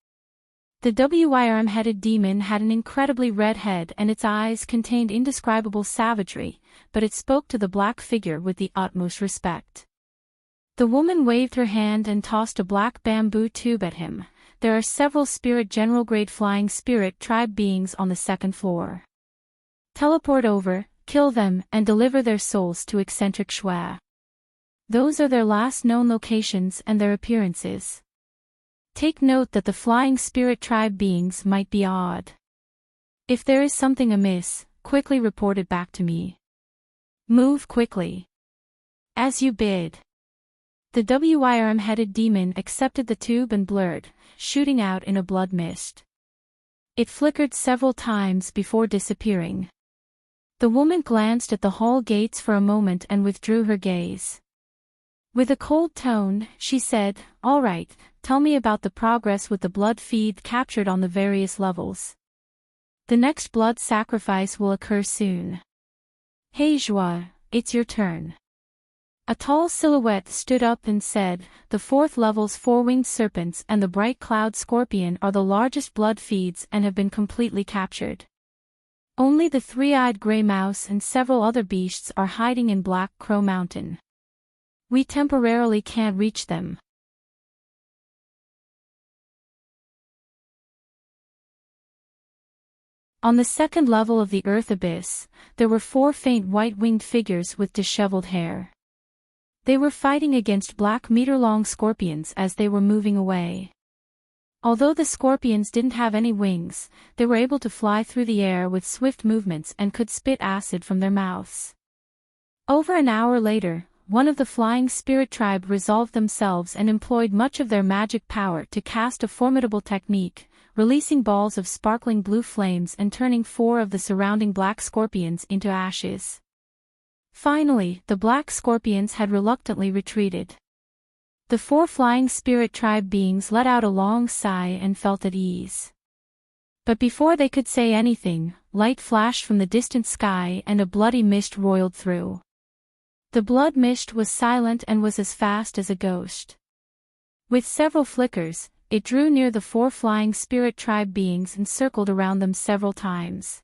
The WIRM-headed demon had an incredibly red head and its eyes contained indescribable savagery, but it spoke to the black figure with the utmost respect. The woman waved her hand and tossed a black bamboo tube at him. There are several spirit general grade flying spirit tribe beings on the second floor. Teleport over, kill them, and deliver their souls to eccentric Shue. Those are their last known locations and their appearances. Take note that the flying spirit tribe beings might be odd. If there is something amiss, quickly report it back to me. Move quickly. As you bid. The WIRM-headed demon accepted the tube and blurred, shooting out in a blood mist. It flickered several times before disappearing. The woman glanced at the hall gates for a moment and withdrew her gaze. With a cold tone, she said, "All right, tell me about the progress with the blood feed captured on the various levels. The next blood sacrifice will occur soon. Hey Joie, it's your turn." A tall silhouette stood up and said, "The fourth level's four-winged serpents and the bright cloud scorpion are the largest blood feeds and have been completely captured. Only the three-eyed gray mouse and several other beasts are hiding in Black Crow Mountain. We temporarily can't reach them." On the second level of the earth abyss, there were four faint white-winged figures with disheveled hair. They were fighting against black meter-long scorpions as they were moving away. Although the scorpions didn't have any wings, they were able to fly through the air with swift movements and could spit acid from their mouths. Over an hour later, one of the flying spirit tribe resolved themselves and employed much of their magic power to cast a formidable technique, releasing balls of sparkling blue flames and turning four of the surrounding black scorpions into ashes. Finally, the black scorpions had reluctantly retreated. The four flying spirit tribe beings let out a long sigh and felt at ease. But before they could say anything, light flashed from the distant sky and a bloody mist roiled through. The blood mist was silent and was as fast as a ghost. With several flickers, it drew near the four flying spirit tribe beings and circled around them several times.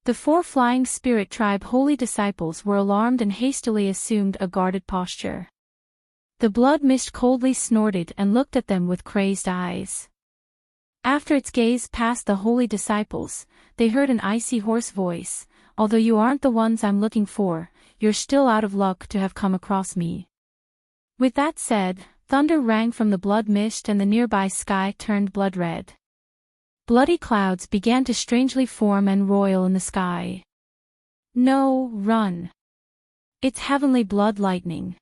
The four flying spirit tribe holy disciples were alarmed and hastily assumed a guarded posture. The blood mist coldly snorted and looked at them with crazed eyes. After its gaze passed the holy disciples, they heard an icy hoarse voice, "Although you aren't the ones I'm looking for, you're still out of luck to have come across me." With that said, thunder rang from the blood mist and the nearby sky turned blood red. Bloody clouds began to strangely form and roil in the sky. "No, run. It's heavenly blood lightning."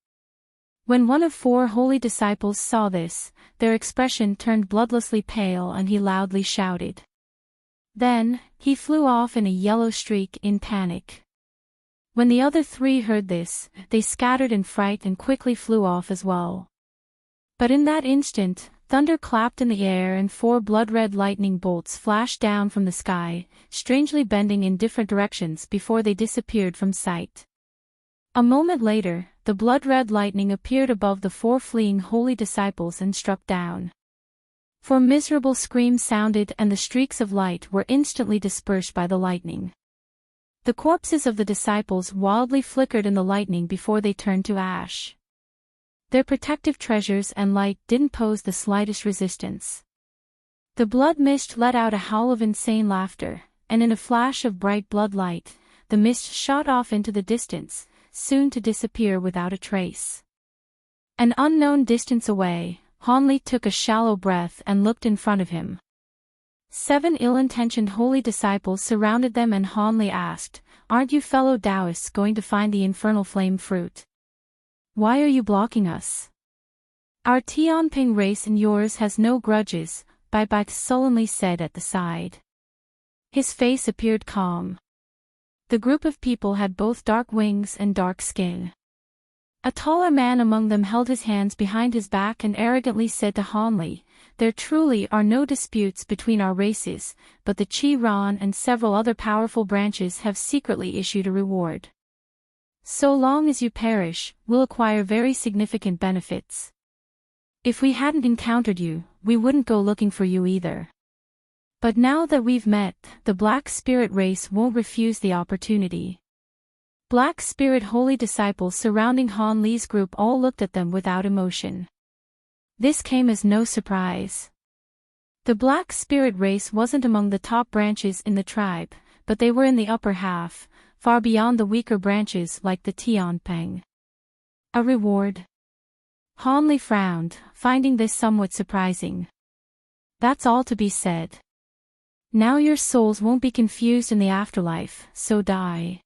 When one of four holy disciples saw this, their expression turned bloodlessly pale and he loudly shouted. Then, he flew off in a yellow streak in panic. When the other three heard this, they scattered in fright and quickly flew off as well. But in that instant, thunder clapped in the air and four blood-red lightning bolts flashed down from the sky, strangely bending in different directions before they disappeared from sight. A moment later, the blood-red lightning appeared above the four fleeing holy disciples and struck down. Four miserable screams sounded and the streaks of light were instantly dispersed by the lightning. The corpses of the disciples wildly flickered in the lightning before they turned to ash. Their protective treasures and light didn't pose the slightest resistance. The blood mist let out a howl of insane laughter, and in a flash of bright blood light, the mist shot off into the distance, soon to disappear without a trace. An unknown distance away, Hanli took a shallow breath and looked in front of him. 7 ill-intentioned holy disciples surrounded them and Hanli asked, "Aren't you fellow Taoists going to find the infernal flame fruit? Why are you blocking us?" "Our Tianping race and yours has no grudges," Bai Bai sullenly said at the side. His face appeared calm. The group of people had both dark wings and dark skin. A taller man among them held his hands behind his back and arrogantly said to Hanli, "There truly are no disputes between our races, but the Qi Ran and several other powerful branches have secretly issued a reward. So long as you perish, we'll acquire very significant benefits. If we hadn't encountered you, we wouldn't go looking for you either. But now that we've met, the Black Spirit race won't refuse the opportunity." Black Spirit holy disciples surrounding Han Li's group all looked at them without emotion. This came as no surprise. The Black Spirit race wasn't among the top branches in the tribe, but they were in the upper half, far beyond the weaker branches like the Tianping. A reward? Han Li frowned, finding this somewhat surprising. "That's all to be said. Now your souls won't be confused in the afterlife, so die."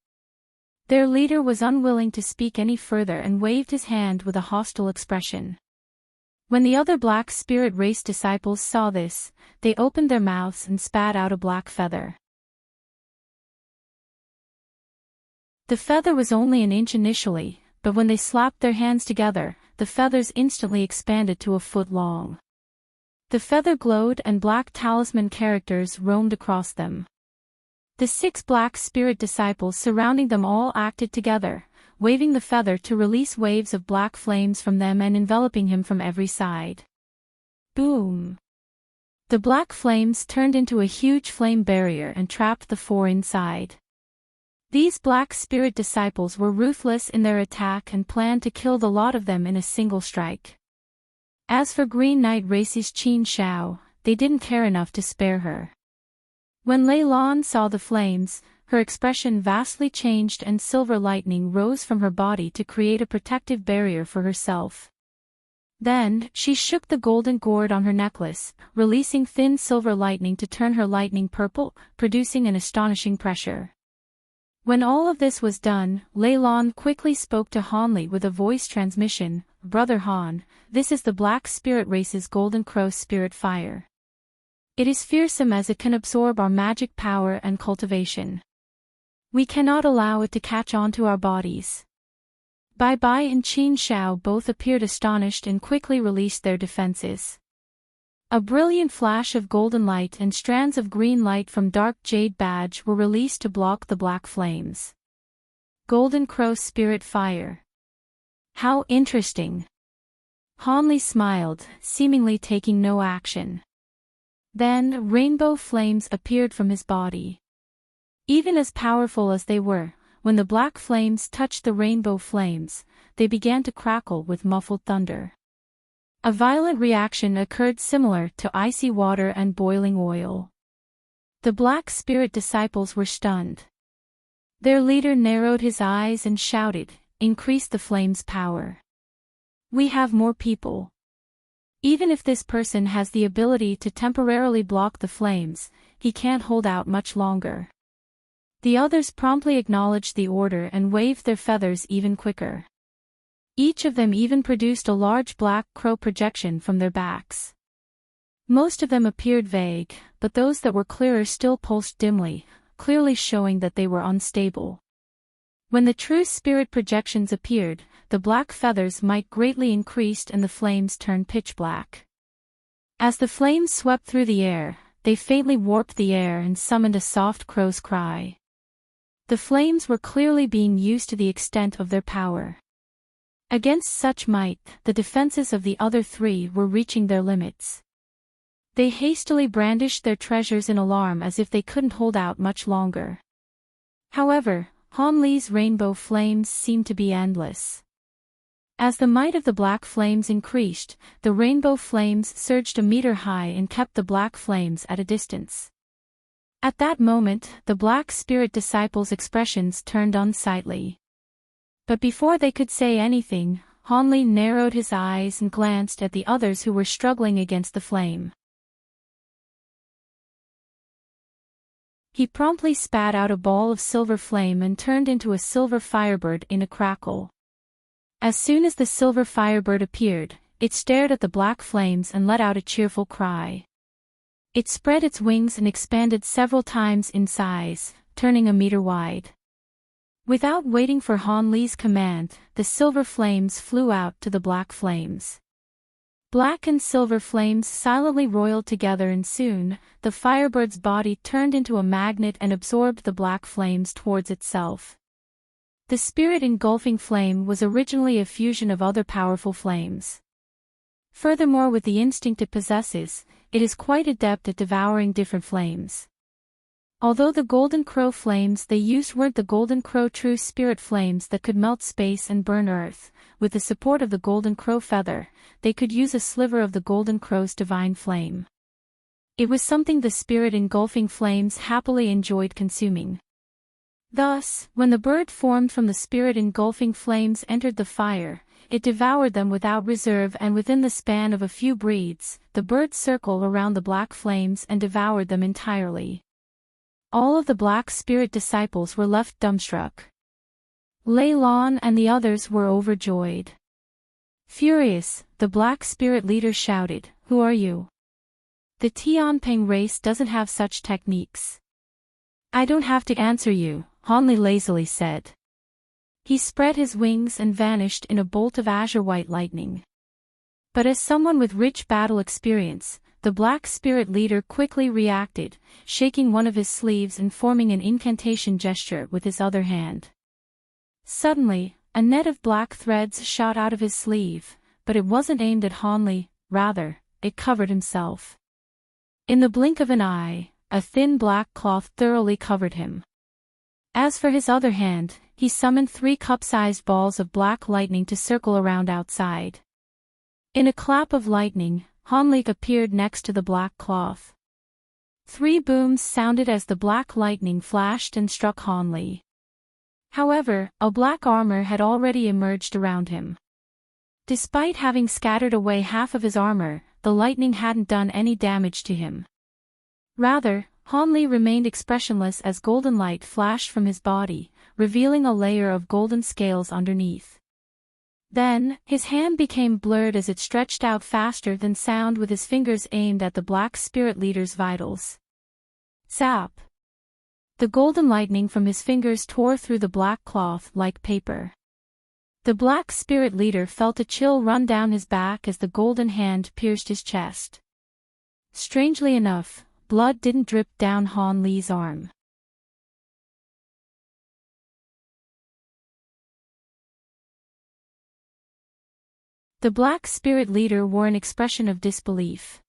Their leader was unwilling to speak any further and waved his hand with a hostile expression. When the other Black Spirit race disciples saw this, they opened their mouths and spat out a black feather. The feather was only an inch initially, but when they slapped their hands together, the feathers instantly expanded to a foot long. The feather glowed and black talisman characters roamed across them. The 6 Black Spirit disciples surrounding them all acted together, waving the feather to release waves of black flames from them and enveloping him from every side. Boom! The black flames turned into a huge flame barrier and trapped the four inside. These black spirit disciples were ruthless in their attack and planned to kill the lot of them in a single strike. As for Green Knight Race's Qin Shao, they didn't care enough to spare her. When Lei Lan saw the flames, her expression vastly changed and silver lightning rose from her body to create a protective barrier for herself. Then, she shook the golden gourd on her necklace, releasing thin silver lightning to turn her lightning purple, producing an astonishing pressure. When all of this was done, Lei Lan quickly spoke to Han Li with a voice transmission, "Brother Han, this is the Black Spirit Race's Golden Crow Spirit Fire. It is fearsome as it can absorb our magic power and cultivation. We cannot allow it to catch on to our bodies." Bai Bai and Qin Shao both appeared astonished and quickly released their defenses. A brilliant flash of golden light and strands of green light from dark jade badge were released to block the black flames. Golden Crow Spirit Fire. How interesting. Han Li smiled, seemingly taking no action. Then, rainbow flames appeared from his body. Even as powerful as they were, when the black flames touched the rainbow flames, they began to crackle with muffled thunder. A violent reaction occurred similar to icy water and boiling oil. The black spirit disciples were stunned. Their leader narrowed his eyes and shouted, "Increase the flame's power. We have more people. Even if this person has the ability to temporarily block the flames, he can't hold out much longer." The others promptly acknowledged the order and waved their feathers even quicker. Each of them even produced a large black crow projection from their backs. Most of them appeared vague, but those that were clearer still pulsed dimly, clearly showing that they were unstable. When the true spirit projections appeared, the black feathers might greatly increased and the flames turned pitch black. As the flames swept through the air, they faintly warped the air and summoned a soft crow's cry. The flames were clearly being used to the extent of their power. Against such might, the defenses of the other three were reaching their limits. They hastily brandished their treasures in alarm as if they couldn't hold out much longer. However, Han Li's rainbow flames seemed to be endless. As the might of the black flames increased, the rainbow flames surged a meter high and kept the black flames at a distance. At that moment, the black spirit disciples' expressions turned unsightly. But before they could say anything, Han Li narrowed his eyes and glanced at the others who were struggling against the flame. He promptly spat out a ball of silver flame and turned into a silver firebird in a crackle. As soon as the silver firebird appeared, it stared at the black flames and let out a cheerful cry. It spread its wings and expanded several times in size, turning a meter wide. Without waiting for Han Li's command, the silver flames flew out to the black flames. Black and silver flames silently roiled together and soon, the firebird's body turned into a magnet and absorbed the black flames towards itself. The spirit engulfing flame was originally a fusion of other powerful flames. Furthermore, with the instinct it possesses, it is quite adept at devouring different flames. Although the Golden Crow flames they used weren't the Golden Crow true spirit flames that could melt space and burn earth, with the support of the Golden Crow feather, they could use a sliver of the Golden Crow's divine flame. It was something the spirit engulfing flames happily enjoyed consuming. Thus, when the bird formed from the spirit engulfing flames entered the fire, it devoured them without reserve, and within the span of a few breaths, the bird circled around the black flames and devoured them entirely. All of the black spirit disciples were left dumbstruck. Lei Lan and the others were overjoyed. Furious, the black spirit leader shouted, "Who are you? The Tianping race doesn't have such techniques." "I don't have to answer you," Han Li lazily said. He spread his wings and vanished in a bolt of azure white lightning. But as someone with rich battle experience, the black spirit leader quickly reacted, shaking one of his sleeves and forming an incantation gesture with his other hand. Suddenly, a net of black threads shot out of his sleeve, but it wasn't aimed at Hanli, rather, it covered himself. In the blink of an eye, a thin black cloth thoroughly covered him. As for his other hand, he summoned 3 cup-sized balls of black lightning to circle around outside. In a clap of lightning, Hanli appeared next to the black cloth. 3 booms sounded as the black lightning flashed and struck Hanli. However, a black armor had already emerged around him. Despite having scattered away half of his armor, the lightning hadn't done any damage to him. Rather, Hanli remained expressionless as golden light flashed from his body, revealing a layer of golden scales underneath. Then, his hand became blurred as it stretched out faster than sound with his fingers aimed at the black spirit leader's vitals. Zap! The golden lightning from his fingers tore through the black cloth like paper. The black spirit leader felt a chill run down his back as the golden hand pierced his chest. Strangely enough, blood didn't drip down Hanli's arm. The black spirit leader wore an expression of disbelief.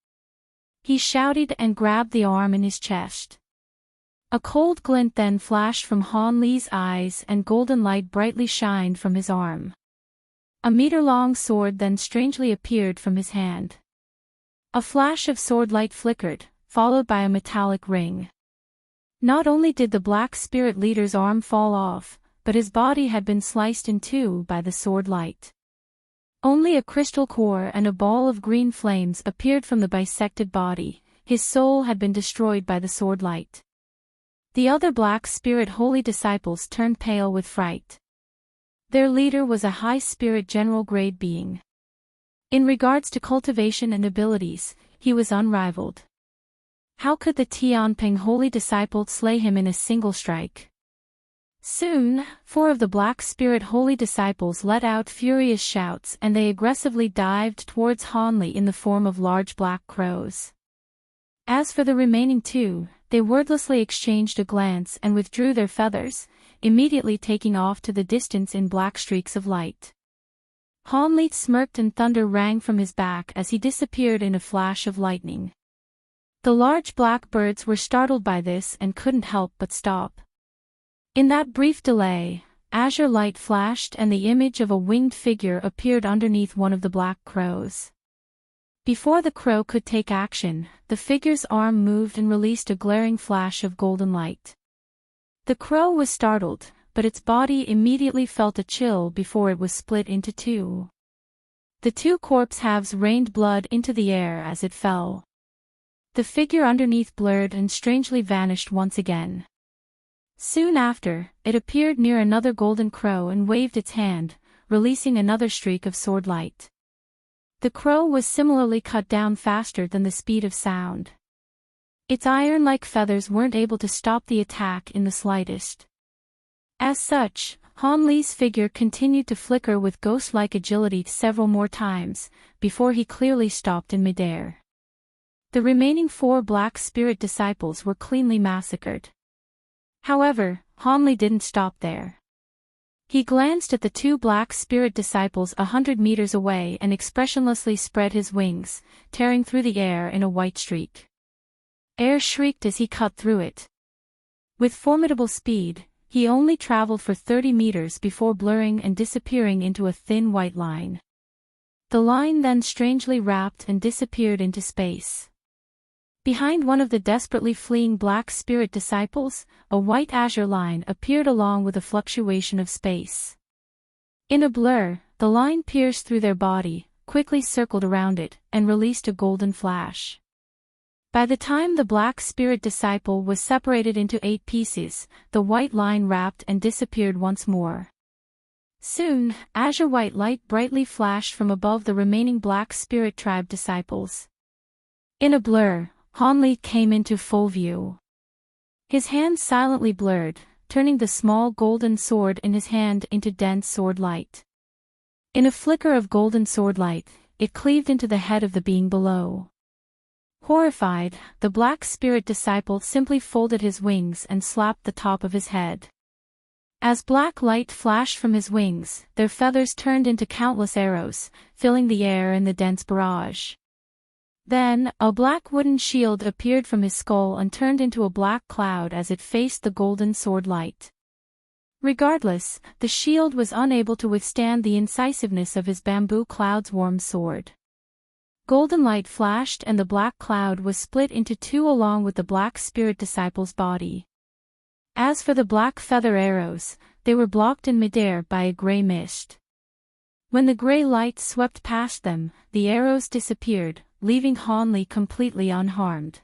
He shouted and grabbed the arm in his chest. A cold glint then flashed from Hanli's eyes and golden light brightly shined from his arm. A meter-long sword then strangely appeared from his hand. A flash of sword light flickered, followed by a metallic ring. Not only did the black spirit leader's arm fall off, but his body had been sliced in 2 by the sword light. Only a crystal core and a ball of green flames appeared from the bisected body. His soul had been destroyed by the sword light. The other black spirit holy disciples turned pale with fright. Their leader was a high spirit general grade being. In regards to cultivation and abilities, he was unrivaled. How could the Tianping holy disciple slay him in a single strike? Soon, 4 of the black spirit holy disciples let out furious shouts and they aggressively dived towards Hanli in the form of large black crows. As for the remaining 2, they wordlessly exchanged a glance and withdrew their feathers, immediately taking off to the distance in black streaks of light. Hanli smirked and thunder rang from his back as he disappeared in a flash of lightning. The large black birds were startled by this and couldn't help but stop. In that brief delay, azure light flashed and the image of a winged figure appeared underneath one of the black crows. Before the crow could take action, the figure's arm moved and released a glaring flash of golden light. The crow was startled, but its body immediately felt a chill before it was split into 2. The 2 corpse halves rained blood into the air as it fell. The figure underneath blurred and strangely vanished once again. Soon after, it appeared near another golden crow and waved its hand, releasing another streak of sword light. The crow was similarly cut down faster than the speed of sound. Its iron-like feathers weren't able to stop the attack in the slightest. As such, Hanli's figure continued to flicker with ghost-like agility several more times, before he clearly stopped in midair. The remaining 4 black spirit disciples were cleanly massacred. However, Hanli didn't stop there. He glanced at the 2 black spirit disciples 100 meters away and expressionlessly spread his wings, tearing through the air in a white streak. Air shrieked as he cut through it. With formidable speed, he only traveled for 30 meters before blurring and disappearing into a thin white line. The line then strangely wrapped and disappeared into space. Behind one of the desperately fleeing black spirit disciples, a white azure line appeared along with a fluctuation of space. In a blur, the line pierced through their body, quickly circled around it, and released a golden flash. By the time the black spirit disciple was separated into 8 pieces, the white line wrapped and disappeared once more. Soon, azure white light brightly flashed from above the remaining black spirit tribe disciples. In a blur, Hanli came into full view. His hand silently blurred, turning the small golden sword in his hand into dense sword light. In a flicker of golden sword light, it cleaved into the head of the being below. Horrified, the black spirit disciple simply folded his wings and slapped the top of his head. As black light flashed from his wings, their feathers turned into countless arrows, filling the air in the dense barrage. Then, a black wooden shield appeared from his skull and turned into a black cloud as it faced the golden sword light. Regardless, the shield was unable to withstand the incisiveness of his bamboo cloud's warm sword. Golden light flashed and the black cloud was split into two along with the black spirit disciple's body. As for the black feather arrows, they were blocked in midair by a gray mist. When the gray light swept past them, the arrows disappeared, leaving Hanli completely unharmed.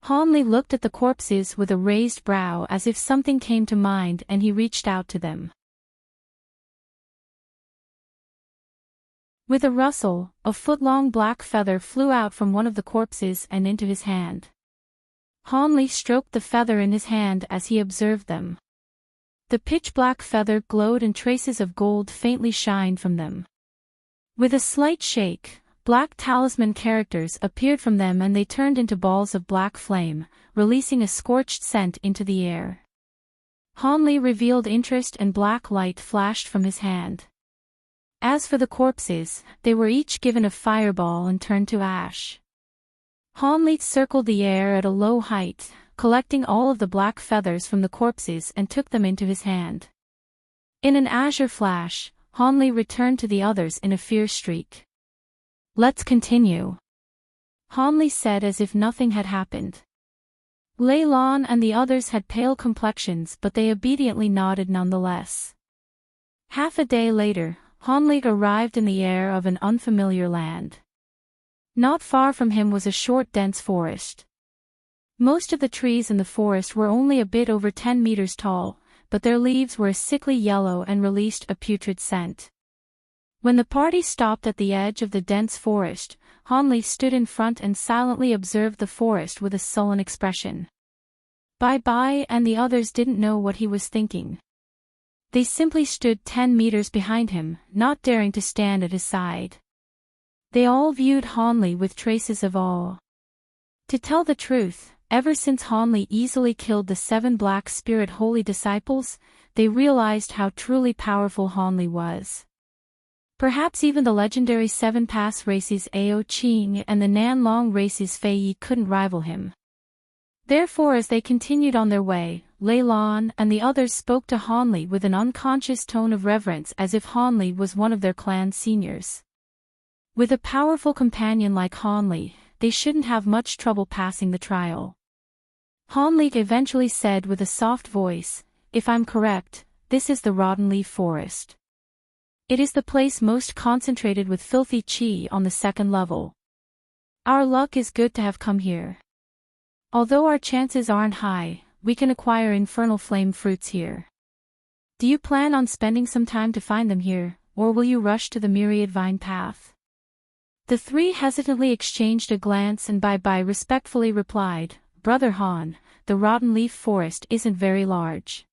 Hanli looked at the corpses with a raised brow as if something came to mind and he reached out to them. With a rustle, a foot-long black feather flew out from one of the corpses and into his hand. Hanli stroked the feather in his hand as he observed them. The pitch-black feather glowed and traces of gold faintly shined from them. With a slight shake, black talisman characters appeared from them and they turned into balls of black flame, releasing a scorched scent into the air. Hanli revealed interest and black light flashed from his hand. As for the corpses, they were each given a fireball and turned to ash. Hanli circled the air at a low height, collecting all of the black feathers from the corpses and took them into his hand. In an azure flash, Hanli returned to the others in a fierce streak. "Let's continue," Hanli said as if nothing had happened. Lei Lan and the others had pale complexions but they obediently nodded nonetheless. Half a day later, Hanli arrived in the air of an unfamiliar land. Not far from him was a short dense forest. Most of the trees in the forest were only a bit over 10 meters tall, but their leaves were a sickly yellow and released a putrid scent. When the party stopped at the edge of the dense forest, Hanli stood in front and silently observed the forest with a sullen expression. Bye-bye and the others didn't know what he was thinking. They simply stood 10 meters behind him, not daring to stand at his side. They all viewed Hanli with traces of awe. To tell the truth, ever since Hanli easily killed the 7 black spirit holy disciples, they realized how truly powerful Hanli was. Perhaps even the legendary 7 pass races Ao Qing and the Nanlong races Fei Yi couldn't rival him. Therefore as they continued on their way, Lei Lan and the others spoke to Hanli with an unconscious tone of reverence as if Hanli was one of their clan seniors. With a powerful companion like Hanli, they shouldn't have much trouble passing the trial. Hanli eventually said with a soft voice, "If I'm correct, this is the Rotten Leaf Forest. It is the place most concentrated with filthy qi on the 2nd level. Our luck is good to have come here. Although our chances aren't high, we can acquire infernal flame fruits here. Do you plan on spending some time to find them here, or will you rush to the myriad vine path?" The 3 hesitantly exchanged a glance and Bai respectfully replied, "Brother Han, the Rotten Leaf Forest isn't very large.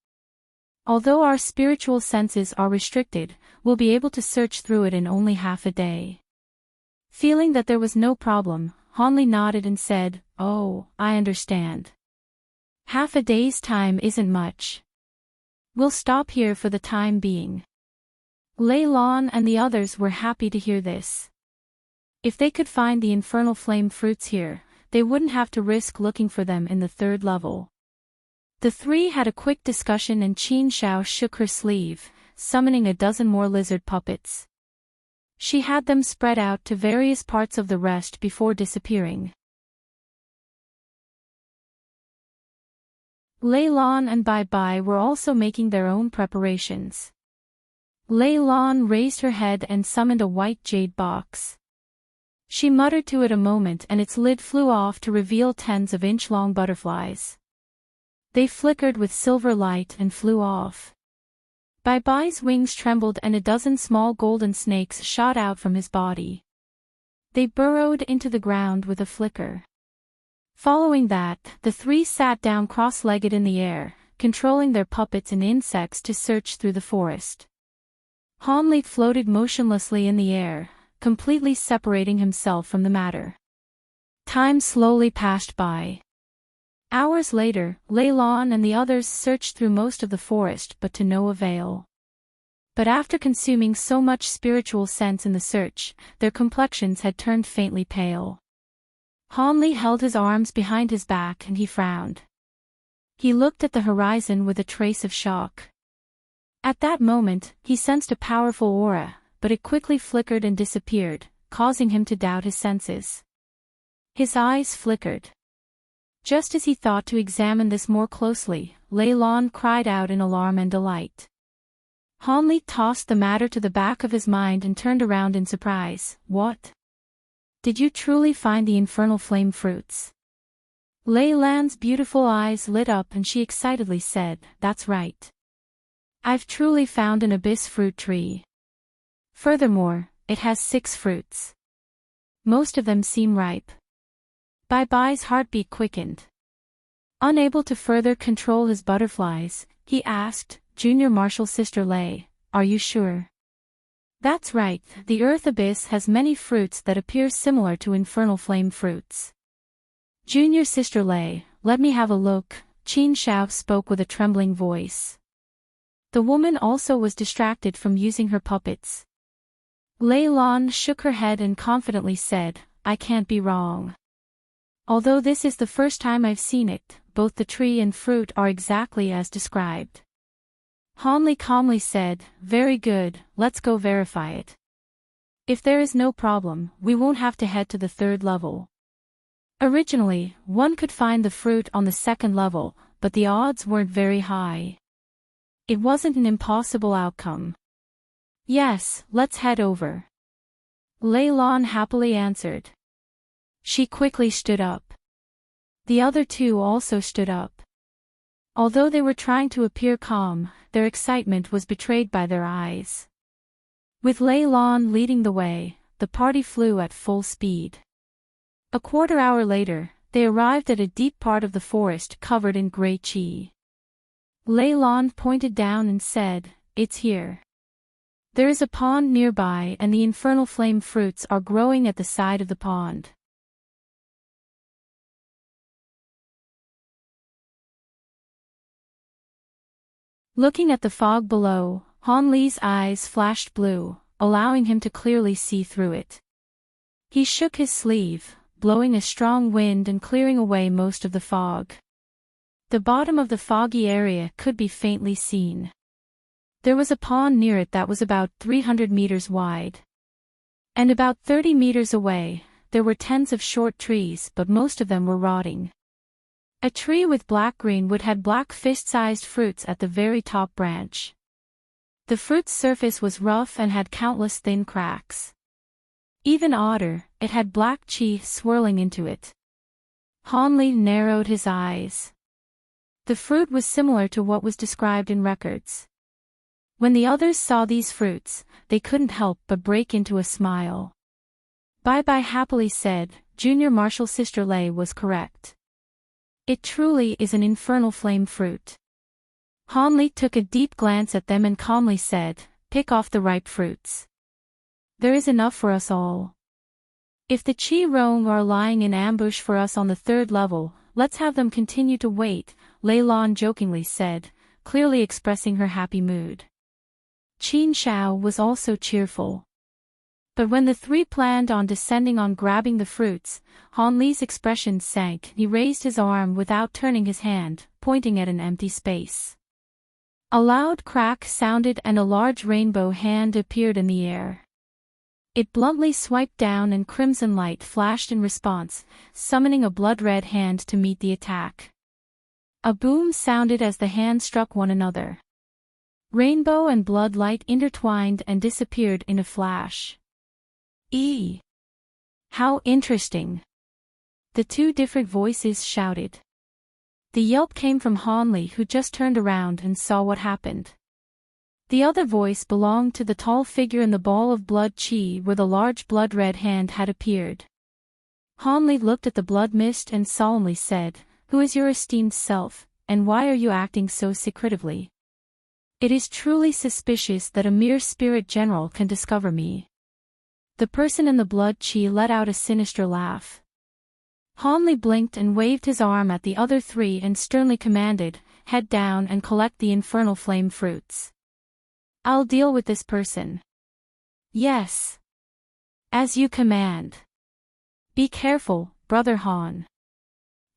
Although our spiritual senses are restricted, we'll be able to search through it in only half a day." Feeling that there was no problem, Hanli nodded and said, "Oh, I understand. Half a day's time isn't much. We'll stop here for the time being." Lei Lan and the others were happy to hear this. If they could find the infernal flame fruits here, they wouldn't have to risk looking for them in the 3rd level. The 3 had a quick discussion and Qin Xiao shook her sleeve, summoning a dozen more lizard puppets. She had them spread out to various parts of the rest before disappearing. Lei Lan and Bai were also making their own preparations. Lei Lan raised her head and summoned a white jade box. She muttered to it a moment and its lid flew off to reveal tens of inch-long butterflies. They flickered with silver light and flew off. Bai's wings trembled and a dozen small golden snakes shot out from his body. They burrowed into the ground with a flicker. Following that, the 3 sat down cross-legged in the air, controlling their puppets and insects to search through the forest. Hanli floated motionlessly in the air, completely separating himself from the matter. Time slowly passed by. Hours later, Lei Lan and the others searched through most of the forest but to no avail. But after consuming so much spiritual sense in the search, their complexions had turned faintly pale. Han Li held his arms behind his back and he frowned. He looked at the horizon with a trace of shock. At that moment, he sensed a powerful aura, but it quickly flickered and disappeared, causing him to doubt his senses. His eyes flickered. Just as he thought to examine this more closely, Lei Lan cried out in alarm and delight. Han Li tossed the matter to the back of his mind and turned around in surprise. What? Did you truly find the infernal flame fruits? Lei Lan's beautiful eyes lit up and she excitedly said, That's right. I've truly found an abyss fruit tree. Furthermore, it has 6 fruits. Most of them seem ripe. Bai Bai's heartbeat quickened. Unable to further control his butterflies, he asked, Junior Marshal Sister Lei, are you sure? That's right, the earth abyss has many fruits that appear similar to infernal flame fruits. Junior Sister Lei, let me have a look, Qin Shao spoke with a trembling voice. The woman also was distracted from using her puppets. Lei Lan shook her head and confidently said, I can't be wrong. Although this is the first time I've seen it, both the tree and fruit are exactly as described. Han Li calmly said, Very good, let's go verify it. If there is no problem, we won't have to head to the 3rd level. Originally, one could find the fruit on the 2nd level, but the odds weren't very high. It wasn't an impossible outcome. Yes, let's head over. Lei Lan happily answered. She quickly stood up. The other 2 also stood up. Although they were trying to appear calm, their excitement was betrayed by their eyes. With Lei Lan leading the way, the party flew at full speed. A quarter hour later, they arrived at a deep part of the forest covered in gray qi. Lei Lan pointed down and said, It's here. There is a pond nearby and the infernal flame fruits are growing at the side of the pond. Looking at the fog below, Han Li's eyes flashed blue, allowing him to clearly see through it. He shook his sleeve, blowing a strong wind and clearing away most of the fog. The bottom of the foggy area could be faintly seen. There was a pond near it that was about 300 meters wide. And about 30 meters away, there were tens of short trees but most of them were rotting. A tree with black-green wood had black fist-sized fruits at the very top branch. The fruit's surface was rough and had countless thin cracks. Even odder, it had black qi swirling into it. Han Li narrowed his eyes. The fruit was similar to what was described in records. When the others saw these fruits, they couldn't help but break into a smile. Bai Bai happily said, Junior Marshal Sister Lei was correct. It truly is an infernal flame fruit. Han Li took a deep glance at them and calmly said, Pick off the ripe fruits. There is enough for us all. If the Qi Rong are lying in ambush for us on the 3rd level, let's have them continue to wait, Lei Lan jokingly said, clearly expressing her happy mood. Qin Shao was also cheerful. But when the 3 planned on descending on grabbing the fruits, Han Li's expression sank. He raised his arm without turning his hand, pointing at an empty space. A loud crack sounded and a large rainbow hand appeared in the air. It bluntly swiped down and crimson light flashed in response, summoning a blood-red hand to meet the attack. A boom sounded as the hands struck one another. Rainbow and blood light intertwined and disappeared in a flash. How interesting! The 2 different voices shouted. The yelp came from Han Li, who just turned around and saw what happened. The other voice belonged to the tall figure in the ball of blood qi where the large blood-red hand had appeared. Han Li looked at the blood mist and solemnly said, Who is your esteemed self, and why are you acting so secretively? It is truly suspicious that a mere spirit general can discover me. The person in the blood qi let out a sinister laugh. Han blinked and waved his arm at the other three and sternly commanded, "Head down and collect the infernal flame fruits. I'll deal with this person." "Yes. As you command. Be careful, Brother Han."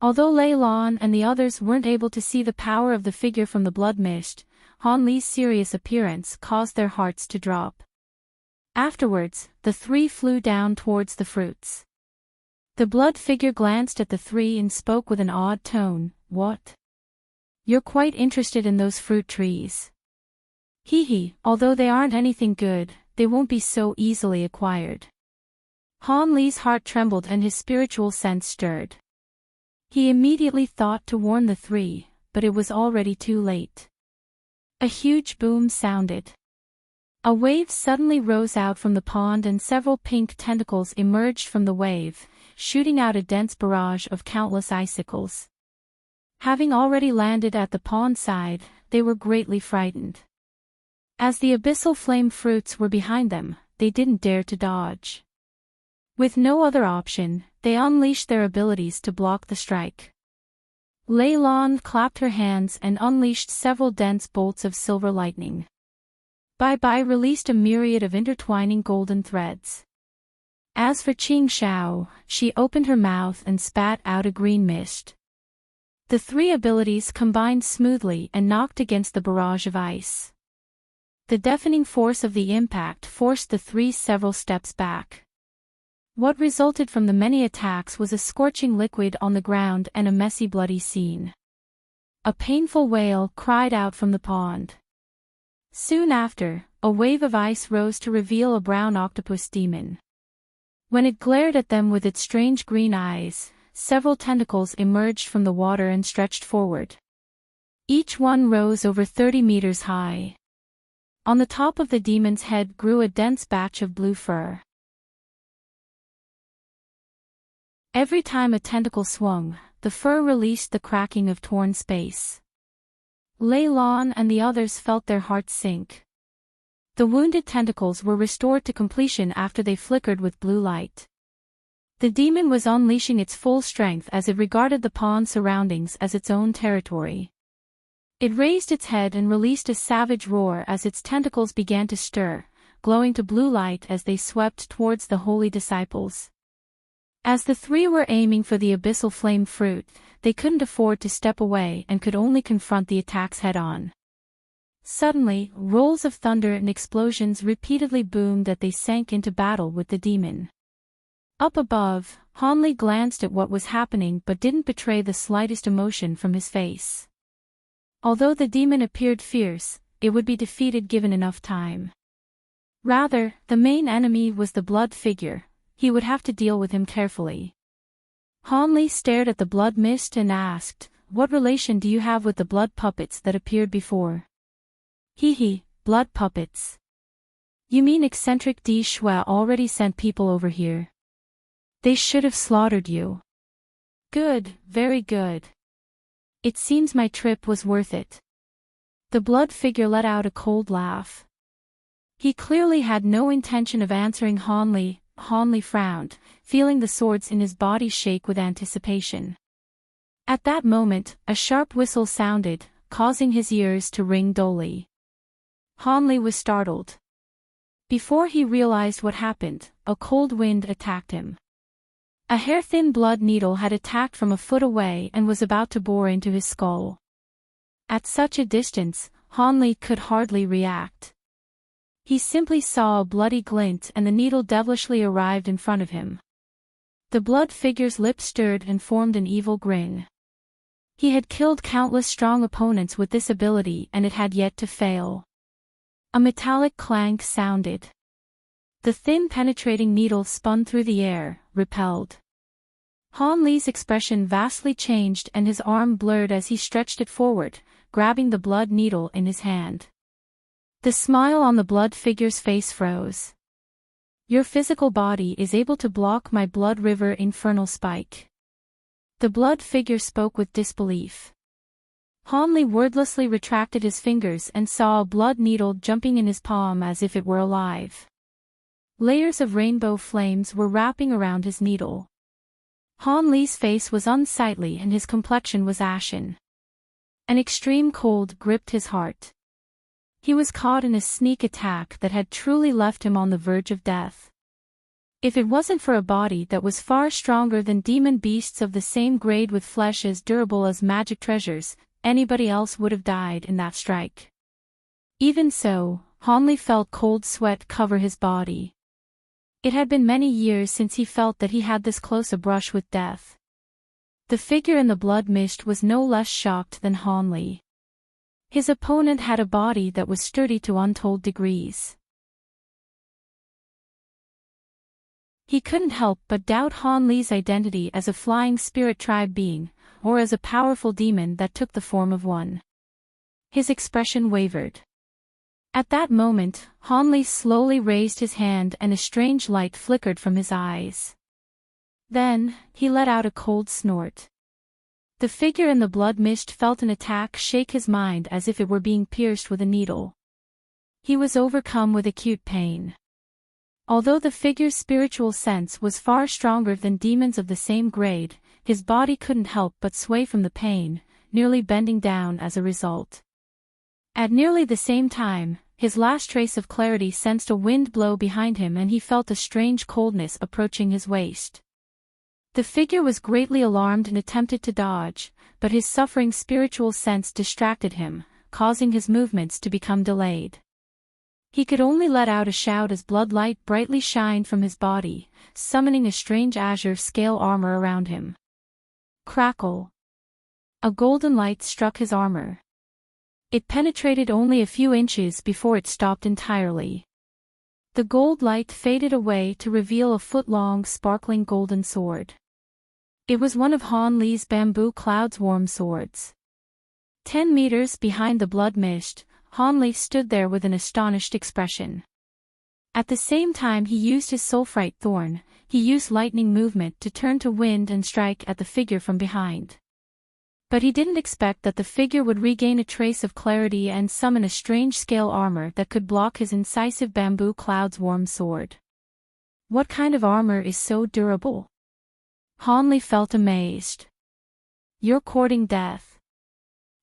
Although Lei Lan and the others weren't able to see the power of the figure from the blood mist, Han Li's serious appearance caused their hearts to drop. Afterwards, the three flew down towards the fruits. The blood figure glanced at the three and spoke with an odd tone, "What? You're quite interested in those fruit trees. Hee, although they aren't anything good, they won't be so easily acquired." Han Li's heart trembled and his spiritual sense stirred. He immediately thought to warn the three, but it was already too late. A huge boom sounded. A wave suddenly rose out from the pond and several pink tentacles emerged from the wave, shooting out a dense barrage of countless icicles. Having already landed at the pond side, they were greatly frightened. As the abyssal flame fruits were behind them, they didn't dare to dodge. With no other option, they unleashed their abilities to block the strike. Lei Lan clapped her hands and unleashed several dense bolts of silver lightning. Bai released a myriad of intertwining golden threads. As for Qing Xiao, she opened her mouth and spat out a green mist. The three abilities combined smoothly and knocked against the barrage of ice. The deafening force of the impact forced the three several steps back. What resulted from the many attacks was a scorching liquid on the ground and a messy bloody scene. A painful wail cried out from the pond. Soon after, a wave of ice rose to reveal a brown octopus demon. When it glared at them with its strange green eyes, several tentacles emerged from the water and stretched forward. Each one rose over 30 meters high. On the top of the demon's head grew a dense batch of blue fur. Every time a tentacle swung, the fur released the cracking of torn space. Lei Lan and the others felt their hearts sink. The wounded tentacles were restored to completion after they flickered with blue light. The demon was unleashing its full strength as it regarded the pond surroundings as its own territory. It raised its head and released a savage roar as its tentacles began to stir, glowing to blue light as they swept towards the holy disciples. As the three were aiming for the abyssal flame fruit, they couldn't afford to step away and could only confront the attacks head-on. Suddenly, rolls of thunder and explosions repeatedly boomed as they sank into battle with the demon. Up above, Han Li glanced at what was happening but didn't betray the slightest emotion from his face. Although the demon appeared fierce, it would be defeated given enough time. Rather, the main enemy was the blood figure. He would have to deal with him carefully. Han Li stared at the blood mist and asked, "What relation do you have with the blood puppets that appeared before?" Hee, blood puppets. You mean eccentric Di Shui already sent people over here? They should have slaughtered you. Good, very good. It seems my trip was worth it. The blood figure let out a cold laugh. He clearly had no intention of answering Han Li. Han Li frowned, feeling the swords in his body shake with anticipation. At that moment, a sharp whistle sounded, causing his ears to ring dully. Han Li was startled. Before he realized what happened, a cold wind attacked him. A hair-thin blood needle had attacked from a foot away and was about to bore into his skull. At such a distance, Han Li could hardly react. He simply saw a bloody glint and the needle devilishly arrived in front of him. The blood figure's lips stirred and formed an evil grin. He had killed countless strong opponents with this ability and it had yet to fail. A metallic clank sounded. The thin penetrating needle spun through the air, repelled. Han Li's expression vastly changed and his arm blurred as he stretched it forward, grabbing the blood needle in his hand. The smile on the blood figure's face froze. Your physical body is able to block my blood river infernal spike. The blood figure spoke with disbelief. Han Li wordlessly retracted his fingers and saw a blood needle jumping in his palm as if it were alive. Layers of rainbow flames were wrapping around his needle. Han Li's face was unsightly and his complexion was ashen. An extreme cold gripped his heart. He was caught in a sneak attack that had truly left him on the verge of death. If it wasn't for a body that was far stronger than demon beasts of the same grade with flesh as durable as magic treasures, anybody else would have died in that strike. Even so, Han Li felt cold sweat cover his body. It had been many years since he felt that he had this close a brush with death. The figure in the blood mist was no less shocked than Han Li. His opponent had a body that was sturdy to untold degrees. He couldn't help but doubt Han Li's identity as a flying spirit tribe being, or as a powerful demon that took the form of one. His expression wavered. At that moment, Han Li slowly raised his hand and a strange light flickered from his eyes. Then, he let out a cold snort. The figure in the blood mist felt an attack shake his mind as if it were being pierced with a needle. He was overcome with acute pain. Although the figure's spiritual sense was far stronger than demons of the same grade, his body couldn't help but sway from the pain, nearly bending down as a result. At nearly the same time, his last trace of clarity sensed a wind blow behind him and he felt a strange coldness approaching his waist. The figure was greatly alarmed and attempted to dodge, but his suffering spiritual sense distracted him, causing his movements to become delayed. He could only let out a shout as blood light brightly shined from his body, summoning a strange azure scale armor around him. Crackle! A golden light struck his armor. It penetrated only a few inches before it stopped entirely. The gold light faded away to reveal a foot-long sparkling golden sword. It was one of Han Li's bamboo cloud's warm swords. 10 meters behind the blood mist, Han Li stood there with an astonished expression. At the same time he used his Sulfurite Thorn, he used lightning movement to turn to wind and strike at the figure from behind. But he didn't expect that the figure would regain a trace of clarity and summon a strange scale armor that could block his incisive bamboo cloud's warm sword. What kind of armor is so durable? Han Li felt amazed. You're courting death.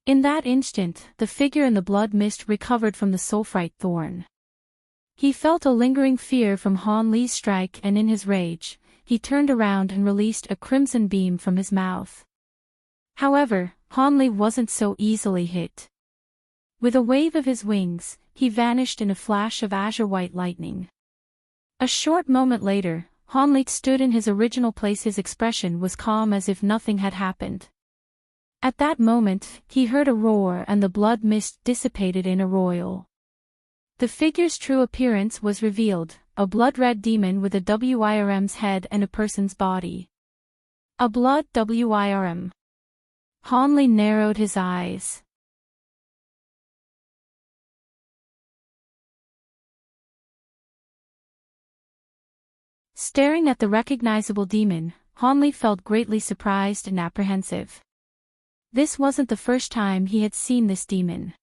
In that instant, the figure in the blood mist recovered from the Sulfurite Thorn. He felt a lingering fear from Han Li's strike and in his rage, he turned around and released a crimson beam from his mouth. However, Han Li wasn't so easily hit. With a wave of his wings, he vanished in a flash of azure-white lightning. A short moment later, Han Li stood in his original place. His expression was calm as if nothing had happened. At that moment, he heard a roar and the blood mist dissipated in a roil. The figure's true appearance was revealed, a blood-red demon with a WIRM's head and a person's body. A blood WIRM. Han Li narrowed his eyes. Staring at the recognizable demon, Han Li felt greatly surprised and apprehensive. This wasn't the first time he had seen this demon.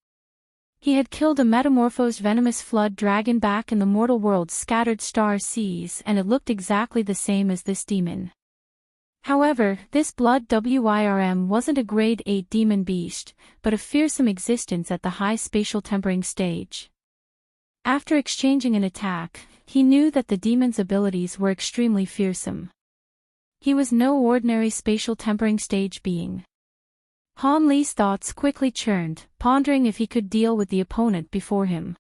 He had killed a metamorphosed venomous flood dragon back in the mortal world's scattered star seas and it looked exactly the same as this demon. However, this blood WIRM wasn't a grade 8 demon beast, but a fearsome existence at the high spatial tempering stage. After exchanging an attack, he knew that the demon's abilities were extremely fearsome. He was no ordinary spatial tempering stage being. Han Li's thoughts quickly churned, pondering if he could deal with the opponent before him.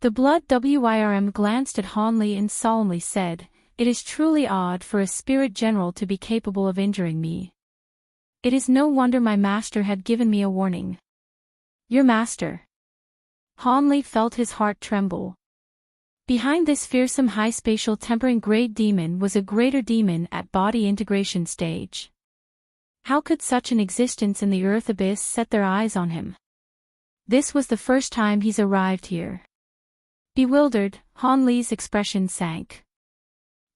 The blood WIRM glanced at Han Li and solemnly said, "It is truly odd for a spirit general to be capable of injuring me. It is no wonder my master had given me a warning." "Your master?" Han Li felt his heart tremble. Behind this fearsome high spatial tempering grade demon was a greater demon at body integration stage. How could such an existence in the earth abyss set their eyes on him? This was the first time he's arrived here. Bewildered, Han Li's expression sank.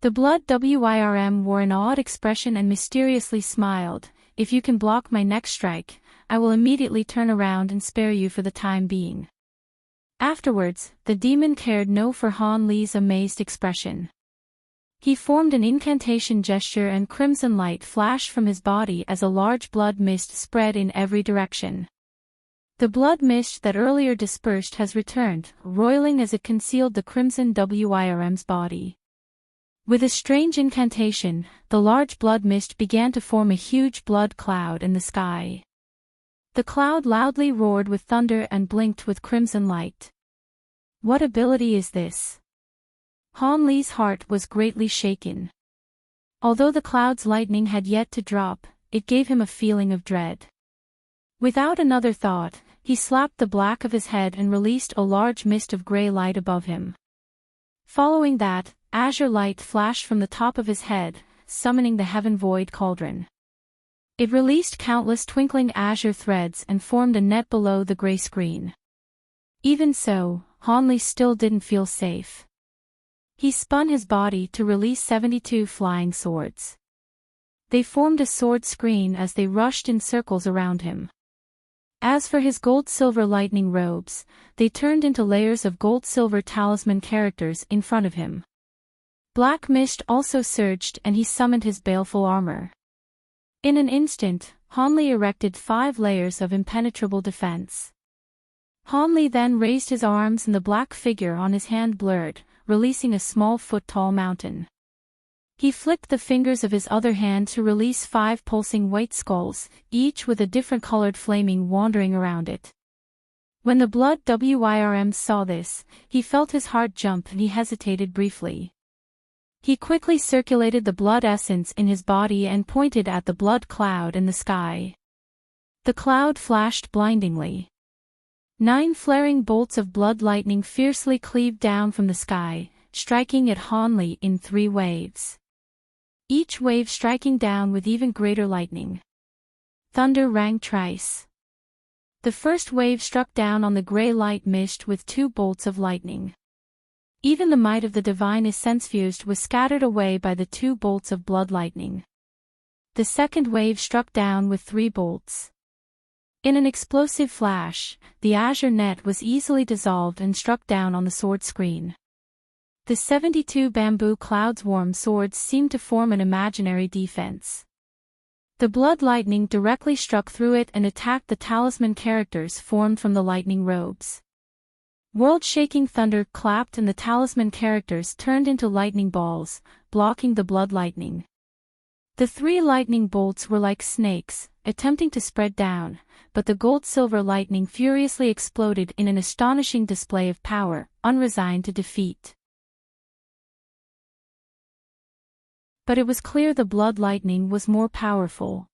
The blood WIRM wore an odd expression and mysteriously smiled. "If you can block my next strike, I will immediately turn around and spare you for the time being." Afterwards, the demon cared no for Han Li's amazed expression. He formed an incantation gesture and crimson light flashed from his body as a large blood mist spread in every direction. The blood mist that earlier dispersed has returned, roiling as it concealed the crimson Wyrm's body. With a strange incantation, the large blood mist began to form a huge blood cloud in the sky. The cloud loudly roared with thunder and blinked with crimson light. What ability is this? Han Li's heart was greatly shaken. Although the cloud's lightning had yet to drop, it gave him a feeling of dread. Without another thought, he slapped the back of his head and released a large mist of gray light above him. Following that, azure light flashed from the top of his head, summoning the heaven void cauldron. It released countless twinkling azure threads and formed a net below the gray screen. Even so, Han Li still didn't feel safe. He spun his body to release 72 flying swords. They formed a sword screen as they rushed in circles around him. As for his gold-silver lightning robes, they turned into layers of gold-silver talisman characters in front of him. Black mist also surged and he summoned his baleful armor. In an instant, Han Li erected 5 layers of impenetrable defense. Han Li then raised his arms and the black figure on his hand blurred, releasing a small foot-tall mountain. He flicked the fingers of his other hand to release 5 pulsing white skulls, each with a different colored flaming wandering around it. When the blood Wyrm saw this, he felt his heart jump and he hesitated briefly. He quickly circulated the blood essence in his body and pointed at the blood cloud in the sky. The cloud flashed blindingly. 9 flaring bolts of blood lightning fiercely cleaved down from the sky, striking at Han Li in 3 waves. Each wave striking down with even greater lightning. Thunder rang thrice. The first wave struck down on the gray light mist with 2 bolts of lightning. Even the might of the divine essence fused was scattered away by the 2 bolts of blood lightning. The second wave struck down with 3 bolts. In an explosive flash, the azure net was easily dissolved and struck down on the sword screen. The 72 bamboo clouds warm swords seemed to form an imaginary defense. The blood lightning directly struck through it and attacked the talisman characters formed from the lightning robes. World-shaking thunder clapped and the talisman characters turned into lightning balls, blocking the blood lightning. The 3 lightning bolts were like snakes, attempting to spread down, but the gold-silver lightning furiously exploded in an astonishing display of power, unresigned to defeat. But it was clear the blood lightning was more powerful.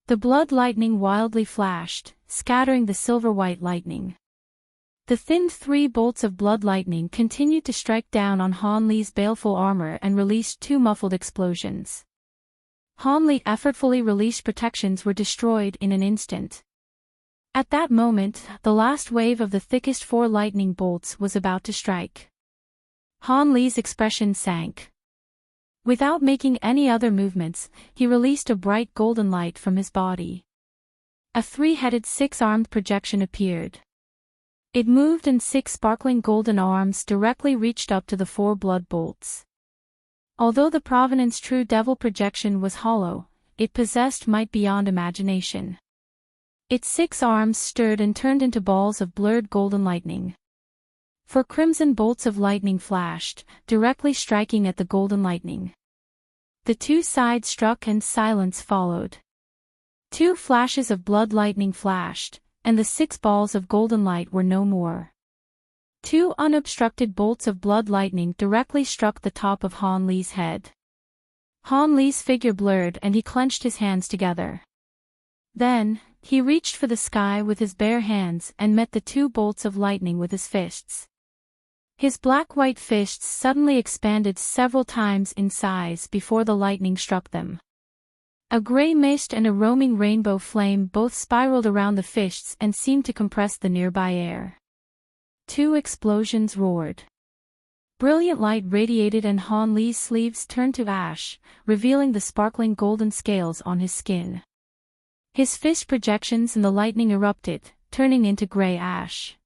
The blood lightning wildly flashed, scattering the silver-white lightning. The thin 3 bolts of blood lightning continued to strike down on Han Li's baleful armor and released 2 muffled explosions. Han Li effortfully released protections were destroyed in an instant. At that moment, the last wave of the thickest 4 lightning bolts was about to strike. Han Li's expression sank. Without making any other movements, he released a bright golden light from his body. A 3-headed 6-armed projection appeared. It moved and 6 sparkling golden arms directly reached up to the 4 blood bolts. Although the Provenance True Devil projection was hollow, it possessed might beyond imagination. Its 6 arms stirred and turned into balls of blurred golden lightning. 4 crimson bolts of lightning flashed, directly striking at the golden lightning. The 2 sides struck and silence followed. 2 flashes of blood lightning flashed, and the 6 balls of golden light were no more. 2 unobstructed bolts of blood lightning directly struck the top of Han Li's head. Han Li's figure blurred and he clenched his hands together. Then, he reached for the sky with his bare hands and met the 2 bolts of lightning with his fists. His black-white fists suddenly expanded several times in size before the lightning struck them. A gray mist and a roaming rainbow flame both spiraled around the fists and seemed to compress the nearby air. 2 explosions roared. Brilliant light radiated and Han Li's sleeves turned to ash, revealing the sparkling golden scales on his skin. His fist projections and the lightning erupted, turning into gray ash.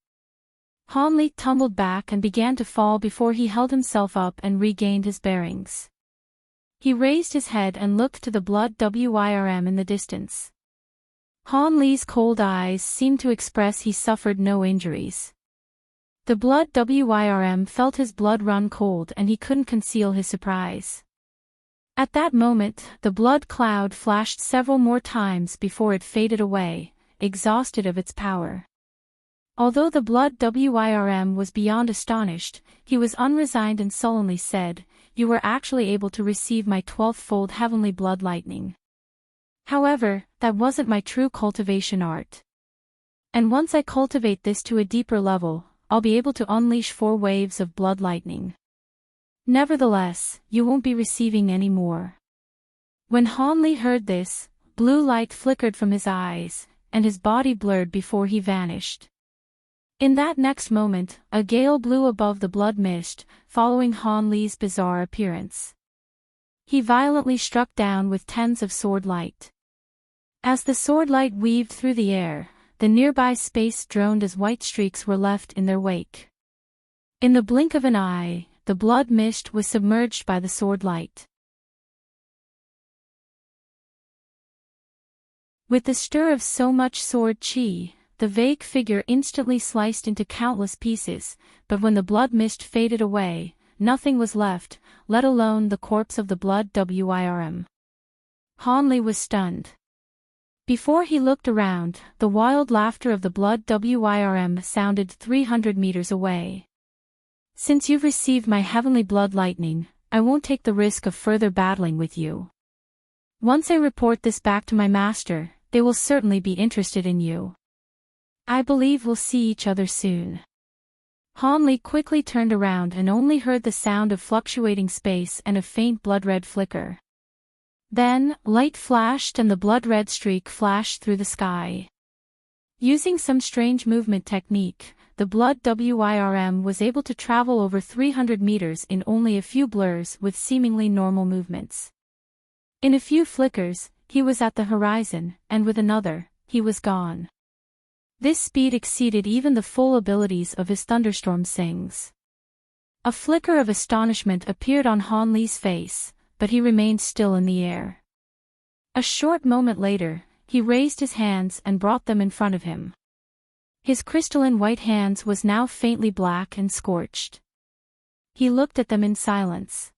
Han Li tumbled back and began to fall before he held himself up and regained his bearings. He raised his head and looked to the blood WIRM in the distance. Han Li's cold eyes seemed to express he suffered no injuries. The blood WIRM felt his blood run cold and he couldn't conceal his surprise. At that moment, the blood cloud flashed several more times before it faded away, exhausted of its power. Although the blood WIRM was beyond astonished, he was unresigned and sullenly said, "You were actually able to receive my 12th-fold heavenly blood lightning. However, that wasn't my true cultivation art. And once I cultivate this to a deeper level, I'll be able to unleash 4 waves of blood lightning. Nevertheless, you won't be receiving any more." When Han Li heard this, blue light flickered from his eyes, and his body blurred before he vanished. In that next moment, a gale blew above the blood mist, following Han Li's bizarre appearance. He violently struck down with tens of sword light. As the sword light weaved through the air, the nearby space droned as white streaks were left in their wake. In the blink of an eye, the blood mist was submerged by the sword light. With the stir of so much sword chi, the vague figure instantly sliced into countless pieces, but when the blood mist faded away, nothing was left, let alone the corpse of the blood WIRM. Han Li was stunned. Before he looked around, the wild laughter of the blood WIRM sounded 300 meters away. "Since you've received my heavenly blood lightning, I won't take the risk of further battling with you. Once I report this back to my master, they will certainly be interested in you. I believe we'll see each other soon." Han Li quickly turned around and only heard the sound of fluctuating space and a faint blood-red flicker. Then, light flashed and the blood-red streak flashed through the sky. Using some strange movement technique, the blood WIRM was able to travel over 300 meters in only a few blurs with seemingly normal movements. In a few flickers, he was at the horizon, and with another, he was gone. This speed exceeded even the full abilities of his thunderstorm sings. A flicker of astonishment appeared on Han Li's face, but he remained still in the air. A short moment later, he raised his hands and brought them in front of him. His crystalline white hands was now faintly black and scorched. He looked at them in silence.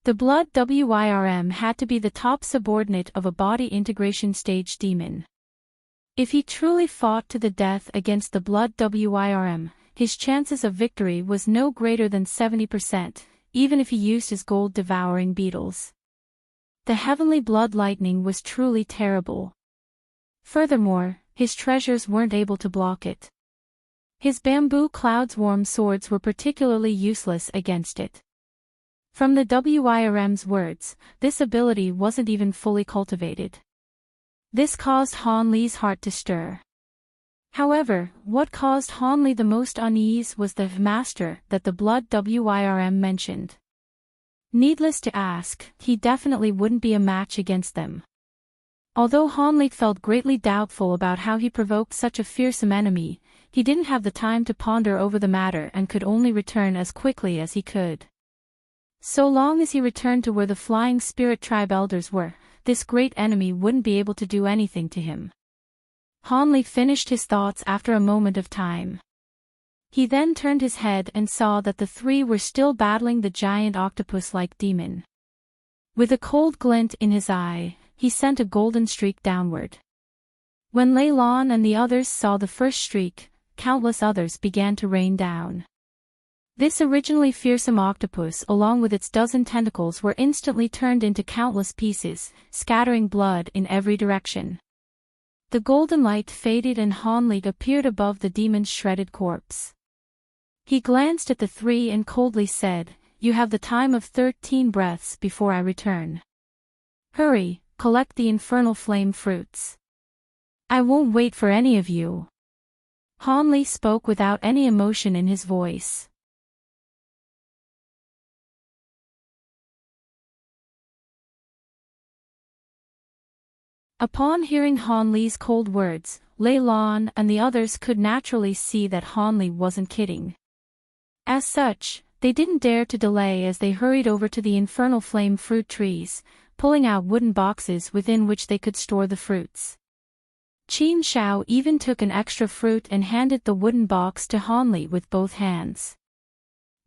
The blood WIRM had to be the top subordinate of a body integration stage demon. If he truly fought to the death against the blood WIRM, his chances of victory was no greater than 70%, even if he used his gold-devouring beetles. The heavenly blood lightning was truly terrible. Furthermore, his treasures weren't able to block it. His bamboo cloud's warm swords were particularly useless against it. From the WIRM's words, this ability wasn't even fully cultivated. This caused Han Li's heart to stir. However, what caused Han Li the most unease was the master that the blood WIRM mentioned. Needless to ask, he definitely wouldn't be a match against them. Although Han Li felt greatly doubtful about how he provoked such a fearsome enemy, he didn't have the time to ponder over the matter and could only return as quickly as he could. So long as he returned to where the Flying Spirit Tribe elders were, this great enemy wouldn't be able to do anything to him. Han Li finished his thoughts after a moment of time. He then turned his head and saw that the 3 were still battling the giant octopus-like demon. With a cold glint in his eye, he sent a golden streak downward. When Lei Lan and the others saw the first streak, countless others began to rain down. This originally fearsome octopus along with its dozen tentacles were instantly turned into countless pieces, scattering blood in every direction. The golden light faded and Han Li appeared above the demon's shredded corpse. He glanced at the 3 and coldly said, "You have the time of 13 breaths before I return. Hurry, collect the infernal flame fruits. I won't wait for any of you." Han Li spoke without any emotion in his voice. Upon hearing Han Li's cold words, Lei Lan and the others could naturally see that Han Li wasn't kidding. As such, They didn't dare to delay as they hurried over to the infernal flame fruit trees, pulling out wooden boxes within which they could store the fruits. Qin Shao even took an extra fruit and handed the wooden box to Hanli with both hands.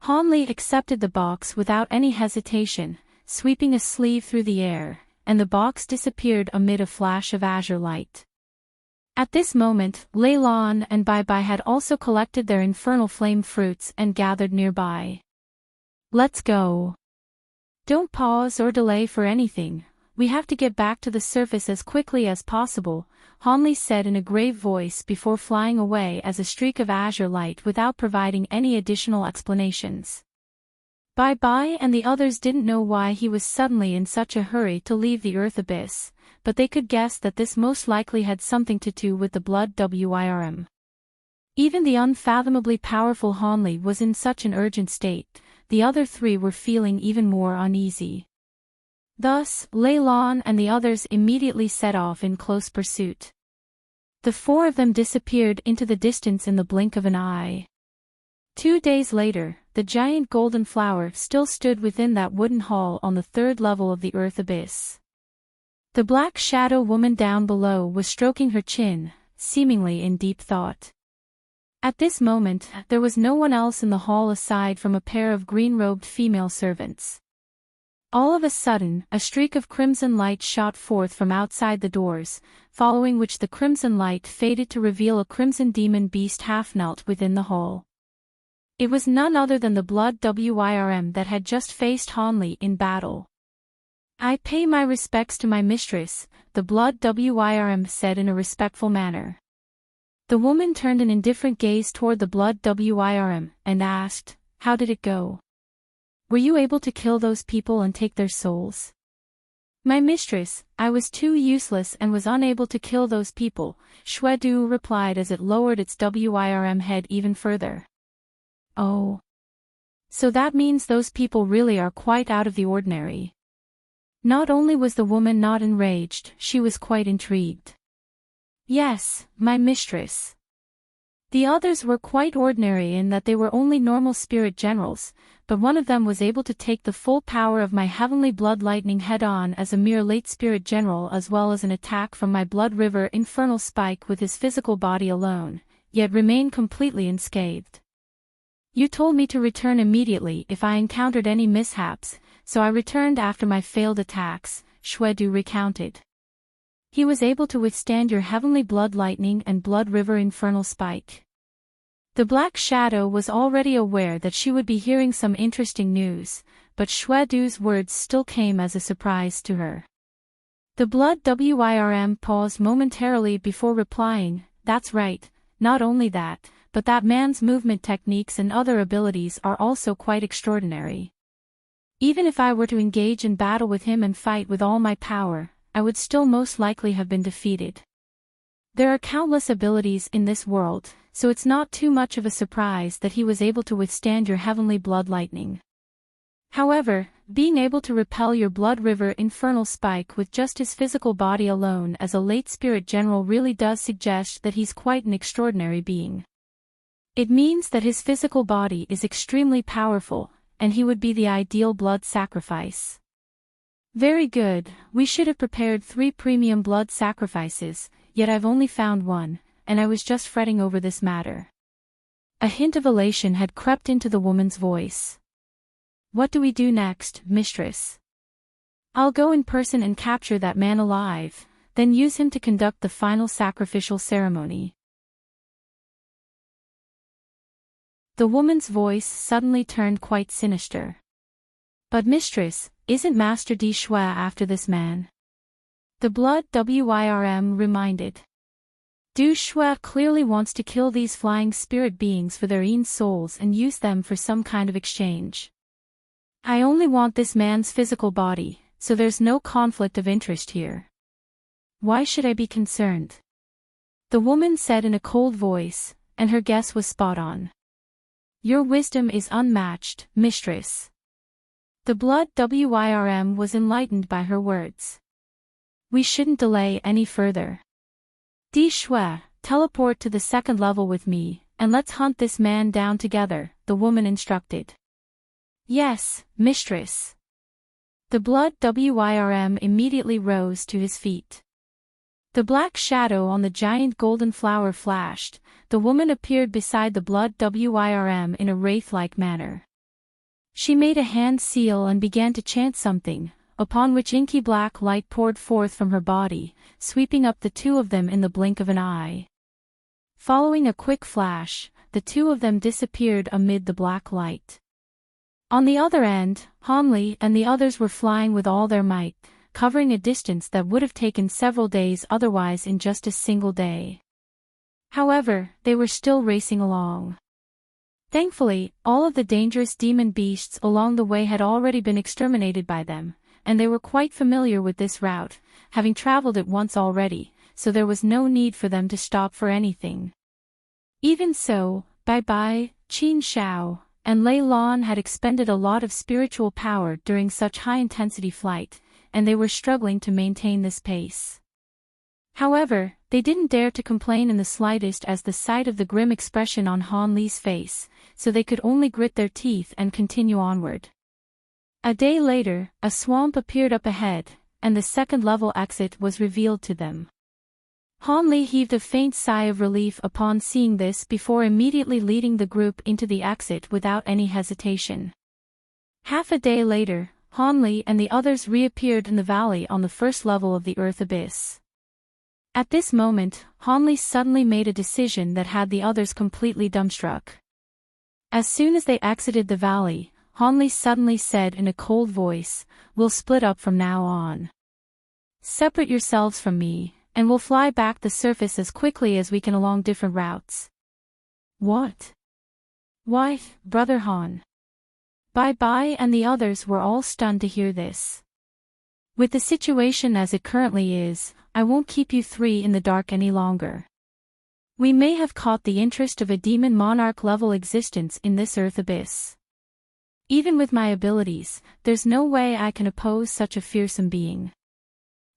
Hanli accepted the box without any hesitation, sweeping a sleeve through the air, and the box disappeared amid a flash of azure light. At this moment, Lei Lan and Bai Bai had also collected their infernal flame fruits and gathered nearby. Let's go. Don't pause or delay for anything, we have to get back to the surface as quickly as possible, Hanli said in a grave voice before flying away as a streak of azure light without providing any additional explanations. Bai Bai and the others didn't know why he was suddenly in such a hurry to leave the earth abyss, but they could guess that this most likely had something to do with the blood Wyrm. Even the unfathomably powerful Hanli was in such an urgent state, the other three were feeling even more uneasy. Thus, Lei Lan and the others immediately set off in close pursuit. The four of them disappeared into the distance in the blink of an eye. 2 days later, the giant golden flower still stood within that wooden hall on the 3rd level of the earth abyss. The black shadow woman down below was stroking her chin, seemingly in deep thought. At this moment, there was no one else in the hall aside from a pair of green-robed female servants. All of a sudden, a streak of crimson light shot forth from outside the doors, following which the crimson light faded to reveal a crimson demon beast half-knelt within the hall. It was none other than the blood Wyrm that had just faced Hanli in battle. I pay my respects to my mistress, the blood Wyrm said in a respectful manner. The woman turned an indifferent gaze toward the blood Wyrm and asked, "How did it go? Were you able to kill those people and take their souls?" "My mistress, I was too useless and was unable to kill those people," Xuedu replied as it lowered its Wyrm head even further. "Oh. So that means those people really are quite out of the ordinary." Not only was the woman not enraged, she was quite intrigued. "Yes, my mistress. The others were quite ordinary in that they were only normal spirit generals, but one of them was able to take the full power of my heavenly blood lightning head-on as a mere late spirit general as well as an attack from my blood river infernal spike with his physical body alone, yet remain completely unscathed. You told me to return immediately if I encountered any mishaps, so I returned after my failed attacks," Xuedu recounted. "He was able to withstand your heavenly blood lightning and blood river infernal spike." The Black Shadow was already aware that she would be hearing some interesting news, but Xuedu's words still came as a surprise to her. The blood Wyrm paused momentarily before replying, "That's right, not only that, but that man's movement techniques and other abilities are also quite extraordinary. Even if I were to engage in battle with him and fight with all my power, I would still most likely have been defeated. There are countless abilities in this world, so it's not too much of a surprise that he was able to withstand your heavenly blood lightning. However, being able to repel your blood river infernal spike with just his physical body alone as a late spirit general really does suggest that he's quite an extraordinary being. It means that his physical body is extremely powerful, and he would be the ideal blood sacrifice." "Very good, we should have prepared 3 premium blood sacrifices, yet I've only found 1, and I was just fretting over this matter." A hint of elation had crept into the woman's voice. "What do we do next, mistress?" "I'll go in person and capture that man alive, then use him to conduct the final sacrificial ceremony." The woman's voice suddenly turned quite sinister. "But mistress, isn't Master Di Shui after this man?" The blood Wyrm reminded. "Du Shui clearly wants to kill these flying spirit beings for their own souls and use them for some kind of exchange. I only want this man's physical body, so there's no conflict of interest here. Why should I be concerned?" The woman said in a cold voice, and her guess was spot on. "Your wisdom is unmatched, mistress." The blood Wyrm was enlightened by her words. "We shouldn't delay any further. Di Shui, teleport to the 2nd level with me, and let's hunt this man down together," the woman instructed. Yes, mistress. The blood WIRM immediately rose to his feet. The black shadow on the giant golden flower flashed. The woman appeared beside the blood WIRM in a wraith-like manner. She made a hand seal and began to chant something, upon which inky black light poured forth from her body, sweeping up the two of them in the blink of an eye. Following a quick flash, the two of them disappeared amid the black light. On the other end, Hanli and the others were flying with all their might, covering a distance that would have taken several days otherwise in just a single day. However, they were still racing along. Thankfully, all of the dangerous demon beasts along the way had already been exterminated by them, and they were quite familiar with this route, having traveled it once already, so there was no need for them to stop for anything. Even so, Bai, Qin Shao, and Lei Lan had expended a lot of spiritual power during such high-intensity flight, and they were struggling to maintain this pace. However, they didn't dare to complain in the slightest as the sight of the grim expression on Han Li's face, so they could only grit their teeth and continue onward. A day later, a swamp appeared up ahead, and the second-level exit was revealed to them. Han Li heaved a faint sigh of relief upon seeing this before immediately leading the group into the exit without any hesitation. Half a day later, Han Li and the others reappeared in the valley on the first level of the Earth Abyss. At this moment, Han Li suddenly made a decision that had the others completely dumbstruck. As soon as they exited the valley, Han Li suddenly said in a cold voice, "We'll split up from now on. Separate yourselves from me, and we'll fly back the surface as quickly as we can along different routes." What? Why, Brother Han? Bai and the others were all stunned to hear this. With the situation as it currently is, I won't keep you three in the dark any longer. We may have caught the interest of a demon monarch level existence in this Earth Abyss. Even with my abilities, there's no way I can oppose such a fearsome being.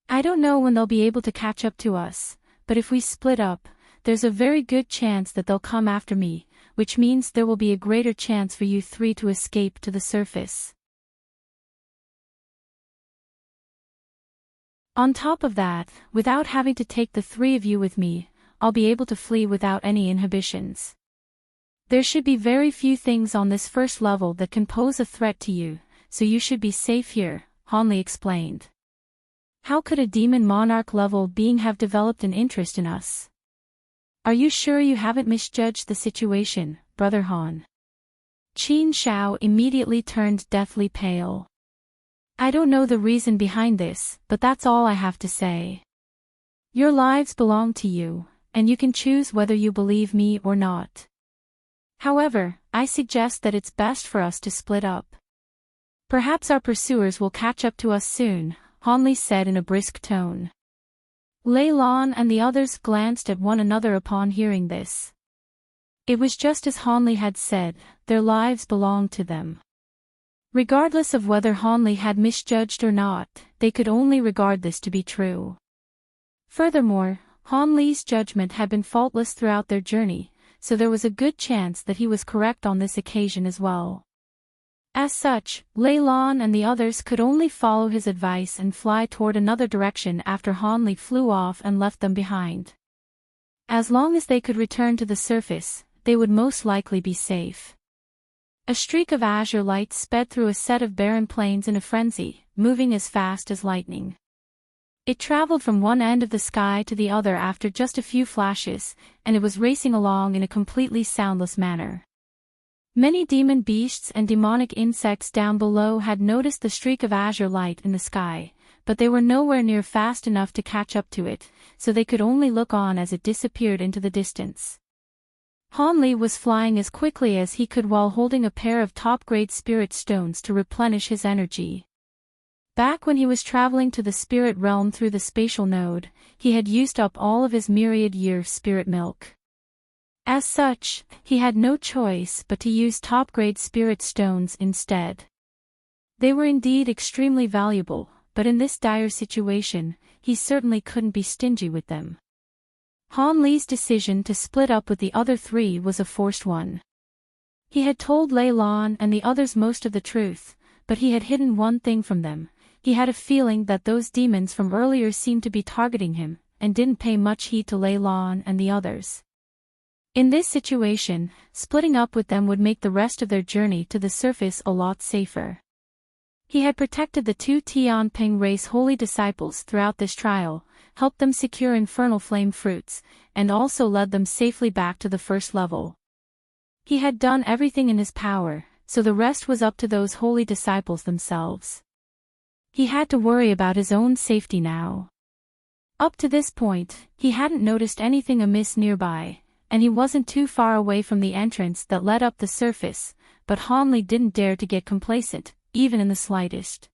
I don't know when they'll be able to catch up to us, but if we split up, there's a very good chance that they'll come after me, which means there will be a greater chance for you three to escape to the surface. On top of that, without having to take the three of you with me, I'll be able to flee without any inhibitions. There should be very few things on this first level that can pose a threat to you, so you should be safe here, Han Li explained. How could a demon monarch level being have developed an interest in us? Are you sure you haven't misjudged the situation, Brother Han? Qin Shao immediately turned deathly pale. I don't know the reason behind this, but that's all I have to say. Your lives belong to you, and you can choose whether you believe me or not. However, I suggest that it's best for us to split up. Perhaps our pursuers will catch up to us soon, Han Li said in a brisk tone. Lei Lan and the others glanced at one another upon hearing this. It was just as Han Li had said, their lives belonged to them. Regardless of whether Han Li had misjudged or not, they could only regard this to be true. Furthermore, Han Li's judgment had been faultless throughout their journey, so there was a good chance that he was correct on this occasion as well. As such, Lei Lan and the others could only follow his advice and fly toward another direction after Han Li flew off and left them behind. As long as they could return to the surface, they would most likely be safe. A streak of azure light sped through a set of barren plains in a frenzy, moving as fast as lightning. It traveled from one end of the sky to the other after just a few flashes, and it was racing along in a completely soundless manner. Many demon beasts and demonic insects down below had noticed the streak of azure light in the sky, but they were nowhere near fast enough to catch up to it, so they could only look on as it disappeared into the distance. Han Li was flying as quickly as he could while holding a pair of top-grade spirit stones to replenish his energy. Back when he was traveling to the spirit realm through the spatial node, he had used up all of his myriad-year spirit milk. As such, he had no choice but to use top-grade spirit stones instead. They were indeed extremely valuable, but in this dire situation, he certainly couldn't be stingy with them. Han Li's decision to split up with the other three was a forced one. He had told Lei Lan and the others most of the truth, but he had hidden one thing from them. He had a feeling that those demons from earlier seemed to be targeting him, and didn't pay much heed to Lei Lan and the others. In this situation, splitting up with them would make the rest of their journey to the surface a lot safer. He had protected the two Tianping race holy disciples throughout this trial, helped them secure infernal flame fruits, and also led them safely back to the first level. He had done everything in his power, so the rest was up to those holy disciples themselves. He had to worry about his own safety now. Up to this point, he hadn't noticed anything amiss nearby, and he wasn't too far away from the entrance that led up the surface, but Hanli didn't dare to get complacent, even in the slightest.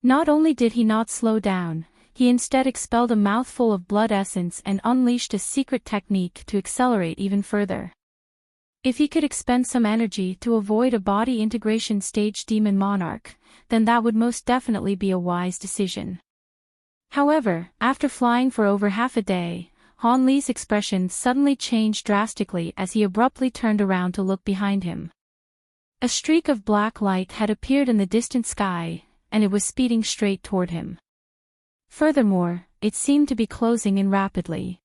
Not only did he not slow down, he instead expelled a mouthful of blood essence and unleashed a secret technique to accelerate even further. If he could expend some energy to avoid a body integration stage demon monarch, then that would most definitely be a wise decision. However, after flying for over half a day, Han Li's expression suddenly changed drastically as he abruptly turned around to look behind him. A streak of black light had appeared in the distant sky, and it was speeding straight toward him. Furthermore, it seemed to be closing in rapidly.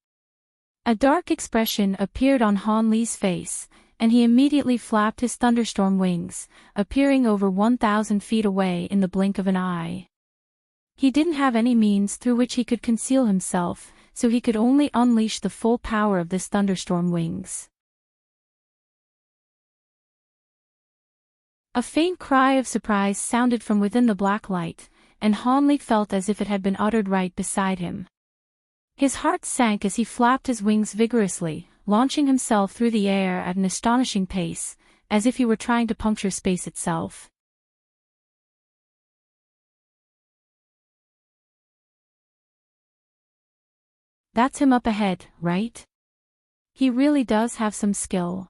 A dark expression appeared on Han Li's face, and he immediately flapped his thunderstorm wings, appearing over 1,000 feet away in the blink of an eye. He didn't have any means through which he could conceal himself, so he could only unleash the full power of this thunderstorm wings. A faint cry of surprise sounded from within the black light, and Han Li felt as if it had been uttered right beside him. His heart sank as he flapped his wings vigorously, launching himself through the air at an astonishing pace, as if he were trying to puncture space itself. That's him up ahead, right? He really does have some skill.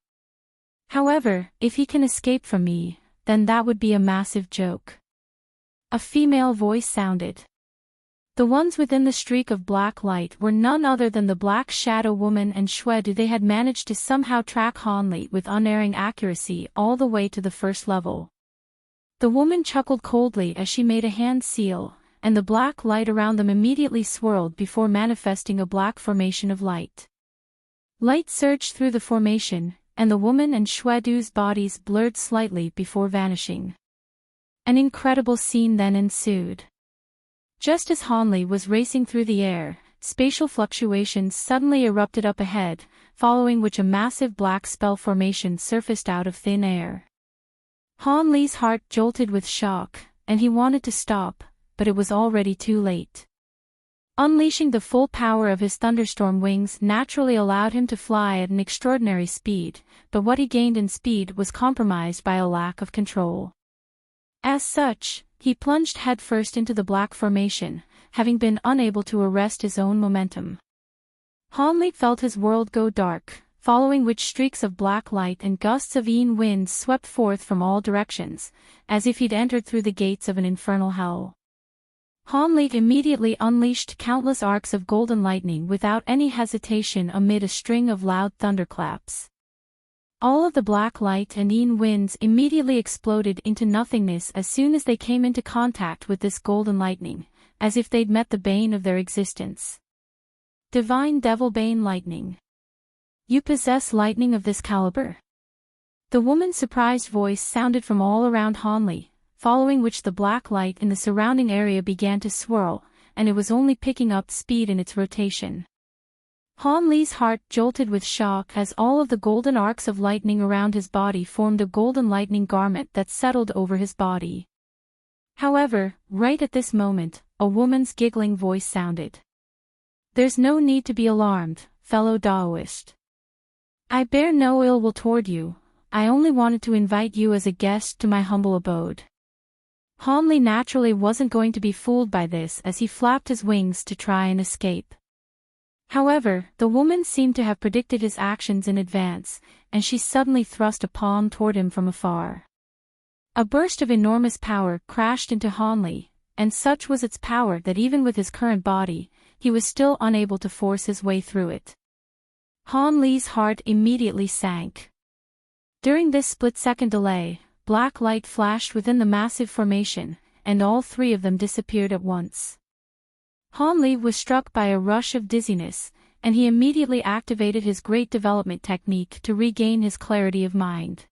However, if he can escape from me, then that would be a massive joke. A female voice sounded. The ones within the streak of black light were none other than the Black Shadow Woman and Shwedu. They had managed to somehow track Han Li with unerring accuracy all the way to the first level. The woman chuckled coldly as she made a hand seal, and the black light around them immediately swirled before manifesting a black formation of light. Light surged through the formation, and the woman and Shwedu's bodies blurred slightly before vanishing. An incredible scene then ensued. Just as Han Li was racing through the air, spatial fluctuations suddenly erupted up ahead, following which a massive black spell formation surfaced out of thin air. Han Li's heart jolted with shock, and he wanted to stop, but it was already too late. Unleashing the full power of his thunderstorm wings naturally allowed him to fly at an extraordinary speed, but what he gained in speed was compromised by a lack of control. As such, he plunged headfirst into the black formation, having been unable to arrest his own momentum. Han Li felt his world go dark, following which streaks of black light and gusts of Yin wind swept forth from all directions, as if he'd entered through the gates of an infernal hell. Han Li immediately unleashed countless arcs of golden lightning without any hesitation amid a string of loud thunderclaps. All of the black light and Yin winds immediately exploded into nothingness as soon as they came into contact with this golden lightning, as if they'd met the bane of their existence. Divine Devil Bane Lightning. You possess lightning of this caliber? The woman's surprised voice sounded from all around Han Li, following which the black light in the surrounding area began to swirl, and it was only picking up speed in its rotation. Han Li's heart jolted with shock as all of the golden arcs of lightning around his body formed a golden lightning garment that settled over his body. However, right at this moment, a woman's giggling voice sounded. There's no need to be alarmed, fellow Daoist. I bear no ill will toward you, I only wanted to invite you as a guest to my humble abode. Han Li naturally wasn't going to be fooled by this as he flapped his wings to try and escape. However, the woman seemed to have predicted his actions in advance, and she suddenly thrust a palm toward him from afar. A burst of enormous power crashed into Han Li, and such was its power that even with his current body, he was still unable to force his way through it. Han Li's heart immediately sank. During this split-second delay, black light flashed within the massive formation, and all three of them disappeared at once. Hanli was struck by a rush of dizziness, and he immediately activated his great development technique to regain his clarity of mind.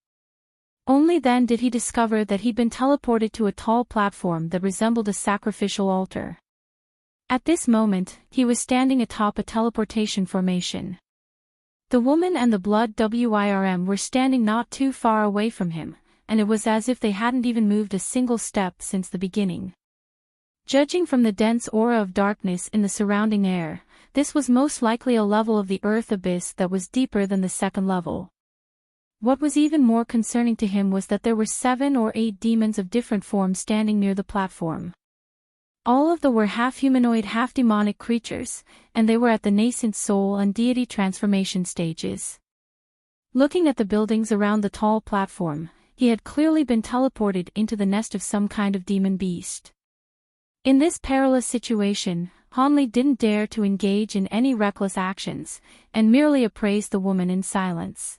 Only then did he discover that he'd been teleported to a tall platform that resembled a sacrificial altar. At this moment, he was standing atop a teleportation formation. The woman and the blood WIRM were standing not too far away from him, and it was as if they hadn't even moved a single step since the beginning. Judging from the dense aura of darkness in the surrounding air, this was most likely a level of the earth abyss that was deeper than the second level. What was even more concerning to him was that there were 7 or 8 demons of different forms standing near the platform. All of them were half-humanoid, half-demonic creatures, and they were at the nascent soul and deity transformation stages. Looking at the buildings around the tall platform, he had clearly been teleported into the nest of some kind of demon beast. In this perilous situation, Hanli didn't dare to engage in any reckless actions, and merely appraised the woman in silence.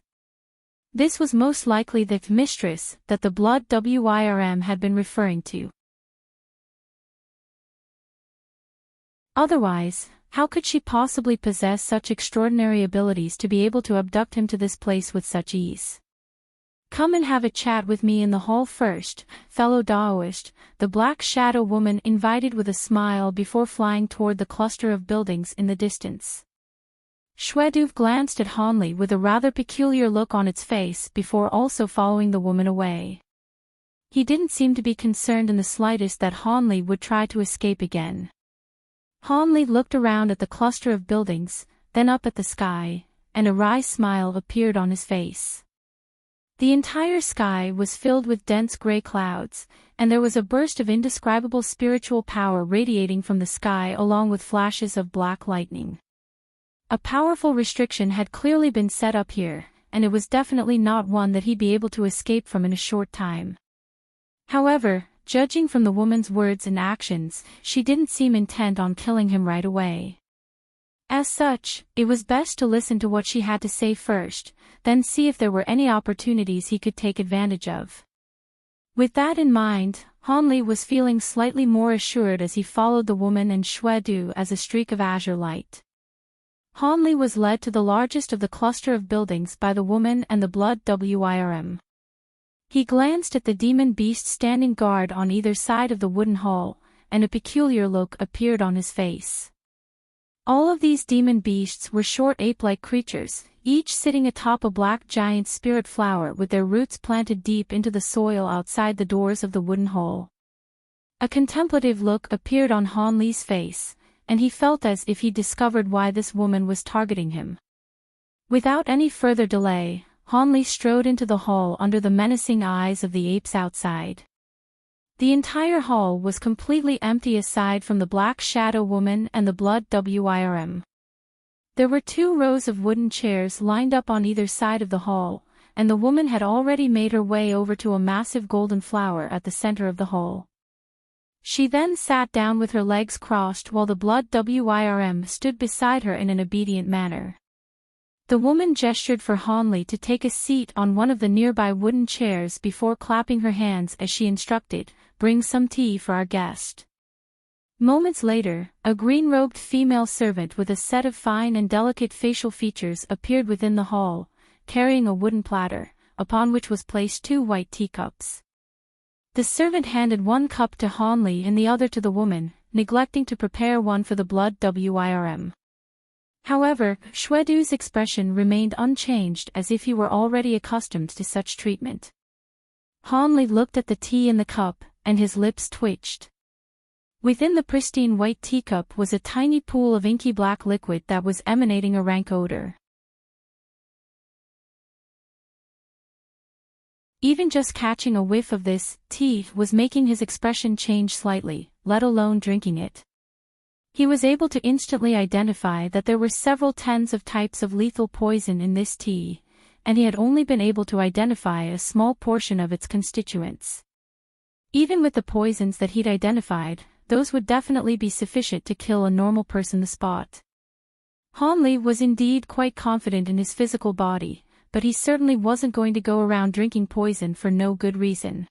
This was most likely the mistress that the blood WIRM had been referring to. Otherwise, how could she possibly possess such extraordinary abilities to be able to abduct him to this place with such ease? "Come and have a chat with me in the hall first, fellow Daoist," the Black Shadow woman invited with a smile before flying toward the cluster of buildings in the distance. Shwedu glanced at Hanli with a rather peculiar look on its face before also following the woman away. He didn't seem to be concerned in the slightest that Hanli would try to escape again. Hanli looked around at the cluster of buildings, then up at the sky, and a wry smile appeared on his face. The entire sky was filled with dense gray clouds, and there was a burst of indescribable spiritual power radiating from the sky along with flashes of black lightning. A powerful restriction had clearly been set up here, and it was definitely not one that he'd be able to escape from in a short time. However, judging from the woman's words and actions, she didn't seem intent on killing him right away. As such, it was best to listen to what she had to say first, then see if there were any opportunities he could take advantage of. With that in mind, Hanli was feeling slightly more assured as he followed the woman and Shwedu as a streak of azure light. Hanli was led to the largest of the cluster of buildings by the woman and the blood WIRM. He glanced at the demon beast standing guard on either side of the wooden hall, and a peculiar look appeared on his face. All of these demon beasts were short ape-like creatures, each sitting atop a black giant spirit flower with their roots planted deep into the soil outside the doors of the wooden hall. A contemplative look appeared on Hanli's face, and he felt as if he discovered why this woman was targeting him. Without any further delay, Hanli strode into the hall under the menacing eyes of the apes outside. The entire hall was completely empty aside from the Black Shadow woman and the blood WIRM. There were 2 rows of wooden chairs lined up on either side of the hall, and the woman had already made her way over to a massive golden flower at the center of the hall. She then sat down with her legs crossed while the blood WIRM stood beside her in an obedient manner. The woman gestured for Hanli to take a seat on one of the nearby wooden chairs before clapping her hands as she instructed, "Bring some tea for our guest." Moments later, a green-robed female servant with a set of fine and delicate facial features appeared within the hall, carrying a wooden platter, upon which was placed 2 white teacups. The servant handed one cup to Hanli and the other to the woman, neglecting to prepare one for the blood WIRM. However, Shwedu's expression remained unchanged as if he were already accustomed to such treatment. Hanli looked at the tea in the cup, and his lips twitched. Within the pristine white teacup was a tiny pool of inky black liquid that was emanating a rank odor. Even just catching a whiff of this tea was making his expression change slightly, let alone drinking it. He was able to instantly identify that there were several tens of types of lethal poison in this tea, and he had only been able to identify a small portion of its constituents. Even with the poisons that he'd identified, those would definitely be sufficient to kill a normal person on the spot. Hanli was indeed quite confident in his physical body, but he certainly wasn't going to go around drinking poison for no good reason.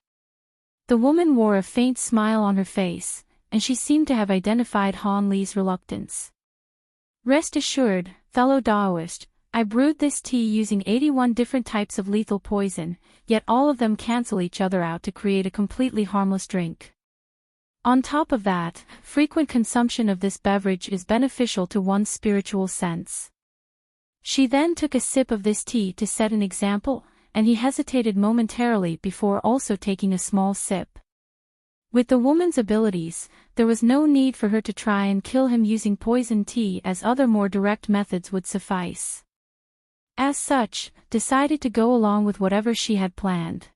The woman wore a faint smile on her face, and she seemed to have identified Han Li's reluctance. Rest assured, fellow Daoist, I brewed this tea using 81 different types of lethal poison, yet all of them cancel each other out to create a completely harmless drink. On top of that, frequent consumption of this beverage is beneficial to one's spiritual sense. She then took a sip of this tea to set an example, and he hesitated momentarily before also taking a small sip. With the woman's abilities, there was no need for her to try and kill him using poison tea, as other more direct methods would suffice. As such, decided to go along with whatever she had planned.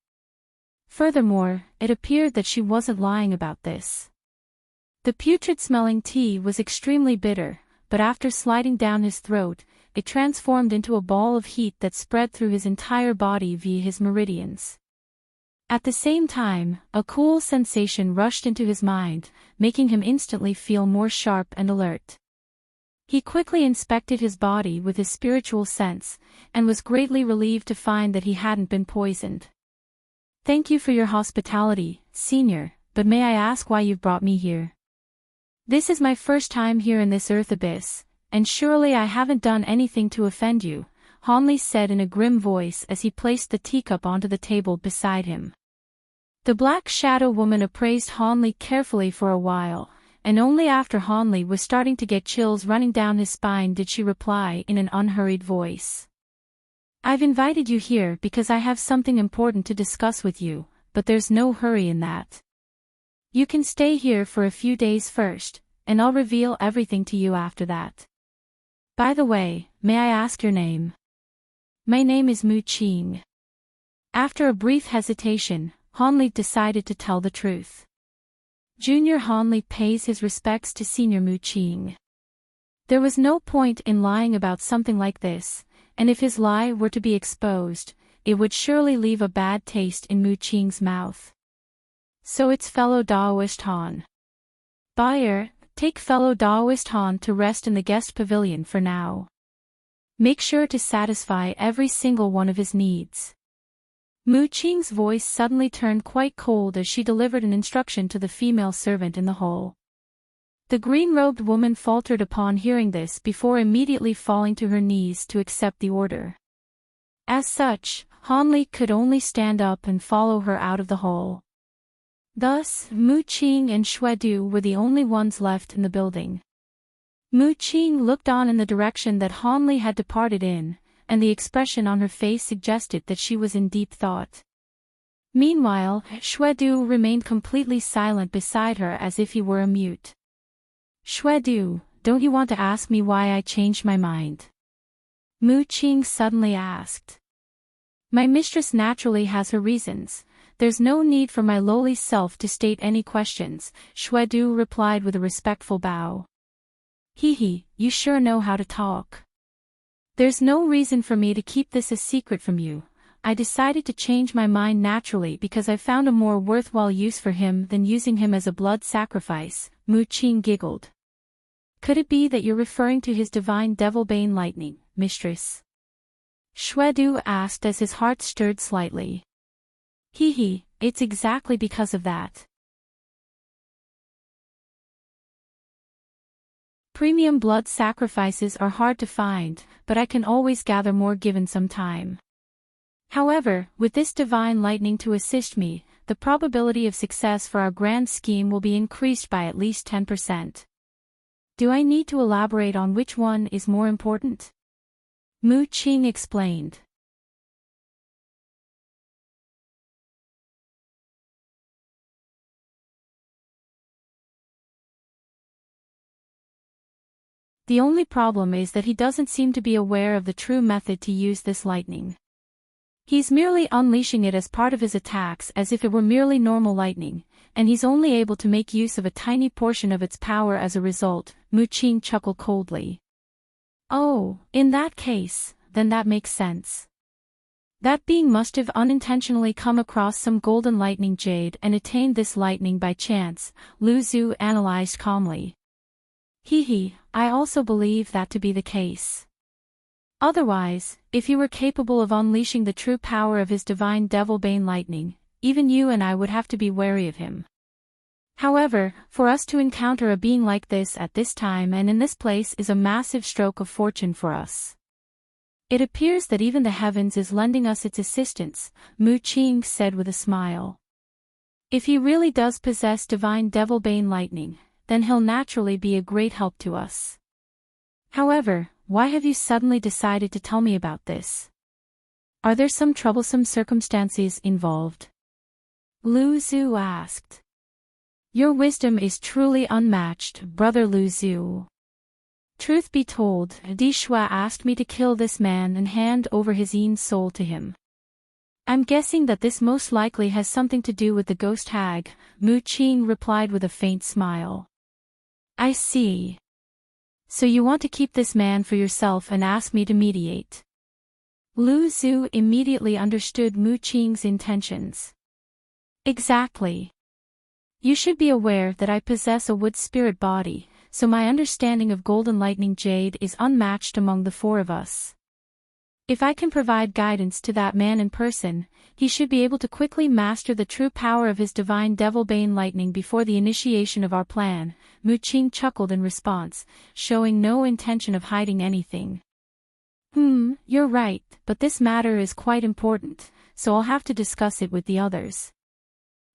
Furthermore, it appeared that she wasn't lying about this. The putrid-smelling tea was extremely bitter, but after sliding down his throat, it transformed into a ball of heat that spread through his entire body via his meridians. At the same time, a cool sensation rushed into his mind, making him instantly feel more sharp and alert. He quickly inspected his body with his spiritual sense, and was greatly relieved to find that he hadn't been poisoned. Thank you for your hospitality, Senior, but may I ask why you've brought me here? This is my first time here in this earth abyss, and surely I haven't done anything to offend you, Han Li said in a grim voice as he placed the teacup onto the table beside him. The Black Shadow woman appraised Han Li carefully for a while, and only after Han Li was starting to get chills running down his spine did she reply in an unhurried voice. I've invited you here because I have something important to discuss with you, but there's no hurry in that. You can stay here for a few days first, and I'll reveal everything to you after that. By the way, may I ask your name? My name is Mu Qing. After a brief hesitation, Han Li decided to tell the truth. Junior Han Li pays his respects to Senior Mu Qing. There was no point in lying about something like this, and if his lie were to be exposed, it would surely leave a bad taste in Mu Qing's mouth. So it's fellow Daoist Han. Buyer, take fellow Daoist Han to rest in the guest pavilion for now. Make sure to satisfy every single one of his needs. Mu Qing's voice suddenly turned quite cold as she delivered an instruction to the female servant in the hall. The green-robed woman faltered upon hearing this before immediately falling to her knees to accept the order. As such, Han Li could only stand up and follow her out of the hall. Thus, Mu Qing and Xuedu were the only ones left in the building. Mu Qing looked on in the direction that Han Li had departed in, and the expression on her face suggested that she was in deep thought. Meanwhile, Xuedu remained completely silent beside her as if he were a mute. Xuedu, don't you want to ask me why I changed my mind? Mu Qing suddenly asked. My mistress naturally has her reasons. There's no need for my lowly self to state any questions, Xuedu replied with a respectful bow. Hee, you sure know how to talk. There's no reason for me to keep this a secret from you. I decided to change my mind naturally because I found a more worthwhile use for him than using him as a blood sacrifice, Mu Qing giggled. Could it be that you're referring to his divine devil-bane lightning, mistress? Xuedu asked as his heart stirred slightly. Hee, it's exactly because of that. Premium blood sacrifices are hard to find, but I can always gather more given some time. However, with this divine lightning to assist me, the probability of success for our grand scheme will be increased by at least 10%. Do I need to elaborate on which one is more important? Mu Qing explained. The only problem is that he doesn't seem to be aware of the true method to use this lightning. He's merely unleashing it as part of his attacks as if it were merely normal lightning, and he's only able to make use of a tiny portion of its power as a result, Mu Qing chuckled coldly. Oh, in that case, then that makes sense. That being must have unintentionally come across some golden lightning jade and attained this lightning by chance, Lu Zhu analyzed calmly. Hee, I also believe that to be the case. Otherwise, if he were capable of unleashing the true power of his divine devil-bane lightning, even you and I would have to be wary of him. However, for us to encounter a being like this at this time and in this place is a massive stroke of fortune for us. It appears that even the heavens is lending us its assistance, Mu Qing said with a smile. If he really does possess divine devil-bane lightning, then he'll naturally be a great help to us. However, why have you suddenly decided to tell me about this? Are there some troublesome circumstances involved? Lu Zhu asked. Your wisdom is truly unmatched, Brother Lu Zhu. Truth be told, Di Shua asked me to kill this man and hand over his own soul to him. I'm guessing that this most likely has something to do with the ghost hag, Mu Qing replied with a faint smile. I see. So you want to keep this man for yourself and ask me to mediate. Lu Zhu immediately understood Mu Qing's intentions. Exactly. You should be aware that I possess a wood spirit body, so my understanding of golden lightning jade is unmatched among the four of us. If I can provide guidance to that man in person, he should be able to quickly master the true power of his divine devil-bane lightning before the initiation of our plan, Mu Qing chuckled in response, showing no intention of hiding anything. You're right, but this matter is quite important, so I'll have to discuss it with the others.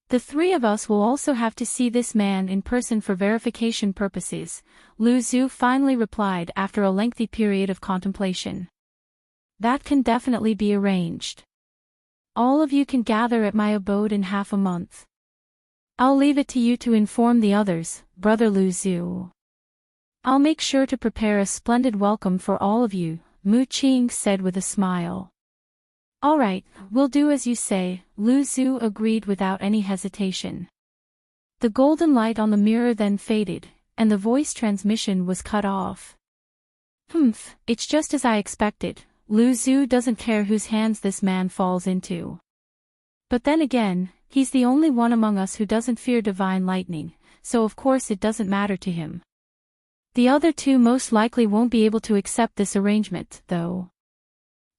The three of us will also have to see this man in person for verification purposes, Lu Zhu finally replied after a lengthy period of contemplation. That can definitely be arranged. All of you can gather at my abode in half a month. I'll leave it to you to inform the others, Brother Lu Zhu. I'll make sure to prepare a splendid welcome for all of you, Mu Qing said with a smile. All right, we'll do as you say, Lu Zhu agreed without any hesitation. The golden light on the mirror then faded, and the voice transmission was cut off. It's just as I expected. Lu Zhu doesn't care whose hands this man falls into. But then again, he's the only one among us who doesn't fear divine lightning, so of course it doesn't matter to him. The other two most likely won't be able to accept this arrangement, though.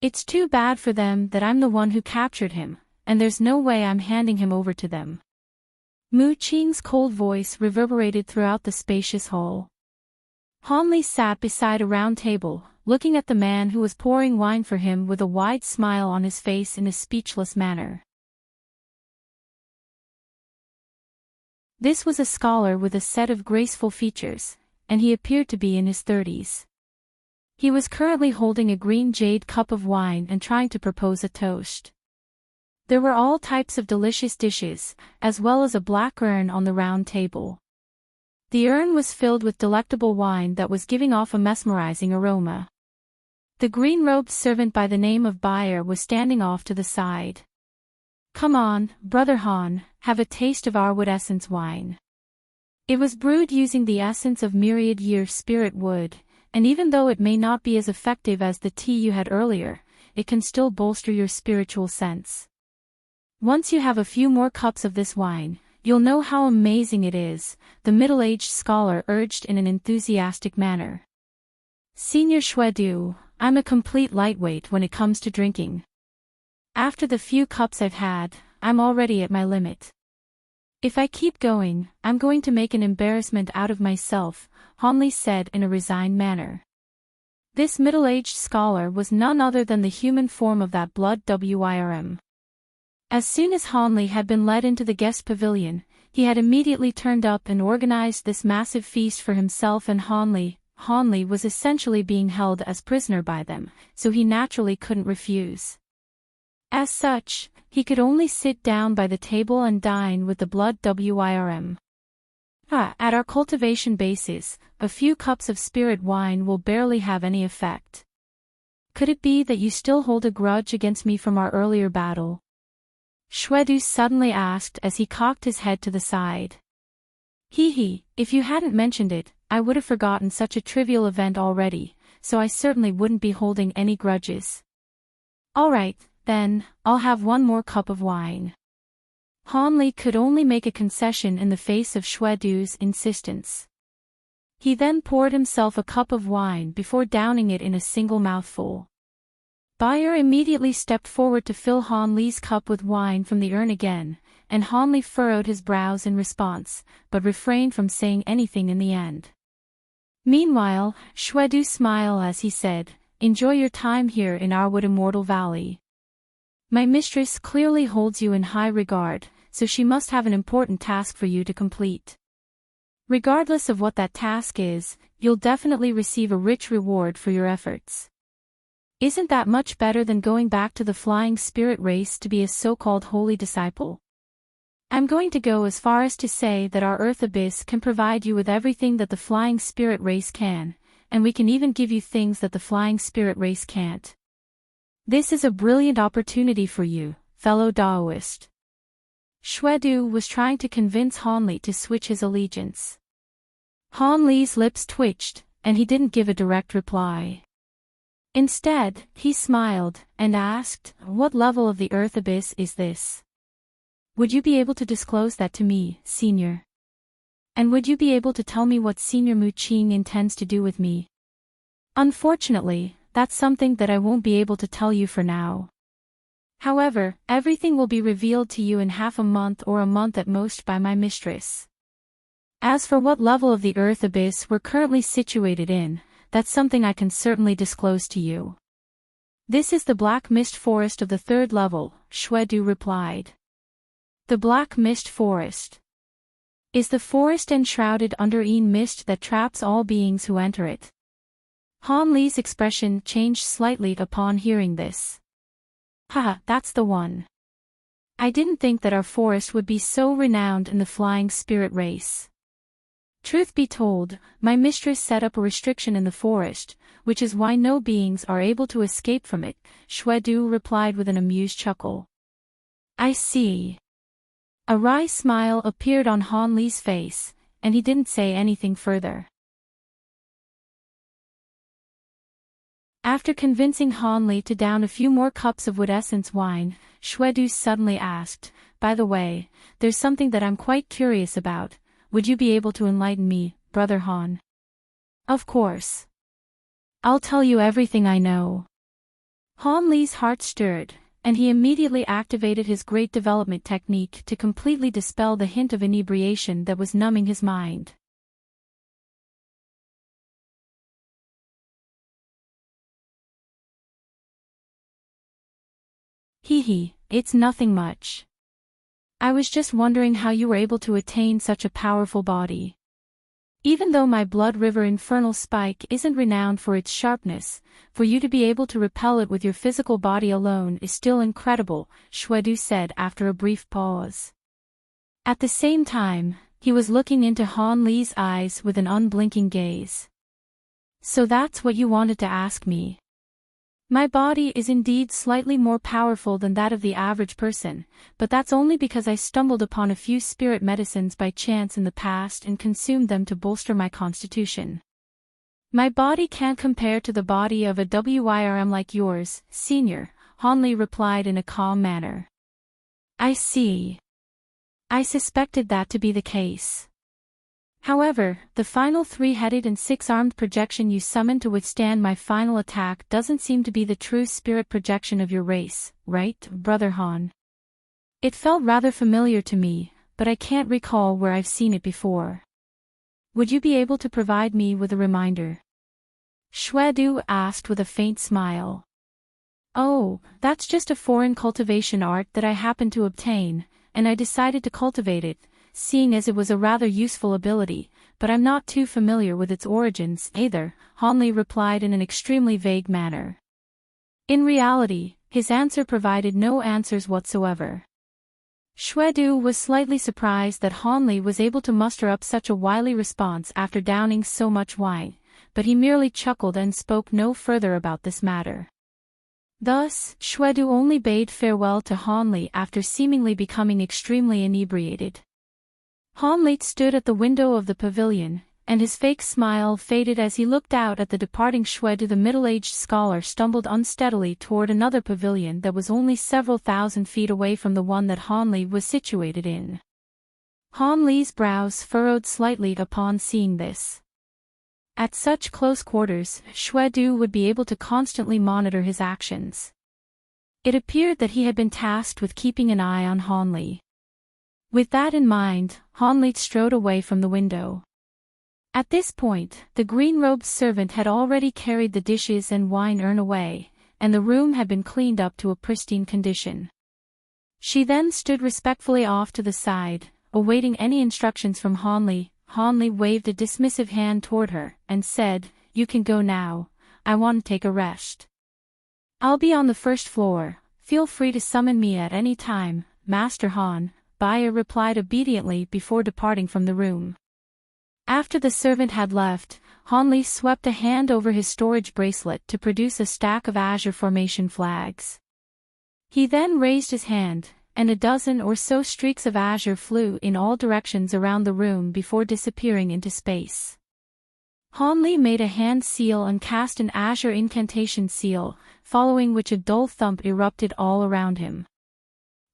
It's too bad for them that I'm the one who captured him, and there's no way I'm handing him over to them. Mu Qing's cold voice reverberated throughout the spacious hall. Han Li sat beside a round table, looking at the man who was pouring wine for him with a wide smile on his face in a speechless manner. This was a scholar with a set of graceful features, and he appeared to be in his 30s. He was currently holding a green jade cup of wine and trying to propose a toast. There were all types of delicious dishes, as well as a black urn on the round table. The urn was filled with delectable wine that was giving off a mesmerizing aroma. The green-robed servant by the name of Bayer was standing off to the side. Come on, Brother Han, have a taste of our wood essence wine. It was brewed using the essence of myriad-year spirit wood, and even though it may not be as effective as the tea you had earlier, it can still bolster your spiritual sense. Once you have a few more cups of this wine, you'll know how amazing it is, the middle-aged scholar urged in an enthusiastic manner. Senior Xuedu, I'm a complete lightweight when it comes to drinking. After the few cups I've had, I'm already at my limit. If I keep going, I'm going to make an embarrassment out of myself, Han Li said in a resigned manner. This middle-aged scholar was none other than the human form of that blood Wirm. As soon as Han Li had been led into the guest pavilion, he had immediately turned up and organized this massive feast for himself and Han Li. Han Li was essentially being held as prisoner by them, so he naturally couldn't refuse. As such, he could only sit down by the table and dine with the blood Wirm. At our cultivation bases, a few cups of spirit wine will barely have any effect. Could it be that you still hold a grudge against me from our earlier battle? Xuedu suddenly asked as he cocked his head to the side. If you hadn't mentioned it, I would have forgotten such a trivial event already, so I certainly wouldn't be holding any grudges. All right, then, I'll have one more cup of wine. Han Li could only make a concession in the face of Xuedu's insistence. He then poured himself a cup of wine before downing it in a single mouthful. Buyer immediately stepped forward to fill Han Li's cup with wine from the urn again, and Han Li furrowed his brows in response, but refrained from saying anything in the end. Meanwhile, Shwedu smiled as he said, "Enjoy your time here in our wood immortal valley. My mistress clearly holds you in high regard, so she must have an important task for you to complete. Regardless of what that task is, you'll definitely receive a rich reward for your efforts. Isn't that much better than going back to the flying spirit race to be a so-called holy disciple? I'm going to go as far as to say that our Earth Abyss can provide you with everything that the flying spirit race can, and we can even give you things that the flying spirit race can't. This is a brilliant opportunity for you, fellow Daoist." Shwedu was trying to convince Han Li to switch his allegiance. Han Li's lips twitched, and he didn't give a direct reply. Instead, he smiled, and asked, "What level of the Earth Abyss is this? Would you be able to disclose that to me, Senior? And would you be able to tell me what Senior Mu Qing intends to do with me? Unfortunately, that's something that I won't be able to tell you for now. However, everything will be revealed to you in half a month or a month at most by my mistress. As for what level of the Earth Abyss we're currently situated in, that's something I can certainly disclose to you. This is the Black Mist Forest of the 3rd level," Shwedu replied. The Black Mist Forest is the forest enshrouded under een mist that traps all beings who enter it. Han Li's expression changed slightly upon hearing this. "Haha, that's the one. I didn't think that our forest would be so renowned in the flying spirit race. Truth be told, my mistress set up a restriction in the forest, which is why no beings are able to escape from it," Shwedu replied with an amused chuckle. "I see." A wry smile appeared on Han Li's face, and he didn't say anything further. After convincing Han Li to down a few more cups of wood essence wine, Shwedu suddenly asked, "By the way, there's something that I'm quite curious about. Would you be able to enlighten me, Brother Han?" "Of course. I'll tell you everything I know." Han Li's heart stirred, and he immediately activated his great development technique to completely dispel the hint of inebriation that was numbing his mind. "Hee, it's nothing much. I was just wondering how you were able to attain such a powerful body. Even though my blood river infernal spike isn't renowned for its sharpness, for you to be able to repel it with your physical body alone is still incredible," Shwedu said after a brief pause. At the same time, he was looking into Han Li's eyes with an unblinking gaze. "So that's what you wanted to ask me. My body is indeed slightly more powerful than that of the average person, but that's only because I stumbled upon a few spirit medicines by chance in the past and consumed them to bolster my constitution. My body can't compare to the body of a WIRM like yours, Senior," Han Li replied in a calm manner. "I see. I suspected that to be the case. However, the final 3-headed and 6-armed projection you summoned to withstand my final attack doesn't seem to be the true spirit projection of your race, right, Brother Han? It felt rather familiar to me, but I can't recall where I've seen it before. Would you be able to provide me with a reminder?" Shwedu asked with a faint smile. "Oh, that's just a foreign cultivation art that I happened to obtain, and I decided to cultivate it, seeing as it was a rather useful ability, but I'm not too familiar with its origins either," Han Li replied in an extremely vague manner. In reality, his answer provided no answers whatsoever. Shwedu was slightly surprised that Han Li was able to muster up such a wily response after downing so much wine, but he merely chuckled and spoke no further about this matter. Thus, Shwedu only bade farewell to Han Li after seemingly becoming extremely inebriated. Han Li stood at the window of the pavilion, and his fake smile faded as he looked out at the departing Shwedu. The middle-aged scholar stumbled unsteadily toward another pavilion that was only several thousand feet away from the one that Han Li was situated in. Han Li's brows furrowed slightly upon seeing this. At such close quarters, Shwedu would be able to constantly monitor his actions. It appeared that he had been tasked with keeping an eye on Hanli. With that in mind, Hanli strode away from the window. At this point, the green-robed servant had already carried the dishes and wine urn away, and the room had been cleaned up to a pristine condition. She then stood respectfully off to the side, awaiting any instructions from Hanli. Hanli waved a dismissive hand toward her, and said, "You can go now, I want to take a rest." "I'll be on the first floor, feel free to summon me at any time, Master Han," Baya replied obediently before departing from the room. After the servant had left, Hanli swept a hand over his storage bracelet to produce a stack of azure formation flags. He then raised his hand, and a dozen or so streaks of azure flew in all directions around the room before disappearing into space. Hanli made a hand seal and cast an azure incantation seal, following which a dull thump erupted all around him.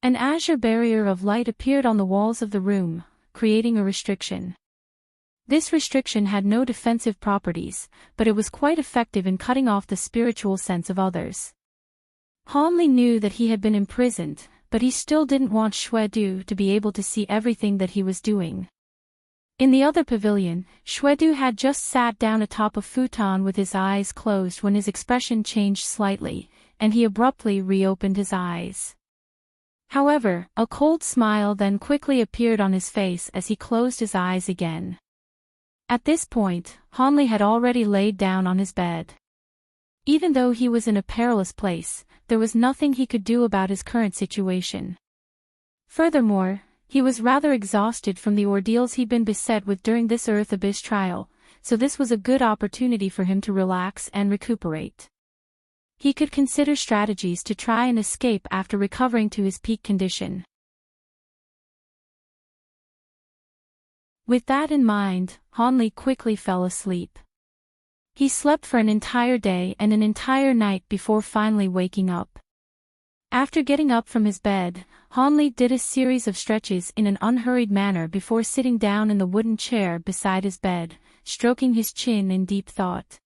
An azure barrier of light appeared on the walls of the room, creating a restriction. This restriction had no defensive properties, but it was quite effective in cutting off the spiritual sense of others. Hanli knew that he had been imprisoned, but he still didn't want Shwedu to be able to see everything that he was doing. In the other pavilion, Shwedu had just sat down atop a futon with his eyes closed when his expression changed slightly, and he abruptly reopened his eyes. However, a cold smile then quickly appeared on his face as he closed his eyes again. At this point, Hanli had already laid down on his bed. Even though he was in a perilous place, there was nothing he could do about his current situation. Furthermore, he was rather exhausted from the ordeals he'd been beset with during this Earth Abyss trial, so this was a good opportunity for him to relax and recuperate. He could consider strategies to try and escape after recovering to his peak condition. With that in mind, Hanli quickly fell asleep. He slept for an entire day and an entire night before finally waking up. After getting up from his bed, Hanli did a series of stretches in an unhurried manner before sitting down in the wooden chair beside his bed, stroking his chin in deep thought.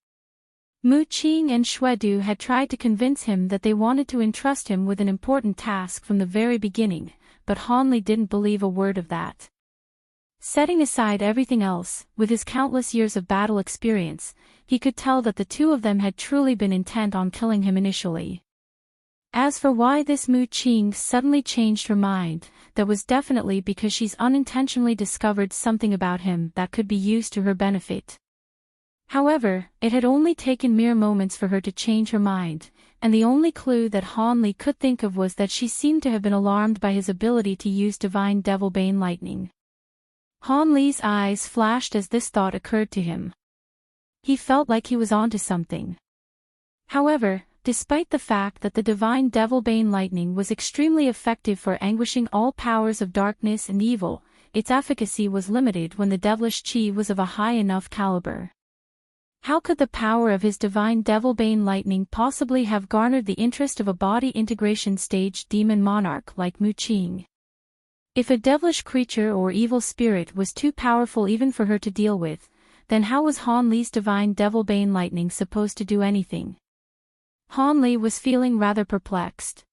Mu Qing and Shwedu had tried to convince him that they wanted to entrust him with an important task from the very beginning, but Hanli didn't believe a word of that. Setting aside everything else, with his countless years of battle experience, he could tell that the two of them had truly been intent on killing him initially. As for why this Mu Qing suddenly changed her mind, that was definitely because she's unintentionally discovered something about him that could be used to her benefit. However, it had only taken mere moments for her to change her mind, and the only clue that Hanli could think of was that she seemed to have been alarmed by his ability to use divine Devilbane lightning. Hanli's eyes flashed as this thought occurred to him. He felt like he was onto something. However, despite the fact that the divine Devilbane lightning was extremely effective for anguishing all powers of darkness and evil, its efficacy was limited when the devilish chi was of a high enough caliber. How could the power of his divine Devilbane lightning possibly have garnered the interest of a body integration stage demon monarch like Mu Qing? If a devilish creature or evil spirit was too powerful even for her to deal with, then how was Hanli's divine Devilbane lightning supposed to do anything? Hanli was feeling rather perplexed.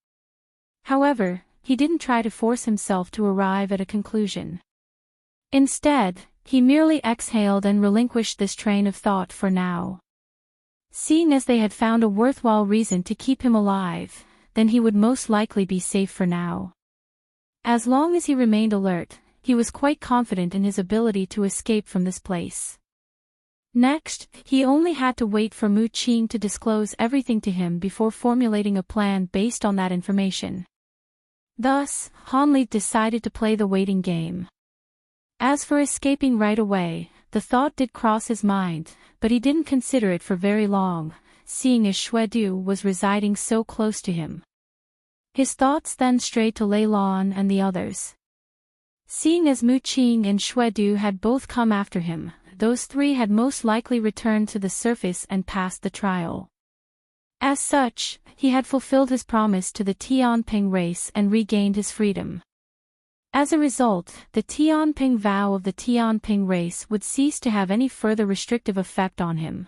However, he didn't try to force himself to arrive at a conclusion. Instead, he merely exhaled and relinquished this train of thought for now. Seeing as they had found a worthwhile reason to keep him alive, then he would most likely be safe for now. As long as he remained alert, he was quite confident in his ability to escape from this place. Next, he only had to wait for Mu Qing to disclose everything to him before formulating a plan based on that information. Thus, Hanli decided to play the waiting game. As for escaping right away, the thought did cross his mind, but he didn't consider it for very long, seeing as Shwedu was residing so close to him. His thoughts then strayed to Lei Lan and the others. Seeing as Mu Qing and Shwedu had both come after him, those three had most likely returned to the surface and passed the trial. As such, he had fulfilled his promise to the Tianping race and regained his freedom. As a result, the Tianping vow of the Tianping race would cease to have any further restrictive effect on him.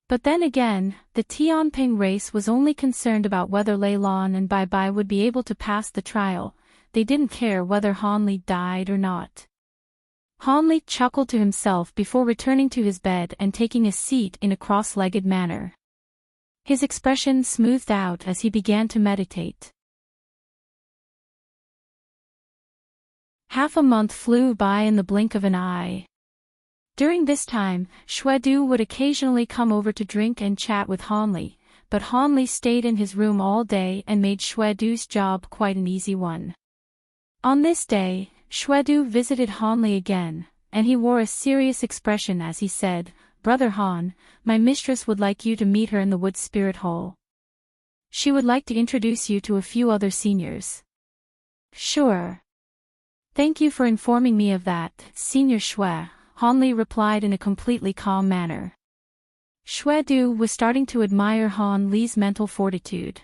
But then again, the Tianping race was only concerned about whether Lei Lan and Bai Bai would be able to pass the trial. They didn't care whether Han Li died or not. Han Li chuckled to himself before returning to his bed and taking a seat in a cross-legged manner. His expression smoothed out as he began to meditate. Half a month flew by in the blink of an eye. During this time, Xuedu would occasionally come over to drink and chat with Han Li, but Han Li stayed in his room all day and made Xuedu's job quite an easy one. On this day, Xuedu visited Han Li again, and he wore a serious expression as he said, "Brother Han, my mistress would like you to meet her in the Wood Spirit Hall. She would like to introduce you to a few other seniors." "Sure. Thank you for informing me of that, Senior Xue," Han Li replied in a completely calm manner. Xuedu was starting to admire Han Li's mental fortitude.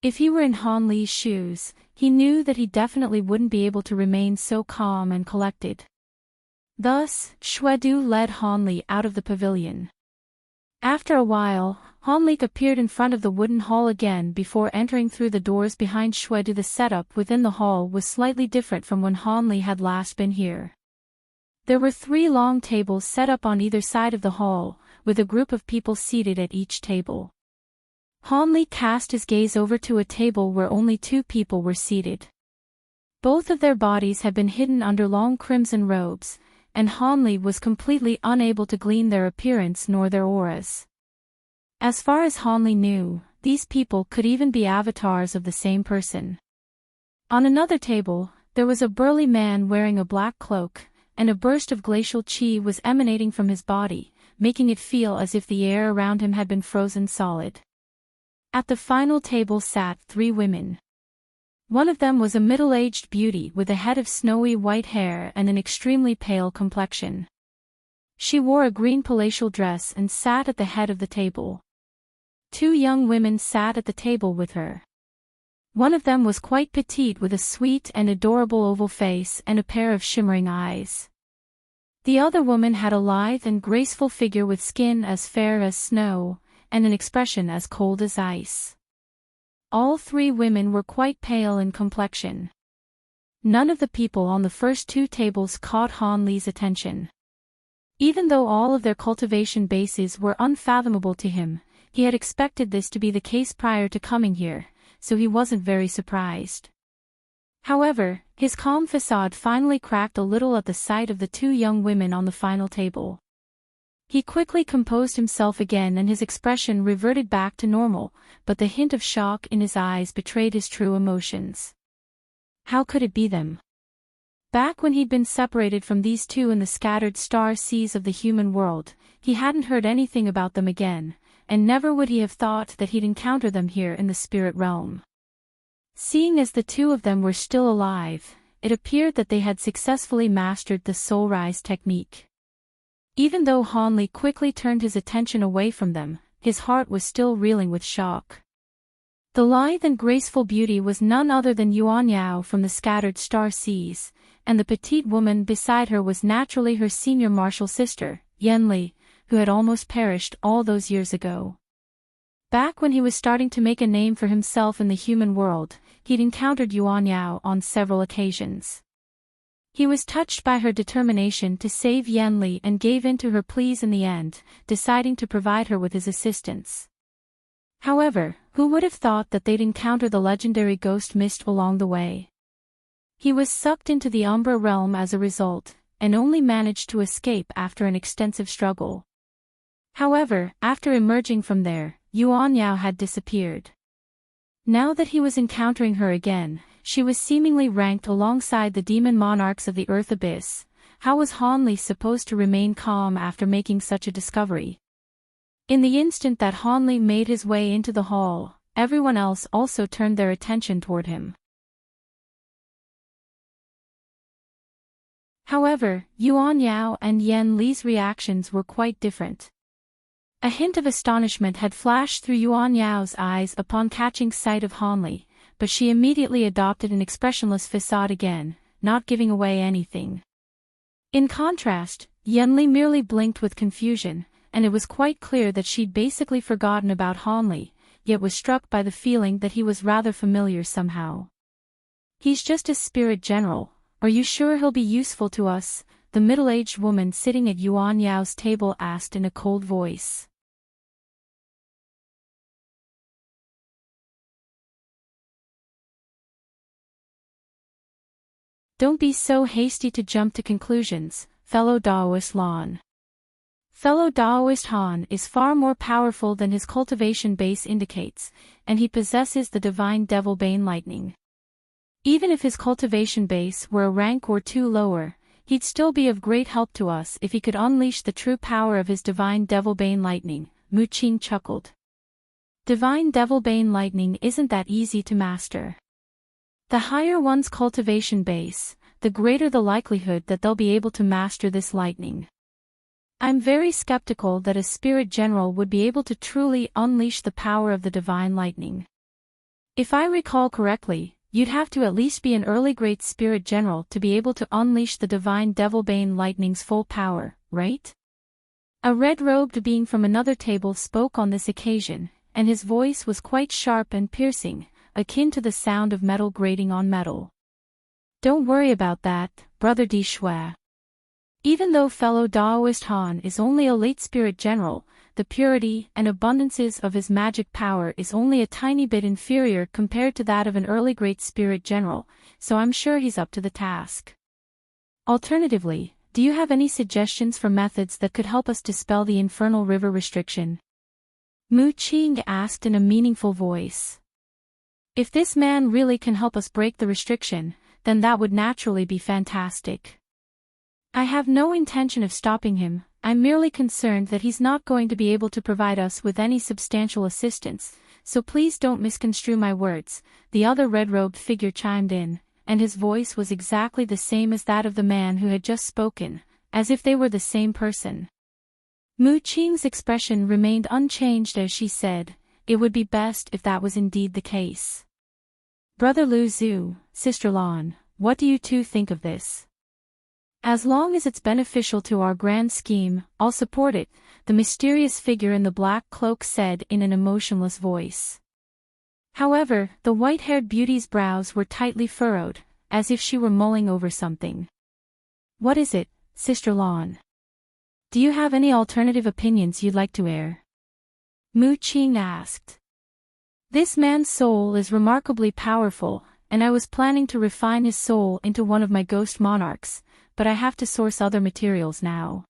If he were in Han Li's shoes, he knew that he definitely wouldn't be able to remain so calm and collected. Thus, Xuedu led Han Li out of the pavilion. After a while, Han Li appeared in front of the wooden hall again before entering through the doors behind Xuedu. The setup within the hall was slightly different from when Han Li had last been here. There were 3 long tables set up on either side of the hall, with a group of people seated at each table. Han Li cast his gaze over to a table where only 2 people were seated. Both of their bodies had been hidden under long crimson robes, and Han Li was completely unable to glean their appearance nor their auras. As far as Han Li knew, these people could even be avatars of the same person. On another table, there was a burly man wearing a black cloak, and a burst of glacial qi was emanating from his body, making it feel as if the air around him had been frozen solid. At the final table sat 3 women. One of them was a middle-aged beauty with a head of snowy white hair and an extremely pale complexion. She wore a green palatial dress and sat at the head of the table. 2 young women sat at the table with her. One of them was quite petite with a sweet and adorable oval face and a pair of shimmering eyes. The other woman had a lithe and graceful figure with skin as fair as snow, and an expression as cold as ice. All 3 women were quite pale in complexion. None of the people on the first 2 tables caught Han Li's attention. Even though all of their cultivation bases were unfathomable to him, he had expected this to be the case prior to coming here, so he wasn't very surprised. However, his calm facade finally cracked a little at the sight of the 2 young women on the final table. He quickly composed himself again and his expression reverted back to normal, but the hint of shock in his eyes betrayed his true emotions. How could it be them? Back when he'd been separated from these 2 in the scattered star seas of the human world, he hadn't heard anything about them again, and never would he have thought that he'd encounter them here in the spirit realm. Seeing as the 2 of them were still alive, it appeared that they had successfully mastered the soul rise technique. Even though Han Li quickly turned his attention away from them, his heart was still reeling with shock. The lithe and graceful beauty was none other than Yuan Yao from the scattered star seas, and the petite woman beside her was naturally her senior martial sister, Yan Li, who had almost perished all those years ago. Back when he was starting to make a name for himself in the human world, he'd encountered Yuan Yao on several occasions. He was touched by her determination to save Yan Li and gave in to her pleas in the end, deciding to provide her with his assistance. However, who would have thought that they'd encounter the legendary ghost mist along the way? He was sucked into the Umbra realm as a result, and only managed to escape after an extensive struggle. However, after emerging from there, Yuan Yao had disappeared. Now that he was encountering her again, she was seemingly ranked alongside the demon monarchs of the Earth Abyss. How was Han Li supposed to remain calm after making such a discovery? In the instant that Han Li made his way into the hall, everyone else also turned their attention toward him. However, Yuan Yao and Yan Li's reactions were quite different. A hint of astonishment had flashed through Yuan Yao's eyes upon catching sight of Han Li, but she immediately adopted an expressionless facade again, not giving away anything. In contrast, Yenli merely blinked with confusion, and it was quite clear that she'd basically forgotten about Hanli, yet was struck by the feeling that he was rather familiar somehow. "He's just a spirit general. Are you sure he'll be useful to us?" the middle-aged woman sitting at Yuan Yao's table asked in a cold voice. "Don't be so hasty to jump to conclusions, fellow Daoist Lan. Fellow Daoist Han is far more powerful than his cultivation base indicates, and he possesses the divine devil bane lightning. Even if his cultivation base were a rank or two lower, he'd still be of great help to us if he could unleash the true power of his divine devil bane lightning," Mu Qing chuckled. "Divine devil bane lightning isn't that easy to master. The higher one's cultivation base, the greater the likelihood that they'll be able to master this lightning. I'm very skeptical that a spirit general would be able to truly unleash the power of the divine lightning. If I recall correctly, you'd have to at least be an early great spirit general to be able to unleash the divine devil bane lightning's full power, right?" A red-robed being from another table spoke on this occasion, and his voice was quite sharp and piercing, akin to the sound of metal grating on metal. "Don't worry about that, Brother Di Shui. Even though fellow Daoist Han is only a late spirit general, the purity and abundances of his magic power is only a tiny bit inferior compared to that of an early great spirit general, so I'm sure he's up to the task. Alternatively, do you have any suggestions for methods that could help us dispel the infernal river restriction?" Mu Qing asked in a meaningful voice. "If this man really can help us break the restriction, then that would naturally be fantastic. I have no intention of stopping him. I'm merely concerned that he's not going to be able to provide us with any substantial assistance, so please don't misconstrue my words," the other red-robed figure chimed in, and his voice was exactly the same as that of the man who had just spoken, as if they were the same person. Mu Qing's expression remained unchanged as she said, "It would be best if that was indeed the case. Brother Lu Zhu, Sister Lan, what do you two think of this?" "As long as it's beneficial to our grand scheme, I'll support it," the mysterious figure in the black cloak said in an emotionless voice. However, the white-haired beauty's brows were tightly furrowed, as if she were mulling over something. "What is it, Sister Lan? Do you have any alternative opinions you'd like to air?" Mu Qing asked. "This man's soul is remarkably powerful, and I was planning to refine his soul into one of my ghost monarchs, but I have to source other materials now.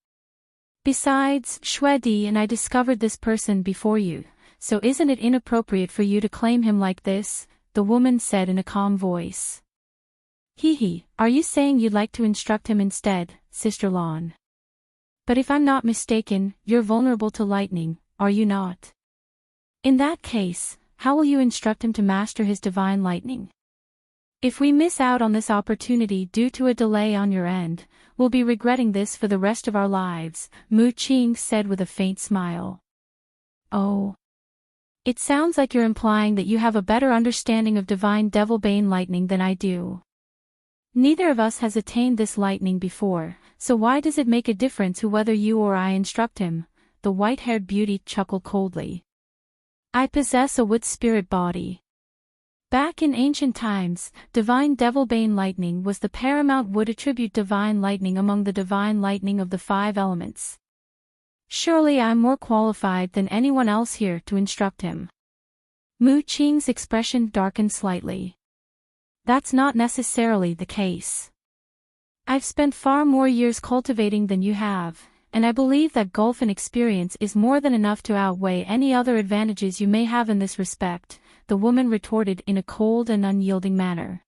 Besides, Shui Di and I discovered this person before you, so isn't it inappropriate for you to claim him like this?" the woman said in a calm voice. "Hee, are you saying you'd like to instruct him instead, Sister Lan? But if I'm not mistaken, you're vulnerable to lightning, are you not? In that case, how will you instruct him to master his divine lightning? If we miss out on this opportunity due to a delay on your end, we'll be regretting this for the rest of our lives," Mu Qing said with a faint smile. "Oh. It sounds like you're implying that you have a better understanding of divine devil bane lightning than I do. Neither of us has attained this lightning before, so why does it make a difference whether you or I instruct him?" the white-haired beauty chuckled coldly. "I possess a wood spirit body. Back in ancient times, divine devil bane lightning was the paramount wood attribute divine lightning among the divine lightning of the 5 elements. Surely I'm more qualified than anyone else here to instruct him." Mu Qing's expression darkened slightly. "That's not necessarily the case. I've spent far more years cultivating than you have, and I believe that gulf in experience is more than enough to outweigh any other advantages you may have in this respect," the woman retorted in a cold and unyielding manner.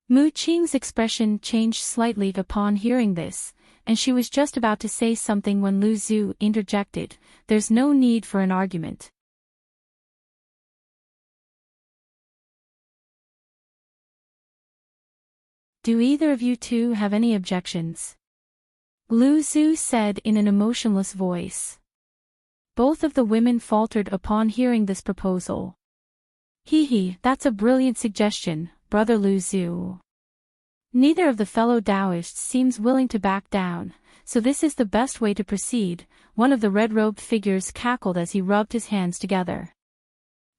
Mu Qing's expression changed slightly upon hearing this, and she was just about to say something when Lu Zhu interjected, "There's no need for an argument. Do either of you two have any objections?" Lu Zhu said in an emotionless voice. Both of the women faltered upon hearing this proposal. "Hee, that's a brilliant suggestion, Brother Lu Zhu. Neither of the fellow Taoists seems willing to back down, so this is the best way to proceed, one of the red-robed figures cackled as he rubbed his hands together.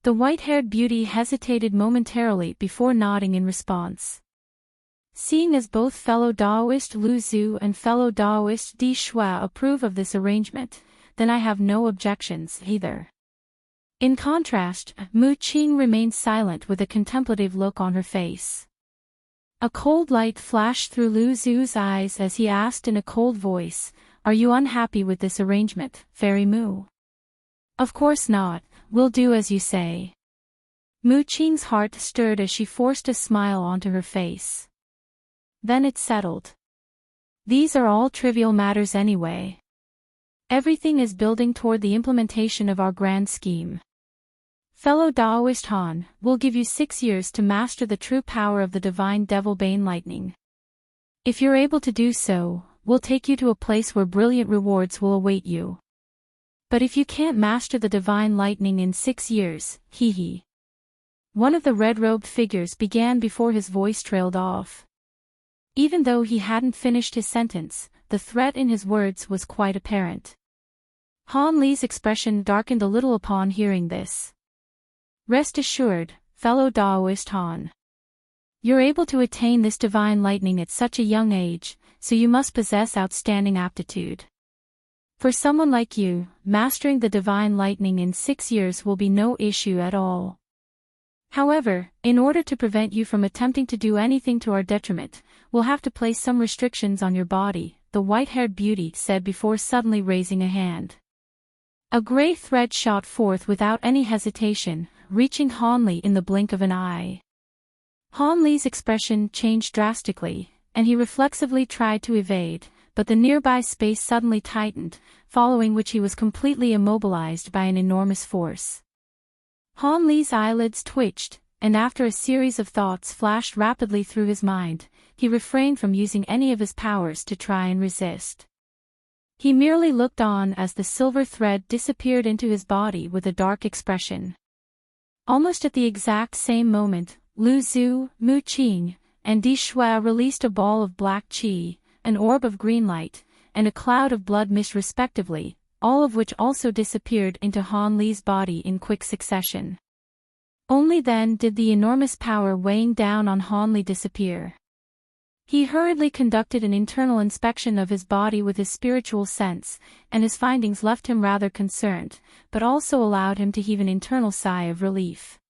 The white-haired beauty hesitated momentarily before nodding in response. Seeing as both fellow Taoist Lu Zhu and fellow Taoist Di Shuai approve of this arrangement, then I have no objections either. In contrast, Mu Qing remained silent with a contemplative look on her face. A cold light flashed through Lu Zhu's eyes as he asked in a cold voice, "Are you unhappy with this arrangement, Fairy Mu?" "Of course not, we'll do as you say." Mu Qing's heart stirred as she forced a smile onto her face. Then it settled. These are all trivial matters anyway. Everything is building toward the implementation of our grand scheme. Fellow Taoist Han, we'll give you 6 years to master the true power of the divine Devil Bane Lightning. If you're able to do so, we'll take you to a place where brilliant rewards will await you. But if you can't master the divine lightning in 6 years, hee. One of the red-robed figures began before his voice trailed off. Even though he hadn't finished his sentence, the threat in his words was quite apparent. Han Li's expression darkened a little upon hearing this. Rest assured, fellow Taoist Han. You're able to attain this divine lightning at such a young age, so you must possess outstanding aptitude. For someone like you, mastering the divine lightning in 6 years will be no issue at all. However, in order to prevent you from attempting to do anything to our detriment, we'll have to place some restrictions on your body, the white-haired beauty said before suddenly raising a hand. A gray thread shot forth without any hesitation, reaching Han Li in the blink of an eye. Han Li's expression changed drastically, and he reflexively tried to evade, but the nearby space suddenly tightened, following which he was completely immobilized by an enormous force. Han Li's eyelids twitched, and after a series of thoughts flashed rapidly through his mind, he refrained from using any of his powers to try and resist. He merely looked on as the silver thread disappeared into his body with a dark expression. Almost at the exact same moment, Lu Zhu, Mu Qing, and Di Shuai released a ball of black qi, an orb of green light, and a cloud of blood mist respectively, all of which also disappeared into Han Li's body in quick succession. Only then did the enormous power weighing down on Han Li disappear. He hurriedly conducted an internal inspection of his body with his spiritual sense, and his findings left him rather concerned, but also allowed him to heave an internal sigh of relief.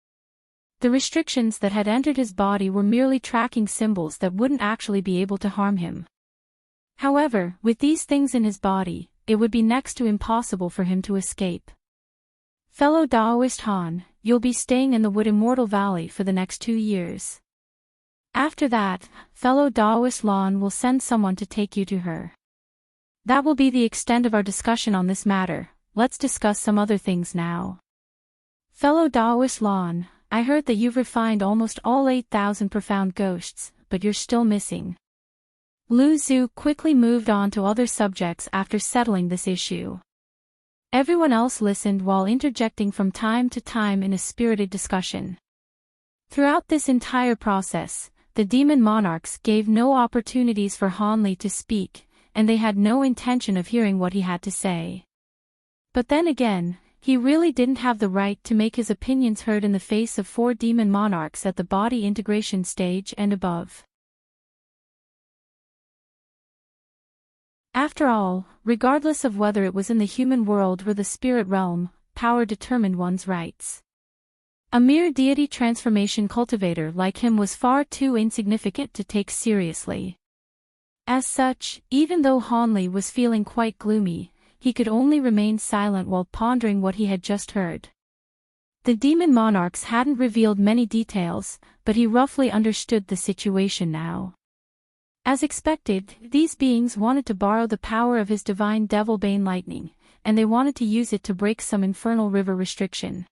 The restrictions that had entered his body were merely tracking symbols that wouldn't actually be able to harm him. However, with these things in his body, it would be next to impossible for him to escape. Fellow Taoist Han, you'll be staying in the Wood Immortal Valley for the next 2 years. After that, fellow Taoist Lan will send someone to take you to her. That will be the extent of our discussion on this matter. Let's discuss some other things now. Fellow Taoist Lan, I heard that you've refined almost all 8,000 profound ghosts, but you're still missing. Lu Zhu quickly moved on to other subjects after settling this issue. Everyone else listened while interjecting from time to time in a spirited discussion. Throughout this entire process, the demon monarchs gave no opportunities for Han Li to speak, and they had no intention of hearing what he had to say. But then again, he really didn't have the right to make his opinions heard in the face of 4 demon monarchs at the body integration stage and above. After all, regardless of whether it was in the human world or the spirit realm, power determined one's rights. A mere deity transformation cultivator like him was far too insignificant to take seriously. As such, even though Han Li was feeling quite gloomy, he could only remain silent while pondering what he had just heard. The demon monarchs hadn't revealed many details, but he roughly understood the situation now. As expected, these beings wanted to borrow the power of his divine Devil Bane Lightning, and they wanted to use it to break some infernal river restriction.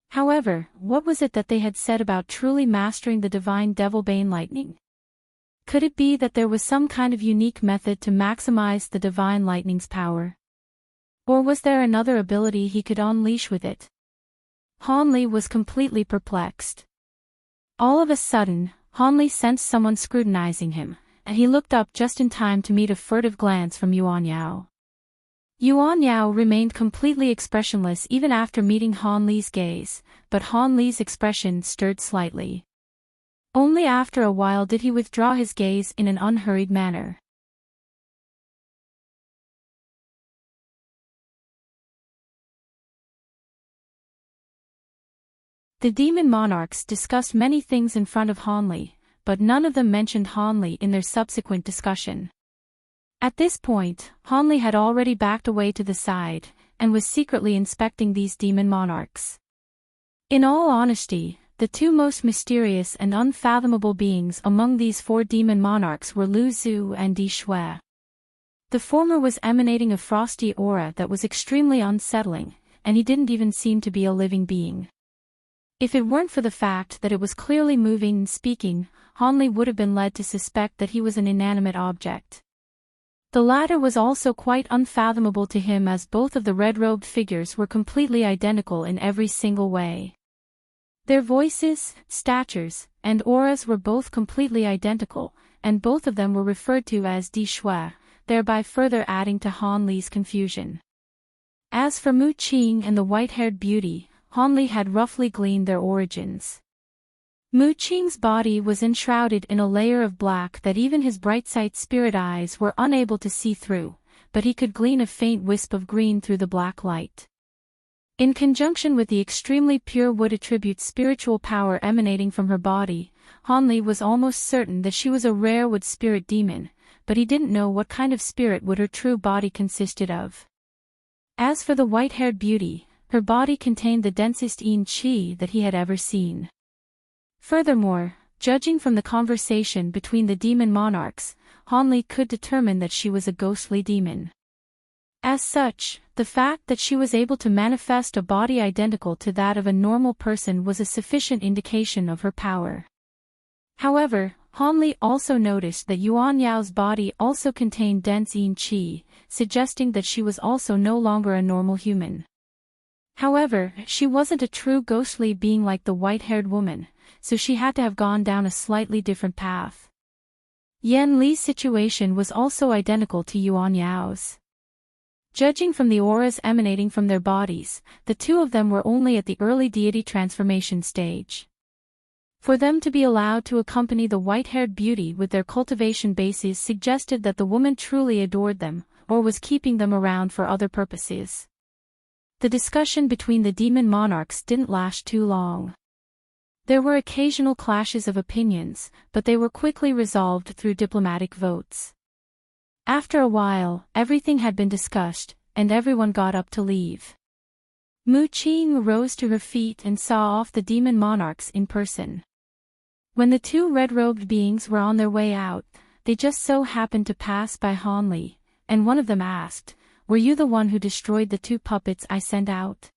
However, what was it that they had said about truly mastering the divine Devil Bane Lightning? Could it be that there was some kind of unique method to maximize the divine lightning's power? Or was there another ability he could unleash with it? Han Li was completely perplexed. All of a sudden, Han Li sensed someone scrutinizing him, and he looked up just in time to meet a furtive glance from Yuan Yao. Yuan Yao remained completely expressionless even after meeting Han Li's gaze, but Han Li's expression stirred slightly. Only after a while did he withdraw his gaze in an unhurried manner. The demon monarchs discussed many things in front of Han Li, but none of them mentioned Han Li in their subsequent discussion. At this point, Han Li had already backed away to the side, and was secretly inspecting these demon monarchs. In all honesty, the two most mysterious and unfathomable beings among these four demon monarchs were Lu Zhu and Di Shui. The former was emanating a frosty aura that was extremely unsettling, and he didn't even seem to be a living being. If it weren't for the fact that it was clearly moving and speaking, Han Li would have been led to suspect that he was an inanimate object. The latter was also quite unfathomable to him, as both of the red-robed figures were completely identical in every single way. Their voices, statures, and auras were both completely identical, and both of them were referred to as Di Shui, thereby further adding to Han Li's confusion. As for Mu Qing and the white-haired beauty, Han Li had roughly gleaned their origins. Mu Qing's body was enshrouded in a layer of black that even his bright-sight spirit eyes were unable to see through, but he could glean a faint wisp of green through the black light. In conjunction with the extremely pure wood attribute spiritual power emanating from her body, Han Li was almost certain that she was a rare wood spirit demon, but he didn't know what kind of spirit wood her true body consisted of. As for the white-haired beauty, her body contained the densest yin qi that he had ever seen. Furthermore, judging from the conversation between the demon monarchs, Han Li could determine that she was a ghostly demon. As such, the fact that she was able to manifest a body identical to that of a normal person was a sufficient indication of her power. However, Han Li also noticed that Yuan Yao's body also contained dense yin qi, suggesting that she was also no longer a normal human. However, she wasn't a true ghostly being like the white-haired woman, so she had to have gone down a slightly different path. Yan Li's situation was also identical to Yuan Yao's. Judging from the auras emanating from their bodies, the two of them were only at the early deity transformation stage. For them to be allowed to accompany the white-haired beauty with their cultivation bases suggested that the woman truly adored them, or was keeping them around for other purposes. The discussion between the demon monarchs didn't last too long. There were occasional clashes of opinions, but they were quickly resolved through diplomatic votes. After a while, everything had been discussed, and everyone got up to leave. Mu Qing rose to her feet and saw off the demon monarchs in person. When the two red-robed beings were on their way out, they just so happened to pass by Han Li, and one of them asked, "Were you the one who destroyed the two puppets I sent out?"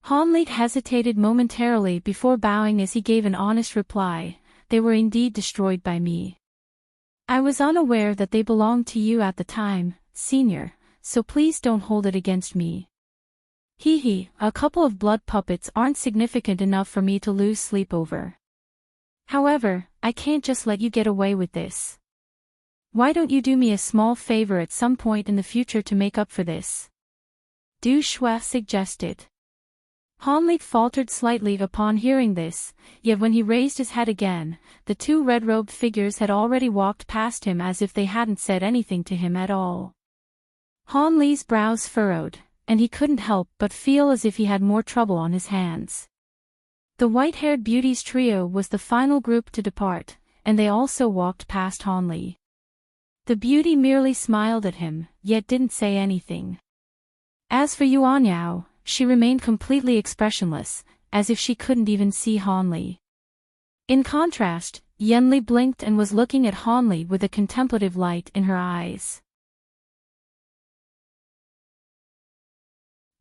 Han Li hesitated momentarily before bowing as he gave an honest reply, "They were indeed destroyed by me. I was unaware that they belonged to you at the time, Senior, so please don't hold it against me. A couple of blood puppets aren't significant enough for me to lose sleep over. However, I can't just let you get away with this. Why don't you do me a small favor at some point in the future to make up for this?" Du Shui suggested. Han Li faltered slightly upon hearing this, yet when he raised his head again, the two red-robed figures had already walked past him as if they hadn't said anything to him at all. Han Li's brows furrowed, and he couldn't help but feel as if he had more trouble on his hands. The white-haired beauties trio was the final group to depart, and they also walked past Han Li. The beauty merely smiled at him, yet didn't say anything. As for Yuan Yao, she remained completely expressionless, as if she couldn't even see Han Li. In contrast, Yan Li blinked and was looking at Han Li with a contemplative light in her eyes.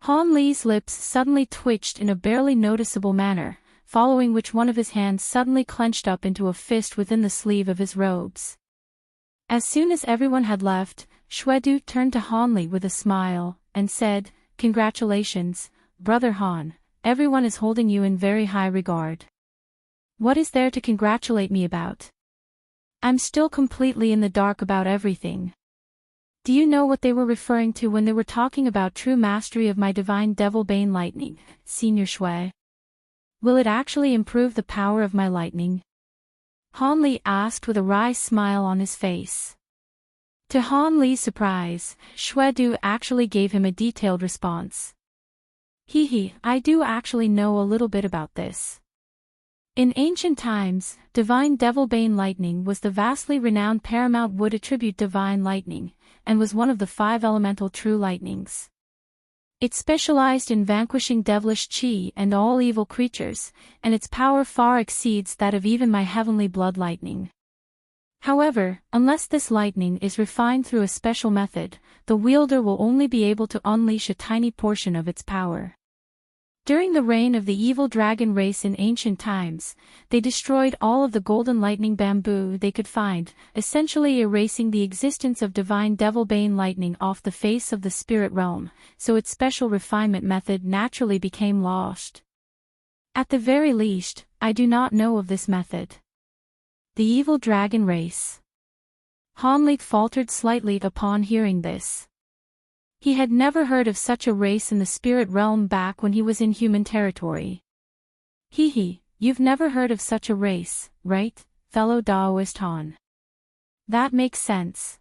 Han Li's lips suddenly twitched in a barely noticeable manner, following which one of his hands suddenly clenched up into a fist within the sleeve of his robes. As soon as everyone had left, Xuedu turned to Han Li with a smile, and said, "Congratulations, Brother Han, everyone is holding you in very high regard." What is there to congratulate me about? I'm still completely in the dark about everything. Do you know what they were referring to when they were talking about true mastery of my divine devil bane lightning, Senior Shui? Will it actually improve the power of my lightning? Han Li asked with a wry smile on his face. To Han Li's surprise, Shui Du actually gave him a detailed response. I do actually know a little bit about this. In ancient times, divine devil bane lightning was the vastly renowned paramount wood attribute divine lightning, and was one of the 5 elemental true lightnings. It specialized in vanquishing devilish qi and all evil creatures, and its power far exceeds that of even my heavenly blood lightning. However, unless this lightning is refined through a special method, the wielder will only be able to unleash a tiny portion of its power. During the reign of the evil dragon race in ancient times, they destroyed all of the golden lightning bamboo they could find, essentially erasing the existence of divine devil bane lightning off the face of the spirit realm, so its special refinement method naturally became lost. At the very least, I do not know of this method. The evil dragon race. Han Li faltered slightly upon hearing this. He had never heard of such a race in the spirit realm back when he was in human territory. You've never heard of such a race, right, fellow Daoist Han? That makes sense.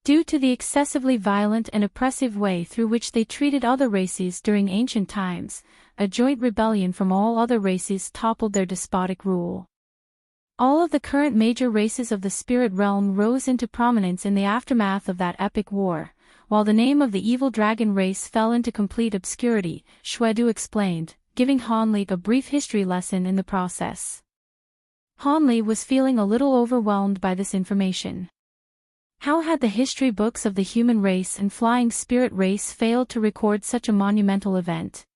Due to the excessively violent and oppressive way through which they treated other races during ancient times, a joint rebellion from all other races toppled their despotic rule. All of the current major races of the spirit realm rose into prominence in the aftermath of that epic war, while the name of the evil dragon race fell into complete obscurity, Shui Du explained, giving Han Li a brief history lesson in the process. Han Li was feeling a little overwhelmed by this information. How had the history books of the human race and flying spirit race failed to record such a monumental event?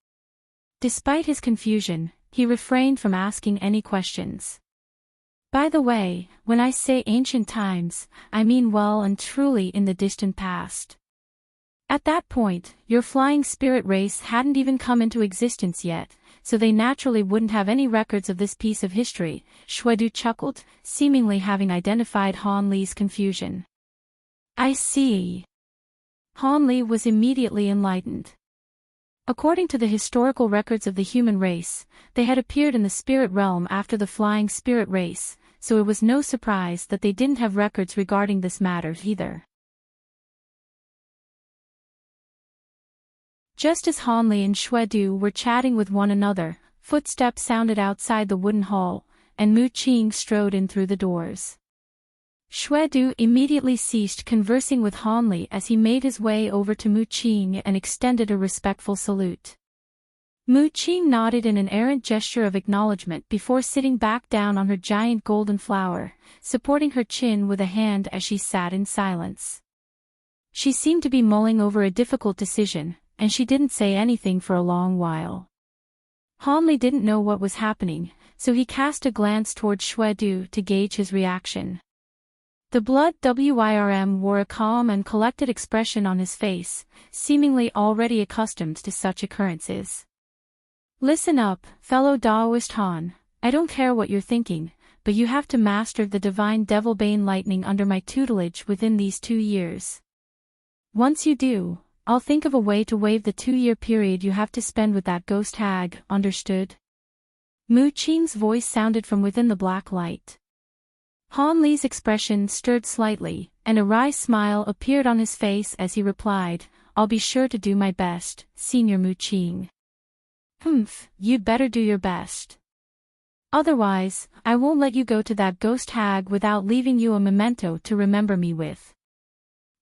Despite his confusion, he refrained from asking any questions. By the way, when I say ancient times, I mean well and truly in the distant past. At that point, your flying spirit race hadn't even come into existence yet, so they naturally wouldn't have any records of this piece of history, Shui Du chuckled, seemingly having identified Han Li's confusion. I see. Han Li was immediately enlightened. According to the historical records of the human race, they had appeared in the spirit realm after the flying spirit race, so it was no surprise that they didn't have records regarding this matter either. Just as Han Li and Shui Du were chatting with one another, footsteps sounded outside the wooden hall, and Mu Qing strode in through the doors. Shui Du immediately ceased conversing with Han Li as he made his way over to Mu Qing and extended a respectful salute. Mu Qing nodded in an errant gesture of acknowledgement before sitting back down on her giant golden flower, supporting her chin with a hand as she sat in silence. She seemed to be mulling over a difficult decision, and she didn't say anything for a long while. Han Li didn't know what was happening, so he cast a glance toward Shui Du to gauge his reaction. The blood WIRM wore a calm and collected expression on his face, seemingly already accustomed to such occurrences. Listen up, fellow Daoist Han, I don't care what you're thinking, but you have to master the divine devil bane lightning under my tutelage within these 2 years. Once you do, I'll think of a way to waive the 2-year period you have to spend with that ghost hag, understood? Mu Qing's voice sounded from within the black light. Han Li's expression stirred slightly, and a wry smile appeared on his face as he replied, I'll be sure to do my best, Senior Mu Qing. You'd better do your best. Otherwise, I won't let you go to that ghost hag without leaving you a memento to remember me with.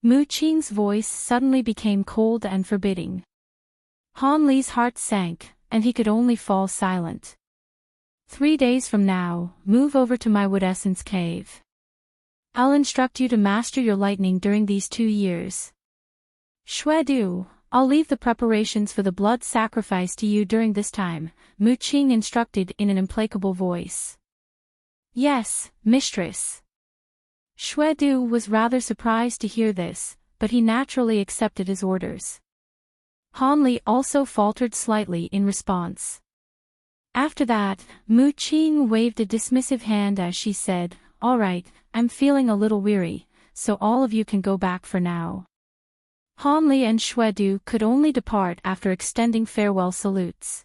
Mu Qing's voice suddenly became cold and forbidding. Han Li's heart sank, and he could only fall silent. 3 days from now, move over to my wood essence cave. I'll instruct you to master your lightning during these 2 years. Shui Du, I'll leave the preparations for the blood sacrifice to you during this time, Mu Qing instructed in an implacable voice. Yes, mistress. Shui Du was rather surprised to hear this, but he naturally accepted his orders. Han Li also faltered slightly in response. After that, Mu Qing waved a dismissive hand as she said, "All right, I'm feeling a little weary, so all of you can go back for now." Han Li and Xue Du could only depart after extending farewell salutes.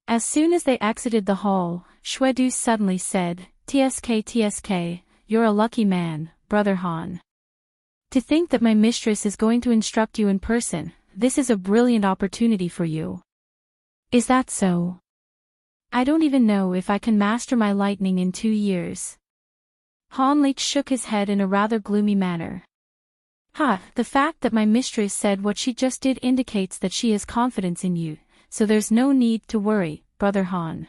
As soon as they exited the hall, Xue Du suddenly said, "TSK, you're a lucky man, Brother Han. To think that my mistress is going to instruct you in person, this is a brilliant opportunity for you." "Is that so? I don't even know if I can master my lightning in 2 years." Han Li shook his head in a rather gloomy manner. The fact that my mistress said what she just did indicates that she has confidence in you, so there's no need to worry, Brother Han.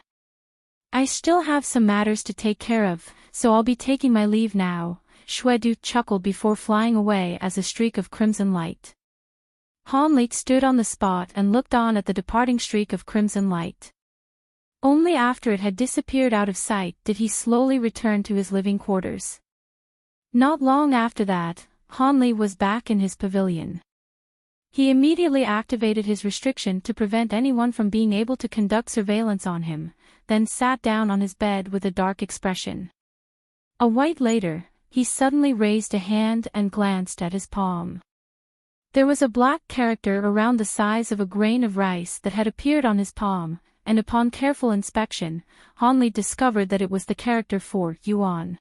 I still have some matters to take care of, so I'll be taking my leave now." Xue Du chuckled before flying away as a streak of crimson light. Han Li stood on the spot and looked on at the departing streak of crimson light. Only after it had disappeared out of sight did he slowly return to his living quarters. Not long after that, Han Li was back in his pavilion. He immediately activated his restriction to prevent anyone from being able to conduct surveillance on him, then sat down on his bed with a dark expression. A while later, he suddenly raised a hand and glanced at his palm. There was a black character around the size of a grain of rice that had appeared on his palm, and upon careful inspection, Han Li discovered that it was the character for Yuan.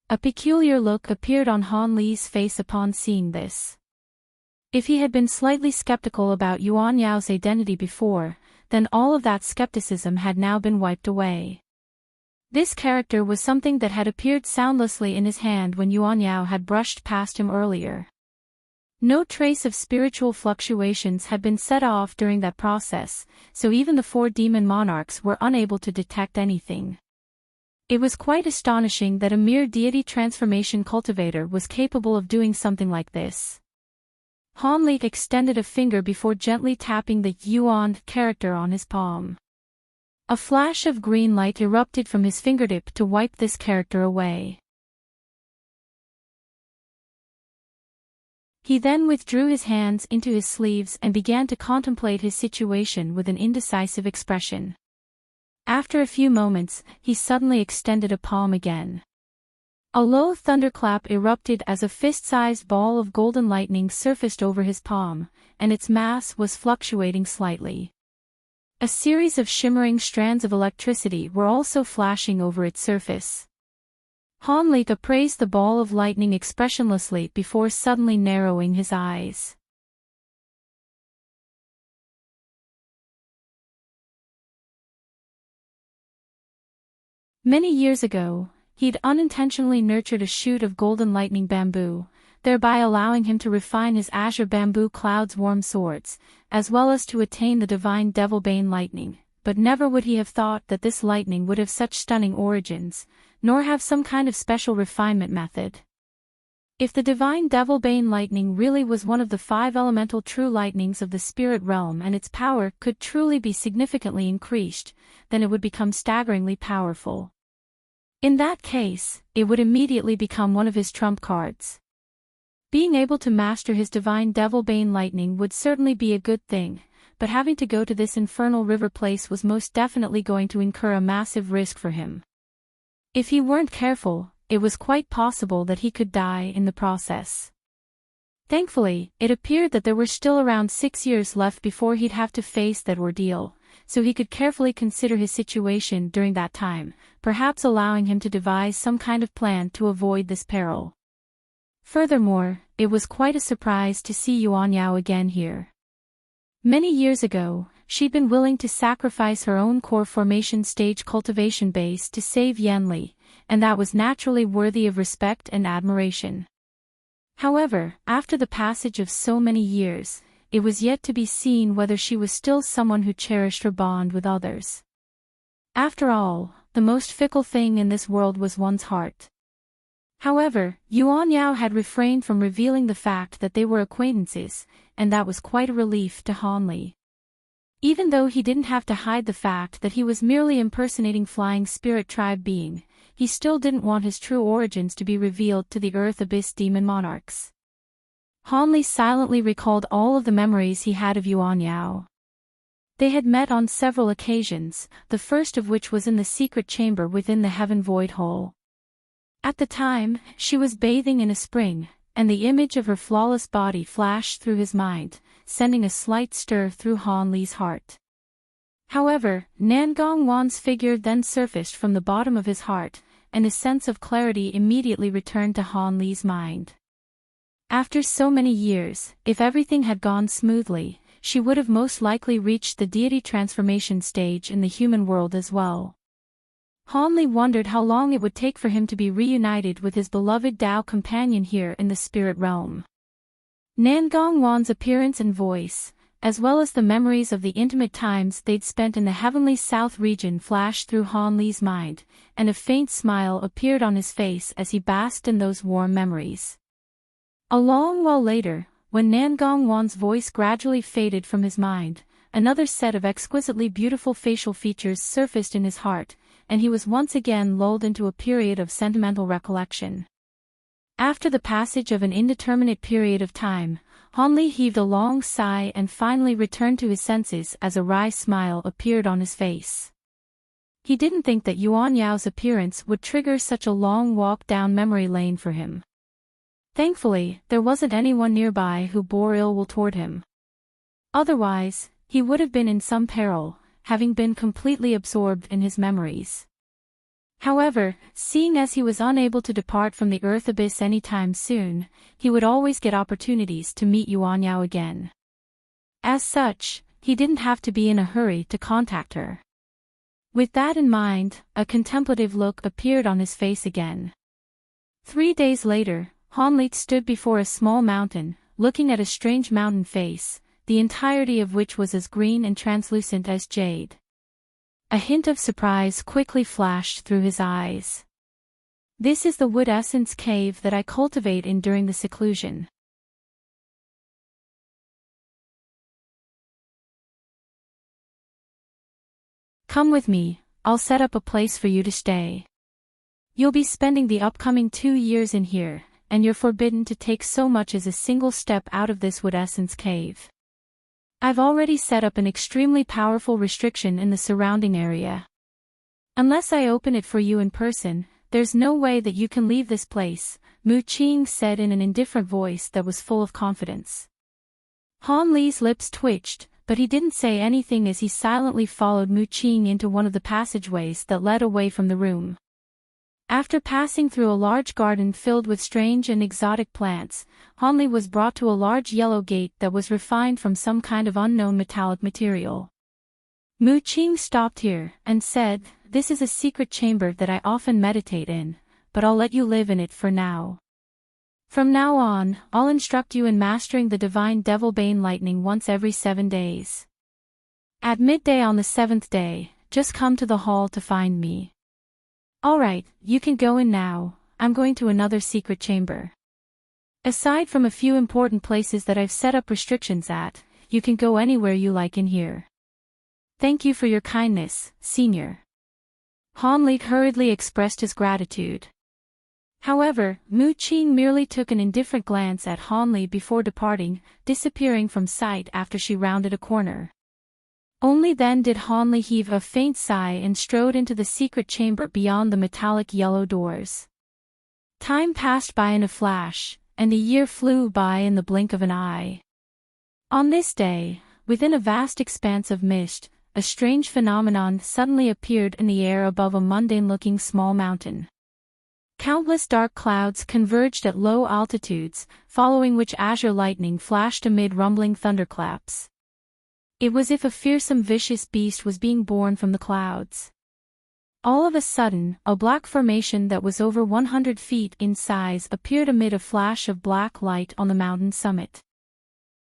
A peculiar look appeared on Han Li's face upon seeing this. If he had been slightly skeptical about Yuan Yao's identity before, then all of that skepticism had now been wiped away. This character was something that had appeared soundlessly in his hand when Yuan Yao had brushed past him earlier. No trace of spiritual fluctuations had been set off during that process, so even the 4 demon monarchs were unable to detect anything. It was quite astonishing that a mere deity transformation cultivator was capable of doing something like this. Han Li extended a finger before gently tapping the Yuan character on his palm. A flash of green light erupted from his fingertip to wipe this character away. He then withdrew his hands into his sleeves and began to contemplate his situation with an indecisive expression. After a few moments, he suddenly extended a palm again. A low thunderclap erupted as a fist-sized ball of golden lightning surfaced over his palm, and its mass was fluctuating slightly. A series of shimmering strands of electricity were also flashing over its surface. Han Li appraised the ball of lightning expressionlessly before suddenly narrowing his eyes. Many years ago, he'd unintentionally nurtured a shoot of golden lightning bamboo, thereby allowing him to refine his azure bamboo cloud's warm swords, as well as to attain the divine Devilbane lightning, but never would he have thought that this lightning would have such stunning origins, nor have some kind of special refinement method. If the divine Devilbane lightning really was one of the 5 elemental true lightnings of the spirit realm and its power could truly be significantly increased, then it would become staggeringly powerful. In that case, it would immediately become one of his trump cards. Being able to master his divine Devilbane lightning would certainly be a good thing, but having to go to this infernal river place was most definitely going to incur a massive risk for him. If he weren't careful, it was quite possible that he could die in the process. Thankfully, it appeared that there were still around 6 years left before he'd have to face that ordeal, so he could carefully consider his situation during that time, perhaps allowing him to devise some kind of plan to avoid this peril. Furthermore, it was quite a surprise to see Yuan Yao again here. Many years ago, she'd been willing to sacrifice her own core formation stage cultivation base to save Yanli, and that was naturally worthy of respect and admiration. However, after the passage of so many years, it was yet to be seen whether she was still someone who cherished her bond with others. After all, the most fickle thing in this world was one's heart. However, Yuan Yao had refrained from revealing the fact that they were acquaintances, and that was quite a relief to Han Li. Even though he didn't have to hide the fact that he was merely impersonating Flying Spirit Tribe being, he still didn't want his true origins to be revealed to the Earth Abyss Demon Monarchs. Han Li silently recalled all of the memories he had of Yuan Yao. They had met on several occasions, the first of which was in the secret chamber within the heaven void hole. At the time, she was bathing in a spring, and the image of her flawless body flashed through his mind, sending a slight stir through Han Li's heart. However, Nan Gongwan's figure then surfaced from the bottom of his heart, and a sense of clarity immediately returned to Han Li's mind. After so many years, if everything had gone smoothly, she would have most likely reached the deity transformation stage in the human world as well. Han Li wondered how long it would take for him to be reunited with his beloved Tao companion here in the spirit realm. Nan Gongwan's appearance and voice, as well as the memories of the intimate times they'd spent in the heavenly south region flashed through Han Li's mind, and a faint smile appeared on his face as he basked in those warm memories. A long while later, when Nan Gongwan's voice gradually faded from his mind, another set of exquisitely beautiful facial features surfaced in his heart, and he was once again lulled into a period of sentimental recollection. After the passage of an indeterminate period of time, Han Li heaved a long sigh and finally returned to his senses as a wry smile appeared on his face. He didn't think that Yuan Yao's appearance would trigger such a long walk down memory lane for him. Thankfully, there wasn't anyone nearby who bore ill will toward him. Otherwise, he would have been in some peril, having been completely absorbed in his memories. However, seeing as he was unable to depart from the earth abyss anytime soon, he would always get opportunities to meet Yuan Yao again. As such, he didn't have to be in a hurry to contact her. With that in mind, a contemplative look appeared on his face again. 3 days later, Han Li stood before a small mountain, looking at a strange mountain face, the entirety of which was as green and translucent as jade. A hint of surprise quickly flashed through his eyes. This is the wood essence cave that I cultivate in during the seclusion. Come with me, I'll set up a place for you to stay. You'll be spending the upcoming 2 years in here, and you're forbidden to take so much as a single step out of this wood essence cave. I've already set up an extremely powerful restriction in the surrounding area. Unless I open it for you in person, there's no way that you can leave this place, Mu Qing said in an indifferent voice that was full of confidence. Han Li's lips twitched, but he didn't say anything as he silently followed Mu Qing into one of the passageways that led away from the room. After passing through a large garden filled with strange and exotic plants, Han Li was brought to a large yellow gate that was refined from some kind of unknown metallic material. Mu Qing stopped here, and said, "This is a secret chamber that I often meditate in, but I'll let you live in it for now. From now on, I'll instruct you in mastering the divine devil bane lightning once every 7 days. At midday on the 7th day, just come to the hall to find me. Alright, you can go in now, I'm going to another secret chamber. Aside from a few important places that I've set up restrictions at, you can go anywhere you like in here. Thank you for your kindness, Senior." Han Li hurriedly expressed his gratitude. However, Mu Qing merely took an indifferent glance at Han Li before departing, disappearing from sight after she rounded a corner. Only then did Han Li heave a faint sigh and strode into the secret chamber beyond the metallic yellow doors. Time passed by in a flash, and a year flew by in the blink of an eye. On this day, within a vast expanse of mist, a strange phenomenon suddenly appeared in the air above a mundane-looking small mountain. Countless dark clouds converged at low altitudes, following which azure lightning flashed amid rumbling thunderclaps. It was as if a fearsome vicious beast was being born from the clouds. All of a sudden, a black formation that was over 100 feet in size appeared amid a flash of black light on the mountain summit.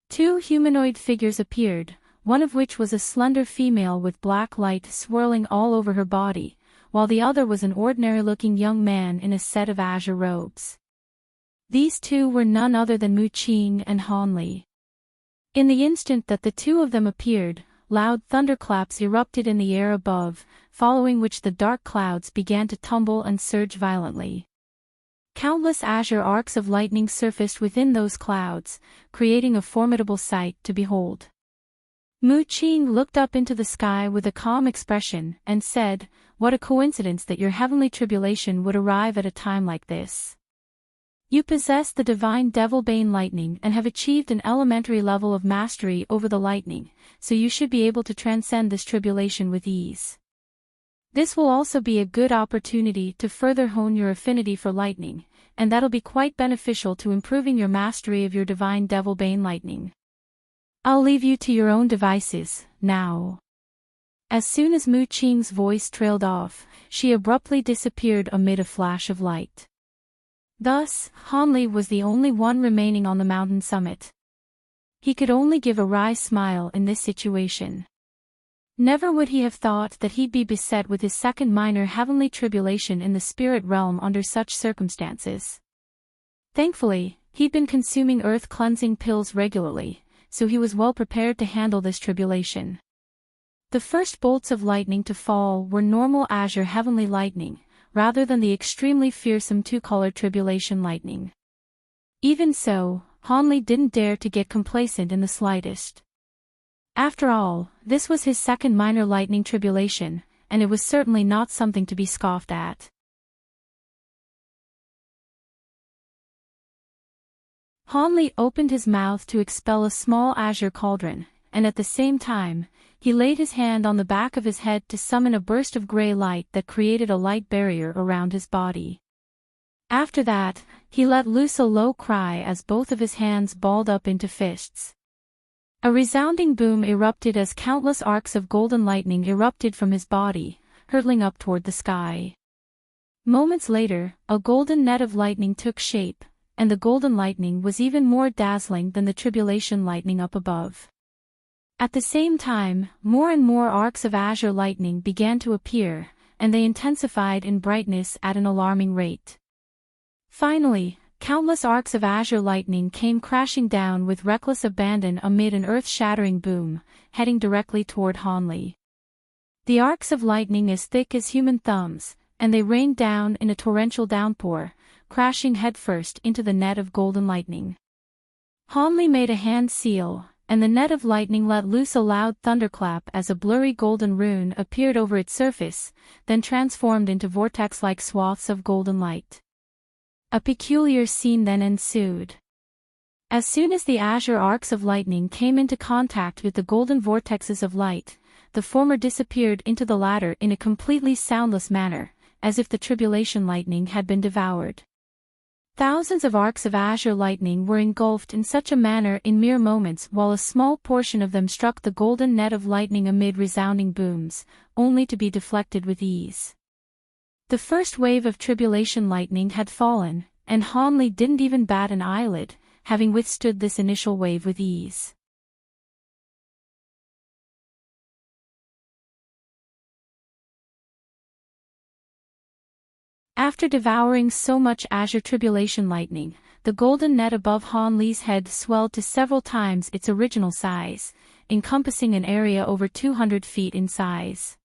2 humanoid figures appeared, one of which was a slender female with black light swirling all over her body, while the other was an ordinary-looking young man in a set of azure robes. These 2 were none other than Mu Qing and Han Li. In the instant that the 2 of them appeared, loud thunderclaps erupted in the air above, following which the dark clouds began to tumble and surge violently. Countless azure arcs of lightning surfaced within those clouds, creating a formidable sight to behold. Mu Qing looked up into the sky with a calm expression and said, "What a coincidence that your heavenly tribulation would arrive at a time like this. You possess the divine Devil-Bane lightning and have achieved an elementary level of mastery over the lightning, so you should be able to transcend this tribulation with ease. This will also be a good opportunity to further hone your affinity for lightning, and that'll be quite beneficial to improving your mastery of your divine Devil-Bane lightning. I'll leave you to your own devices, now." As soon as Mu Qing's voice trailed off, she abruptly disappeared amid a flash of light. Thus, Han Li was the only one remaining on the mountain summit. He could only give a wry smile in this situation. Never would he have thought that he'd be beset with his second minor heavenly tribulation in the spirit realm under such circumstances. Thankfully, he'd been consuming earth-cleansing pills regularly, so he was well prepared to handle this tribulation. The first bolts of lightning to fall were normal azure heavenly lightning, rather than the extremely fearsome two-colored tribulation lightning. Even so, Han Li didn't dare to get complacent in the slightest. After all, this was his second minor lightning tribulation, and it was certainly not something to be scoffed at. Han Li opened his mouth to expel a small azure cauldron, and at the same time, he laid his hand on the back of his head to summon a burst of gray light that created a light barrier around his body. After that, he let loose a low cry as both of his hands balled up into fists. A resounding boom erupted as countless arcs of golden lightning erupted from his body, hurtling up toward the sky. Moments later, a golden net of lightning took shape, and the golden lightning was even more dazzling than the tribulation lightning up above. At the same time, more and more arcs of azure lightning began to appear, and they intensified in brightness at an alarming rate. Finally, countless arcs of azure lightning came crashing down with reckless abandon amid an earth-shattering boom, heading directly toward Han Li. The arcs of lightning as thick as human thumbs, and they rained down in a torrential downpour, crashing headfirst into the net of golden lightning. Han Li made a hand seal, and the net of lightning let loose a loud thunderclap as a blurry golden rune appeared over its surface, then transformed into vortex-like swaths of golden light. A peculiar scene then ensued. As soon as the azure arcs of lightning came into contact with the golden vortexes of light, the former disappeared into the latter in a completely soundless manner, as if the tribulation lightning had been devoured. Thousands of arcs of azure lightning were engulfed in such a manner in mere moments, while a small portion of them struck the golden net of lightning amid resounding booms, only to be deflected with ease. The first wave of tribulation lightning had fallen, and Han Li didn't even bat an eyelid, having withstood this initial wave with ease. After devouring so much azure tribulation lightning, the golden net above Han Li's head swelled to several times its original size, encompassing an area over 200 feet in size.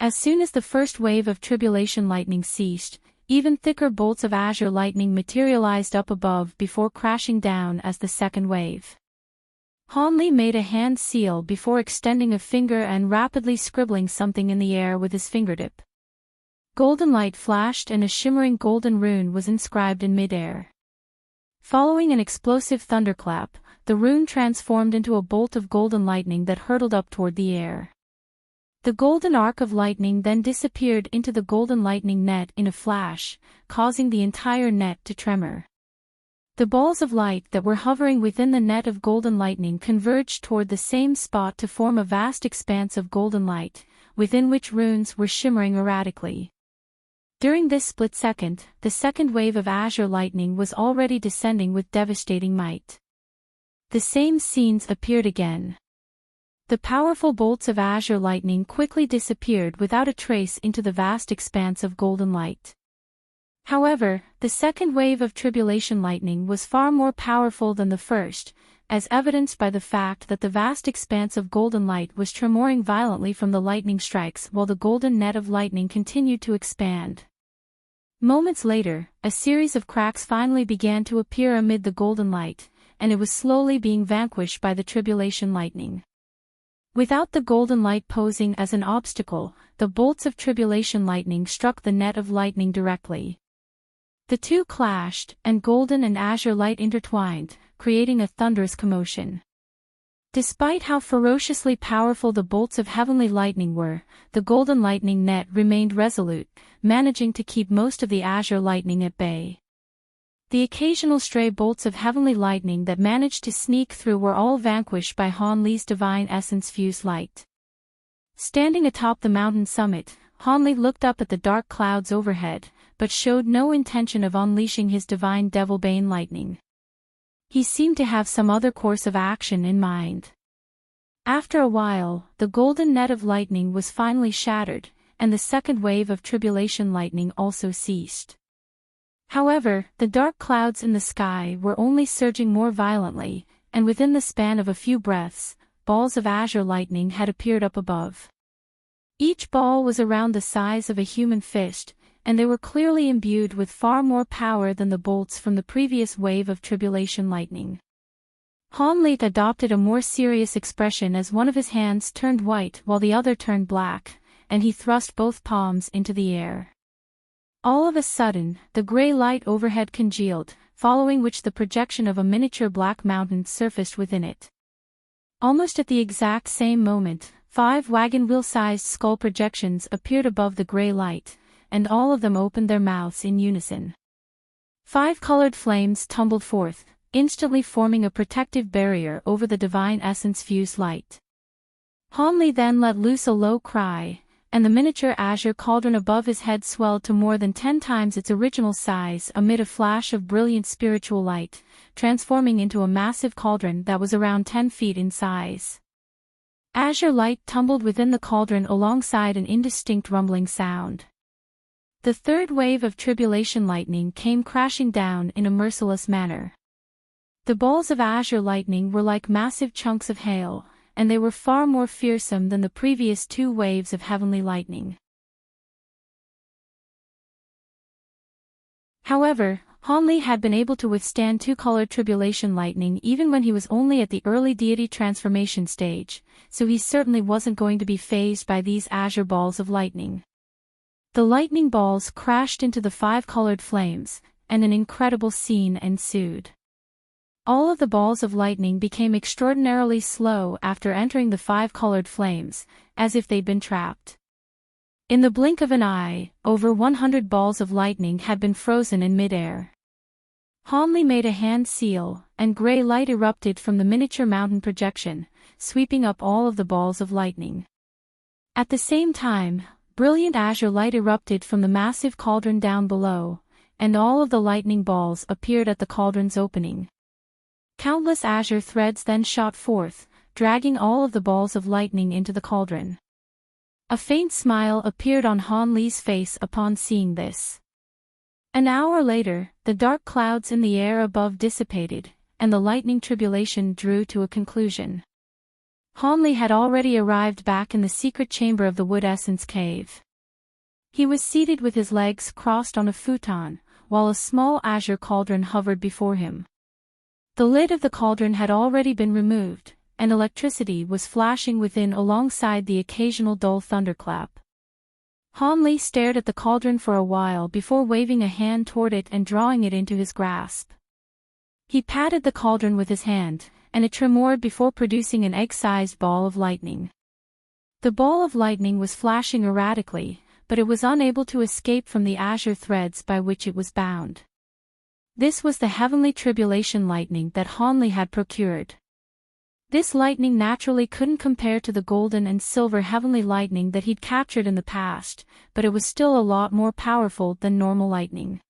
As soon as the first wave of tribulation lightning ceased, even thicker bolts of azure lightning materialized up above before crashing down as the second wave. Han Li made a hand seal before extending a finger and rapidly scribbling something in the air with his fingertip. Golden light flashed and a shimmering golden rune was inscribed in midair. Following an explosive thunderclap, the rune transformed into a bolt of golden lightning that hurtled up toward the air. The golden arc of lightning then disappeared into the golden lightning net in a flash, causing the entire net to tremor. The balls of light that were hovering within the net of golden lightning converged toward the same spot to form a vast expanse of golden light, within which runes were shimmering erratically. During this split second, the second wave of azure lightning was already descending with devastating might. The same scenes appeared again. The powerful bolts of azure lightning quickly disappeared without a trace into the vast expanse of golden light. However, the second wave of tribulation lightning was far more powerful than the first, as evidenced by the fact that the vast expanse of golden light was tremoring violently from the lightning strikes while the golden net of lightning continued to expand. Moments later, a series of cracks finally began to appear amid the golden light, and it was slowly being vanquished by the tribulation lightning. Without the golden light posing as an obstacle, the bolts of tribulation lightning struck the net of lightning directly. The two clashed, and golden and azure light intertwined, creating a thunderous commotion. Despite how ferociously powerful the bolts of heavenly lightning were, the golden lightning net remained resolute, managing to keep most of the azure lightning at bay. The occasional stray bolts of heavenly lightning that managed to sneak through were all vanquished by Han Li's divine essence-fused light. Standing atop the mountain summit, Han Li looked up at the dark clouds overhead, but showed no intention of unleashing his divine devil-bane lightning. He seemed to have some other course of action in mind. After a while, the golden net of lightning was finally shattered, and the second wave of tribulation lightning also ceased. However, the dark clouds in the sky were only surging more violently, and within the span of a few breaths, balls of azure lightning had appeared up above. Each ball was around the size of a human fist, and they were clearly imbued with far more power than the bolts from the previous wave of tribulation lightning. Han Li adopted a more serious expression as one of his hands turned white while the other turned black, and he thrust both palms into the air. All of a sudden, the gray light overhead congealed, following which the projection of a miniature black mountain surfaced within it. Almost at the exact same moment, 5 wagon wheel-sized skull projections appeared above the gray light, and all of them opened their mouths in unison. 5 colored flames tumbled forth, instantly forming a protective barrier over the divine essence-fused light. Han Li then let loose a low cry, and the miniature azure cauldron above his head swelled to more than 10 times its original size amid a flash of brilliant spiritual light, transforming into a massive cauldron that was around 10 feet in size. Azure light tumbled within the cauldron alongside an indistinct rumbling sound. The third wave of tribulation lightning came crashing down in a merciless manner. The balls of azure lightning were like massive chunks of hail, and they were far more fearsome than the previous 2 waves of heavenly lightning. However, Han Li had been able to withstand 2-colored tribulation lightning even when he was only at the early deity transformation stage, so he certainly wasn't going to be fazed by these azure balls of lightning. The lightning balls crashed into the 5-colored flames, and an incredible scene ensued. All of the balls of lightning became extraordinarily slow after entering the 5-colored flames, as if they'd been trapped. In the blink of an eye, over 100 balls of lightning had been frozen in midair. Han Li made a hand seal, and gray light erupted from the miniature mountain projection, sweeping up all of the balls of lightning. At the same time, brilliant azure light erupted from the massive cauldron down below, and all of the lightning balls appeared at the cauldron's opening. Countless azure threads then shot forth, dragging all of the balls of lightning into the cauldron. A faint smile appeared on Han Li's face upon seeing this. An hour later, the dark clouds in the air above dissipated, and the lightning tribulation drew to a conclusion. Han Li had already arrived back in the secret chamber of the Wood Essence Cave. He was seated with his legs crossed on a futon, while a small azure cauldron hovered before him. The lid of the cauldron had already been removed, and electricity was flashing within alongside the occasional dull thunderclap. Han Li stared at the cauldron for a while before waving a hand toward it and drawing it into his grasp. He patted the cauldron with his hand, and it tremored before producing an egg-sized ball of lightning. The ball of lightning was flashing erratically, but it was unable to escape from the azure threads by which it was bound. This was the heavenly tribulation lightning that Han Li had procured. This lightning naturally couldn't compare to the golden and silver heavenly lightning that he'd captured in the past, but it was still a lot more powerful than normal lightning.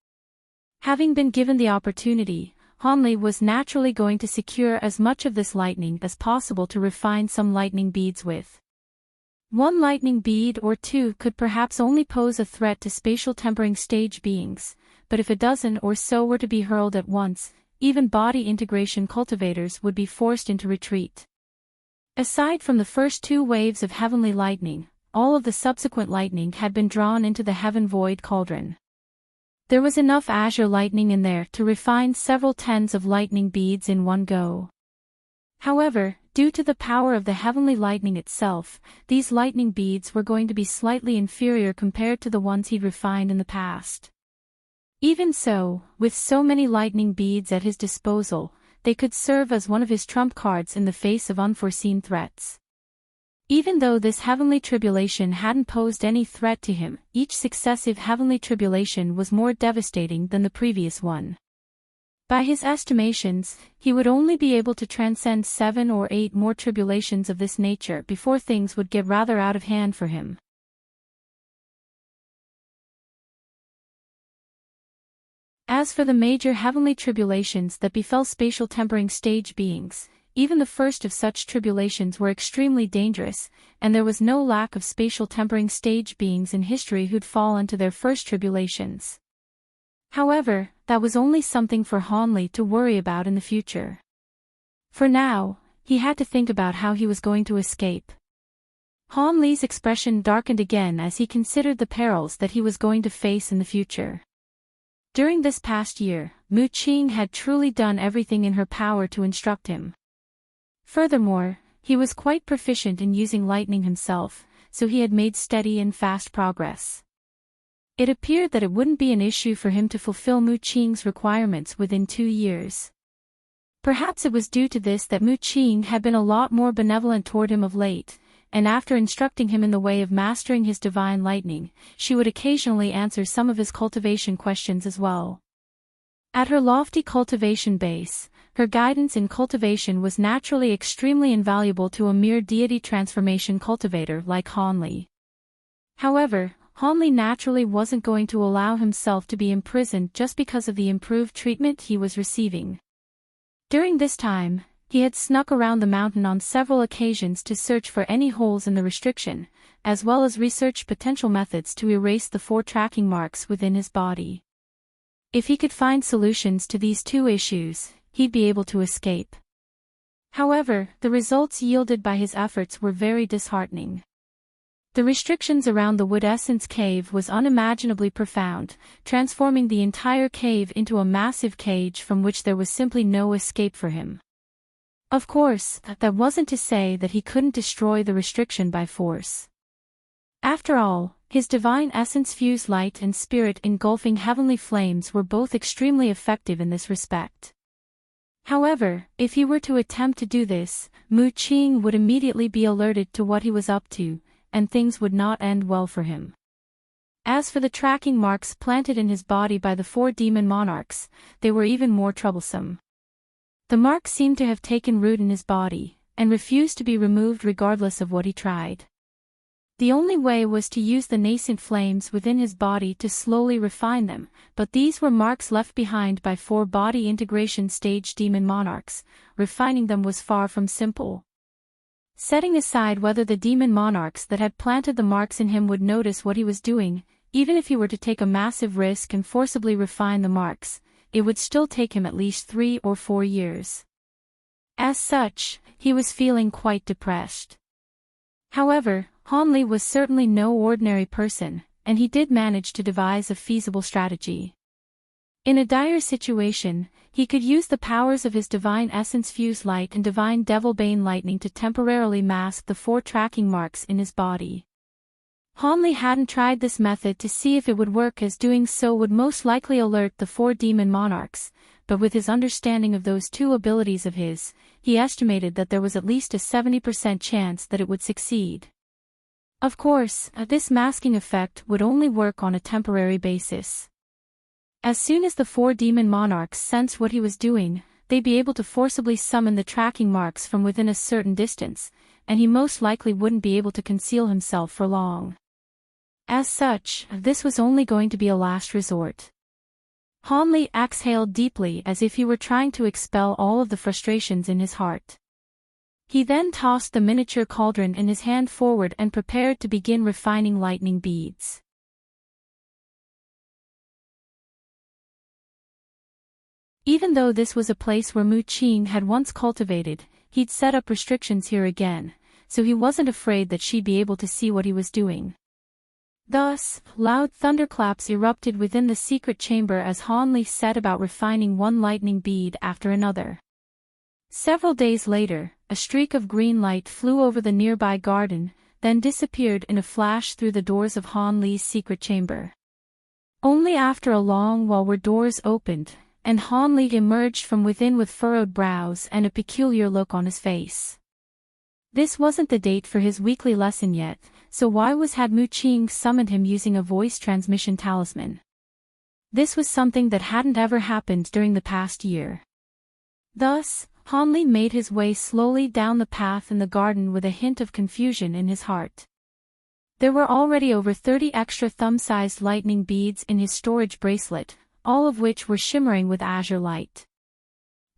Having been given the opportunity, Han Li was naturally going to secure as much of this lightning as possible to refine some lightning beads with. 1 lightning bead or 2 could perhaps only pose a threat to spatial tempering stage beings, but if a dozen or so were to be hurled at once, even body integration cultivators would be forced into retreat. Aside from the first 2 waves of heavenly lightning, all of the subsequent lightning had been drawn into the heaven void cauldron. There was enough azure lightning in there to refine several tens of lightning beads in one go. However, Due to the power of the heavenly lightning itself, these lightning beads were going to be slightly inferior compared to the ones he'd refined in the past. Even so, with so many lightning beads at his disposal, they could serve as one of his trump cards in the face of unforeseen threats. Even though this heavenly tribulation hadn't posed any threat to him, each successive heavenly tribulation was more devastating than the previous one. By his estimations, he would only be able to transcend 7 or 8 more tribulations of this nature before things would get rather out of hand for him. As for the major heavenly tribulations that befell spatial tempering stage beings, even the first of such tribulations were extremely dangerous, and there was no lack of spatial tempering stage beings in history who'd fallen to their first tribulations. However, that was only something for Hanli to worry about in the future. For now, he had to think about how he was going to escape. Hanli's expression darkened again as he considered the perils that he was going to face in the future. During this past year, Mu Qing had truly done everything in her power to instruct him. Furthermore, he was quite proficient in using lightning himself, so he had made steady and fast progress. It appeared that it wouldn't be an issue for him to fulfill Mu Qing's requirements within 2 years. Perhaps it was due to this that Mu Qing had been a lot more benevolent toward him of late, and after instructing him in the way of mastering his divine lightning, she would occasionally answer some of his cultivation questions as well. At her lofty cultivation base, her guidance in cultivation was naturally extremely invaluable to a mere deity transformation cultivator like Hanli. However, Hanli naturally wasn't going to allow himself to be imprisoned just because of the improved treatment he was receiving. During this time, he had snuck around the mountain on several occasions to search for any holes in the restriction, as well as research potential methods to erase the 4 tracking marks within his body. If he could find solutions to these 2 issues, he'd be able to escape. However, the results yielded by his efforts were very disheartening. The restrictions around the Wood Essence Cave was unimaginably profound, transforming the entire cave into a massive cage from which there was simply no escape for him. Of course, that wasn't to say that he couldn't destroy the restriction by force. After all, his divine essence fused light and spirit engulfing heavenly flames were both extremely effective in this respect. However, if he were to attempt to do this, Mu Qing would immediately be alerted to what he was up to, and things would not end well for him. As for the tracking marks planted in his body by the 4 demon monarchs, they were even more troublesome. The marks seemed to have taken root in his body, and refused to be removed regardless of what he tried. The only way was to use the nascent flames within his body to slowly refine them, but these were marks left behind by 4 body integration stage demon monarchs. Refining them was far from simple. Setting aside whether the demon monarchs that had planted the marks in him would notice what he was doing, even if he were to take a massive risk and forcibly refine the marks, it would still take him at least 3 or 4 years. As such, he was feeling quite depressed. However, Hanli was certainly no ordinary person, and he did manage to devise a feasible strategy. In a dire situation, he could use the powers of his divine essence fused light and divine devilbane lightning to temporarily mask the 4 tracking marks in his body. Hanli hadn't tried this method to see if it would work, as doing so would most likely alert the 4 demon monarchs, but with his understanding of those 2 abilities of his, he estimated that there was at least a 70% chance that it would succeed. Of course, this masking effect would only work on a temporary basis. As soon as the 4 demon monarchs sensed what he was doing, they'd be able to forcibly summon the tracking marks from within a certain distance, and he most likely wouldn't be able to conceal himself for long. As such, this was only going to be a last resort. Hanli exhaled deeply as if he were trying to expel all of the frustrations in his heart. He then tossed the miniature cauldron in his hand forward and prepared to begin refining lightning beads. Even though this was a place where Mu Qing had once cultivated, he'd set up restrictions here again, so he wasn't afraid that she'd be able to see what he was doing. Thus, loud thunderclaps erupted within the secret chamber as Hanli set about refining one lightning bead after another. Several days later, a streak of green light flew over the nearby garden, then disappeared in a flash through the doors of Han Li's secret chamber. Only after a long while were doors opened, and Han Li emerged from within with furrowed brows and a peculiar look on his face. This wasn't the date for his weekly lesson yet, so why had Mu Qing summoned him using a voice transmission talisman? This was something that hadn't ever happened during the past year. Thus, Han Li made his way slowly down the path in the garden with a hint of confusion in his heart. There were already over 30 extra thumb-sized lightning beads in his storage bracelet, all of which were shimmering with azure light.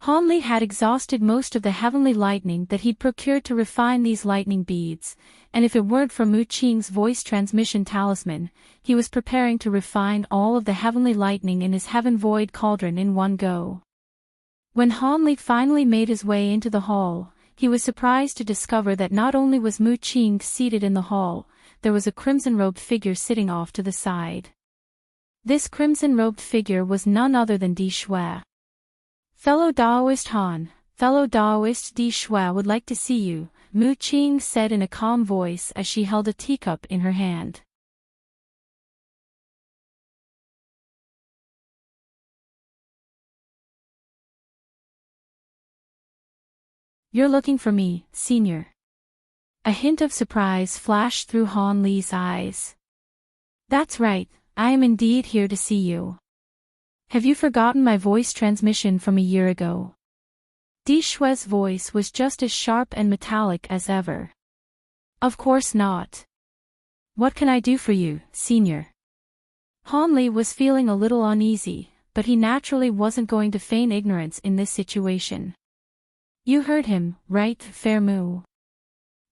Han Li had exhausted most of the heavenly lightning that he'd procured to refine these lightning beads, and if it weren't for Mu Qing's voice transmission talisman, he was preparing to refine all of the heavenly lightning in his heaven void cauldron in one go. When Han Li finally made his way into the hall, he was surprised to discover that not only was Mu Qing seated in the hall, there was a crimson-robed figure sitting off to the side. This crimson-robed figure was none other than Di Shui. "Fellow Daoist Han, fellow Daoist Di Shui would like to see you," Mu Qing said in a calm voice as she held a teacup in her hand. "You're looking for me, senior." A hint of surprise flashed through Han Li's eyes. "That's right, I am indeed here to see you. Have you forgotten my voice transmission from a year ago?" Di Shui's voice was just as sharp and metallic as ever. "Of course not. What can I do for you, senior?" Han Li was feeling a little uneasy, but he naturally wasn't going to feign ignorance in this situation. "You heard him, right, Fair Mu?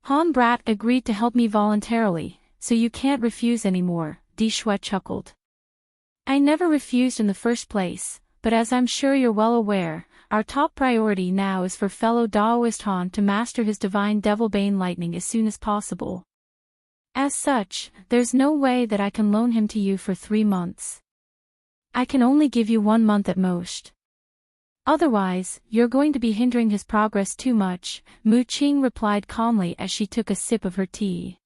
Han Brat agreed to help me voluntarily, so you can't refuse anymore," Di Shui chuckled. "I never refused in the first place, but as I'm sure you're well aware, our top priority now is for fellow Daoist Han to master his divine Devilbane lightning as soon as possible. As such, there's no way that I can loan him to you for 3 months. I can only give you 1 month at most. Otherwise, you're going to be hindering his progress too much," Mu Qing replied calmly as she took a sip of her tea.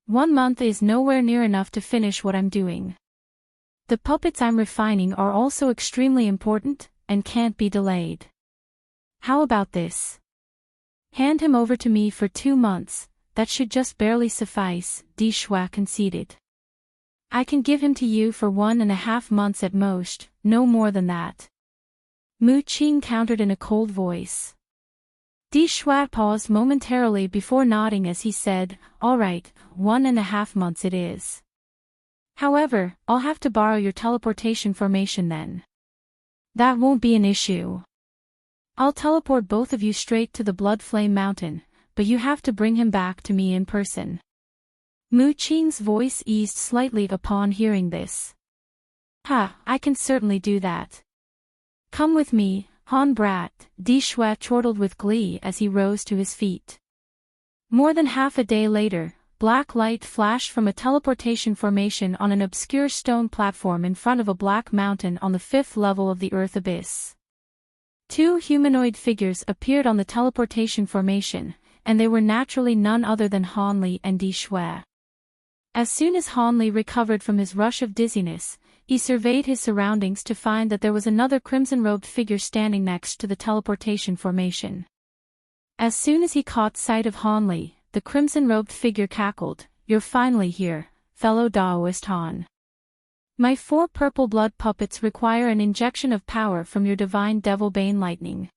1 month is nowhere near enough to finish what I'm doing. The puppets I'm refining are also extremely important, and can't be delayed. How about this? Hand him over to me for 2 months, that should just barely suffice, Di Shui conceded. I can give him to you for 1.5 months at most, no more than that. Mu Qing countered in a cold voice. Di Shui paused momentarily before nodding as he said, "All right, 1.5 months it is. However, I'll have to borrow your teleportation formation then." "That won't be an issue. I'll teleport both of you straight to the Blood Flame Mountain, but you have to bring him back to me in person." Mu Qing's voice eased slightly upon hearing this. "Ha, I can certainly do that. Come with me, Han Brat," Di Shui chortled with glee as he rose to his feet. More than half a day later, black light flashed from a teleportation formation on an obscure stone platform in front of a black mountain on the 5th level of the Earth Abyss. 2 humanoid figures appeared on the teleportation formation, and they were naturally none other than Han Li and Di Shui. As soon as Han Li recovered from his rush of dizziness, he surveyed his surroundings to find that there was another crimson-robed figure standing next to the teleportation formation. As soon as he caught sight of Han Li, the crimson-robed figure cackled, "You're finally here, fellow Daoist Han. My 4 purple blood puppets require an injection of power from your divine Devilbane lightning.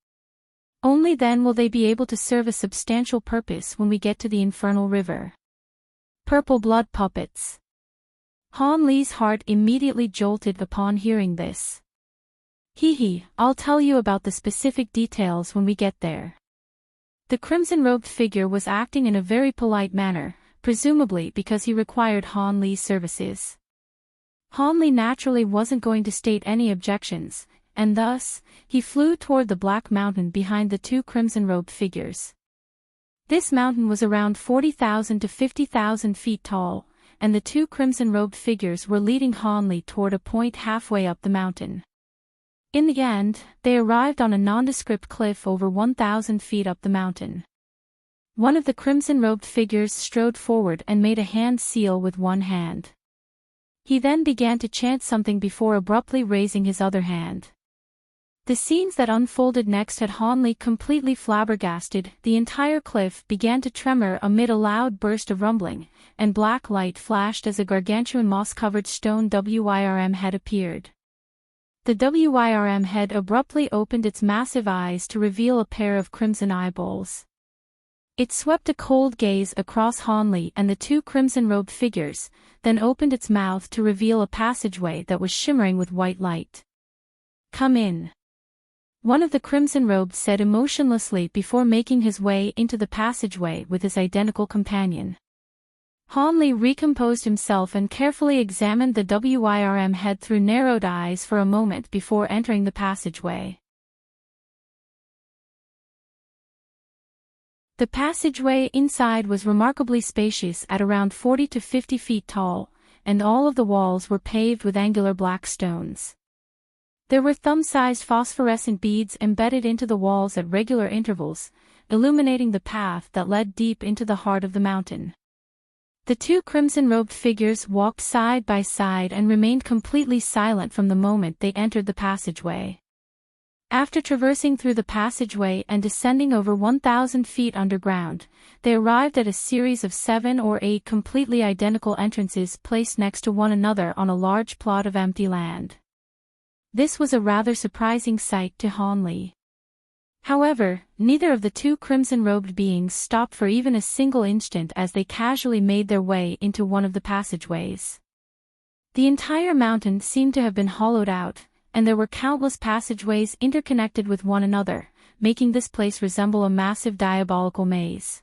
Only then will they be able to serve a substantial purpose when we get to the Infernal River." Purple blood puppets. Han Li's heart immediately jolted upon hearing this. "Hee, I'll tell you about the specific details when we get there." The crimson-robed figure was acting in a very polite manner, presumably because he required Han Li's services. Han Li naturally wasn't going to state any objections, and thus, he flew toward the black mountain behind the 2 crimson-robed figures. This mountain was around 40,000 to 50,000 feet tall, and the 2 crimson-robed figures were leading Han Li toward a point halfway up the mountain. In the end, they arrived on a nondescript cliff over 1,000 feet up the mountain. One of the crimson-robed figures strode forward and made a hand seal with one hand. He then began to chant something before abruptly raising his other hand. The scenes that unfolded next had Hanli completely flabbergasted. The entire cliff began to tremor amid a loud burst of rumbling, and black light flashed as a gargantuan moss-covered stone WYRM head appeared. The WYRM head abruptly opened its massive eyes to reveal a pair of crimson eyeballs. It swept a cold gaze across Hanli and the two crimson-robed figures, then opened its mouth to reveal a passageway that was shimmering with white light. "Come in," one of the crimson-robed said emotionlessly before making his way into the passageway with his identical companion. Hanli recomposed himself and carefully examined the WYRM head through narrowed eyes for a moment before entering the passageway. The passageway inside was remarkably spacious at around 40 to 50 feet tall, and all of the walls were paved with angular black stones. There were thumb-sized phosphorescent beads embedded into the walls at regular intervals, illuminating the path that led deep into the heart of the mountain. The two crimson-robed figures walked side by side and remained completely silent from the moment they entered the passageway. After traversing through the passageway and descending over 1,000 feet underground, they arrived at a series of 7 or 8 completely identical entrances placed next to one another on a large plot of empty land. This was a rather surprising sight to Hanli. However, neither of the two crimson-robed beings stopped for even a single instant as they casually made their way into one of the passageways. The entire mountain seemed to have been hollowed out, and there were countless passageways interconnected with one another, making this place resemble a massive diabolical maze.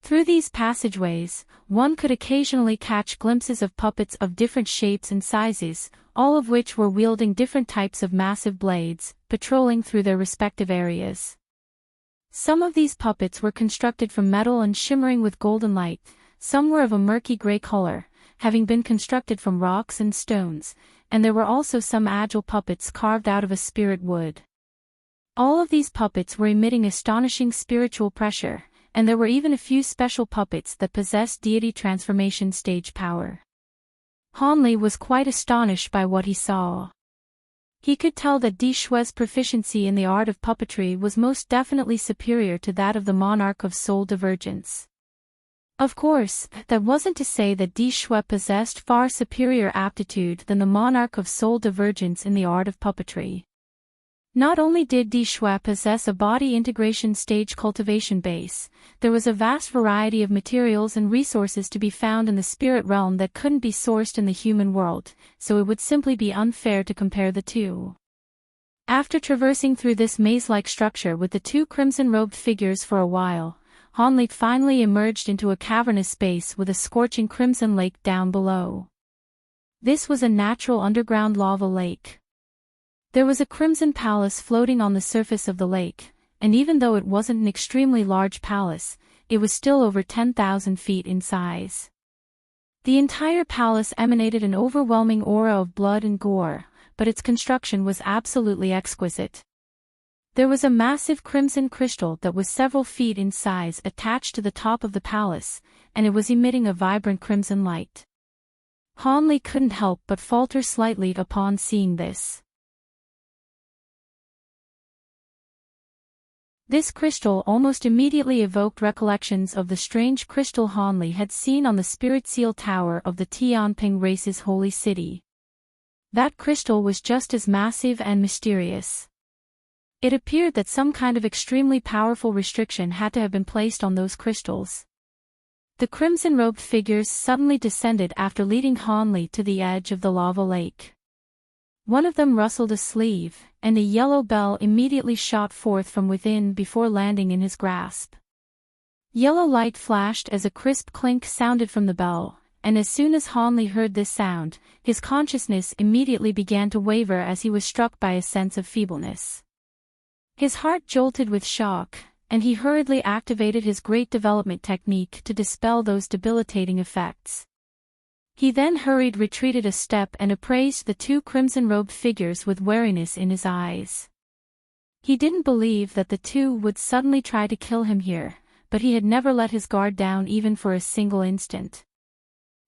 Through these passageways, one could occasionally catch glimpses of puppets of different shapes and sizes, all of which were wielding different types of massive blades, patrolling through their respective areas. Some of these puppets were constructed from metal and shimmering with golden light, some were of a murky gray color, having been constructed from rocks and stones, and there were also some agile puppets carved out of a spirit wood. All of these puppets were emitting astonishing spiritual pressure, and there were even a few special puppets that possessed deity transformation stage power. Hanli was quite astonished by what he saw. He could tell that Di Shue's proficiency in the art of puppetry was most definitely superior to that of the monarch of Soul Divergence. Of course, that wasn't to say that Di Shue possessed far superior aptitude than the monarch of Soul Divergence in the art of puppetry. Not only did Di Shue possess a body integration stage cultivation base, there was a vast variety of materials and resources to be found in the spirit realm that couldn't be sourced in the human world, so it would simply be unfair to compare the two. After traversing through this maze-like structure with the two crimson-robed figures for a while, Hanli finally emerged into a cavernous space with a scorching crimson lake down below. This was a natural underground lava lake. There was a crimson palace floating on the surface of the lake, and even though it wasn't an extremely large palace, it was still over 10,000 feet in size. The entire palace emanated an overwhelming aura of blood and gore, but its construction was absolutely exquisite. There was a massive crimson crystal that was several feet in size attached to the top of the palace, and it was emitting a vibrant crimson light. Hanli couldn't help but falter slightly upon seeing this. This crystal almost immediately evoked recollections of the strange crystal Hanli had seen on the Spirit Seal Tower of the Tianping race's holy city. That crystal was just as massive and mysterious. It appeared that some kind of extremely powerful restriction had to have been placed on those crystals. The crimson-robed figures suddenly descended after leading Hanli to the edge of the lava lake. One of them rustled a sleeve, and a yellow bell immediately shot forth from within before landing in his grasp. Yellow light flashed as a crisp clink sounded from the bell, and as soon as Hanli heard this sound, his consciousness immediately began to waver as he was struck by a sense of feebleness. His heart jolted with shock, and he hurriedly activated his great development technique to dispel those debilitating effects. He then retreated a step and appraised the two crimson-robed figures with wariness in his eyes. He didn't believe that the two would suddenly try to kill him here, but he had never let his guard down even for a single instant.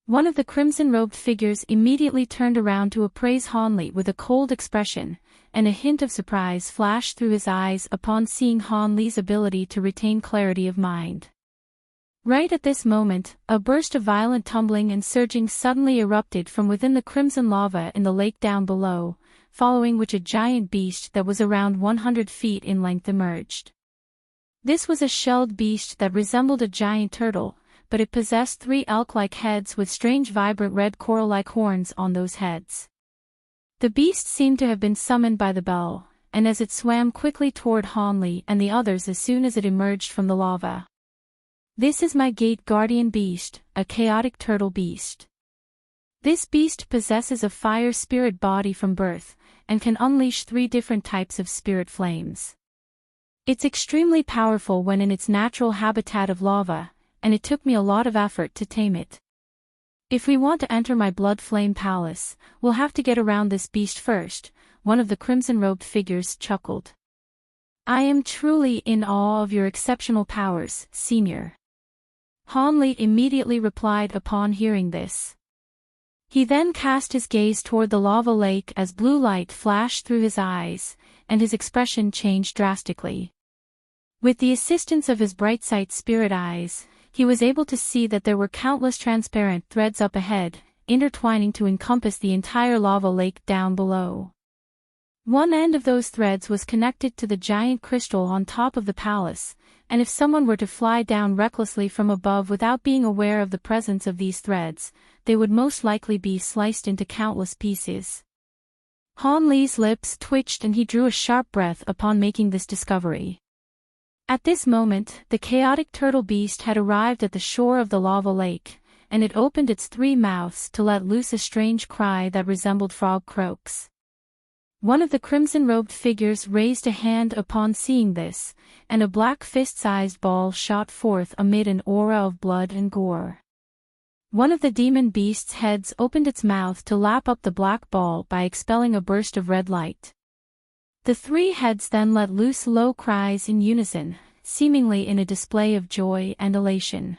One of the crimson-robed figures immediately turned around to appraise Hanli with a cold expression, and a hint of surprise flashed through his eyes upon seeing Hanli's ability to retain clarity of mind. Right at this moment, a burst of violent tumbling and surging suddenly erupted from within the crimson lava in the lake down below, following which a giant beast that was around 100 feet in length emerged. This was a shelled beast that resembled a giant turtle, but it possessed 3 elk-like heads with strange vibrant red coral-like horns on those heads. The beast seemed to have been summoned by the bell, and as it swam quickly toward Hanli and the others as soon as it emerged from the lava. This is my gate guardian beast, a chaotic turtle beast. This beast possesses a fire spirit body from birth, and can unleash 3 different types of spirit flames. It's extremely powerful when in its natural habitat of lava, and it took me a lot of effort to tame it. If we want to enter my blood flame palace, we'll have to get around this beast first, one of the crimson-robed figures chuckled. I am truly in awe of your exceptional powers, Senior. Hanli immediately replied upon hearing this. He then cast his gaze toward the lava lake as blue light flashed through his eyes, and his expression changed drastically. With the assistance of his bright sight spirit eyes, he was able to see that there were countless transparent threads up ahead, intertwining to encompass the entire lava lake down below. One end of those threads was connected to the giant crystal on top of the palace, and if someone were to fly down recklessly from above without being aware of the presence of these threads, they would most likely be sliced into countless pieces. Hanli's lips twitched and he drew a sharp breath upon making this discovery. At this moment, the chaotic turtle beast had arrived at the shore of the lava lake, and it opened its 3 mouths to let loose a strange cry that resembled frog croaks. One of the crimson-robed figures raised a hand upon seeing this, and a black fist-sized ball shot forth amid an aura of blood and gore. One of the demon beast's heads opened its mouth to lap up the black ball by expelling a burst of red light. The 3 heads then let loose low cries in unison, seemingly in a display of joy and elation.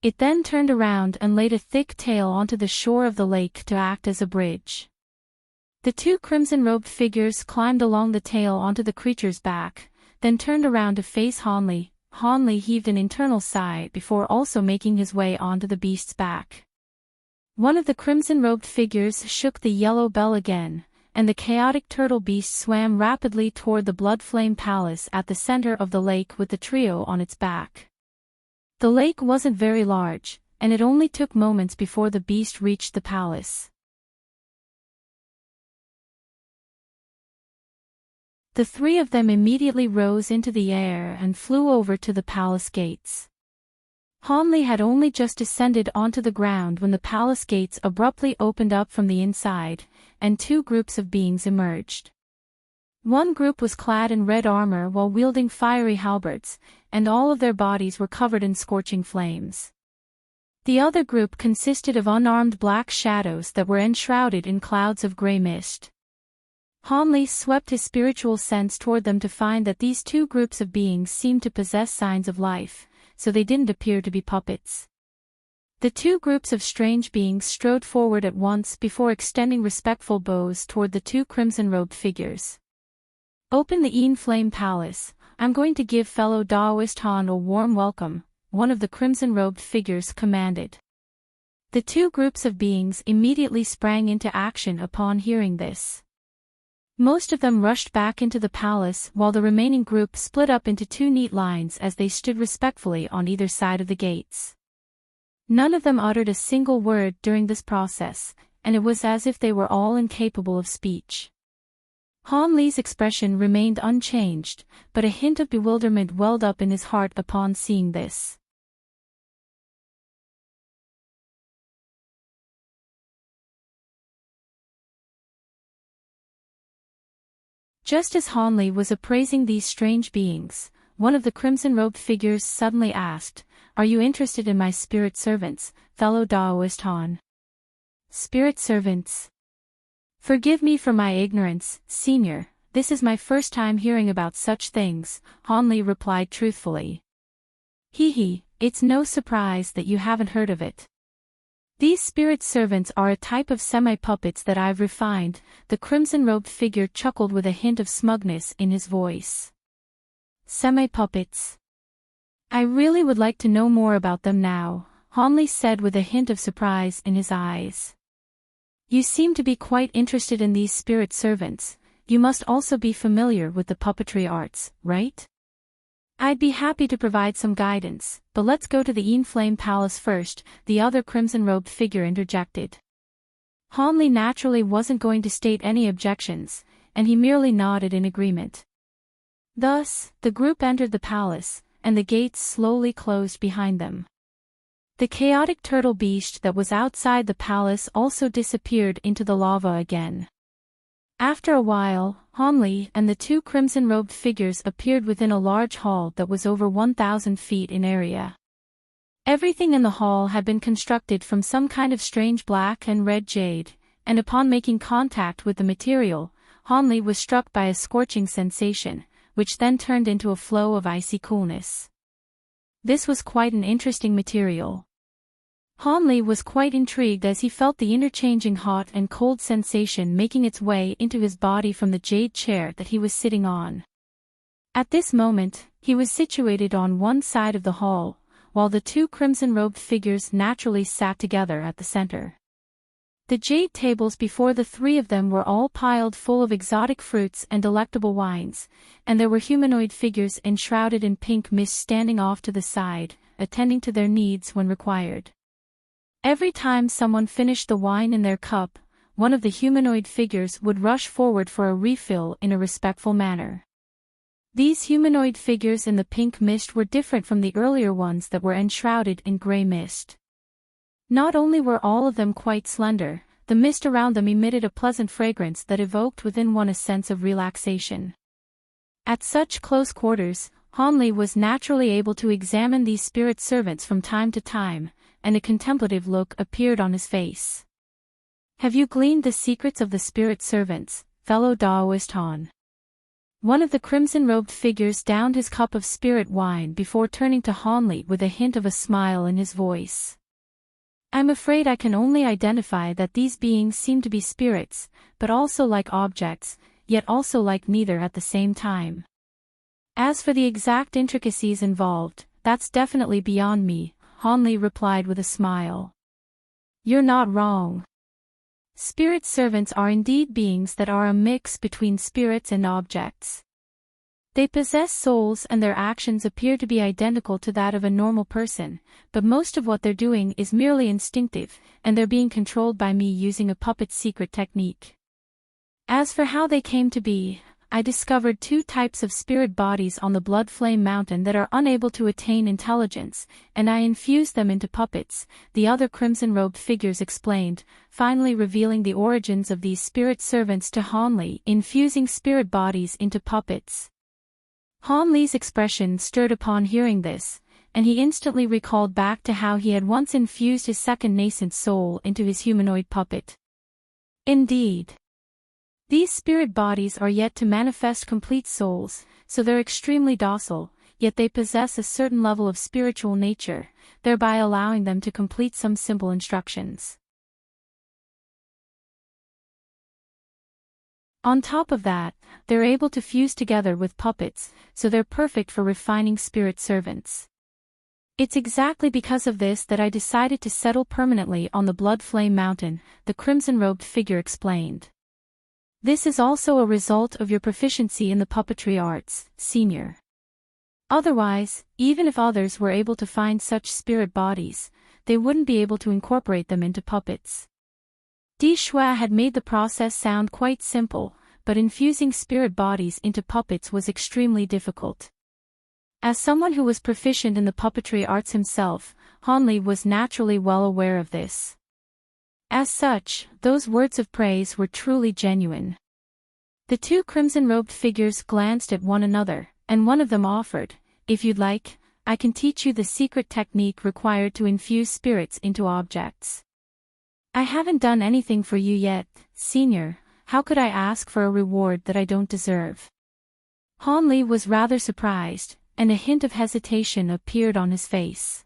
It then turned around and laid a thick tail onto the shore of the lake to act as a bridge. The 2 crimson-robed figures climbed along the tail onto the creature's back, then turned around to face Hanli. Hanli heaved an internal sigh before also making his way onto the beast's back. One of the crimson-robed figures shook the yellow bell again, and the chaotic turtle beast swam rapidly toward the blood flame palace at the center of the lake with the trio on its back. The lake wasn't very large, and it only took moments before the beast reached the palace. The 3 of them immediately rose into the air and flew over to the palace gates. Hanli had only just descended onto the ground when the palace gates abruptly opened up from the inside, and 2 groups of beings emerged. One group was clad in red armor while wielding fiery halberds, and all of their bodies were covered in scorching flames. The other group consisted of unarmed black shadows that were enshrouded in clouds of gray mist. Hanli swept his spiritual sense toward them to find that these 2 groups of beings seemed to possess signs of life, so they didn't appear to be puppets. The 2 groups of strange beings strode forward at once before extending respectful bows toward the 2 crimson-robed figures. Open the Een Flame Palace, I'm going to give fellow Daoist Han a warm welcome, one of the crimson-robed figures commanded. The 2 groups of beings immediately sprang into action upon hearing this. Most of them rushed back into the palace while the remaining group split up into 2 neat lines as they stood respectfully on either side of the gates. None of them uttered a single word during this process, and it was as if they were all incapable of speech. Hanli's expression remained unchanged, but a hint of bewilderment welled up in his heart upon seeing this. Just as Hanli was appraising these strange beings, one of the crimson-robed figures suddenly asked, "Are you interested in my spirit servants, fellow Daoist Han?" Spirit servants? Forgive me for my ignorance, Senior, this is my first time hearing about such things, Hanli replied truthfully. Hee hee, it's no surprise that you haven't heard of it. These spirit servants are a type of semi-puppets that I've refined. The crimson-robed figure chuckled with a hint of smugness in his voice. Semi-puppets. I really would like to know more about them now, Hanley said with a hint of surprise in his eyes. You seem to be quite interested in these spirit servants. You must also be familiar with the puppetry arts, right? I'd be happy to provide some guidance, but let's go to the Enflame Palace first, the other crimson-robed figure interjected. Hanley naturally wasn't going to state any objections, and he merely nodded in agreement. Thus, the group entered the palace, and the gates slowly closed behind them. The chaotic turtle beast that was outside the palace also disappeared into the lava again. After a while, Hanley and the two crimson-robed figures appeared within a large hall that was over 1,000 feet in area. Everything in the hall had been constructed from some kind of strange black and red jade, and upon making contact with the material, Hanley was struck by a scorching sensation, which then turned into a flow of icy coolness. This was quite an interesting material. Hanley was quite intrigued as he felt the interchanging hot and cold sensation making its way into his body from the jade chair that he was sitting on. At this moment, he was situated on one side of the hall, while the two crimson-robed figures naturally sat together at the center. The jade tables before the three of them were all piled full of exotic fruits and delectable wines, and there were humanoid figures enshrouded in pink mist standing off to the side, attending to their needs when required. Every time someone finished the wine in their cup, one of the humanoid figures would rush forward for a refill in a respectful manner. These humanoid figures in the pink mist were different from the earlier ones that were enshrouded in gray mist. Not only were all of them quite slender, the mist around them emitted a pleasant fragrance that evoked within one a sense of relaxation. At such close quarters, Hanley was naturally able to examine these spirit servants from time to time, and a contemplative look appeared on his face. Have you gleaned the secrets of the spirit servants, fellow Taoist Han? One of the crimson-robed figures downed his cup of spirit wine before turning to Hanley with a hint of a smile in his voice. I'm afraid I can only identify that these beings seem to be spirits, but also like objects, yet also like neither at the same time. As for the exact intricacies involved, that's definitely beyond me, Hanley replied with a smile. You're not wrong. Spirit servants are indeed beings that are a mix between spirits and objects. They possess souls and their actions appear to be identical to that of a normal person, but most of what they're doing is merely instinctive, and they're being controlled by me using a puppet's secret technique. As for how they came to be, I discovered two types of spirit bodies on the Blood Flame Mountain that are unable to attain intelligence, and I infused them into puppets, the other crimson-robed figures explained, finally revealing the origins of these spirit servants to Hanley, infusing spirit bodies into puppets. Hanley's expression stirred upon hearing this, and he instantly recalled back to how he had once infused his second nascent soul into his humanoid puppet. Indeed. These spirit bodies are yet to manifest complete souls, so they're extremely docile, yet they possess a certain level of spiritual nature, thereby allowing them to complete some simple instructions. On top of that, they're able to fuse together with puppets, so they're perfect for refining spirit servants. It's exactly because of this that I decided to settle permanently on the Blood Flame Mountain, the crimson-robed figure explained. This is also a result of your proficiency in the puppetry arts, Senior. Otherwise, even if others were able to find such spirit bodies, they wouldn't be able to incorporate them into puppets. Di Shua had made the process sound quite simple, but infusing spirit bodies into puppets was extremely difficult. As someone who was proficient in the puppetry arts himself, Hanley was naturally well aware of this. As such, those words of praise were truly genuine. The two crimson-robed figures glanced at one another, and one of them offered, if you'd like, I can teach you the secret technique required to infuse spirits into objects. I haven't done anything for you yet, Senior, how could I ask for a reward that I don't deserve? Hanley was rather surprised, and a hint of hesitation appeared on his face.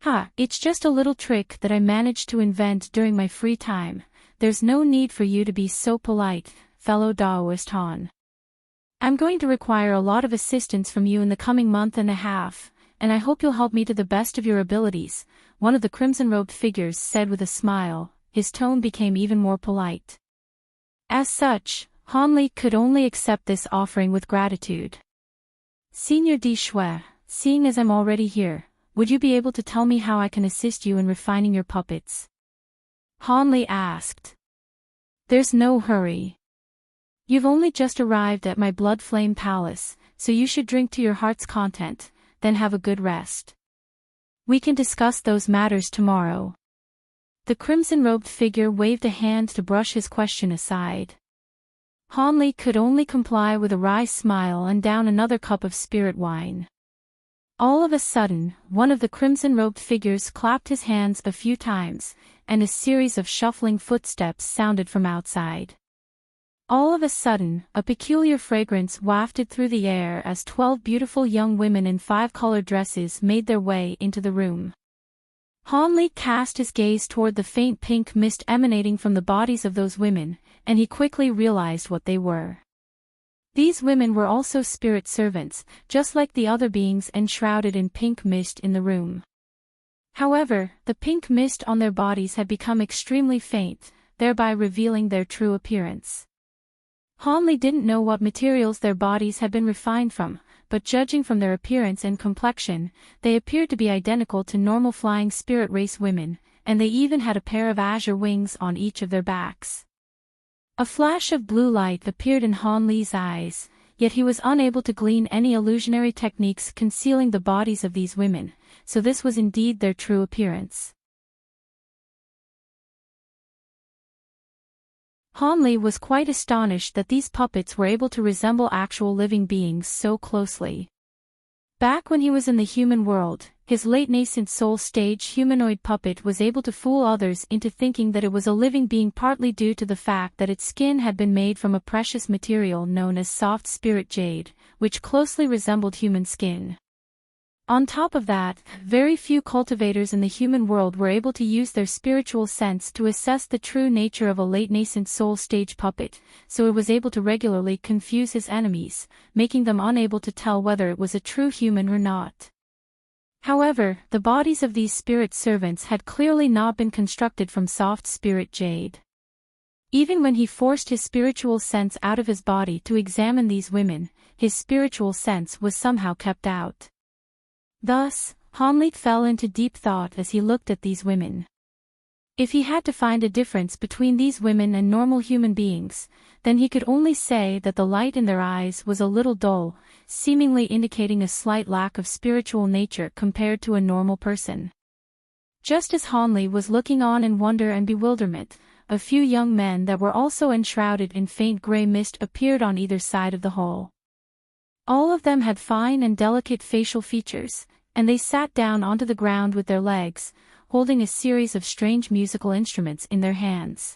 "Ha, it's just a little trick that I managed to invent during my free time. There's no need for you to be so polite, fellow Daoist Han. I'm going to require a lot of assistance from you in the coming month and a half, and I hope you'll help me to the best of your abilities," one of the crimson-robed figures said with a smile. His tone became even more polite. As such, Han Li could only accept this offering with gratitude. "Senior Di Shui, seeing as I'm already here, would you be able to tell me how I can assist you in refining your puppets?" Han Li asked. "There's no hurry. You've only just arrived at my Blood Flame Palace, so you should drink to your heart's content, then have a good rest. We can discuss those matters tomorrow." The crimson-robed figure waved a hand to brush his question aside. Han Li could only comply with a wry smile and down another cup of spirit wine. All of a sudden, one of the crimson-robed figures clapped his hands a few times, and a series of shuffling footsteps sounded from outside. All of a sudden, a peculiar fragrance wafted through the air as 12 beautiful young women in 5-colored dresses made their way into the room. Han Li cast his gaze toward the faint pink mist emanating from the bodies of those women, and he quickly realized what they were. These women were also spirit servants, just like the other beings enshrouded in pink mist in the room. However, the pink mist on their bodies had become extremely faint, thereby revealing their true appearance. Han Li didn't know what materials their bodies had been refined from, but judging from their appearance and complexion, they appeared to be identical to normal flying spirit race women, and they even had a pair of azure wings on each of their backs. A flash of blue light appeared in Han Li's eyes, yet he was unable to glean any illusionary techniques concealing the bodies of these women, so this was indeed their true appearance. Han Li was quite astonished that these puppets were able to resemble actual living beings so closely. Back when he was in the human world, his late nascent soul stage humanoid puppet was able to fool others into thinking that it was a living being partly due to the fact that its skin had been made from a precious material known as soft spirit jade, which closely resembled human skin. On top of that, very few cultivators in the human world were able to use their spiritual sense to assess the true nature of a late nascent soul stage puppet, so it was able to regularly confuse his enemies, making them unable to tell whether it was a true human or not. However, the bodies of these spirit servants had clearly not been constructed from soft spirit jade. Even when he forced his spiritual sense out of his body to examine these women, his spiritual sense was somehow kept out. Thus, Han Li fell into deep thought as he looked at these women. If he had to find a difference between these women and normal human beings, then he could only say that the light in their eyes was a little dull, seemingly indicating a slight lack of spiritual nature compared to a normal person. Just as Han Li was looking on in wonder and bewilderment, a few young men that were also enshrouded in faint gray mist appeared on either side of the hall. All of them had fine and delicate facial features, and they sat down onto the ground with their legs, holding a series of strange musical instruments in their hands.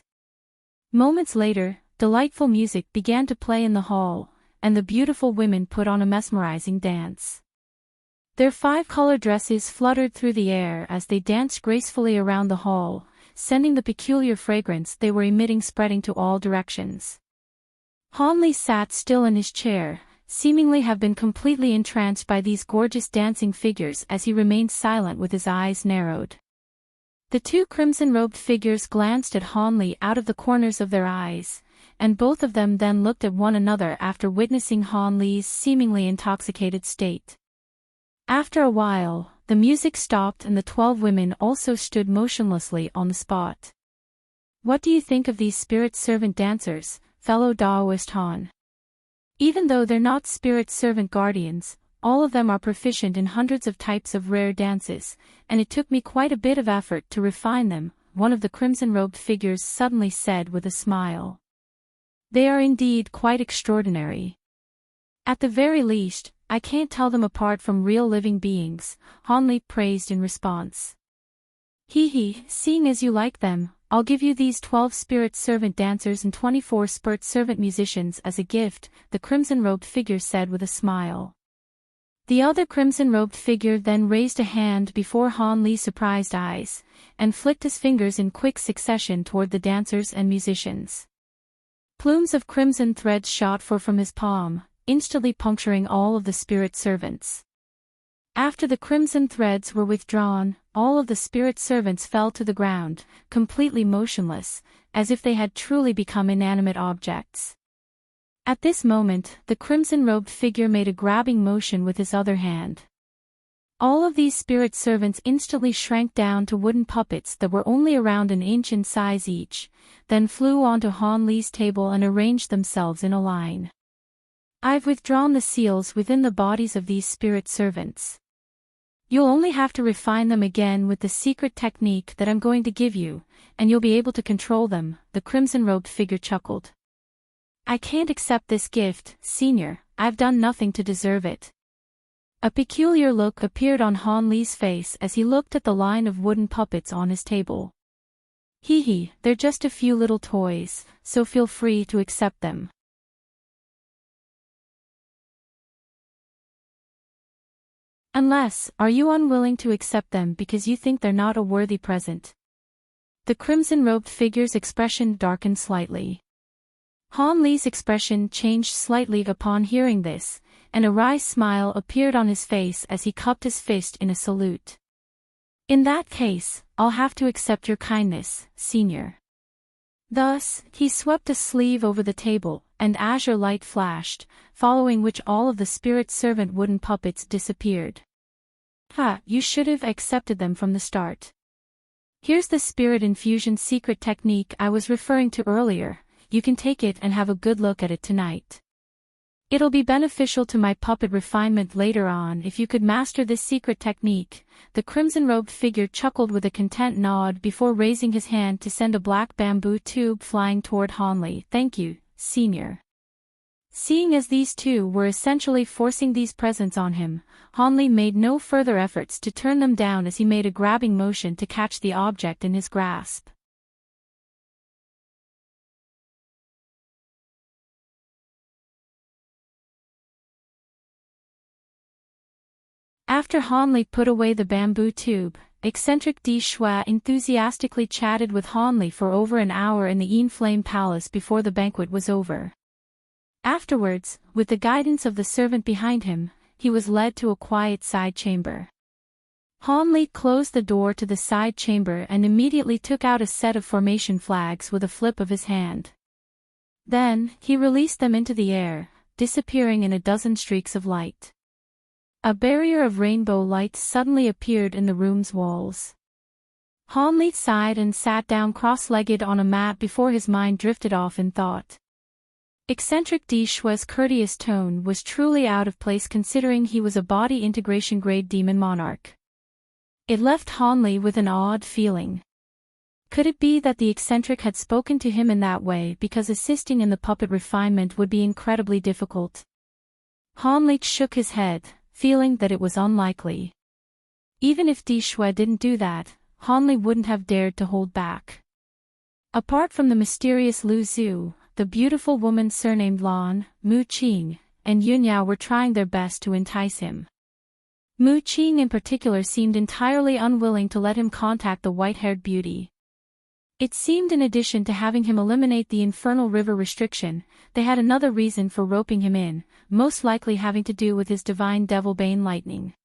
Moments later, delightful music began to play in the hall, and the beautiful women put on a mesmerizing dance. Their 5-color dresses fluttered through the air as they danced gracefully around the hall, sending the peculiar fragrance they were emitting spreading to all directions. Han Li sat still in his chair, seemingly have been completely entranced by these gorgeous dancing figures as he remained silent with his eyes narrowed. The two crimson-robed figures glanced at Han Li out of the corners of their eyes, and both of them then looked at one another after witnessing Han Li's seemingly intoxicated state. After a while, the music stopped and the 12 women also stood motionlessly on the spot. "What do you think of these spirit servant dancers, fellow Daoist Han? Even though they're not spirit servant guardians, all of them are proficient in hundreds of types of rare dances, and it took me quite a bit of effort to refine them," one of the crimson-robed figures suddenly said with a smile. "They are indeed quite extraordinary. At the very least, I can't tell them apart from real living beings," Han Li praised in response. "Hee, seeing as you like them, I'll give you these 12 spirit servant dancers and 24 spirit servant musicians as a gift," the crimson-robed figure said with a smile. The other crimson-robed figure then raised a hand before Han Li's surprised eyes, and flicked his fingers in quick succession toward the dancers and musicians. Plumes of crimson threads shot forth from his palm, instantly puncturing all of the spirit servants. After the crimson threads were withdrawn, all of the spirit servants fell to the ground, completely motionless, as if they had truly become inanimate objects. At this moment, the crimson-robed figure made a grabbing motion with his other hand. All of these spirit servants instantly shrank down to wooden puppets that were only around an inch in size each, then flew onto Han Li's table and arranged themselves in a line. I've withdrawn the seals within the bodies of these spirit servants. You'll only have to refine them again with the secret technique that I'm going to give you, and you'll be able to control them, the crimson-robed figure chuckled. I can't accept this gift, Senior, I've done nothing to deserve it. A peculiar look appeared on Han Li's face as he looked at the line of wooden puppets on his table. Hee, they're just a few little toys, so feel free to accept them. Unless, are you unwilling to accept them because you think they're not a worthy present? The crimson-robed figure's expression darkened slightly. Han Li's expression changed slightly upon hearing this, and a wry smile appeared on his face as he cupped his fist in a salute. In that case, I'll have to accept your kindness, Senior. Thus, he swept a sleeve over the table, and azure light flashed, following which all of the spirit servant wooden puppets disappeared. You should have accepted them from the start. Here's the spirit infusion secret technique I was referring to earlier. You can take it and have a good look at it tonight. It'll be beneficial to my puppet refinement later on if you could master this secret technique. The crimson-robed figure chuckled with a content nod before raising his hand to send a black bamboo tube flying toward Han Li. Thank you, Senior. Seeing as these two were essentially forcing these presents on him, Han Li made no further efforts to turn them down as he made a grabbing motion to catch the object in his grasp. After Han Li put away the bamboo tube, eccentric Di Shui enthusiastically chatted with Han Li for over an hour in the Yin Flame Palace before the banquet was over. Afterwards, with the guidance of the servant behind him, he was led to a quiet side chamber. Han Li closed the door to the side chamber and immediately took out a set of formation flags with a flip of his hand. Then, he released them into the air, disappearing in a dozen streaks of light. A barrier of rainbow light suddenly appeared in the room's walls. Han Li sighed and sat down cross-legged on a mat before his mind drifted off in thought. Eccentric Di Shui's courteous tone was truly out of place considering he was a body integration grade demon monarch. It left Han Li with an odd feeling. Could it be that the eccentric had spoken to him in that way because assisting in the puppet refinement would be incredibly difficult? Han Li shook his head, feeling that it was unlikely. Even if Di Shui didn't do that, Han Li wouldn't have dared to hold back. Apart from the mysterious Lu Zhu, the beautiful woman surnamed Lan, Mu Qing, and Yunyao were trying their best to entice him. Mu Qing in particular seemed entirely unwilling to let him contact the white-haired beauty. It seemed in addition to having him eliminate the infernal river restriction, they had another reason for roping him in, most likely having to do with his divine devil-bane lightning.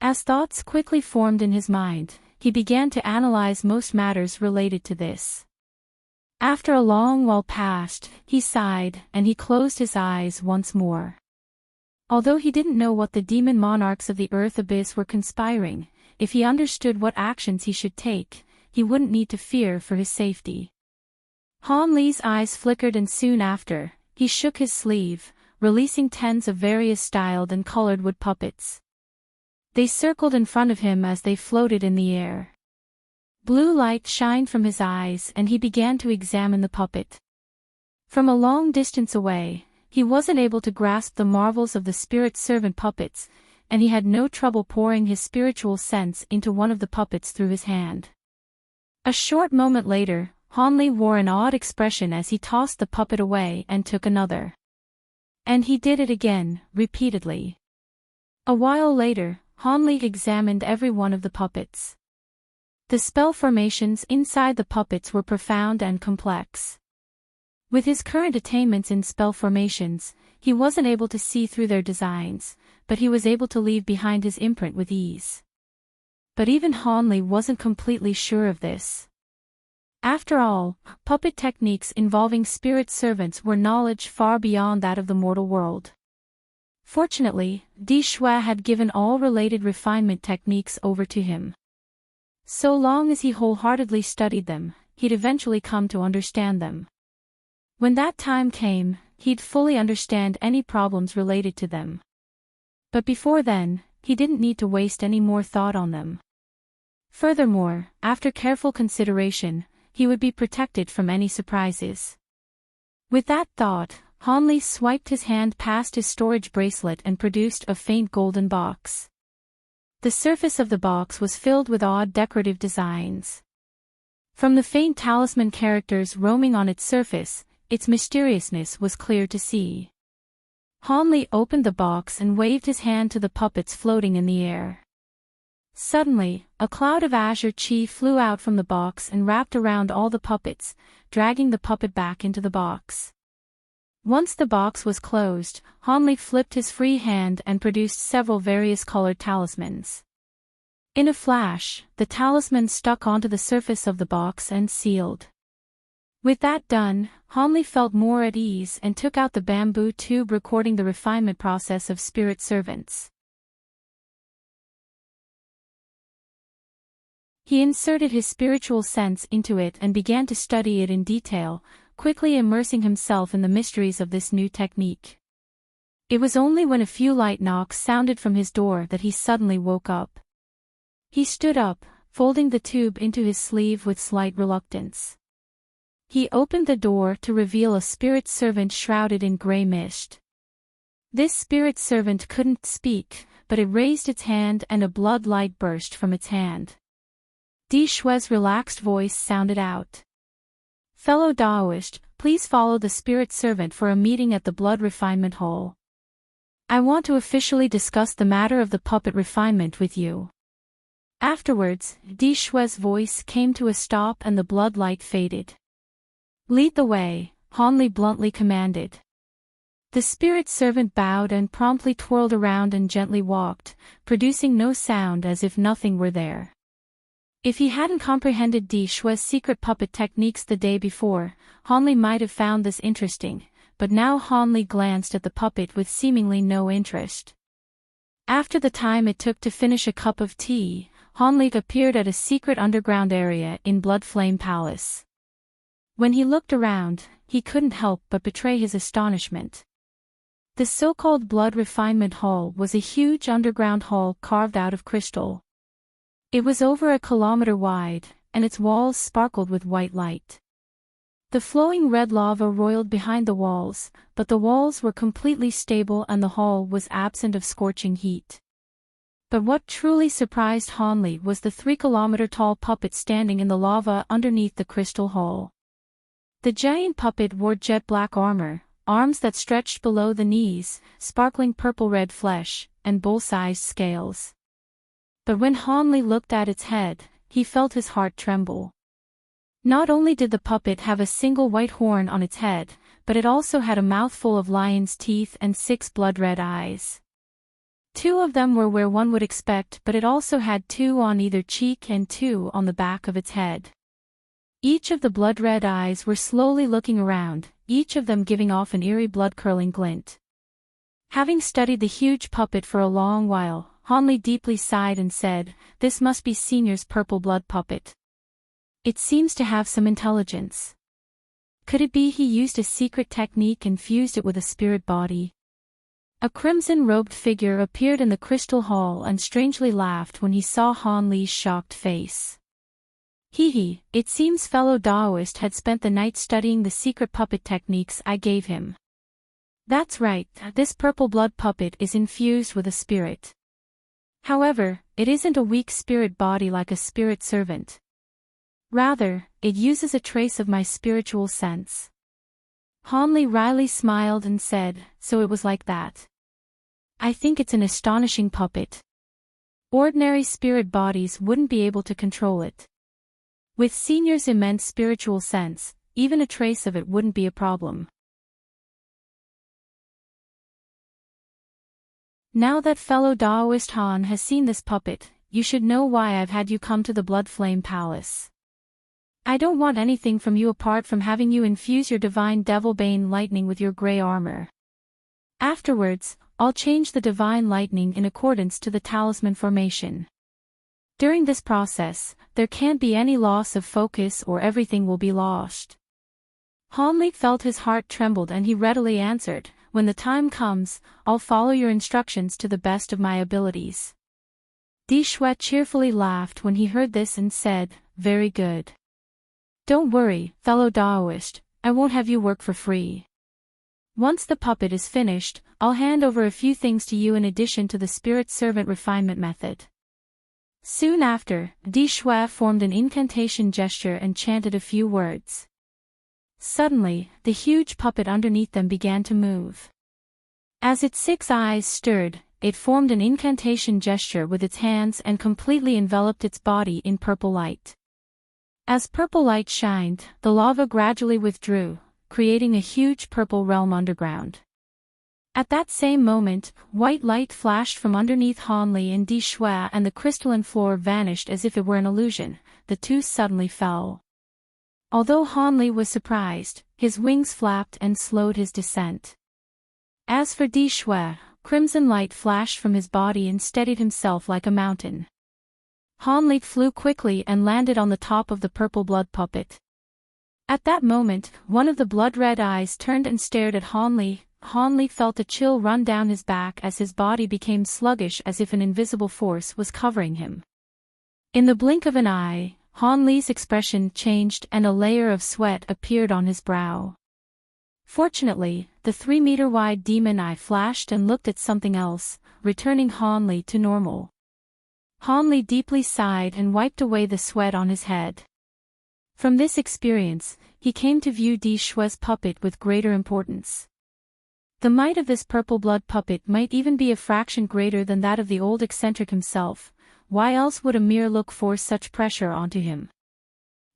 As thoughts quickly formed in his mind, he began to analyze most matters related to this. After a long while passed, he sighed, and he closed his eyes once more. Although he didn't know what the demon monarchs of the Earth Abyss were conspiring, if he understood what actions he should take, he wouldn't need to fear for his safety. Han Li's eyes flickered and soon after, he shook his sleeve, releasing tens of various styled and colored wood puppets. They circled in front of him as they floated in the air. Blue light shined from his eyes and he began to examine the puppet. From a long distance away, he wasn't able to grasp the marvels of the spirit servant puppets, and he had no trouble pouring his spiritual sense into one of the puppets through his hand. A short moment later, Han Li wore an odd expression as he tossed the puppet away and took another. And he did it again, repeatedly. A while later, Hanli examined every one of the puppets. The spell formations inside the puppets were profound and complex. With his current attainments in spell formations, he wasn't able to see through their designs, but he was able to leave behind his imprint with ease. But even Hanli wasn't completely sure of this. After all, puppet techniques involving spirit servants were knowledge far beyond that of the mortal world. Fortunately, Di Shui had given all related refinement techniques over to him. So long as he wholeheartedly studied them, he'd eventually come to understand them. When that time came, he'd fully understand any problems related to them. But before then, he didn't need to waste any more thought on them. Furthermore, after careful consideration, he would be protected from any surprises. With that thought, Hanli swiped his hand past his storage bracelet and produced a faint golden box. The surface of the box was filled with odd decorative designs. From the faint talisman characters roaming on its surface, its mysteriousness was clear to see. Hanli opened the box and waved his hand to the puppets floating in the air. Suddenly, a cloud of azure chi flew out from the box and wrapped around all the puppets, dragging the puppet back into the box. Once the box was closed, Hanli flipped his free hand and produced several various colored talismans. In a flash, the talisman stuck onto the surface of the box and sealed. With that done, Hanli felt more at ease and took out the bamboo tube recording the refinement process of spirit servants. He inserted his spiritual sense into it and began to study it in detail, quickly immersing himself in the mysteries of this new technique. It was only when a few light knocks sounded from his door that he suddenly woke up. He stood up, folding the tube into his sleeve with slight reluctance. He opened the door to reveal a spirit servant shrouded in gray mist. This spirit servant couldn't speak, but it raised its hand and a blood light burst from its hand. Di Shui's relaxed voice sounded out. "Fellow Daoist, please follow the spirit servant for a meeting at the blood refinement hall. I want to officially discuss the matter of the puppet refinement with you." Afterwards, Di Shui's voice came to a stop and the blood light faded. "Lead the way," Hanli bluntly commanded. The spirit servant bowed and promptly twirled around and gently walked, producing no sound as if nothing were there. If he hadn't comprehended Di Shui's secret puppet techniques the day before, Hanli might have found this interesting, but now Hanli glanced at the puppet with seemingly no interest. After the time it took to finish a cup of tea, Hanli appeared at a secret underground area in Blood Flame Palace. When he looked around, he couldn't help but betray his astonishment. The so-called Blood Refinement Hall was a huge underground hall carved out of crystal. It was over 1 kilometer wide, and its walls sparkled with white light. The flowing red lava roiled behind the walls, but the walls were completely stable and the hall was absent of scorching heat. But what truly surprised Hanli was the 3-kilometer-tall puppet standing in the lava underneath the crystal hall. The giant puppet wore jet-black armor, arms that stretched below the knees, sparkling purple-red flesh, and bull-sized scales. But when Hanli looked at its head, he felt his heart tremble. Not only did the puppet have a single white horn on its head, but it also had a mouthful of lion's teeth and 6 blood-red eyes. 2 of them were where one would expect, but it also had 2 on either cheek and 2 on the back of its head. Each of the blood-red eyes were slowly looking around, each of them giving off an eerie blood-curdling glint. Having studied the huge puppet for a long while, Hanli deeply sighed and said, "This must be Senior's purple blood puppet. It seems to have some intelligence. Could it be he used a secret technique and fused it with a spirit body?" A crimson-robed figure appeared in the crystal hall and strangely laughed when he saw Hanli's shocked face. "Hee, it seems fellow Daoist had spent the night studying the secret puppet techniques I gave him. That's right, this purple blood puppet is infused with a spirit. However, it isn't a weak spirit body like a spirit servant. Rather, it uses a trace of my spiritual sense." Hanli wryly smiled and said, "So it was like that. I think it's an astonishing puppet. Ordinary spirit bodies wouldn't be able to control it. With Senior's immense spiritual sense, even a trace of it wouldn't be a problem. Now that fellow Daoist Han has seen this puppet, you should know why I've had you come to the Blood Flame Palace. I don't want anything from you apart from having you infuse your divine Devilbane lightning with your gray armor. Afterwards, I'll change the divine lightning in accordance to the talisman formation. During this process, there can't be any loss of focus or everything will be lost. Han Li felt his heart trembled and he readily answered, when the time comes, I'll follow your instructions to the best of my abilities. Di Shui cheerfully laughed when he heard this and said, very good. Don't worry, fellow Daoist, I won't have you work for free. Once the puppet is finished, I'll hand over a few things to you in addition to the spirit servant refinement method. Soon after, Di Shui formed an incantation gesture and chanted a few words. Suddenly, the huge puppet underneath them began to move. As its 6 eyes stirred, it formed an incantation gesture with its hands and completely enveloped its body in purple light. As purple light shined, the lava gradually withdrew, creating a huge purple realm underground. At that same moment, white light flashed from underneath Han Li and Di Shui and the crystalline floor vanished as if it were an illusion. The two suddenly fell. Although Han Li was surprised, his wings flapped and slowed his descent. As for Di Shui, crimson light flashed from his body and steadied himself like a mountain. Han Li flew quickly and landed on the top of the purple blood puppet. At that moment, one of the blood-red eyes turned and stared at Han Li. Han Li felt a chill run down his back as his body became sluggish as if an invisible force was covering him. In the blink of an eye, Han Li's expression changed and a layer of sweat appeared on his brow. Fortunately, the 3-meter-wide demon eye flashed and looked at something else, returning Han Li to normal. Han Li deeply sighed and wiped away the sweat on his head. From this experience, he came to view Di Shui's puppet with greater importance. The might of this purple blood puppet might even be a fraction greater than that of the old eccentric himself. Why else would a mere look force such pressure onto him?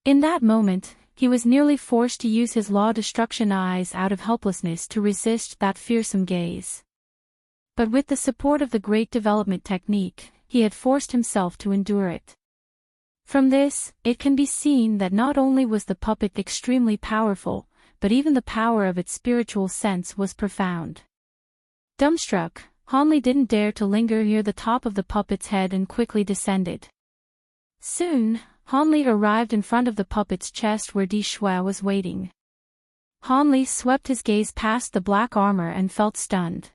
In that moment, he was nearly forced to use his law-destruction eyes out of helplessness to resist that fearsome gaze. But with the support of the great development technique, he had forced himself to endure it. From this, it can be seen that not only was the puppet extremely powerful, but even the power of its spiritual sense was profound. Dumbstruck, Han Li didn't dare to linger near the top of the puppet's head and quickly descended. Soon, Han Li arrived in front of the puppet's chest where Di Shui was waiting. Han Li swept his gaze past the black armor and felt stunned.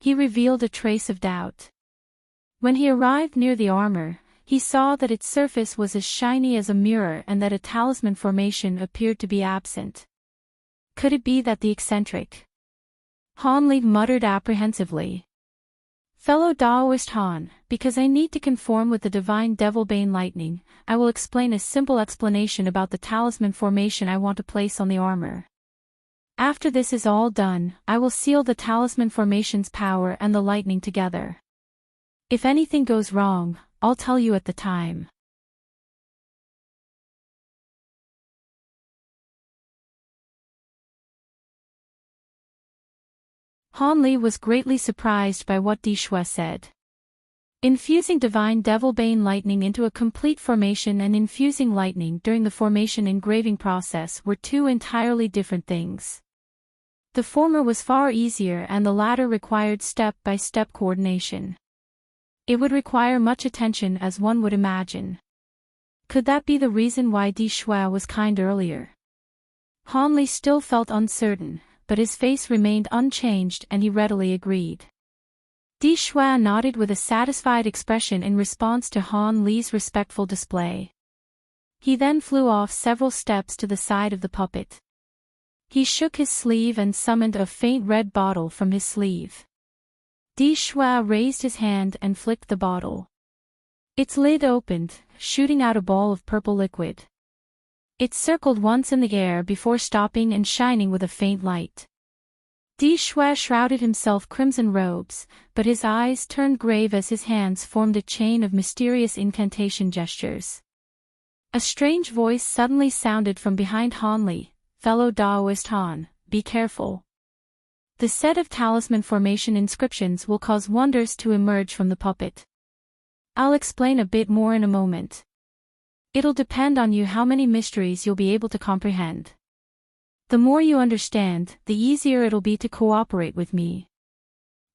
He revealed a trace of doubt. When he arrived near the armor, he saw that its surface was as shiny as a mirror and that a talisman formation appeared to be absent. Could it be that the eccentric? Han Li muttered apprehensively. Fellow Daoist Han, because I need to conform with the divine Devilbane lightning, I will explain a simple explanation about the talisman formation I want to place on the armor. After this is all done, I will seal the talisman formation's power and the lightning together. If anything goes wrong, I'll tell you at the time. Han Li was greatly surprised by what Di Shui said. Infusing divine Devilbane lightning into a complete formation and infusing lightning during the formation engraving process were two entirely different things. The former was far easier and the latter required step-by-step coordination. It would require much attention as one would imagine. Could that be the reason why Di Shui was kind earlier? Han Li still felt uncertain, but his face remained unchanged and he readily agreed. Di Shui nodded with a satisfied expression in response to Han Li's respectful display. He then flew off several steps to the side of the puppet. He shook his sleeve and summoned a faint red bottle from his sleeve. Di Shui raised his hand and flicked the bottle. Its lid opened, shooting out a ball of purple liquid. It circled once in the air before stopping and shining with a faint light. Di Shui shrouded himself crimson robes, but his eyes turned grave as his hands formed a chain of mysterious incantation gestures. A strange voice suddenly sounded from behind Han Li. "Fellow Daoist Han, be careful. The set of talisman formation inscriptions will cause wonders to emerge from the puppet. I'll explain a bit more in a moment. It'll depend on you how many mysteries you'll be able to comprehend. The more you understand, the easier it'll be to cooperate with me."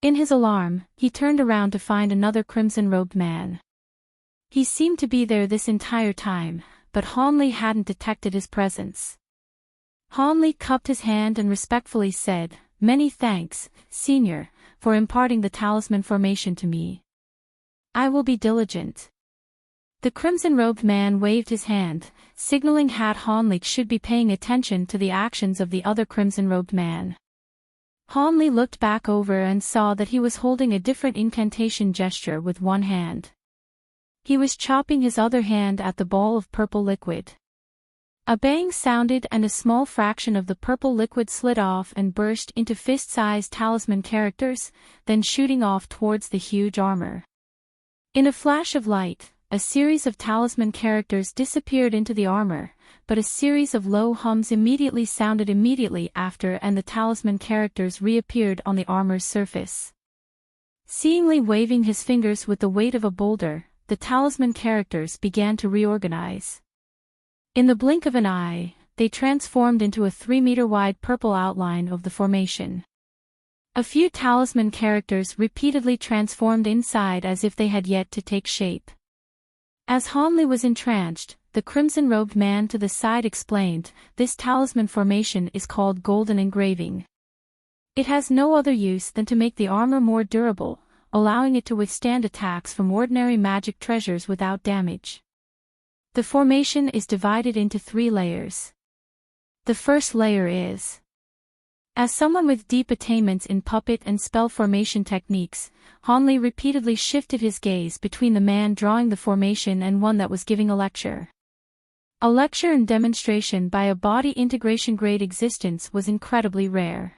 In his alarm, he turned around to find another crimson-robed man. He seemed to be there this entire time, but Han Li hadn't detected his presence. Han Li cupped his hand and respectfully said, "Many thanks, Senior, for imparting the talisman formation to me. I will be diligent." The crimson-robed man waved his hand, signaling that Han Li should be paying attention to the actions of the other crimson-robed man. Han Li looked back over and saw that he was holding a different incantation gesture with one hand. He was chopping his other hand at the ball of purple liquid. A bang sounded and a small fraction of the purple liquid slid off and burst into fist-sized talisman characters, then shooting off towards the huge armor. In a flash of light, a series of talisman characters disappeared into the armor, but a series of low hums immediately sounded immediately after and the talisman characters reappeared on the armor's surface. Seeingly waving his fingers with the weight of a boulder, the talisman characters began to reorganize. In the blink of an eye, they transformed into a 3-meter-wide purple outline of the formation. A few talisman characters repeatedly transformed inside as if they had yet to take shape. As Han Li was entranced, the crimson-robed man to the side explained, "This talisman formation is called golden engraving. It has no other use than to make the armor more durable, allowing it to withstand attacks from ordinary magic treasures without damage. The formation is divided into 3 layers. The first layer is..." As someone with deep attainments in puppet and spell formation techniques, Han Li repeatedly shifted his gaze between the man drawing the formation and one that was giving a lecture. A lecture and demonstration by a body integration grade existence was incredibly rare.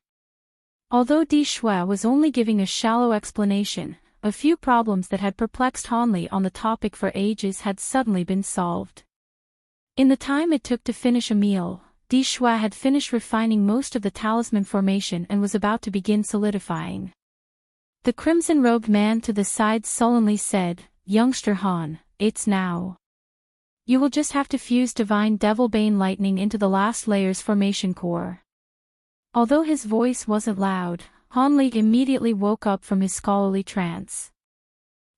Although Di Shui was only giving a shallow explanation, a few problems that had perplexed Han Li on the topic for ages had suddenly been solved. In the time it took to finish a meal, Di Shui had finished refining most of the talisman formation and was about to begin solidifying. The crimson-robed man to the side sullenly said, "Youngster Han, it's now. You will just have to fuse divine Devilbane lightning into the last layer's formation core." Although his voice wasn't loud, Han Li immediately woke up from his scholarly trance.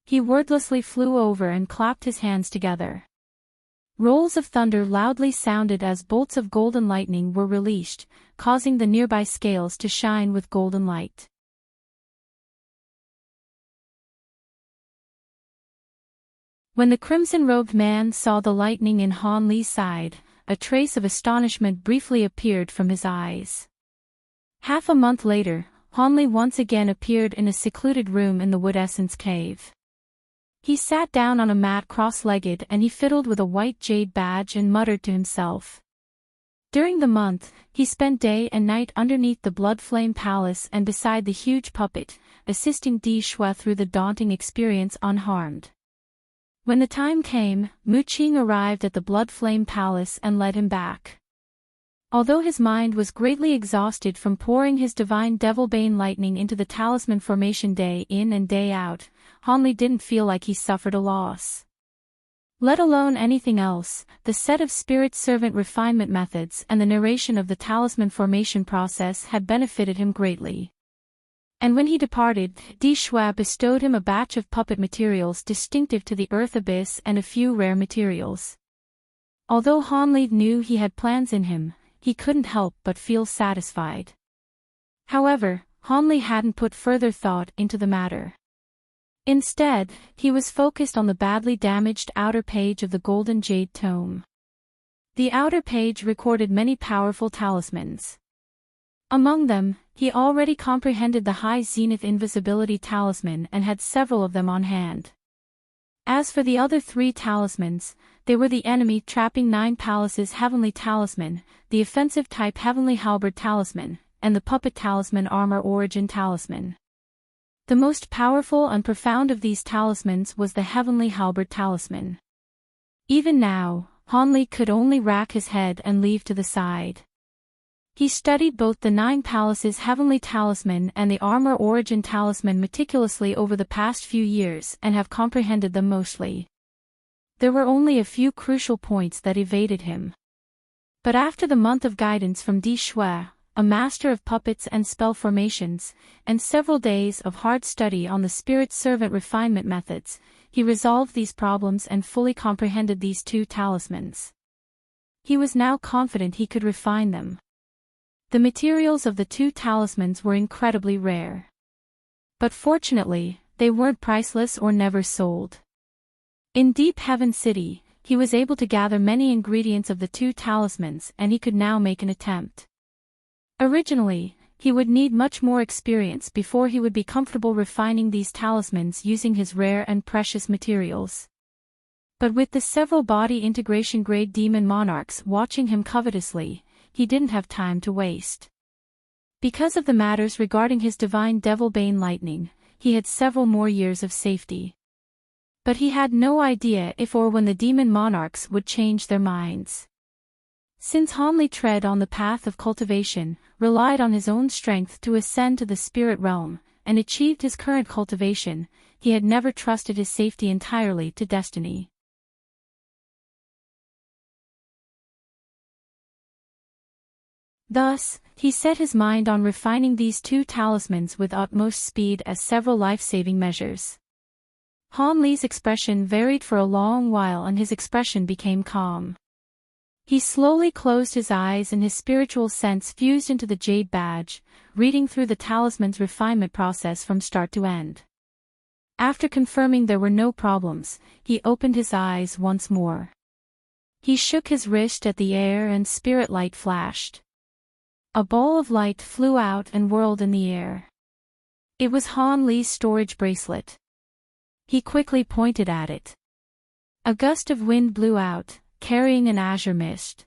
He wordlessly flew over and clapped his hands together. Rolls of thunder loudly sounded as bolts of golden lightning were released, causing the nearby scales to shine with golden light. When the crimson-robed man saw the lightning in Han Li's side, a trace of astonishment briefly appeared from his eyes. Half a month later, Han Li once again appeared in a secluded room in the Wood Essence Cave. He sat down on a mat cross-legged and he fiddled with a white jade badge and muttered to himself. During the month, he spent day and night underneath the Blood Flame Palace and beside the huge puppet, assisting Di Shui through the daunting experience unharmed. When the time came, Mu Qing arrived at the Blood Flame Palace and led him back. Although his mind was greatly exhausted from pouring his divine Devilbane lightning into the talisman formation day in and day out, Han Li didn't feel like he suffered a loss. Let alone anything else, the set of spirit servant refinement methods and the narration of the talisman formation process had benefited him greatly. And when he departed, Di Shui bestowed him a batch of puppet materials distinctive to the Earth Abyss and a few rare materials. Although Han Li knew he had plans in him, he couldn't help but feel satisfied. However, Han Li hadn't put further thought into the matter. Instead, he was focused on the badly damaged outer page of the Golden Jade Tome. The outer page recorded many powerful talismans. Among them, he already comprehended the High Zenith Invisibility Talisman and had several of them on hand. As for the other 3 talismans, they were the Enemy Trapping 9 Palaces Heavenly Talisman, the Offensive Type Heavenly Halberd Talisman, and the puppet talisman Armor Origin Talisman. The most powerful and profound of these talismans was the Heavenly Halberd Talisman. Even now, Han Li could only rack his head and leave to the side. He studied both the Nine Palaces Heavenly Talisman and the Armor Origin Talisman meticulously over the past few years and have comprehended them mostly. There were only a few crucial points that evaded him. But after the month of guidance from Di Shui, a master of puppets and spell formations, and several days of hard study on the spirit servant refinement methods, he resolved these problems and fully comprehended these two talismans. He was now confident he could refine them. The materials of the two talismans were incredibly rare. But fortunately, they weren't priceless or never sold. In Deep Heaven City, he was able to gather many ingredients of the two talismans and he could now make an attempt. Originally, he would need much more experience before he would be comfortable refining these talismans using his rare and precious materials. But with the several body integration grade demon monarchs watching him covetously, he didn't have time to waste. Because of the matters regarding his divine Devilbane lightning, he had several more years of safety. But he had no idea if or when the demon monarchs would change their minds. Since Han Li tread on the path of cultivation, relied on his own strength to ascend to the spirit realm, and achieved his current cultivation, he had never trusted his safety entirely to destiny. Thus, he set his mind on refining these two talismans with utmost speed as several life-saving measures. Han Li's expression varied for a long while and his expression became calm. He slowly closed his eyes and his spiritual sense fused into the jade badge, reading through the talisman's refinement process from start to end. After confirming there were no problems, he opened his eyes once more. He shook his wrist at the air and spirit light flashed. A ball of light flew out and whirled in the air. It was Han Li's storage bracelet. He quickly pointed at it. A gust of wind blew out, carrying an azure mist.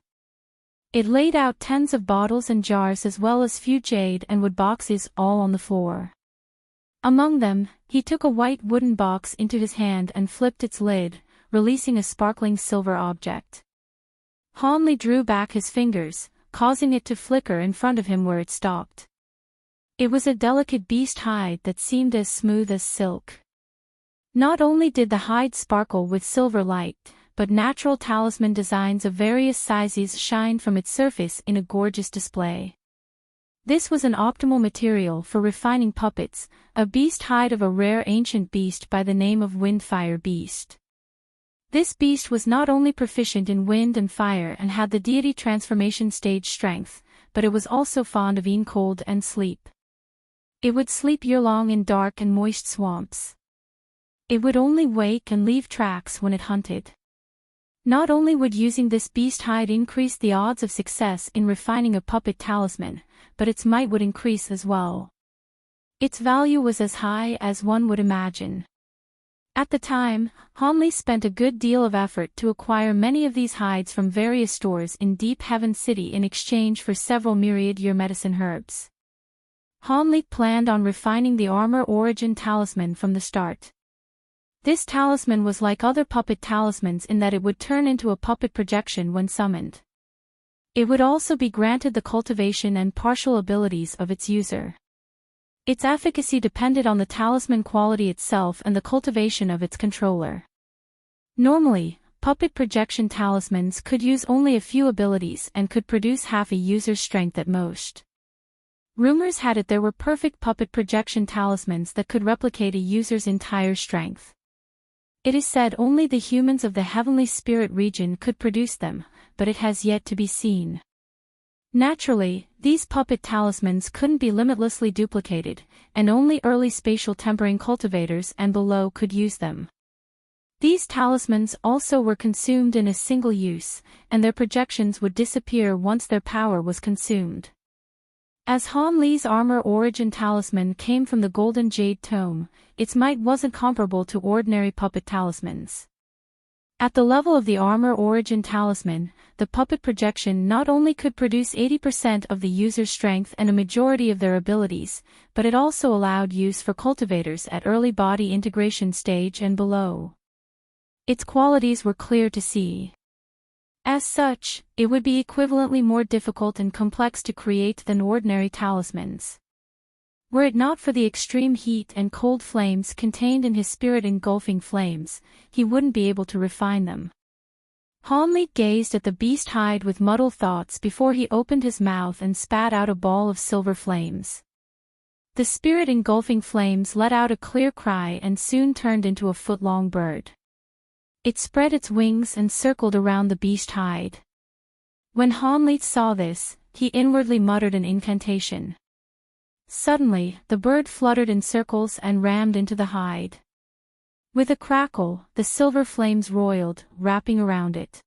It laid out tens of bottles and jars as well as few jade and wood boxes all on the floor. Among them, he took a white wooden box into his hand and flipped its lid, releasing a sparkling silver object. Han Li drew back his fingers, causing it to flicker in front of him where it stopped. It was a delicate beast hide that seemed as smooth as silk. Not only did the hide sparkle with silver light, but natural talisman designs of various sizes shined from its surface in a gorgeous display. This was an optimal material for refining puppets, a beast hide of a rare ancient beast by the name of Windfire Beast. This beast was not only proficient in wind and fire and had the deity transformation stage strength, but it was also fond of being cold and sleep. It would sleep year-long in dark and moist swamps. It would only wake and leave tracks when it hunted. Not only would using this beast hide increase the odds of success in refining a puppet talisman, but its might would increase as well. Its value was as high as one would imagine. At the time, Han Li spent a good deal of effort to acquire many of these hides from various stores in Deep Heaven City in exchange for several myriad year medicine herbs. Han Li planned on refining the Armor Origin Talisman from the start. This talisman was like other puppet talismans in that it would turn into a puppet projection when summoned. It would also be granted the cultivation and partial abilities of its user. Its efficacy depended on the talisman quality itself and the cultivation of its controller. Normally, puppet projection talismans could use only a few abilities and could produce half a user's strength at most. Rumors had it there were perfect puppet projection talismans that could replicate a user's entire strength. It is said only the humans of the heavenly spirit region could produce them, but it has yet to be seen. Naturally, these puppet talismans couldn't be limitlessly duplicated, and only early spatial tempering cultivators and below could use them. These talismans also were consumed in a single use, and their projections would disappear once their power was consumed. As Han Li's Armor Origin Talisman came from the Golden Jade Tome, its might wasn't comparable to ordinary puppet talismans. At the level of the armor origin talisman, the puppet projection not only could produce 80% of the user's strength and a majority of their abilities, but it also allowed use for cultivators at early body integration stage and below. Its qualities were clear to see. As such, it would be equivalently more difficult and complex to create than ordinary talismans. Were it not for the extreme heat and cold flames contained in his spirit engulfing flames, he wouldn't be able to refine them. Hanli gazed at the beast hide with muddled thoughts before he opened his mouth and spat out a ball of silver flames. The spirit engulfing flames let out a clear cry and soon turned into a foot-long bird. It spread its wings and circled around the beast hide. When Hanli saw this, he inwardly muttered an incantation. Suddenly, the bird fluttered in circles and rammed into the hide. With a crackle, the silver flames roiled, wrapping around it.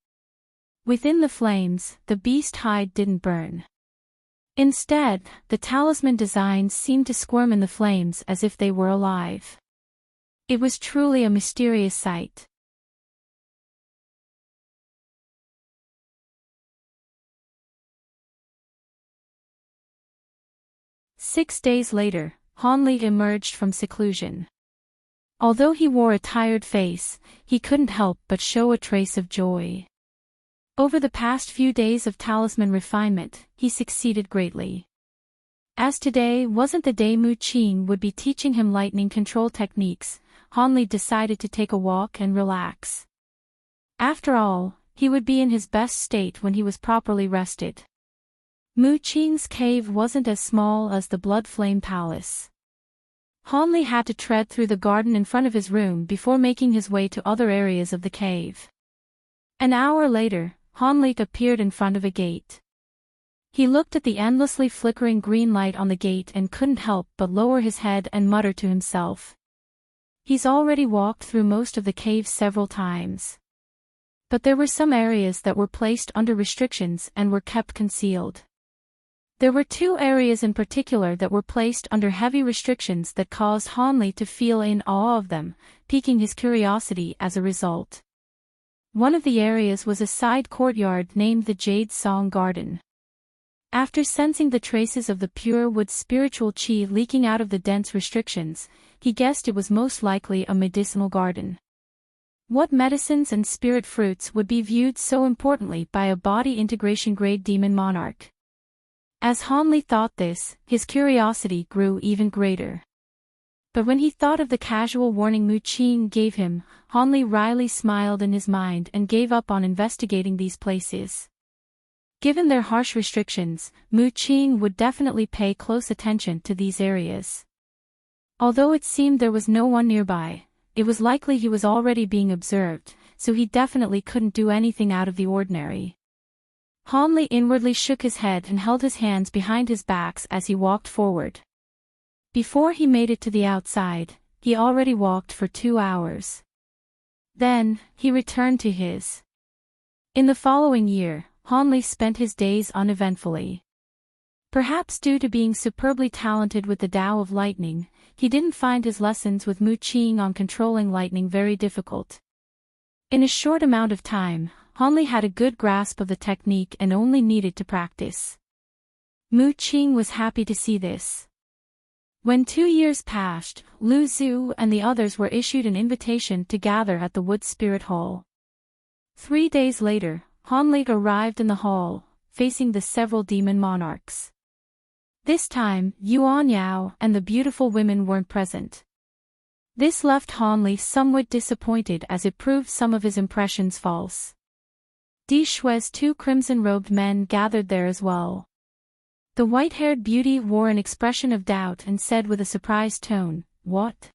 Within the flames, the beast hide didn't burn. Instead, the talisman designs seemed to squirm in the flames as if they were alive. It was truly a mysterious sight. Six days later, Hanli emerged from seclusion. Although he wore a tired face, he couldn't help but show a trace of joy. Over the past few days of talisman refinement, he succeeded greatly. As today wasn't the day Mu Qing would be teaching him lightning control techniques, Hanli decided to take a walk and relax. After all, he would be in his best state when he was properly rested. Mu Qing's cave wasn't as small as the Blood Flame Palace. Hanli had to tread through the garden in front of his room before making his way to other areas of the cave. An hour later, Hanli appeared in front of a gate. He looked at the endlessly flickering green light on the gate and couldn't help but lower his head and mutter to himself. He's already walked through most of the cave several times. But there were some areas that were placed under restrictions and were kept concealed. There were two areas in particular that were placed under heavy restrictions that caused Hanli to feel in awe of them, piquing his curiosity as a result. One of the areas was a side courtyard named the Jade Song Garden. After sensing the traces of the pure wood spiritual qi leaking out of the dense restrictions, he guessed it was most likely a medicinal garden. What medicines and spirit fruits would be viewed so importantly by a body integration grade demon monarch? As Hanli thought this, his curiosity grew even greater. But when he thought of the casual warning Mu Qing gave him, Hanli wryly smiled in his mind and gave up on investigating these places. Given their harsh restrictions, Mu Qing would definitely pay close attention to these areas. Although it seemed there was no one nearby, it was likely he was already being observed, so he definitely couldn't do anything out of the ordinary. Hanli inwardly shook his head and held his hands behind his backs as he walked forward. Before he made it to the outside, he already walked for 2 hours. Then, he returned to his. In the following year, Hanli spent his days uneventfully. Perhaps due to being superbly talented with the Tao of Lightning, he didn't find his lessons with Mu Qing on controlling lightning very difficult. In a short amount of time, Hanli had a good grasp of the technique and only needed to practice. Mu Qing was happy to see this. When 2 years passed, Lu Zhu and the others were issued an invitation to gather at the Wood Spirit Hall. 3 days later, Hanli arrived in the hall, facing the several demon monarchs. This time, Yuan Yao and the beautiful women weren't present. This left Hanli somewhat disappointed as it proved some of his impressions false. Di Shui's 2 crimson-robed men gathered there as well. The white-haired beauty wore an expression of doubt and said with a surprised tone, "What?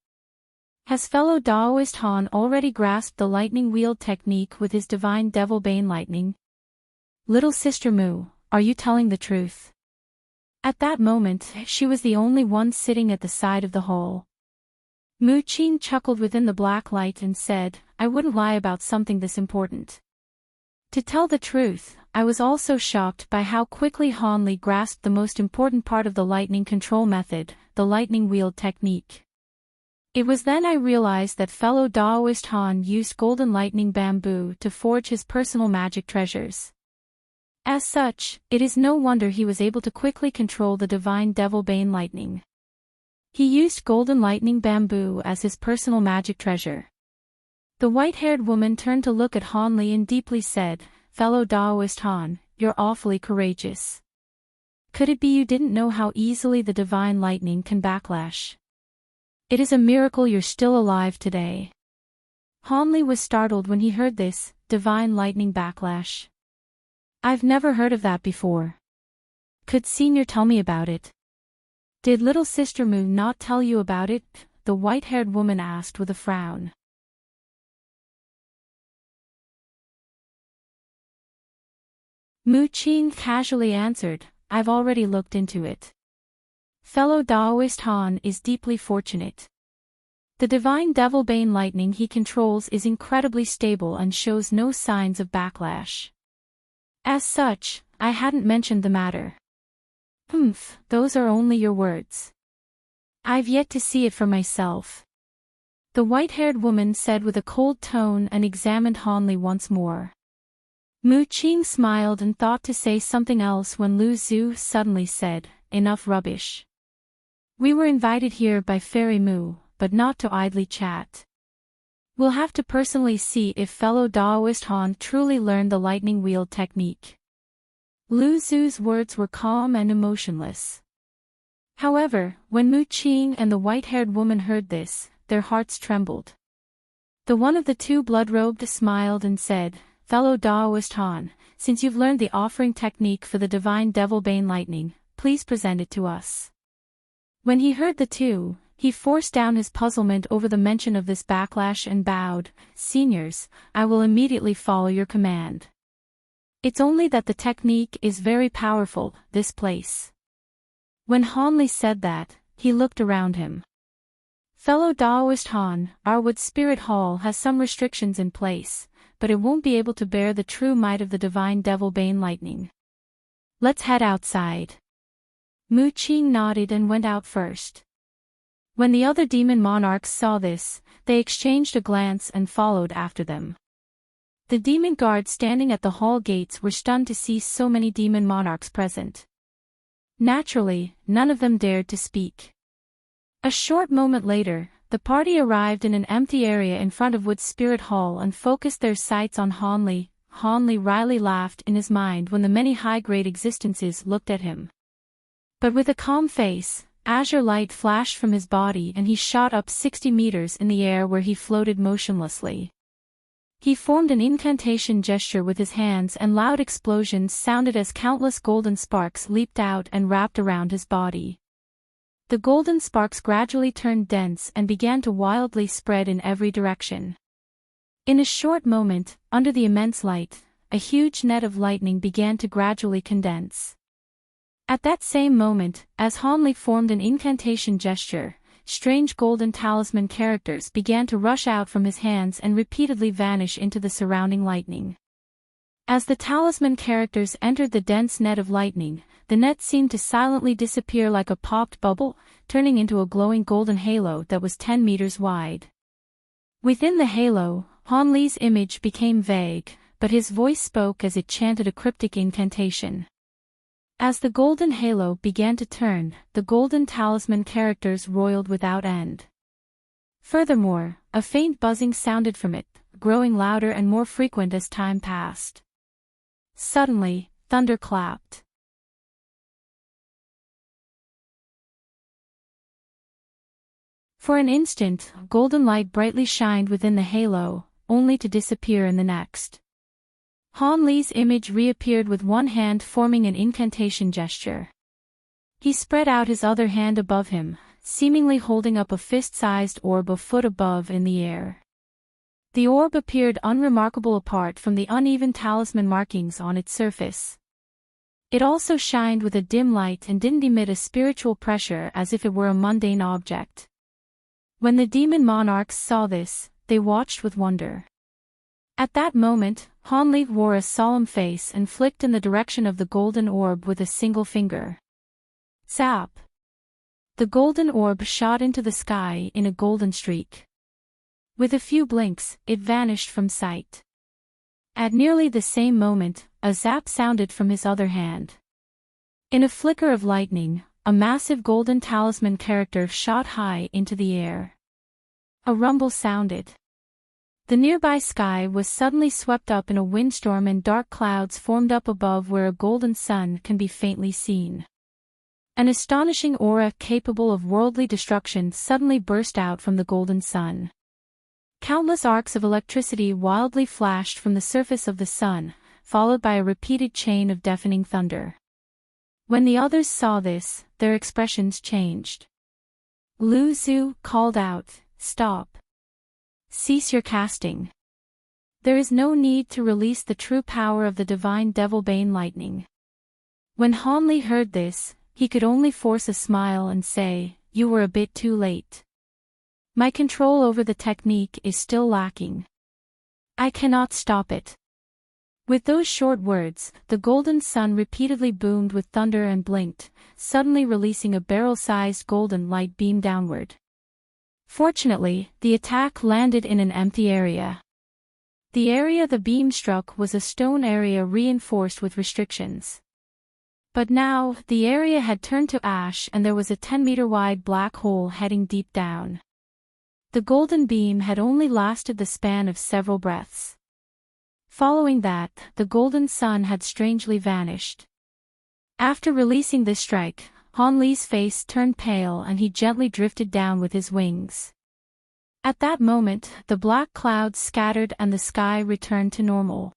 Has fellow Daoist Han already grasped the lightning wield technique with his divine devil bane lightning? Little sister Mu, are you telling the truth?" At that moment, she was the only one sitting at the side of the hall. Mu Qing chuckled within the black light and said, "I wouldn't lie about something this important. To tell the truth, I was also shocked by how quickly Hanli grasped the most important part of the lightning control method, the lightning wield technique. It was then I realized that fellow Daoist Han used golden lightning bamboo to forge his personal magic treasures. As such, it is no wonder he was able to quickly control the divine devil-bane lightning. He used golden lightning bamboo as his personal magic treasure. The white-haired woman turned to look at Han Li and deeply said, "Fellow Daoist Han, you're awfully courageous. Could it be you didn't know how easily the divine lightning can backlash? It is a miracle you're still alive today." Han Li was startled when he heard this, divine lightning backlash. "I've never heard of that before. Could Senior tell me about it?" "Did little sister Mu not tell you about it?" the white-haired woman asked with a frown. Mu Qing casually answered, "I've already looked into it. Fellow Daoist Han is deeply fortunate. The divine devil-bane lightning he controls is incredibly stable and shows no signs of backlash. As such, I hadn't mentioned the matter." Those are only your words. I've yet to see it for myself," the white-haired woman said with a cold tone and examined Han Li once more. Mu Qing smiled and thought to say something else when Lu Zhu suddenly said, "Enough rubbish. We were invited here by Fairy Mu, but not to idly chat. We'll have to personally see if fellow Daoist Han truly learned the lightning wield technique." Lu Zhu's words were calm and emotionless. However, when Mu Qing and the white-haired woman heard this, their hearts trembled. The one of the two blood-robed smiled and said, "Fellow Daoist Han, since you've learned the offering technique for the divine devil-bane lightning, please present it to us." When he heard the two, he forced down his puzzlement over the mention of this backlash and bowed, "Seniors, I will immediately follow your command. It's only that the technique is very powerful, this place." When Han Li said that, he looked around him. "Fellow Daoist Han, our Wood Spirit Hall has some restrictions in place, but it won't be able to bear the true might of the divine devil-bane lightning. Let's head outside." Mu Qing nodded and went out first. When the other demon monarchs saw this, they exchanged a glance and followed after them. The demon guards standing at the hall gates were stunned to see so many demon monarchs present. Naturally, none of them dared to speak. A short moment later, the party arrived in an empty area in front of Wood Spirit Hall and focused their sights on Han Li. Han Li wryly laughed in his mind when the many high-grade existences looked at him. But with a calm face, azure light flashed from his body and he shot up 60 meters in the air where he floated motionlessly. He formed an incantation gesture with his hands and loud explosions sounded as countless golden sparks leaped out and wrapped around his body. The golden sparks gradually turned dense and began to wildly spread in every direction. In a short moment, under the immense light, a huge net of lightning began to gradually condense. At that same moment, as Han Li formed an incantation gesture, strange golden talisman characters began to rush out from his hands and repeatedly vanish into the surrounding lightning. As the talisman characters entered the dense net of lightning, the net seemed to silently disappear like a popped bubble, turning into a glowing golden halo that was 10 meters wide. Within the halo, Han Li's image became vague, but his voice spoke as it chanted a cryptic incantation. As the golden halo began to turn, the golden talisman characters roiled without end. Furthermore, a faint buzzing sounded from it, growing louder and more frequent as time passed. Suddenly, thunder clapped. For an instant, golden light brightly shined within the halo, only to disappear in the next. Han Li's image reappeared with one hand forming an incantation gesture. He spread out his other hand above him, seemingly holding up a fist-sized orb a foot above in the air. The orb appeared unremarkable apart from the uneven talisman markings on its surface. It also shined with a dim light and didn't emit a spiritual pressure as if it were a mundane object. When the demon monarchs saw this, they watched with wonder. At that moment, Han Li wore a solemn face and flicked in the direction of the golden orb with a single finger. Zap! The golden orb shot into the sky in a golden streak. With a few blinks, it vanished from sight. At nearly the same moment, a zap sounded from his other hand. In a flicker of lightning, a massive golden talisman character shot high into the air. A rumble sounded. The nearby sky was suddenly swept up in a windstorm and dark clouds formed up above where a golden sun can be faintly seen. An astonishing aura capable of worldly destruction suddenly burst out from the golden sun. Countless arcs of electricity wildly flashed from the surface of the sun, followed by a repeated chain of deafening thunder. When the others saw this, their expressions changed. Lu Zhu called out, "Stop! Cease your casting. There is no need to release the true power of the divine Devilbane lightning." When Han Li heard this, he could only force a smile and say, "You were a bit too late. My control over the technique is still lacking. I cannot stop it." With those short words, the golden sun repeatedly boomed with thunder and blinked, suddenly releasing a barrel-sized golden light beam downward. Fortunately, the attack landed in an empty area. The area the beam struck was a stone area reinforced with restrictions. But now, the area had turned to ash and there was a 10-meter-wide black hole heading deep down. The golden beam had only lasted the span of several breaths. Following that, the golden sun had strangely vanished. After releasing this strike, Han Li's face turned pale and he gently drifted down with his wings. At that moment, the black clouds scattered and the sky returned to normal.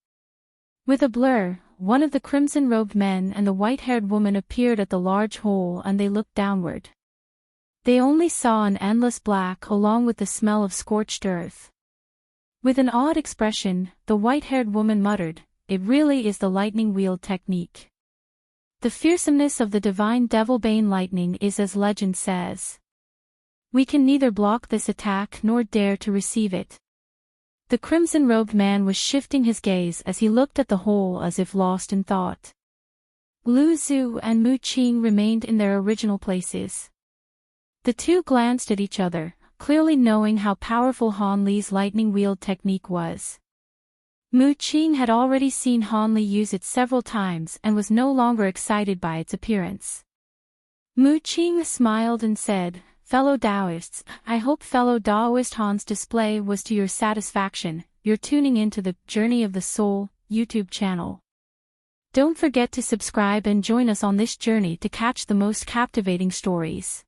With a blur, one of the crimson-robed men and the white-haired woman appeared at the large hole and they looked downward. They only saw an endless black along with the smell of scorched earth. With an odd expression, the white-haired woman muttered, "It really is the lightning wield technique. The fearsomeness of the divine Devilbane lightning is as legend says. We can neither block this attack nor dare to receive it." The crimson-robed man was shifting his gaze as he looked at the hole as if lost in thought. Lu Zhu and Mu Qing remained in their original places. The two glanced at each other, clearly knowing how powerful Han Li's lightning wield technique was. Mu Qing had already seen Han Li use it several times and was no longer excited by its appearance. Mu Qing smiled and said, "Fellow Taoists, I hope fellow Taoist Han's display was to your satisfaction. You're tuning into the Journey of the Soul YouTube channel. Don't forget to subscribe and join us on this journey to catch the most captivating stories.